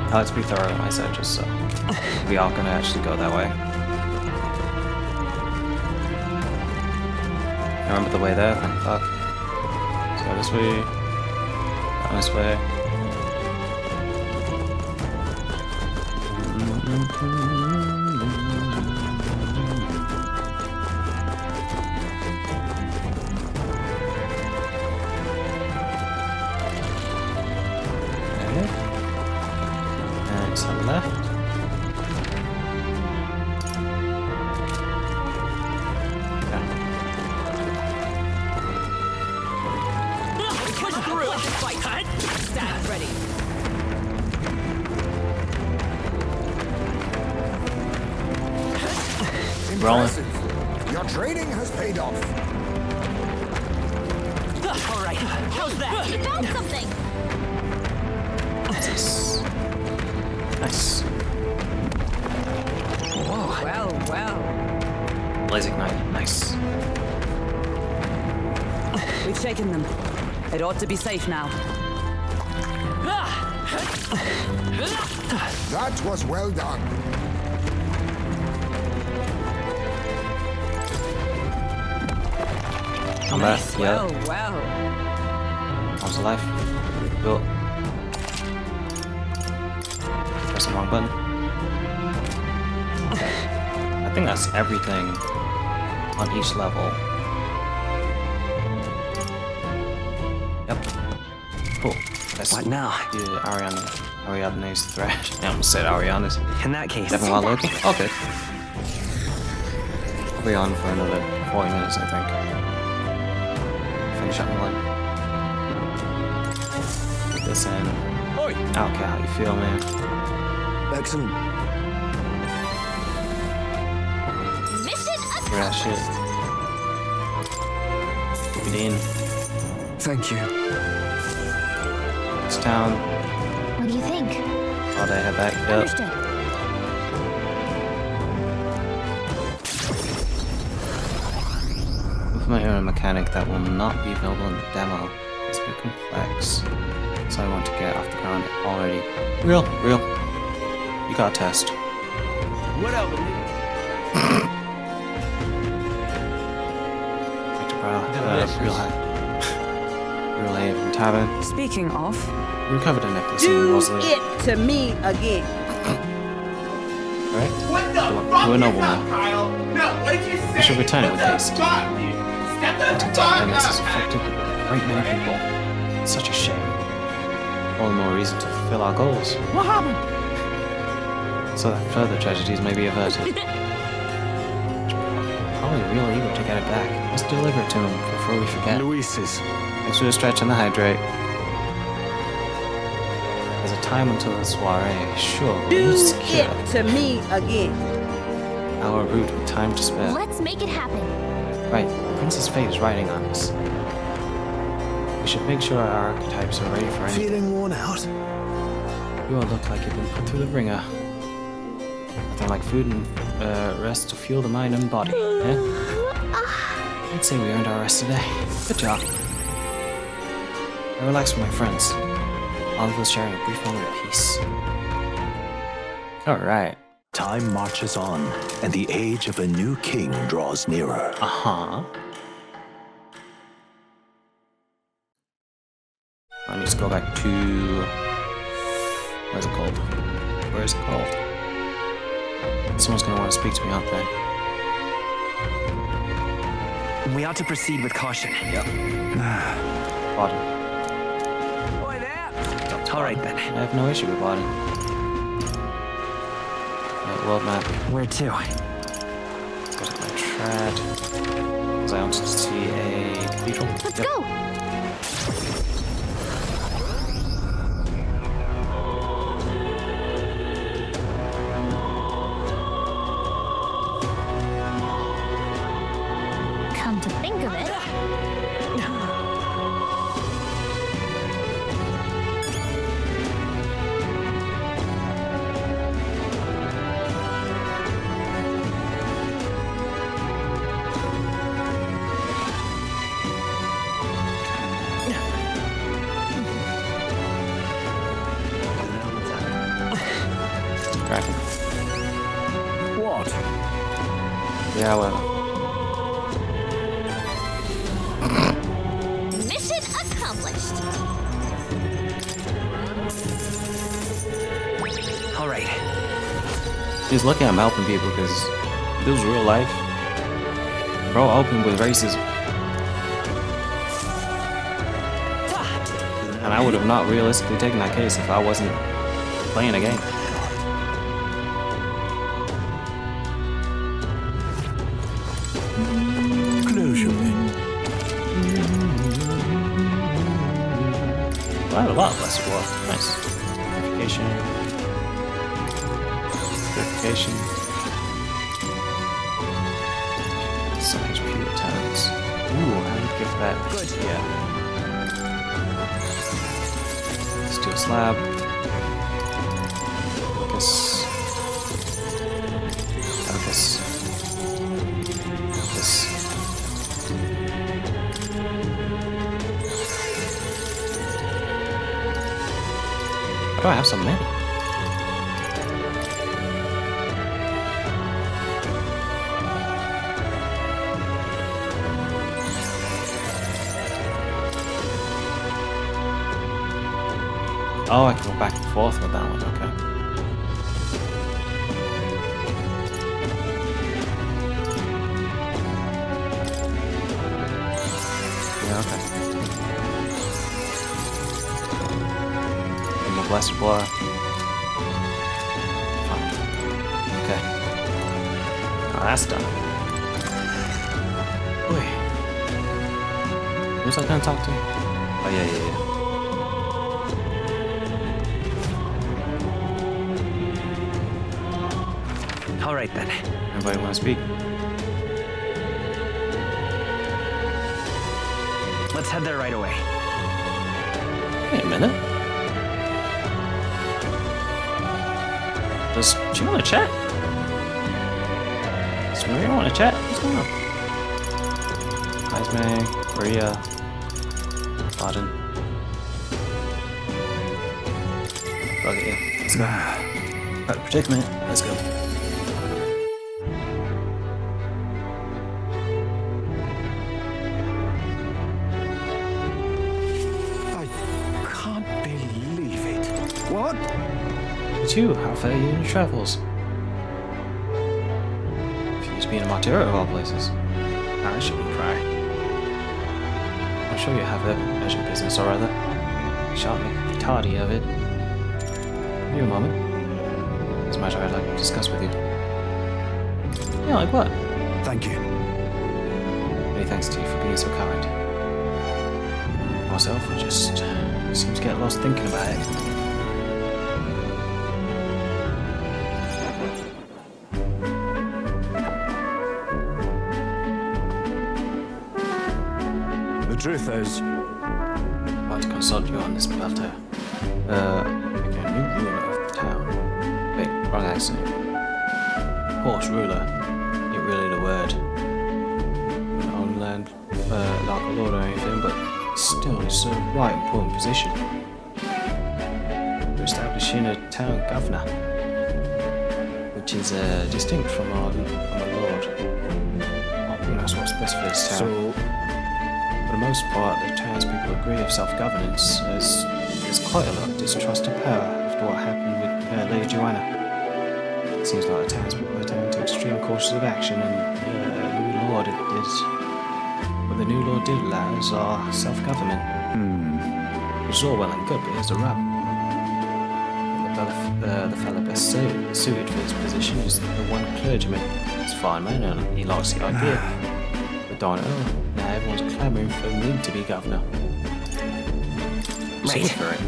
[SPEAKER 1] I like to be thorough in my searches, so we are gonna actually go that way. I remember the way there, thank fuck. Let's go this way. Down this way. And to the left.
[SPEAKER 2] Push through. Fight. Stand ready.
[SPEAKER 1] Rolling.
[SPEAKER 5] Your training has paid off.
[SPEAKER 2] All right. How's that? You found something.
[SPEAKER 1] Jesus. Nice.
[SPEAKER 8] Whoa. Well.
[SPEAKER 1] Blaze Ignite. Nice.
[SPEAKER 8] We've shaken them. It ought to be safe now.
[SPEAKER 12] That was well done.
[SPEAKER 1] I'm back. Yeah.
[SPEAKER 8] Well.
[SPEAKER 1] I was alive. Cool. Press the wrong button. I think that's everything on each level. Yep. Cool. That's
[SPEAKER 7] What now?
[SPEAKER 1] Ariadne's threat. I almost said Ariana's.
[SPEAKER 7] In that case,
[SPEAKER 1] Definitely want Loki. Okay. I'll be on for another 40 minutes, I think. Finish up one. Put this in.
[SPEAKER 17] Oi.
[SPEAKER 1] I don't care how you feel, man.
[SPEAKER 20] Excellent.
[SPEAKER 2] Mission
[SPEAKER 1] Look at that shit. Keep it in.
[SPEAKER 7] Thank you.
[SPEAKER 1] This town.
[SPEAKER 9] What do you think?
[SPEAKER 1] Oh, they head back. Yep.
[SPEAKER 9] Understood.
[SPEAKER 1] Implement a mechanic that will not be available in the demo. It's a bit complex. So I want to get off the ground already. Real. You got a test.
[SPEAKER 17] What else?
[SPEAKER 1] Real Haven Tavern.
[SPEAKER 8] Speaking of,
[SPEAKER 1] Recovered a necklace in
[SPEAKER 21] Do
[SPEAKER 1] Rosalie.
[SPEAKER 21] it to me again.
[SPEAKER 1] Right?
[SPEAKER 10] What the
[SPEAKER 1] To a nobleman.
[SPEAKER 10] Kyle? No, what did you say?
[SPEAKER 1] You should return it with
[SPEAKER 10] What the
[SPEAKER 1] haste.
[SPEAKER 10] fuck, dude? Step the
[SPEAKER 1] This
[SPEAKER 10] fuck
[SPEAKER 1] has
[SPEAKER 10] up.
[SPEAKER 1] affected a great many people. It's such a shame. All the more reason to fulfill our goals,
[SPEAKER 21] What happened?
[SPEAKER 1] so that further tragedies may be averted. Probably real eager to get it back. Let's deliver it to him before we forget.
[SPEAKER 14] Luis's.
[SPEAKER 1] Thanks for the stretch and the hydrate. There's a time until the soiree. Sure,
[SPEAKER 21] Do
[SPEAKER 1] we'll secure
[SPEAKER 21] it to me again.
[SPEAKER 1] our route with time to spare.
[SPEAKER 2] Let's make it happen.
[SPEAKER 1] Right, Princess Fate is riding on us. We should make sure our archetypes are ready for anything.
[SPEAKER 15] Feeling worn out?
[SPEAKER 1] You all look like you've been put through the ringer. Nothing like food and rest to fuel the mind and body, eh? I'd say we earned our rest today. Good job. I relax with my friends. All of us sharing a brief moment of peace. Alright.
[SPEAKER 3] Time marches on, and the age of a new king draws nearer.
[SPEAKER 1] Uh-huh. I need to go back to... What is it called? Where is it called? Someone's gonna want to speak to me, aren't they?
[SPEAKER 7] We ought to proceed with caution.
[SPEAKER 1] Yep. Bottom.
[SPEAKER 7] All right, then.
[SPEAKER 1] I have no issue with bottom. World map.
[SPEAKER 7] Where to?
[SPEAKER 1] Let's go to my trad. Because I wanted to see a cathedral.
[SPEAKER 2] Let's go. Come to think of it.
[SPEAKER 1] Dragon.
[SPEAKER 17] What?
[SPEAKER 1] Yeah, well.
[SPEAKER 2] Mission accomplished.
[SPEAKER 7] All right.
[SPEAKER 1] He's lucky I'm helping people because if this was real life, bro, helping with racism. And I would have not realistically taken that case if I wasn't playing a game.
[SPEAKER 3] Closure.
[SPEAKER 1] Well, I had a lot less war. Nice. Purification. Purification. Some HP returns. Ooh, I would give that. Good. Yeah. Steel slab. do I have so many? Oh, I can go back and forth with that one, okay. Yeah, okay. And the blessed blood. Fine. Okay. Oh, that's done. Wait. Who's I gonna talk to? Oh, yeah.
[SPEAKER 7] All right, then.
[SPEAKER 1] Anybody want to speak?
[SPEAKER 7] Let's head there right away.
[SPEAKER 1] Wait a minute. Does she want to chat? Does Maria want to chat? What's going on? Esme, Maria, Pardon. Bug it, yeah. Let's go. Got a predicament. Let's go.
[SPEAKER 5] What?
[SPEAKER 1] But you, how fare you in your travels? If you used to be in Martira of all places, I shouldn't cry. I'm sure you have urgent business or other. Shan't make me tardy of it. Give you a moment. There's a matter I'd like to discuss with you. Yeah, like what?
[SPEAKER 5] Thank you.
[SPEAKER 1] Many thanks to you for being so kind. Myself, I just seem to get lost thinking about it.
[SPEAKER 5] The truth is,
[SPEAKER 1] I want to consult you on this matter. Making a new ruler of the town. Wait, wrong accent. Of course, ruler. Ain't really the word. Not own land like a lord or anything, but still, it's a right important position. We're establishing a town governor, which is distinct from a lord. I think that's what's best for this town.
[SPEAKER 5] so
[SPEAKER 1] For the most part, the townspeople agree of self-governance, as there's quite a lot of distrust of power after what happened with Lady Joanna. It seems like the townspeople are taking to extreme courses of action, and the new lord did allow is our self-government. Which is all well and good, but here's the rub. The fella best suited for this position is the one clergyman. He's a fine man, and he likes the idea. But darn it all, now everyone's clamouring for me to be governor.
[SPEAKER 7] Right.
[SPEAKER 1] For it.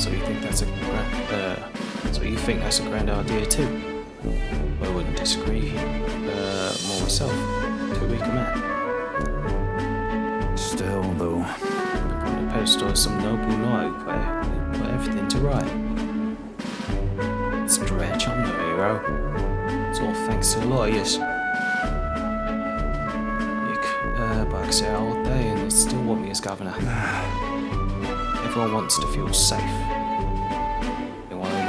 [SPEAKER 1] So you think that's a grand idea too? I wouldn't disagree. More myself. Too weak a man.
[SPEAKER 5] still, though.
[SPEAKER 1] On the pedestal is some noble knight who put everything to right. Stretch, I'm no hero. It's all thanks to a lot of yous. But I can say all day and they still want me as governor. Everyone wants to feel safe. They want to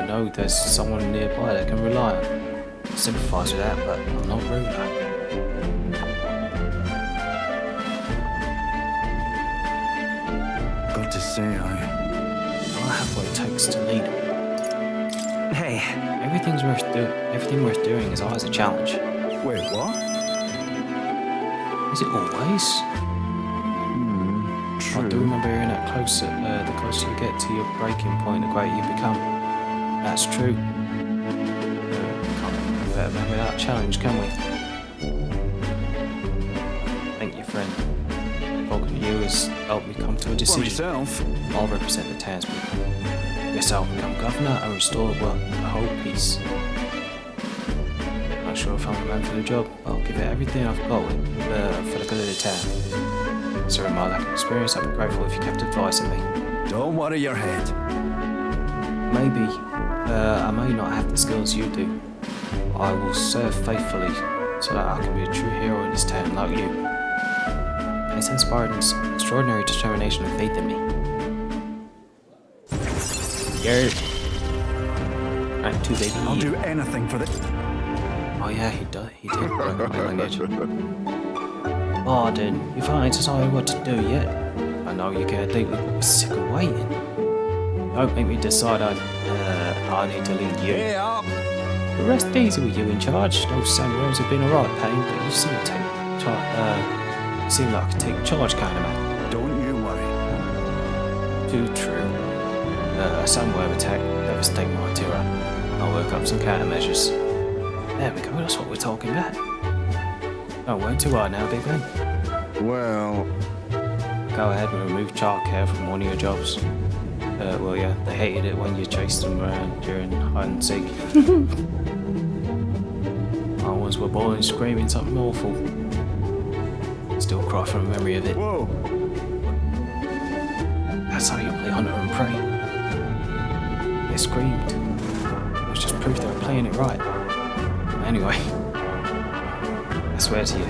[SPEAKER 1] know there's someone nearby they can rely on. I sympathise with that, but I'm not ruler.
[SPEAKER 5] Got to say, I
[SPEAKER 1] have what it takes to lead.
[SPEAKER 7] Hey.
[SPEAKER 1] Everything worth doing is always a challenge.
[SPEAKER 5] Wait, what?
[SPEAKER 1] Is it always?
[SPEAKER 5] True.
[SPEAKER 1] I do remember hearing that the closer you get to your breaking point, the greater you become. That's true. Can't remember that challenge, can we? Thank you, friend. Talking to you has helped me come to a decision.
[SPEAKER 5] Myself?
[SPEAKER 1] I'll represent the townspeople. Guess I'll become governor and restore the whole peace. Not sure if I'm the man for the job, but I'll give it everything I've got for the good of the town. Sorry, my lack of experience, I'd be grateful if you kept advising me.
[SPEAKER 5] Don't worry your head.
[SPEAKER 1] Maybe. I may not have the skills you do. I will serve faithfully so that I can be a true hero in this town like you. I sense Barton's extraordinary determination and faith in me. You're... I'm too baby.
[SPEAKER 5] I'll do anything for the...
[SPEAKER 1] Oh yeah, he did work my language. Barton, you finally decided what to do yet? I know you can't think we're sick of waiting. Don't make me decide I need to lead you.
[SPEAKER 17] Yeah.
[SPEAKER 1] The rest easy with you in charge. Those samurais have been a right pain, but you seem like a take charge kind of man.
[SPEAKER 5] Don't you worry.
[SPEAKER 1] Too true. A samurai attack devastate my Tira. I'll work up some countermeasures. There we go, that's what we're talking about. Don't work too hard now, big man.
[SPEAKER 12] Well...
[SPEAKER 1] Go ahead and remove childcare from one of your jobs. Well, yeah, they hated it when you chased them around during hide and seek. My ones were bawling, screaming something awful. Still cry from memory of it.
[SPEAKER 5] Whoa!
[SPEAKER 1] That's how you play hunter and prey. They screamed. It was just proof they were playing it right. Anyway, I swear to you,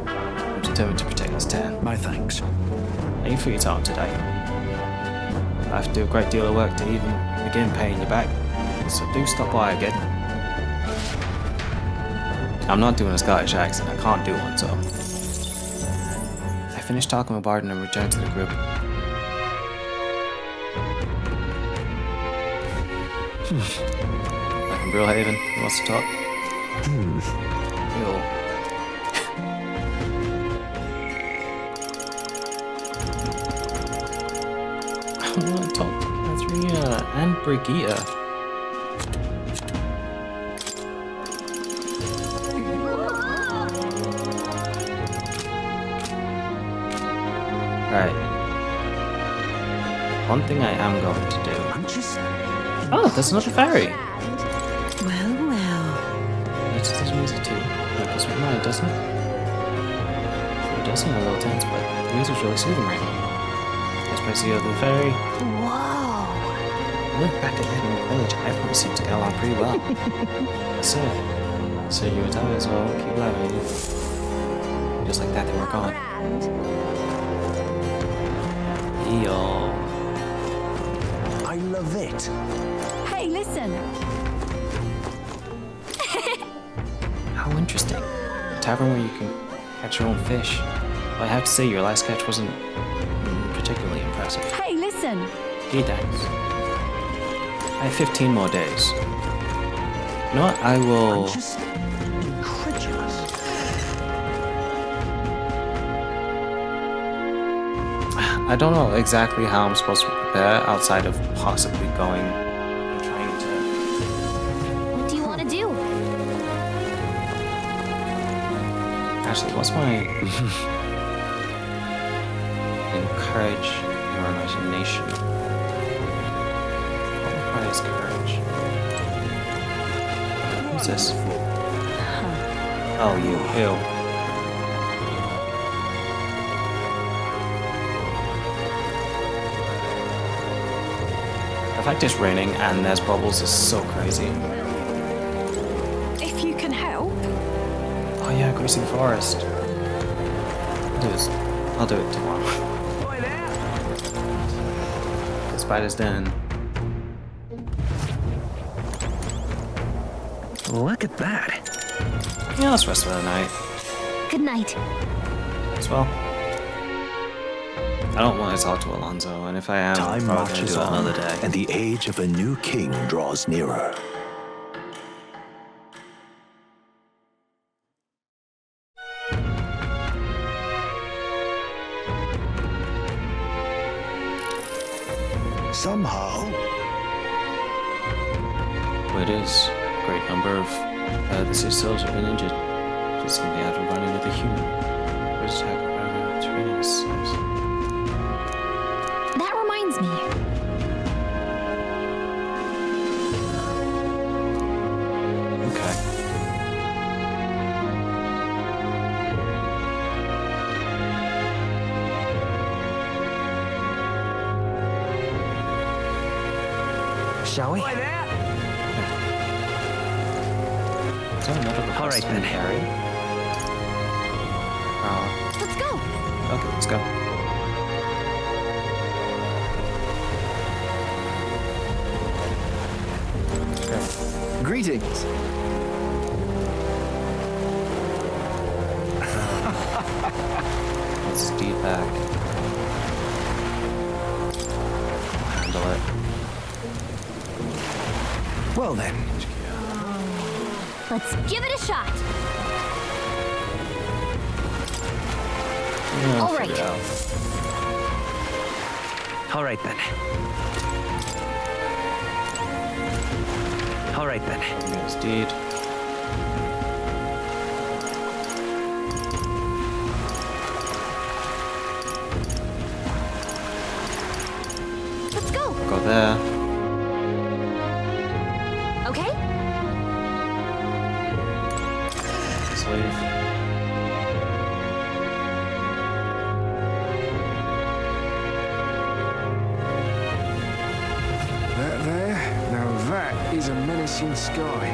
[SPEAKER 1] I'm determined to protect this town.
[SPEAKER 5] My thanks.
[SPEAKER 1] Thank you for your time today. I have to do a great deal of work to even begin paying you back, so do stop by again. I'm not doing a Scottish accent, I can't do one, so... I finished talking with Barton and returned to the group. Back in Brewhaven, who wants to talk? Ew. I want to talk to Katharina and Brigitte. Right. One thing I am going to do. Oh, there's another fairy.
[SPEAKER 21] Well, well.
[SPEAKER 1] It's this music too. That goes with mine, doesn't it? It does seem a little tense, but the music's really soothing right now. Especially the fairy.
[SPEAKER 21] Whoa.
[SPEAKER 1] Look back at that in the village. Everyone seemed to get along pretty well. So you were telling us, well, keep laughing. Just like that, they were gone. Yo.
[SPEAKER 3] I love it.
[SPEAKER 2] Hey, listen.
[SPEAKER 1] How interesting. A tavern where you can catch your own fish. Well, I have to say, your last catch wasn't particularly impressive.
[SPEAKER 2] Hey, listen.
[SPEAKER 1] Gee, thanks. I have 15 more days. You know what? I will...
[SPEAKER 3] I'm just incredulous.
[SPEAKER 1] I don't know exactly how I'm supposed to prepare outside of possibly going and trying to...
[SPEAKER 2] What do you want to do?
[SPEAKER 1] Actually, what's my... Encourage your imagination. What requires courage? Who's this? Oh, you. Ew. The fact it's raining and there's bubbles is so crazy.
[SPEAKER 2] If you can help.
[SPEAKER 1] Oh yeah, Greasy Forest. I'll do it tomorrow. The spider's den.
[SPEAKER 7] Look at that.
[SPEAKER 1] Yeah, let's rest for the night.
[SPEAKER 2] Good night.
[SPEAKER 1] As well. I don't want to talk to Alonso, and if I am,
[SPEAKER 3] Time
[SPEAKER 1] I'm probably gonna
[SPEAKER 3] marches
[SPEAKER 1] do it
[SPEAKER 3] on,
[SPEAKER 1] another day.
[SPEAKER 3] and the age of a new king draws nearer.
[SPEAKER 12] Somehow.
[SPEAKER 1] It is. A great number of the citizens have been injured. Just simply out of running with a human. Which
[SPEAKER 2] That reminds me.
[SPEAKER 1] Okay.
[SPEAKER 7] Shall we?
[SPEAKER 1] Is that another
[SPEAKER 7] All right then,
[SPEAKER 1] Harry.
[SPEAKER 2] Let's go.
[SPEAKER 1] Okay, let's go.
[SPEAKER 13] Greetings.
[SPEAKER 1] Let's deep back. Handle it.
[SPEAKER 13] Well then.
[SPEAKER 2] Let's give it a shot.
[SPEAKER 1] Yeah,
[SPEAKER 2] All right.
[SPEAKER 7] All right then. All right then.
[SPEAKER 1] Yes, deed.
[SPEAKER 2] Let's go.
[SPEAKER 1] Go there.
[SPEAKER 2] Okay.
[SPEAKER 1] Let's leave.
[SPEAKER 13] That there? Now that is a menacing sky.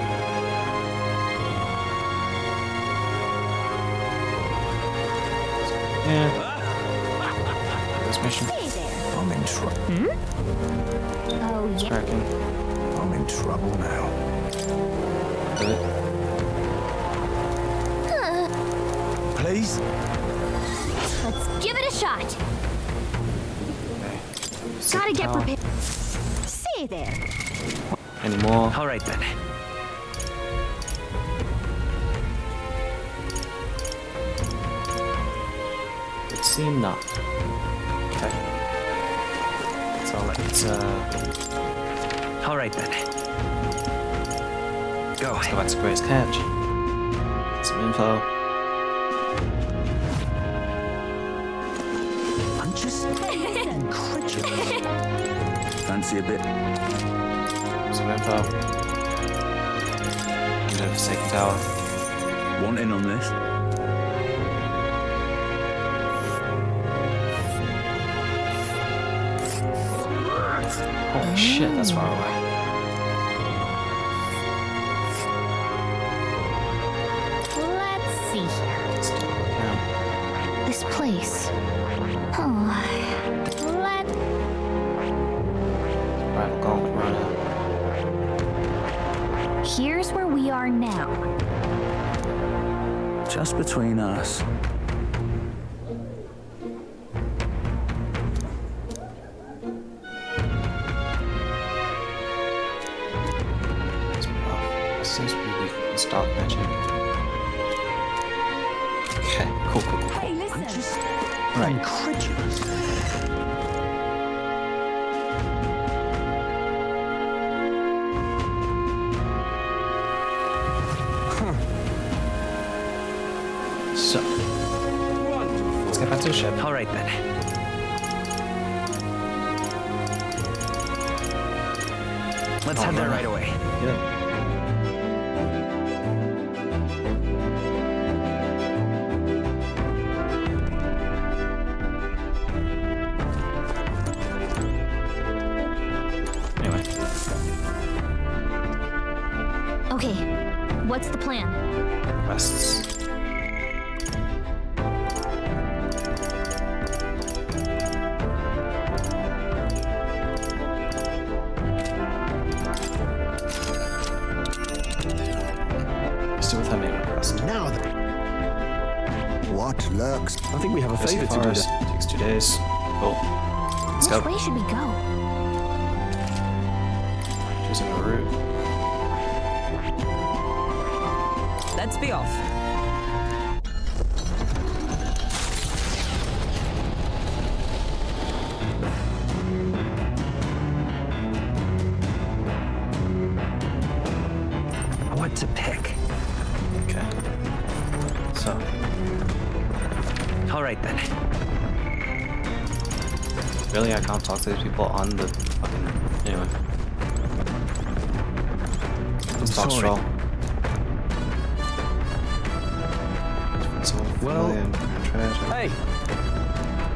[SPEAKER 1] Yeah. This mission.
[SPEAKER 2] Hey there.
[SPEAKER 13] I'm in trouble.
[SPEAKER 2] Oh, yeah.
[SPEAKER 1] Tracking.
[SPEAKER 13] I'm in trouble now.
[SPEAKER 1] Do it.
[SPEAKER 13] Please?
[SPEAKER 2] Let's give it a shot. Gotta get prepared. Say there.
[SPEAKER 1] Any more?
[SPEAKER 7] All right then.
[SPEAKER 1] It seemed not. Okay. So let's
[SPEAKER 7] All right then. Go.
[SPEAKER 1] Let's go back to Grace Catch. Get some info.
[SPEAKER 17] I'm just incredulous. Fancy a bit?
[SPEAKER 1] Some info. Into the Forsaken Tower.
[SPEAKER 17] Want in on this?
[SPEAKER 1] Holy shit, that's far away.
[SPEAKER 2] Let's see here.
[SPEAKER 1] Still camp.
[SPEAKER 2] This place. Oh. Let.
[SPEAKER 1] Right, gauntlet runner.
[SPEAKER 2] Here's where we are now.
[SPEAKER 17] Just between us.
[SPEAKER 1] This seems pretty weak. It's dark magic. Okay, cool.
[SPEAKER 21] Hey, listen.
[SPEAKER 1] Right.
[SPEAKER 17] Incredulous.
[SPEAKER 1] So, let's get back to the ship.
[SPEAKER 7] All right then. Let's head there right away.
[SPEAKER 1] Yeah. Anyway,
[SPEAKER 2] Okay. What's the plan?
[SPEAKER 1] quests. Still with her main request.
[SPEAKER 12] Now what lurks?
[SPEAKER 14] I think we have a
[SPEAKER 1] Fizzy
[SPEAKER 14] favor to do.
[SPEAKER 1] Forest. Takes 2 days. Cool. Let's
[SPEAKER 2] Which
[SPEAKER 1] go.
[SPEAKER 2] way should we go?
[SPEAKER 1] Choosing a route.
[SPEAKER 8] Let's be off.
[SPEAKER 7] What to pick?
[SPEAKER 1] Okay. So,
[SPEAKER 7] All right then.
[SPEAKER 1] really, I can't talk to these people on the fucking. Anyway. Let's talk
[SPEAKER 13] sorry.
[SPEAKER 1] stroll.
[SPEAKER 14] Well,
[SPEAKER 1] hey.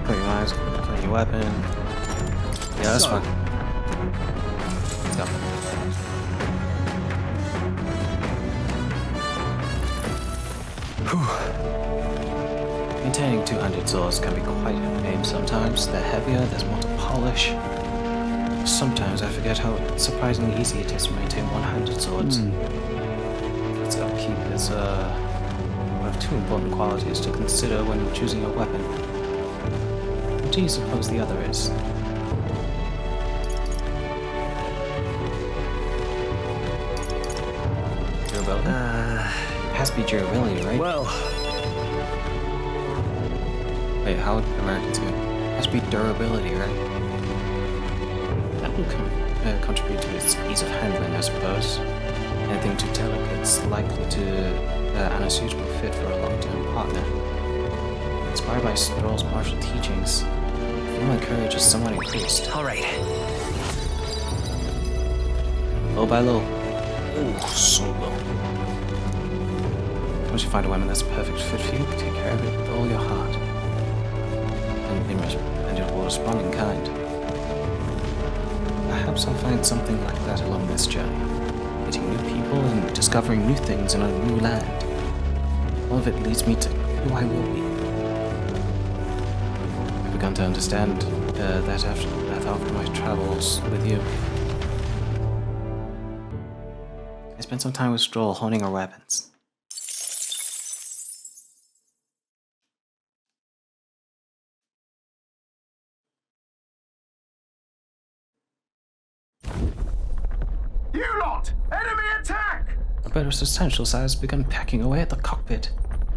[SPEAKER 1] Clean your eyes, clean your weapon. Yeah, that's
[SPEAKER 13] So-
[SPEAKER 1] fine. Let's go. Maintaining 200 swords can be quite a pain sometimes. They're heavier, there's more to polish. Sometimes I forget how surprisingly easy it is to maintain 100 swords. Its upkeep is one of two important qualities to consider when choosing a weapon. What do you suppose the other is? Durability? It has to be durability, right?
[SPEAKER 14] Well...
[SPEAKER 1] Wait, how would Americans go? It has to be durability, right? That will contribute to its ease of handling, I suppose. Anything too delicate is likely to an unsuitable fit for a long-term partner. Inspired by Stroll's martial teachings, I feel my courage is somewhat increased.
[SPEAKER 7] Alright.
[SPEAKER 1] Low by low. Oh, so low. Once you find a weapon that's a perfect fit for you, take care of it with all your heart. And it will respond in kind. Perhaps I'll find something like that along this journey. Meeting new people and discovering new things in a new land. All of it leads me to who I will be. I've begun to understand that after my travels with you. I spent some time with Stroll honing our weapons.
[SPEAKER 5] You lot! Enemy attack!
[SPEAKER 1] A better substantial size has begun pecking away at the cockpit.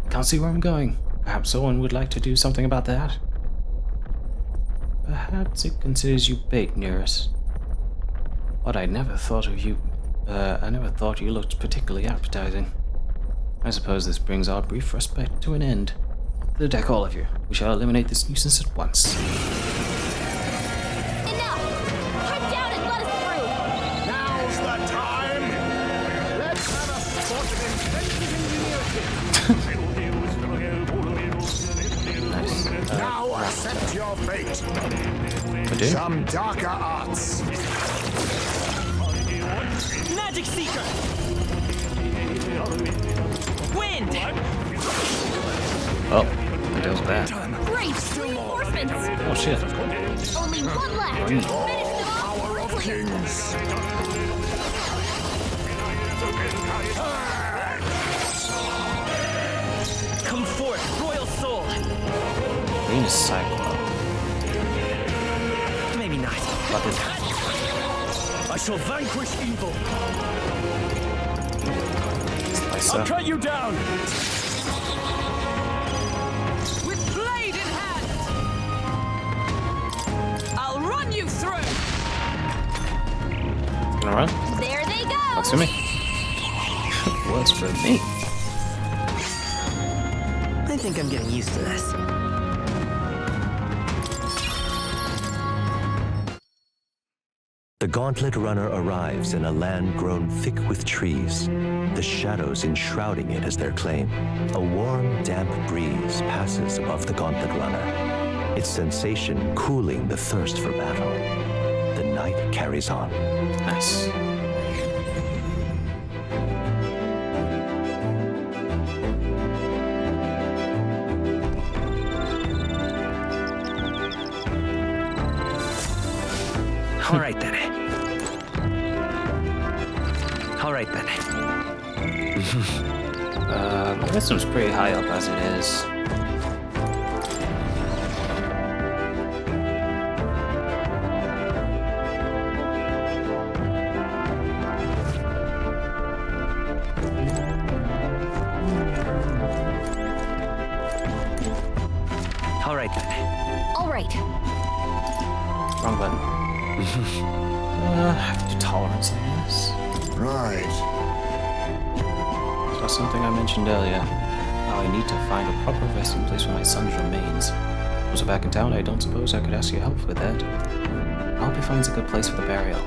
[SPEAKER 1] Can't see where I'm going. Perhaps someone would like to do something about that. Perhaps it considers you bait, Nearest. But I never thought you looked particularly appetizing. I suppose this brings our brief respite to an end. To the deck, all of you. We shall eliminate this nuisance at once.
[SPEAKER 5] Now accept your fate. Some darker arts.
[SPEAKER 10] Magic Seeker! Wind!
[SPEAKER 1] Oh, that deals with that.
[SPEAKER 2] Great! Reinforcements!
[SPEAKER 1] Oh shit.
[SPEAKER 2] Only one left!
[SPEAKER 1] Green.
[SPEAKER 5] Power of kings.
[SPEAKER 10] Come forth, Royal Soul!
[SPEAKER 1] Green is Cyclone.
[SPEAKER 10] Maybe not.
[SPEAKER 1] Fuck it.
[SPEAKER 10] I shall vanquish evil.
[SPEAKER 1] I'll
[SPEAKER 10] cut you down!
[SPEAKER 8] With blade in hand! I'll run you through!
[SPEAKER 1] Gonna run?
[SPEAKER 2] There they go!
[SPEAKER 1] Works for me. Works for me.
[SPEAKER 7] I think I'm getting used to this.
[SPEAKER 3] The Gauntlet Runner arrives in a land grown thick with trees, the shadows enshrouding it as their claim. A warm, damp breeze passes above the Gauntlet Runner, its sensation cooling the thirst for battle. The night carries on.
[SPEAKER 1] Nice.
[SPEAKER 7] All right then. All right then.
[SPEAKER 1] This one's pretty high up as it is.
[SPEAKER 7] All right then.
[SPEAKER 2] All right.
[SPEAKER 1] Wrong button. Have to tolerance, I guess.
[SPEAKER 12] Right.
[SPEAKER 1] That's something I mentioned earlier. How I need to find a proper resting place for my son's remains. Also back in town, I don't suppose I could ask your help with that. I hope he finds a good place for the burial.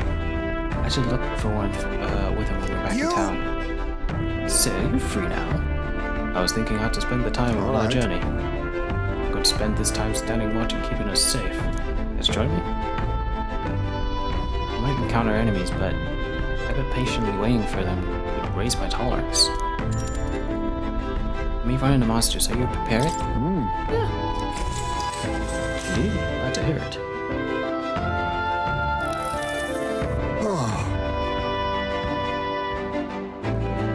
[SPEAKER 1] I should look for one with him when we're back in town. So, you're free now. I was thinking how to spend the time on our journey. I'm going to spend this time standing watch and keeping us safe. Let's join me? I might encounter enemies, but I bet patiently waiting for them would raise my tolerance. I me run into monsters. Are you prepared? Yeah. Indeed, glad to hear it.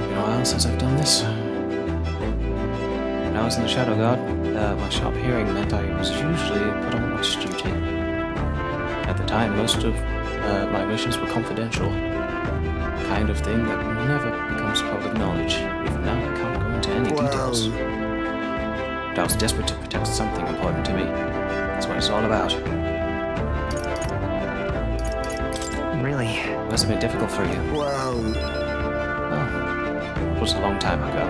[SPEAKER 1] You know what else since I've done this? When I was in the Shadow God, my sharp hearing meant I was usually put on watch duty. At the time, most of my missions were confidential. The kind of thing that never becomes public knowledge. Even now, I can't go into any details. But I was desperate to protect something important to me. That's what it's all about.
[SPEAKER 7] Really?
[SPEAKER 1] It must have been difficult for you.
[SPEAKER 12] Well,
[SPEAKER 1] it was a long time ago.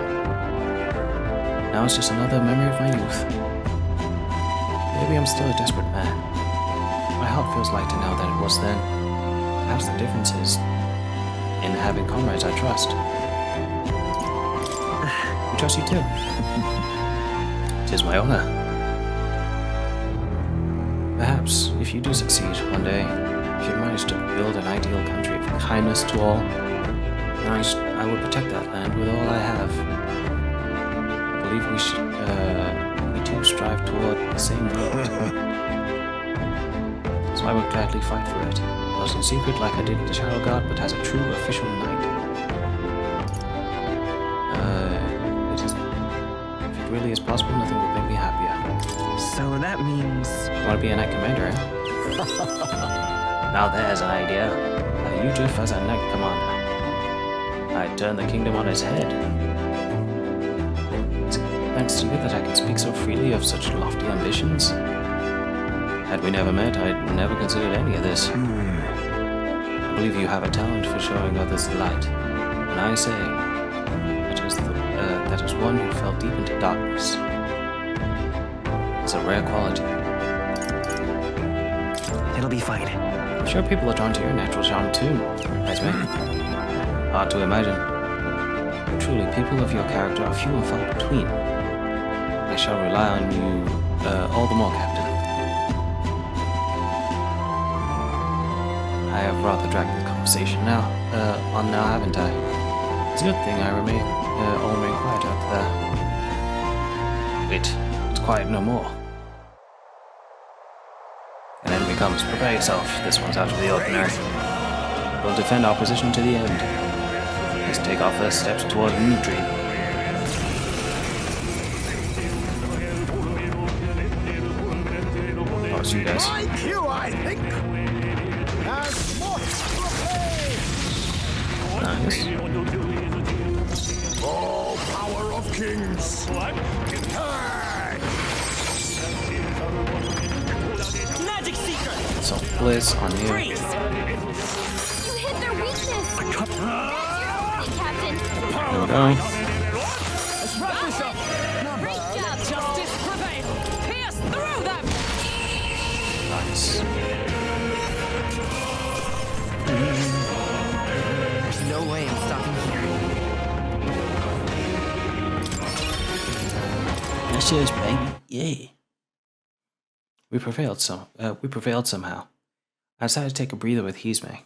[SPEAKER 1] Now it's just another memory of my youth. Maybe I'm still a desperate man. My heart feels light to know that it was then. Perhaps the difference is in having comrades I trust. I trust you too. It is my honor. Perhaps, if you do succeed one day, if you manage to build an ideal country of kindness to all, then I will protect that land with all I have. I believe we too strive toward the same world. So I would gladly fight for it. Not in secret like I did in the Shadow God, but as a true official knight. If it really is possible, nothing would make me happier.
[SPEAKER 7] So that means...
[SPEAKER 1] You want to be a knight commander, eh? Now there's an idea. You Jeff as a knight commander. I'd turn the kingdom on its head. It's thanks to you that I can speak so freely of such lofty ambitions. Had we never met, I'd never considered any of this. I believe you have a talent for showing others the light. And I say, that is one who fell deep into darkness. It's a rare quality.
[SPEAKER 7] It'll be fine.
[SPEAKER 1] I'm sure people are drawn to your natural charm too, Esme. Hard to imagine. Truly, people of your character are few and far between. I shall rely on you all the more, Captain. I have rather dragged the conversation now, haven't I? It's a good thing I remain quiet out there. Wait, it's quiet no more. An enemy comes. Prepare yourself. This one's out of the ordinary. We'll defend our position to the end. Let's take our first steps toward a new dream. Oh, it's you guys.
[SPEAKER 15] My cue, I think.
[SPEAKER 1] Nice.
[SPEAKER 5] All power of kings.
[SPEAKER 10] Magic Seeker!
[SPEAKER 1] So Blizz on you.
[SPEAKER 10] Freeze!
[SPEAKER 2] You hit their weakness! That's your opponent, Captain!
[SPEAKER 1] There we go.
[SPEAKER 10] Let's wrap this up!
[SPEAKER 2] Great job!
[SPEAKER 8] Justice prevail! Pierce through them!
[SPEAKER 1] Nice.
[SPEAKER 7] There's no way I'm stopping here.
[SPEAKER 1] That's yours, baby. Yeah. We prevailed somehow. I decided to take a breather with Hizme.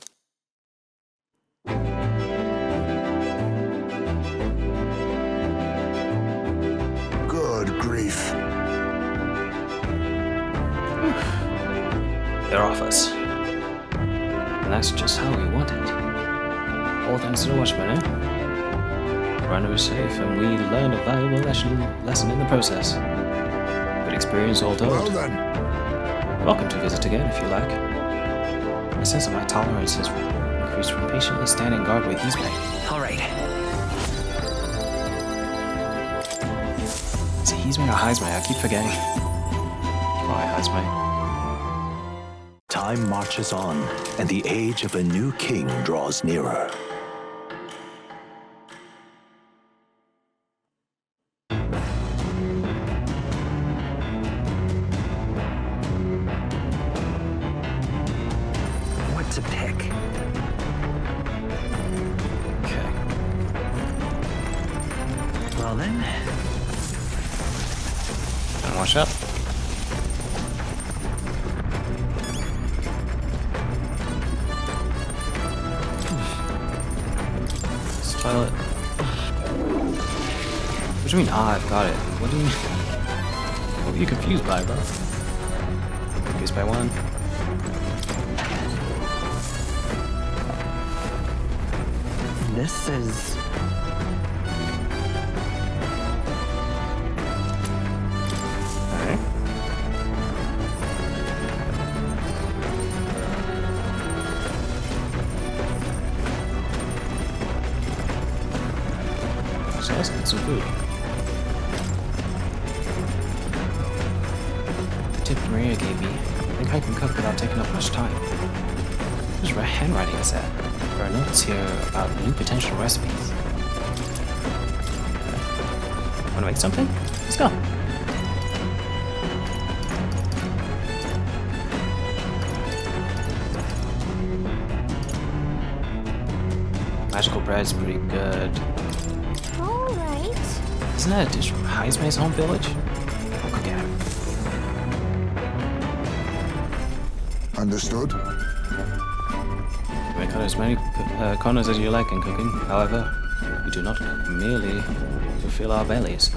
[SPEAKER 12] Good grief.
[SPEAKER 1] They're off us. And that's just how we want it. All thanks to the Watchman, eh? The runner is safe, and we learned a valuable lesson in the process. Good experience all told.
[SPEAKER 12] Well then.
[SPEAKER 1] Welcome to visit again, if you like. I sense that my tolerance has increased from patiently standing guard with Hizme.
[SPEAKER 7] All right.
[SPEAKER 1] Is it Hizme or Hizme? I keep forgetting. Probably Hizme.
[SPEAKER 3] Time marches on, and the age of a new king draws nearer.
[SPEAKER 7] What to pick?
[SPEAKER 1] Okay.
[SPEAKER 7] Well then.
[SPEAKER 1] And watch out. Toilet. do you mean, I've got it? What do you mean? What were you confused by, bro? Confused by one?
[SPEAKER 21] This is...
[SPEAKER 1] Alright. So let's get some food. The tip Maria gave me. I think I can cook without taking up much time. Whose handwriting is that? There are notes here about new potential recipes. Wanna make something? Let's go. Magical bread's pretty good.
[SPEAKER 9] Alright.
[SPEAKER 1] Isn't that a dish from Heismay's home village? I'll cook at it.
[SPEAKER 12] Understood.
[SPEAKER 1] You may cut as many corners as you like in cooking. However, we do not cook merely to fill our bellies.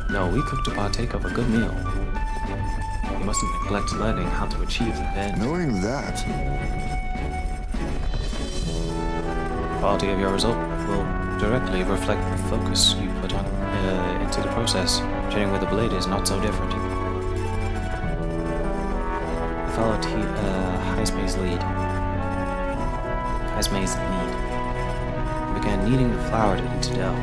[SPEAKER 1] No, we cook to partake of a good meal. You mustn't neglect learning how to achieve the end.
[SPEAKER 12] Knowing that,
[SPEAKER 1] The quality of your result will directly reflect the focus you put on into the process. Training with a blade is not so different. I followed Heismay's lead. And began kneading the flour into dough.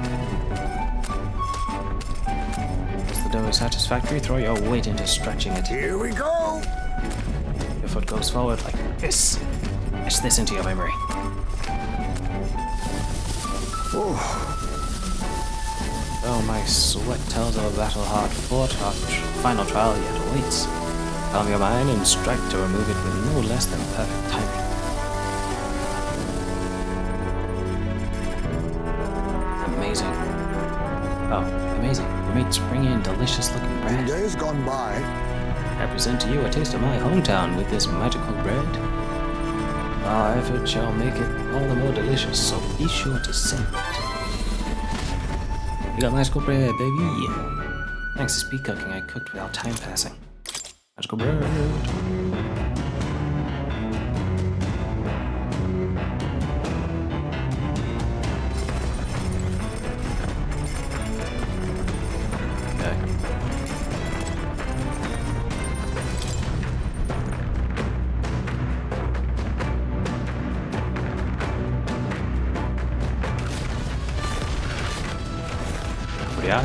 [SPEAKER 1] As the dough is satisfactory, throw your weight into stretching it.
[SPEAKER 12] Here we go!
[SPEAKER 1] Your foot goes forward like this. Etch this into your memory. Oh, my sweat tells of a battle hard fought. Our final trial yet awaits. Calm your mind and strike to remove it with no less than perfect timing. Amazing. Oh, amazing. Your mates bring in delicious-looking bread.
[SPEAKER 12] In days gone by,
[SPEAKER 1] I present to you a taste of my hometown with this magical bread. Our effort shall make it all the more delicious, so be sure to send it. You got magical bread, baby. Thanks to speed cooking, I cooked without time passing. Magical bread. Okay. Yeah.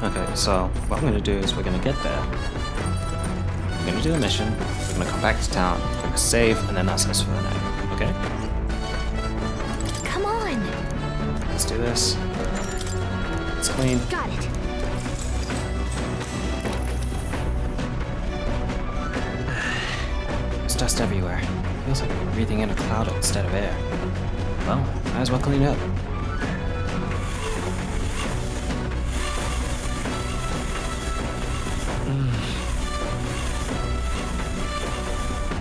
[SPEAKER 1] Okay, so what I'm gonna do is we're gonna get there. We're gonna do a mission. We're gonna come back to town, we're gonna save, and then that's us for the night. Okay?
[SPEAKER 9] Come on.
[SPEAKER 1] Let's do this. It's clean.
[SPEAKER 9] Got it.
[SPEAKER 1] There's dust everywhere. Feels like we're breathing in a cloud instead of air. Well, might as well clean up.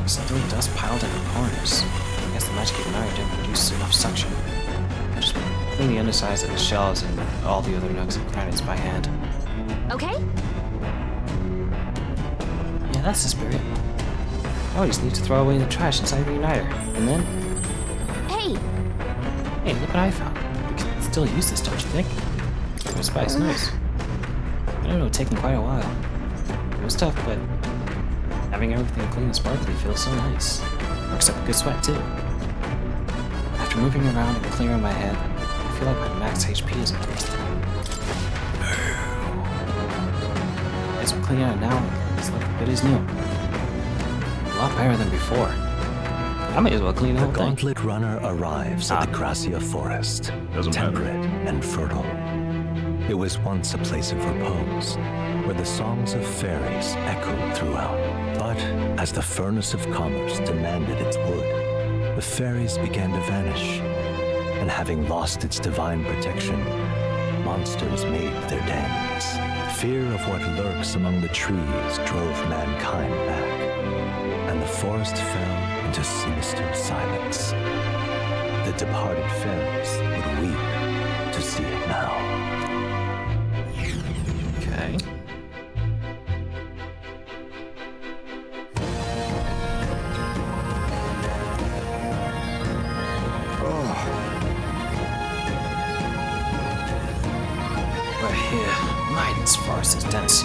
[SPEAKER 1] Still dust piled in the corners. I guess the magic igniter didn't produce enough suction. I just clean the undersides of the shells and all the other nooks and crannies by hand.
[SPEAKER 9] Okay?
[SPEAKER 1] Yeah, that's the spirit. Now we just need to throw away the trash inside the igniter. And then...
[SPEAKER 9] Hey!
[SPEAKER 1] Hey, look what I found. We can still use this, don't you think? It was spice, nice. I don't know, it's taken quite a while. It was tough, but having everything clean and sparkly feels so nice. Works up a good sweat, too. After moving around and clearing my head, I feel like my max HP is increased. As we clean out now, it's like it is new. A lot better than before. I may as well clean
[SPEAKER 3] The
[SPEAKER 1] out.
[SPEAKER 3] Gauntlet Runner arrives at the Gracia Forest, temperate and fertile. It was once a place of repose, where the songs of fairies echoed throughout. But as the furnace of commerce demanded its wood, the fairies began to vanish, and having lost its divine protection, monsters made their dens, Fear of what lurks among the trees drove mankind back, and the forest fell into sinister silence. The departed fairies would weep to see it now.
[SPEAKER 1] Okay. We're here. Maiden's forest is dense.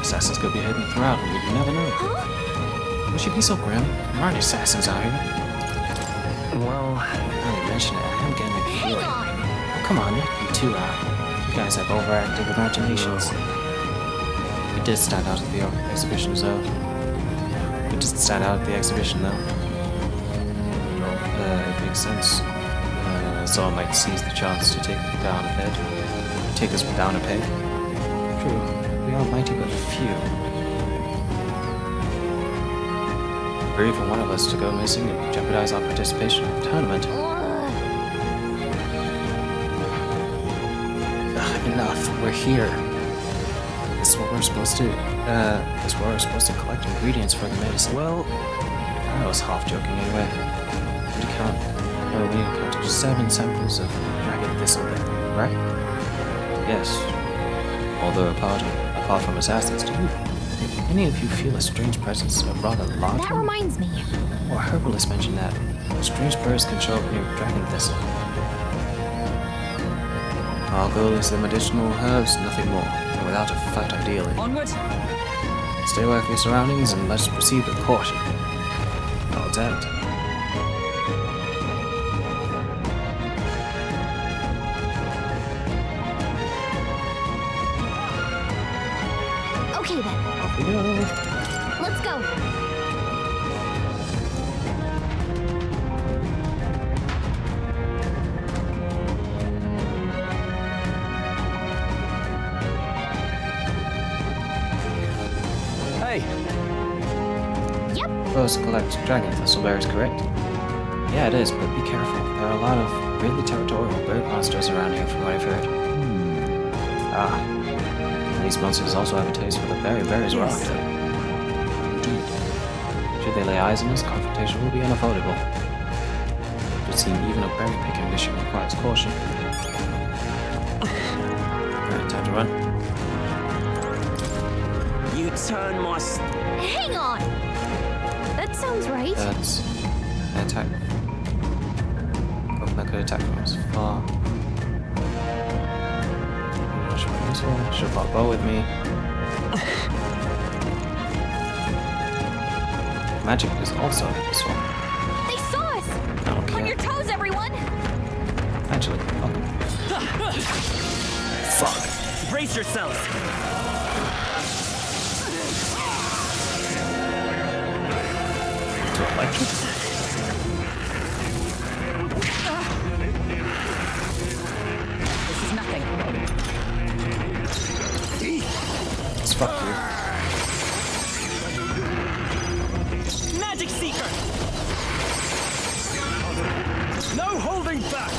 [SPEAKER 1] Assassins could be hidden throughout, and we'd never know. Would she be so grim? There aren't assassins out here.
[SPEAKER 7] Well,
[SPEAKER 1] now you mention it, I am getting a feeling. Oh, come on, you two you guys have overactive imaginations. We did stand out at the exhibition, though. It makes sense. Someone might seize the chance to take us down a peg. True, we are mighty but few. For even one of us to go missing and jeopardize our participation in the tournament. Enough, we're here. This is what we're supposed to do. This is where we're supposed to collect ingredients for the medicine. Well, I was half joking anyway. We encountered 7 samples of dragon thistle there, right? Yes. Although apart from assassins, do any of you feel a strange presence, a rather large
[SPEAKER 2] That
[SPEAKER 1] one?
[SPEAKER 2] reminds me.
[SPEAKER 1] Or herbalists mentioned that strange birds can show up near dragon thistle. Our goal is the medicinal herbs, nothing more, and without a fight ideally.
[SPEAKER 8] Onward!
[SPEAKER 1] Stay away from your surroundings and let's proceed with caution. I'll attempt.
[SPEAKER 2] Okay then.
[SPEAKER 1] Off we go.
[SPEAKER 2] Let's go.
[SPEAKER 1] Hey!
[SPEAKER 2] Yep.
[SPEAKER 1] Supposed to collect dragon thistleberries, correct? Yeah, it is, but be careful. There are a lot of really territorial bird monsters around here from what I've heard. And these monsters also have a taste for the very berries we're after. Indeed. Should they lay eyes on us, confrontation will be unavoidable. It would seem even a berry picking mission requires caution. Alright, time to run.
[SPEAKER 20] You turn my...
[SPEAKER 2] Hang on! That sounds right.
[SPEAKER 1] That's an attack. That could attack from as far. Should have brought bow with me. Magic is also useful.
[SPEAKER 2] They saw us!
[SPEAKER 1] Okay.
[SPEAKER 2] On your toes, everyone!
[SPEAKER 1] Actually,
[SPEAKER 10] Fuck! Brace yourselves!
[SPEAKER 1] To electric?
[SPEAKER 8] This is nothing.
[SPEAKER 1] Fuck you.
[SPEAKER 10] Magic Seeker! No holding back!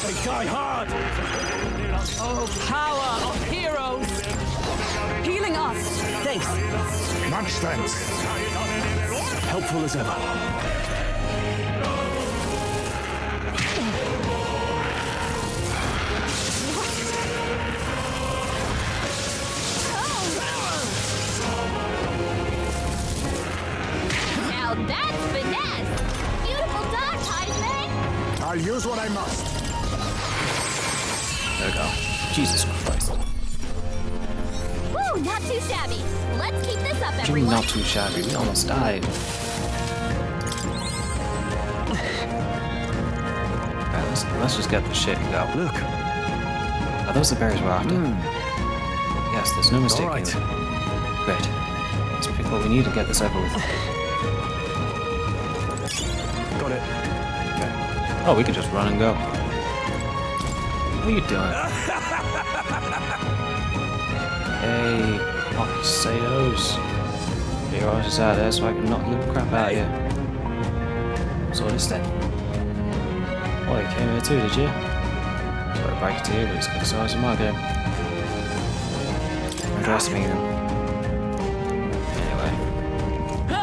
[SPEAKER 10] They die hard!
[SPEAKER 8] Oh, power of heroes! Healing us!
[SPEAKER 10] Thanks!
[SPEAKER 12] Much thanks.
[SPEAKER 14] Helpful as ever.
[SPEAKER 2] Now that's finesse! Beautiful dog ties, man!
[SPEAKER 12] I'll use what I must.
[SPEAKER 1] There we go. Jesus Christ.
[SPEAKER 2] Woo, not too shabby. Let's keep this up,
[SPEAKER 1] Jimmy,
[SPEAKER 2] everyone.
[SPEAKER 1] not too shabby. We almost died. Alright, let's just get the shit and go.
[SPEAKER 14] Look.
[SPEAKER 1] Are those the berries we're after? Yes, there's no mistake.
[SPEAKER 14] All right.
[SPEAKER 1] Great. Let's pick what we need to get this over with.
[SPEAKER 14] Got it.
[SPEAKER 1] Okay. Oh, we could just run and go. What are you doing? Hey, fuck, say those. Get your asses out there so I can knock the little crap out of you. So what is that? Oh, you came here too, did you? Sorry, break it to you, but he's got size of my game. underestimate him. Anyway.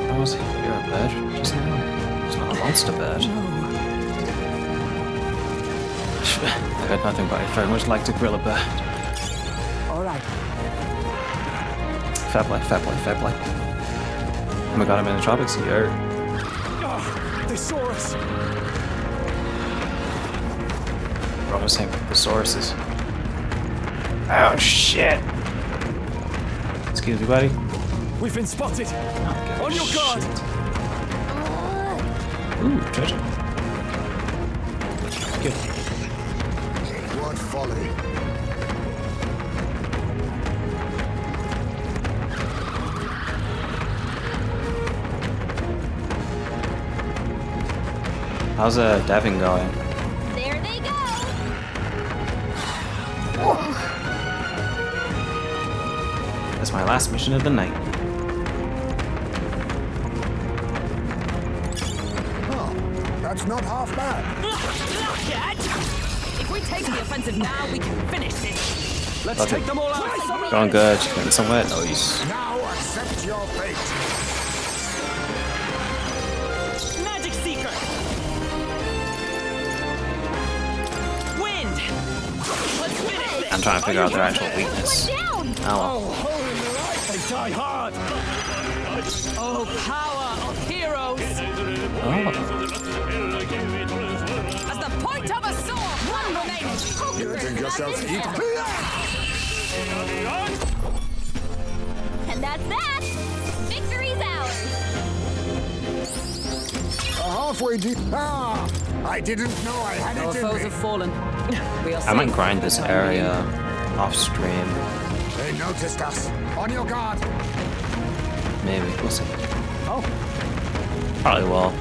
[SPEAKER 1] How was he? You're a bird just now? It's not a monster bird. I heard nothing but I very much like to grill a bird.
[SPEAKER 21] Alright.
[SPEAKER 1] Fair play, fair play, fair play. Oh my god, I'm in the tropics here.
[SPEAKER 10] They saw us.
[SPEAKER 1] Bro, I was saying thesauruses. Oh shit! Excuse me, buddy.
[SPEAKER 10] We've been spotted. On your guard.
[SPEAKER 1] Ooh, treasure. Good.
[SPEAKER 12] What folly.
[SPEAKER 1] How's Devin going?
[SPEAKER 2] There they go.
[SPEAKER 1] That's my last mission of the night.
[SPEAKER 12] Oh, that's not half bad.
[SPEAKER 8] If we take the offensive now, we can finish this.
[SPEAKER 10] Let's
[SPEAKER 1] Okay.
[SPEAKER 10] take them all out.
[SPEAKER 1] Going good. Getting somewhere. Nice.
[SPEAKER 12] Now accept your fate.
[SPEAKER 10] Magic Seeker. Wind. Let's finish this.
[SPEAKER 1] I'm trying to figure out their actual weakness. Oh,
[SPEAKER 10] They die hard.
[SPEAKER 8] Oh, power of heroes!
[SPEAKER 1] well.
[SPEAKER 8] As the point of a sword, one remains.
[SPEAKER 12] You think yourself equal?
[SPEAKER 2] And that's that. Victory's ours.
[SPEAKER 12] Halfway deep. Ah! I didn't know I had
[SPEAKER 8] Our
[SPEAKER 12] it in
[SPEAKER 8] foes
[SPEAKER 12] me.
[SPEAKER 8] have fallen. We are
[SPEAKER 1] I might
[SPEAKER 8] safe.
[SPEAKER 1] grind this area off stream.
[SPEAKER 12] They noticed us. On your guard.
[SPEAKER 1] Maybe. We'll see.
[SPEAKER 8] Oh.
[SPEAKER 1] Probably will.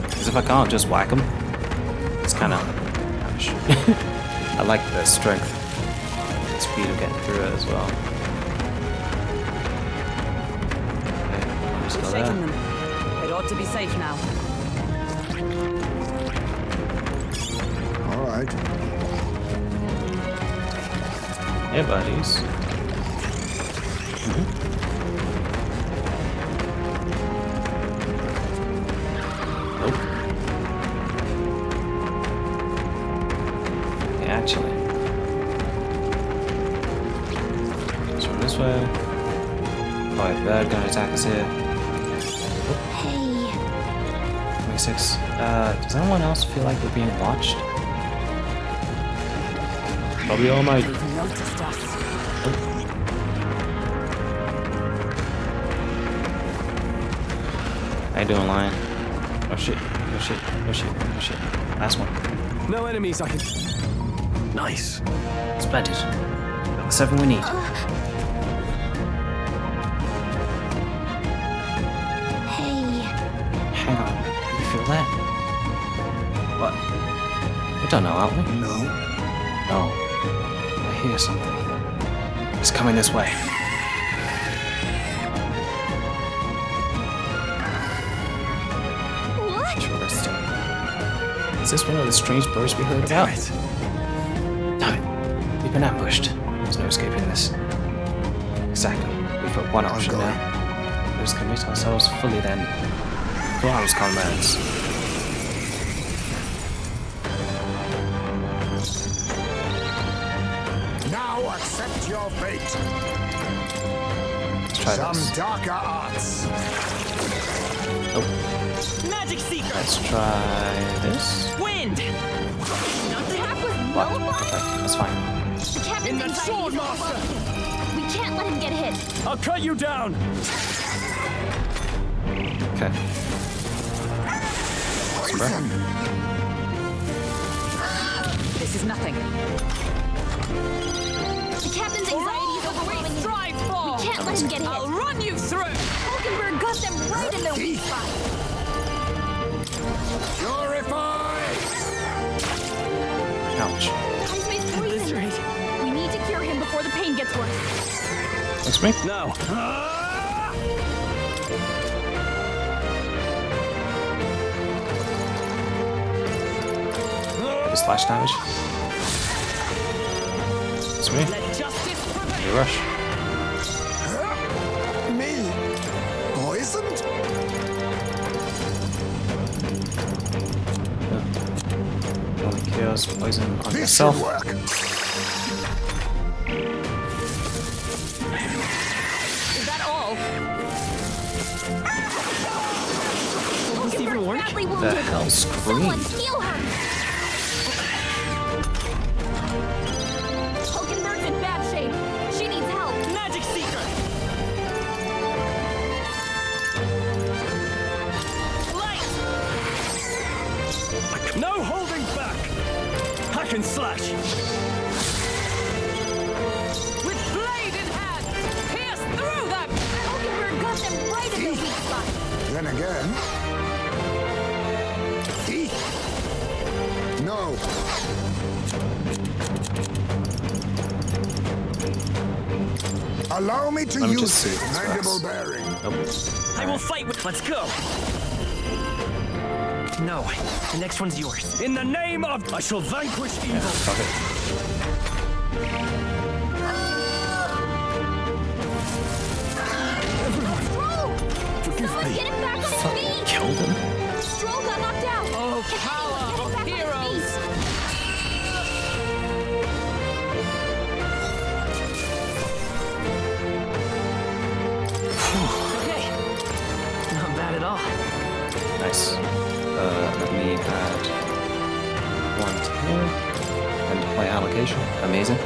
[SPEAKER 1] Because if I can't just whack them, it's kind of... I like the strength and speed of getting through it as well. Okay, I'll just go
[SPEAKER 8] We've
[SPEAKER 1] there.
[SPEAKER 8] shaken them. It ought to be safe now.
[SPEAKER 12] All right.
[SPEAKER 1] Hey, buddies. Nope. Yeah, actually. Let's run this way. Oh, a bird gonna attack us here.
[SPEAKER 2] Hey.
[SPEAKER 1] 26. Does anyone else feel like we're being watched? Probably all night.
[SPEAKER 8] They've noticed us.
[SPEAKER 1] How you doing, Lion? Oh shit, oh shit, oh shit, oh shit. Last one.
[SPEAKER 10] No enemies I can...
[SPEAKER 1] Nice. Splendid. Got the 7 we need.
[SPEAKER 2] Hey.
[SPEAKER 1] Hang on. You feel that? What? We don't know, aren't we?
[SPEAKER 12] No.
[SPEAKER 1] No. I hear something. It's coming this way.
[SPEAKER 2] What?
[SPEAKER 1] Interesting. Is this one of the strange birds we heard about? Damn it. We've been ambushed. There's no escaping this. Exactly. We've got one option now. We just commit ourselves fully then to arms, comrades.
[SPEAKER 12] Now accept your fate.
[SPEAKER 1] Let's try
[SPEAKER 12] Some
[SPEAKER 1] this.
[SPEAKER 12] darker arts.
[SPEAKER 1] Oh,
[SPEAKER 10] Magic Seeker.
[SPEAKER 1] let's try this.
[SPEAKER 10] Wind.
[SPEAKER 2] Attack was
[SPEAKER 1] What?
[SPEAKER 2] nullified?
[SPEAKER 1] Okay, that's fine.
[SPEAKER 2] The captain's
[SPEAKER 10] In that
[SPEAKER 2] anxiety
[SPEAKER 10] sword,
[SPEAKER 2] is
[SPEAKER 10] master.
[SPEAKER 2] overwhelming. We can't let him get hit.
[SPEAKER 10] I'll cut you down.
[SPEAKER 1] Okay. Super.
[SPEAKER 8] This is nothing.
[SPEAKER 2] The captain's anxiety is overwhelming.
[SPEAKER 8] Strive for!
[SPEAKER 2] We can't let him get hit.
[SPEAKER 8] I'll run you through!
[SPEAKER 2] Hulkenberg got them right in their weak spot.
[SPEAKER 12] Purify!
[SPEAKER 1] Ouch.
[SPEAKER 2] Heisman's poisoned. We need to cure him before the pain gets worse.
[SPEAKER 1] That's me?
[SPEAKER 10] No.
[SPEAKER 1] slash damage. It's me. You rush.
[SPEAKER 12] Me? Poisoned?
[SPEAKER 1] Only cures poison on
[SPEAKER 12] This
[SPEAKER 1] yourself.
[SPEAKER 12] should work.
[SPEAKER 2] Is that all?
[SPEAKER 10] Does this even work?
[SPEAKER 2] Badly
[SPEAKER 1] The
[SPEAKER 2] wounded.
[SPEAKER 1] hell
[SPEAKER 2] Someone
[SPEAKER 1] screamed.
[SPEAKER 2] heal her! Hulkenberg's in bad shape. She needs help.
[SPEAKER 10] Magic Seeker!
[SPEAKER 2] Light!
[SPEAKER 10] No holding back! Hack and slash!
[SPEAKER 8] With blade in hand, pierce through them!
[SPEAKER 2] Hulkenberg got them right at their weak spot.
[SPEAKER 12] Then again. No. Allow me to
[SPEAKER 1] Let me
[SPEAKER 12] use
[SPEAKER 1] just see
[SPEAKER 12] it.
[SPEAKER 1] if this
[SPEAKER 12] Mandible
[SPEAKER 1] works.
[SPEAKER 12] bearing.
[SPEAKER 10] I will fight with. Let's go! No, the next one's yours. In the name of. I shall vanquish evil!
[SPEAKER 1] Fuck it.
[SPEAKER 2] Stroll! Someone get him back on his feet!
[SPEAKER 1] Killed him?
[SPEAKER 2] Stroll got knocked out!
[SPEAKER 8] Oh,
[SPEAKER 2] Can
[SPEAKER 8] power
[SPEAKER 2] anyone
[SPEAKER 8] of
[SPEAKER 2] get him back on his
[SPEAKER 8] heroes!
[SPEAKER 2] feet?
[SPEAKER 10] Okay. Not bad at all.
[SPEAKER 1] Nice. Let me add one to here. And play allocation. Amazing.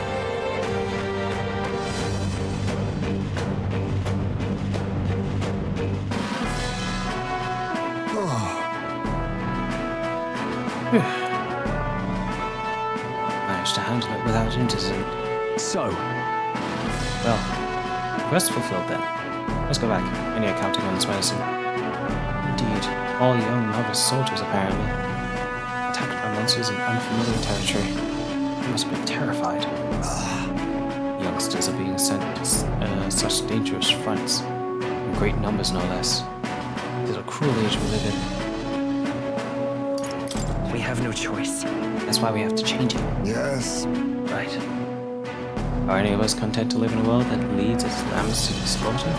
[SPEAKER 1] Managed to handle it without incident.
[SPEAKER 14] So,
[SPEAKER 1] Well, quest fulfilled then. Let's go back. Any accounting on this medicine? Indeed, all young novice soldiers apparently. Attacked by monsters in unfamiliar territory. They must have been terrified. Youngsters are being sent to such dangerous fronts. In great numbers, no less. It is a cruel age we live in.
[SPEAKER 10] We have no choice.
[SPEAKER 1] That's why we have to change it.
[SPEAKER 12] Yes.
[SPEAKER 1] Right. Are any of us content to live in a world that leads its lambs to the slaughter?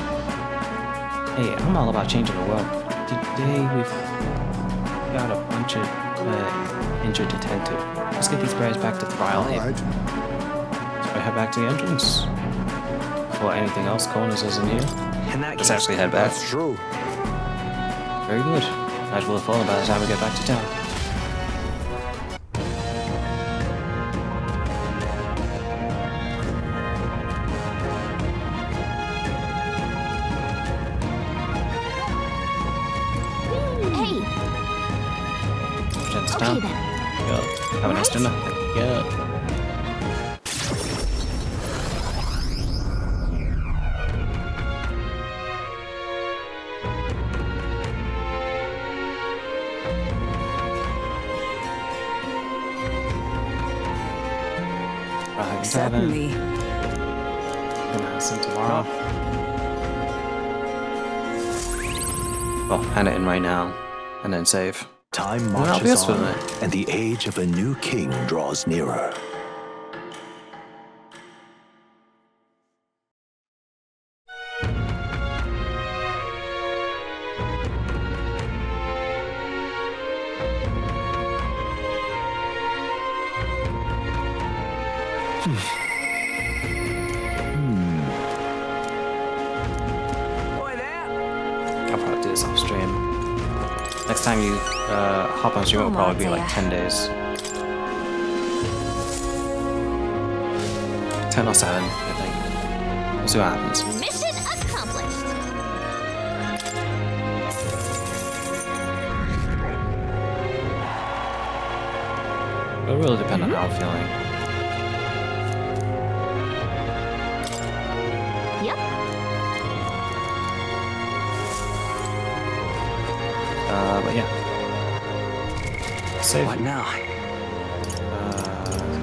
[SPEAKER 1] Hey, I'm all about changing the world. Today we've got a bunch of injured to tend to. Let's get these bears back to Thryle Haven. So I head back to the entrance. Before anything else corners us in here.
[SPEAKER 10] In that
[SPEAKER 1] Let's
[SPEAKER 10] case,
[SPEAKER 1] actually head back.
[SPEAKER 12] That's true.
[SPEAKER 1] Very good. Night will have fallen by the time we get back to town.
[SPEAKER 2] Hey,
[SPEAKER 1] Gents
[SPEAKER 2] okay
[SPEAKER 1] down.
[SPEAKER 2] then.
[SPEAKER 1] Yeah. Have a nice dinner. Yeah. Right,
[SPEAKER 8] Certainly.
[SPEAKER 1] Gonna have some tomorrow. Well, hand it in right now, and then save.
[SPEAKER 3] Time
[SPEAKER 1] Well,
[SPEAKER 3] marches
[SPEAKER 1] obvious,
[SPEAKER 3] on,
[SPEAKER 1] wasn't it?
[SPEAKER 3] and the age of a new king draws nearer.
[SPEAKER 1] I'll probably do this off stream. Next time you hop on stream, it'll probably be like 10 days. 10 or 7, I think. We'll see what happens.
[SPEAKER 2] Mission accomplished.
[SPEAKER 1] It'll really depend on how I'm feeling.
[SPEAKER 2] Yep.
[SPEAKER 1] But yeah. Save.
[SPEAKER 10] What now?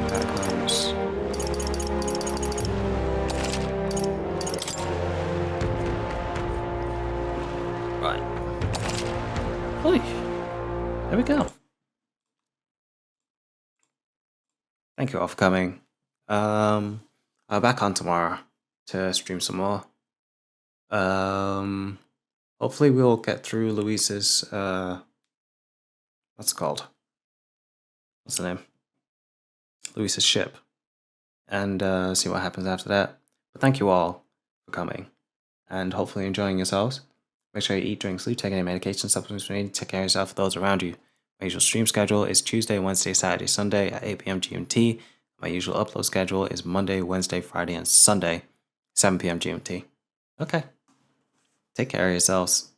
[SPEAKER 1] Catacombs. Right. Oy. There we go. thank you all for coming. I'll be back on tomorrow to stream some more. Hopefully we'll get through Luis's, what's it called? What's the name? Luis's ship. And see what happens after that. But thank you all for coming. And hopefully enjoying yourselves. Make sure you eat, drink, sleep, take any medication, supplements you need, take care of yourself and those around you. My usual stream schedule is Tuesday, Wednesday, Saturday, Sunday at 8 p.m. GMT. My usual upload schedule is Monday, Wednesday, Friday, and Sunday, 7 p.m. GMT. Okay. Take care of yourselves.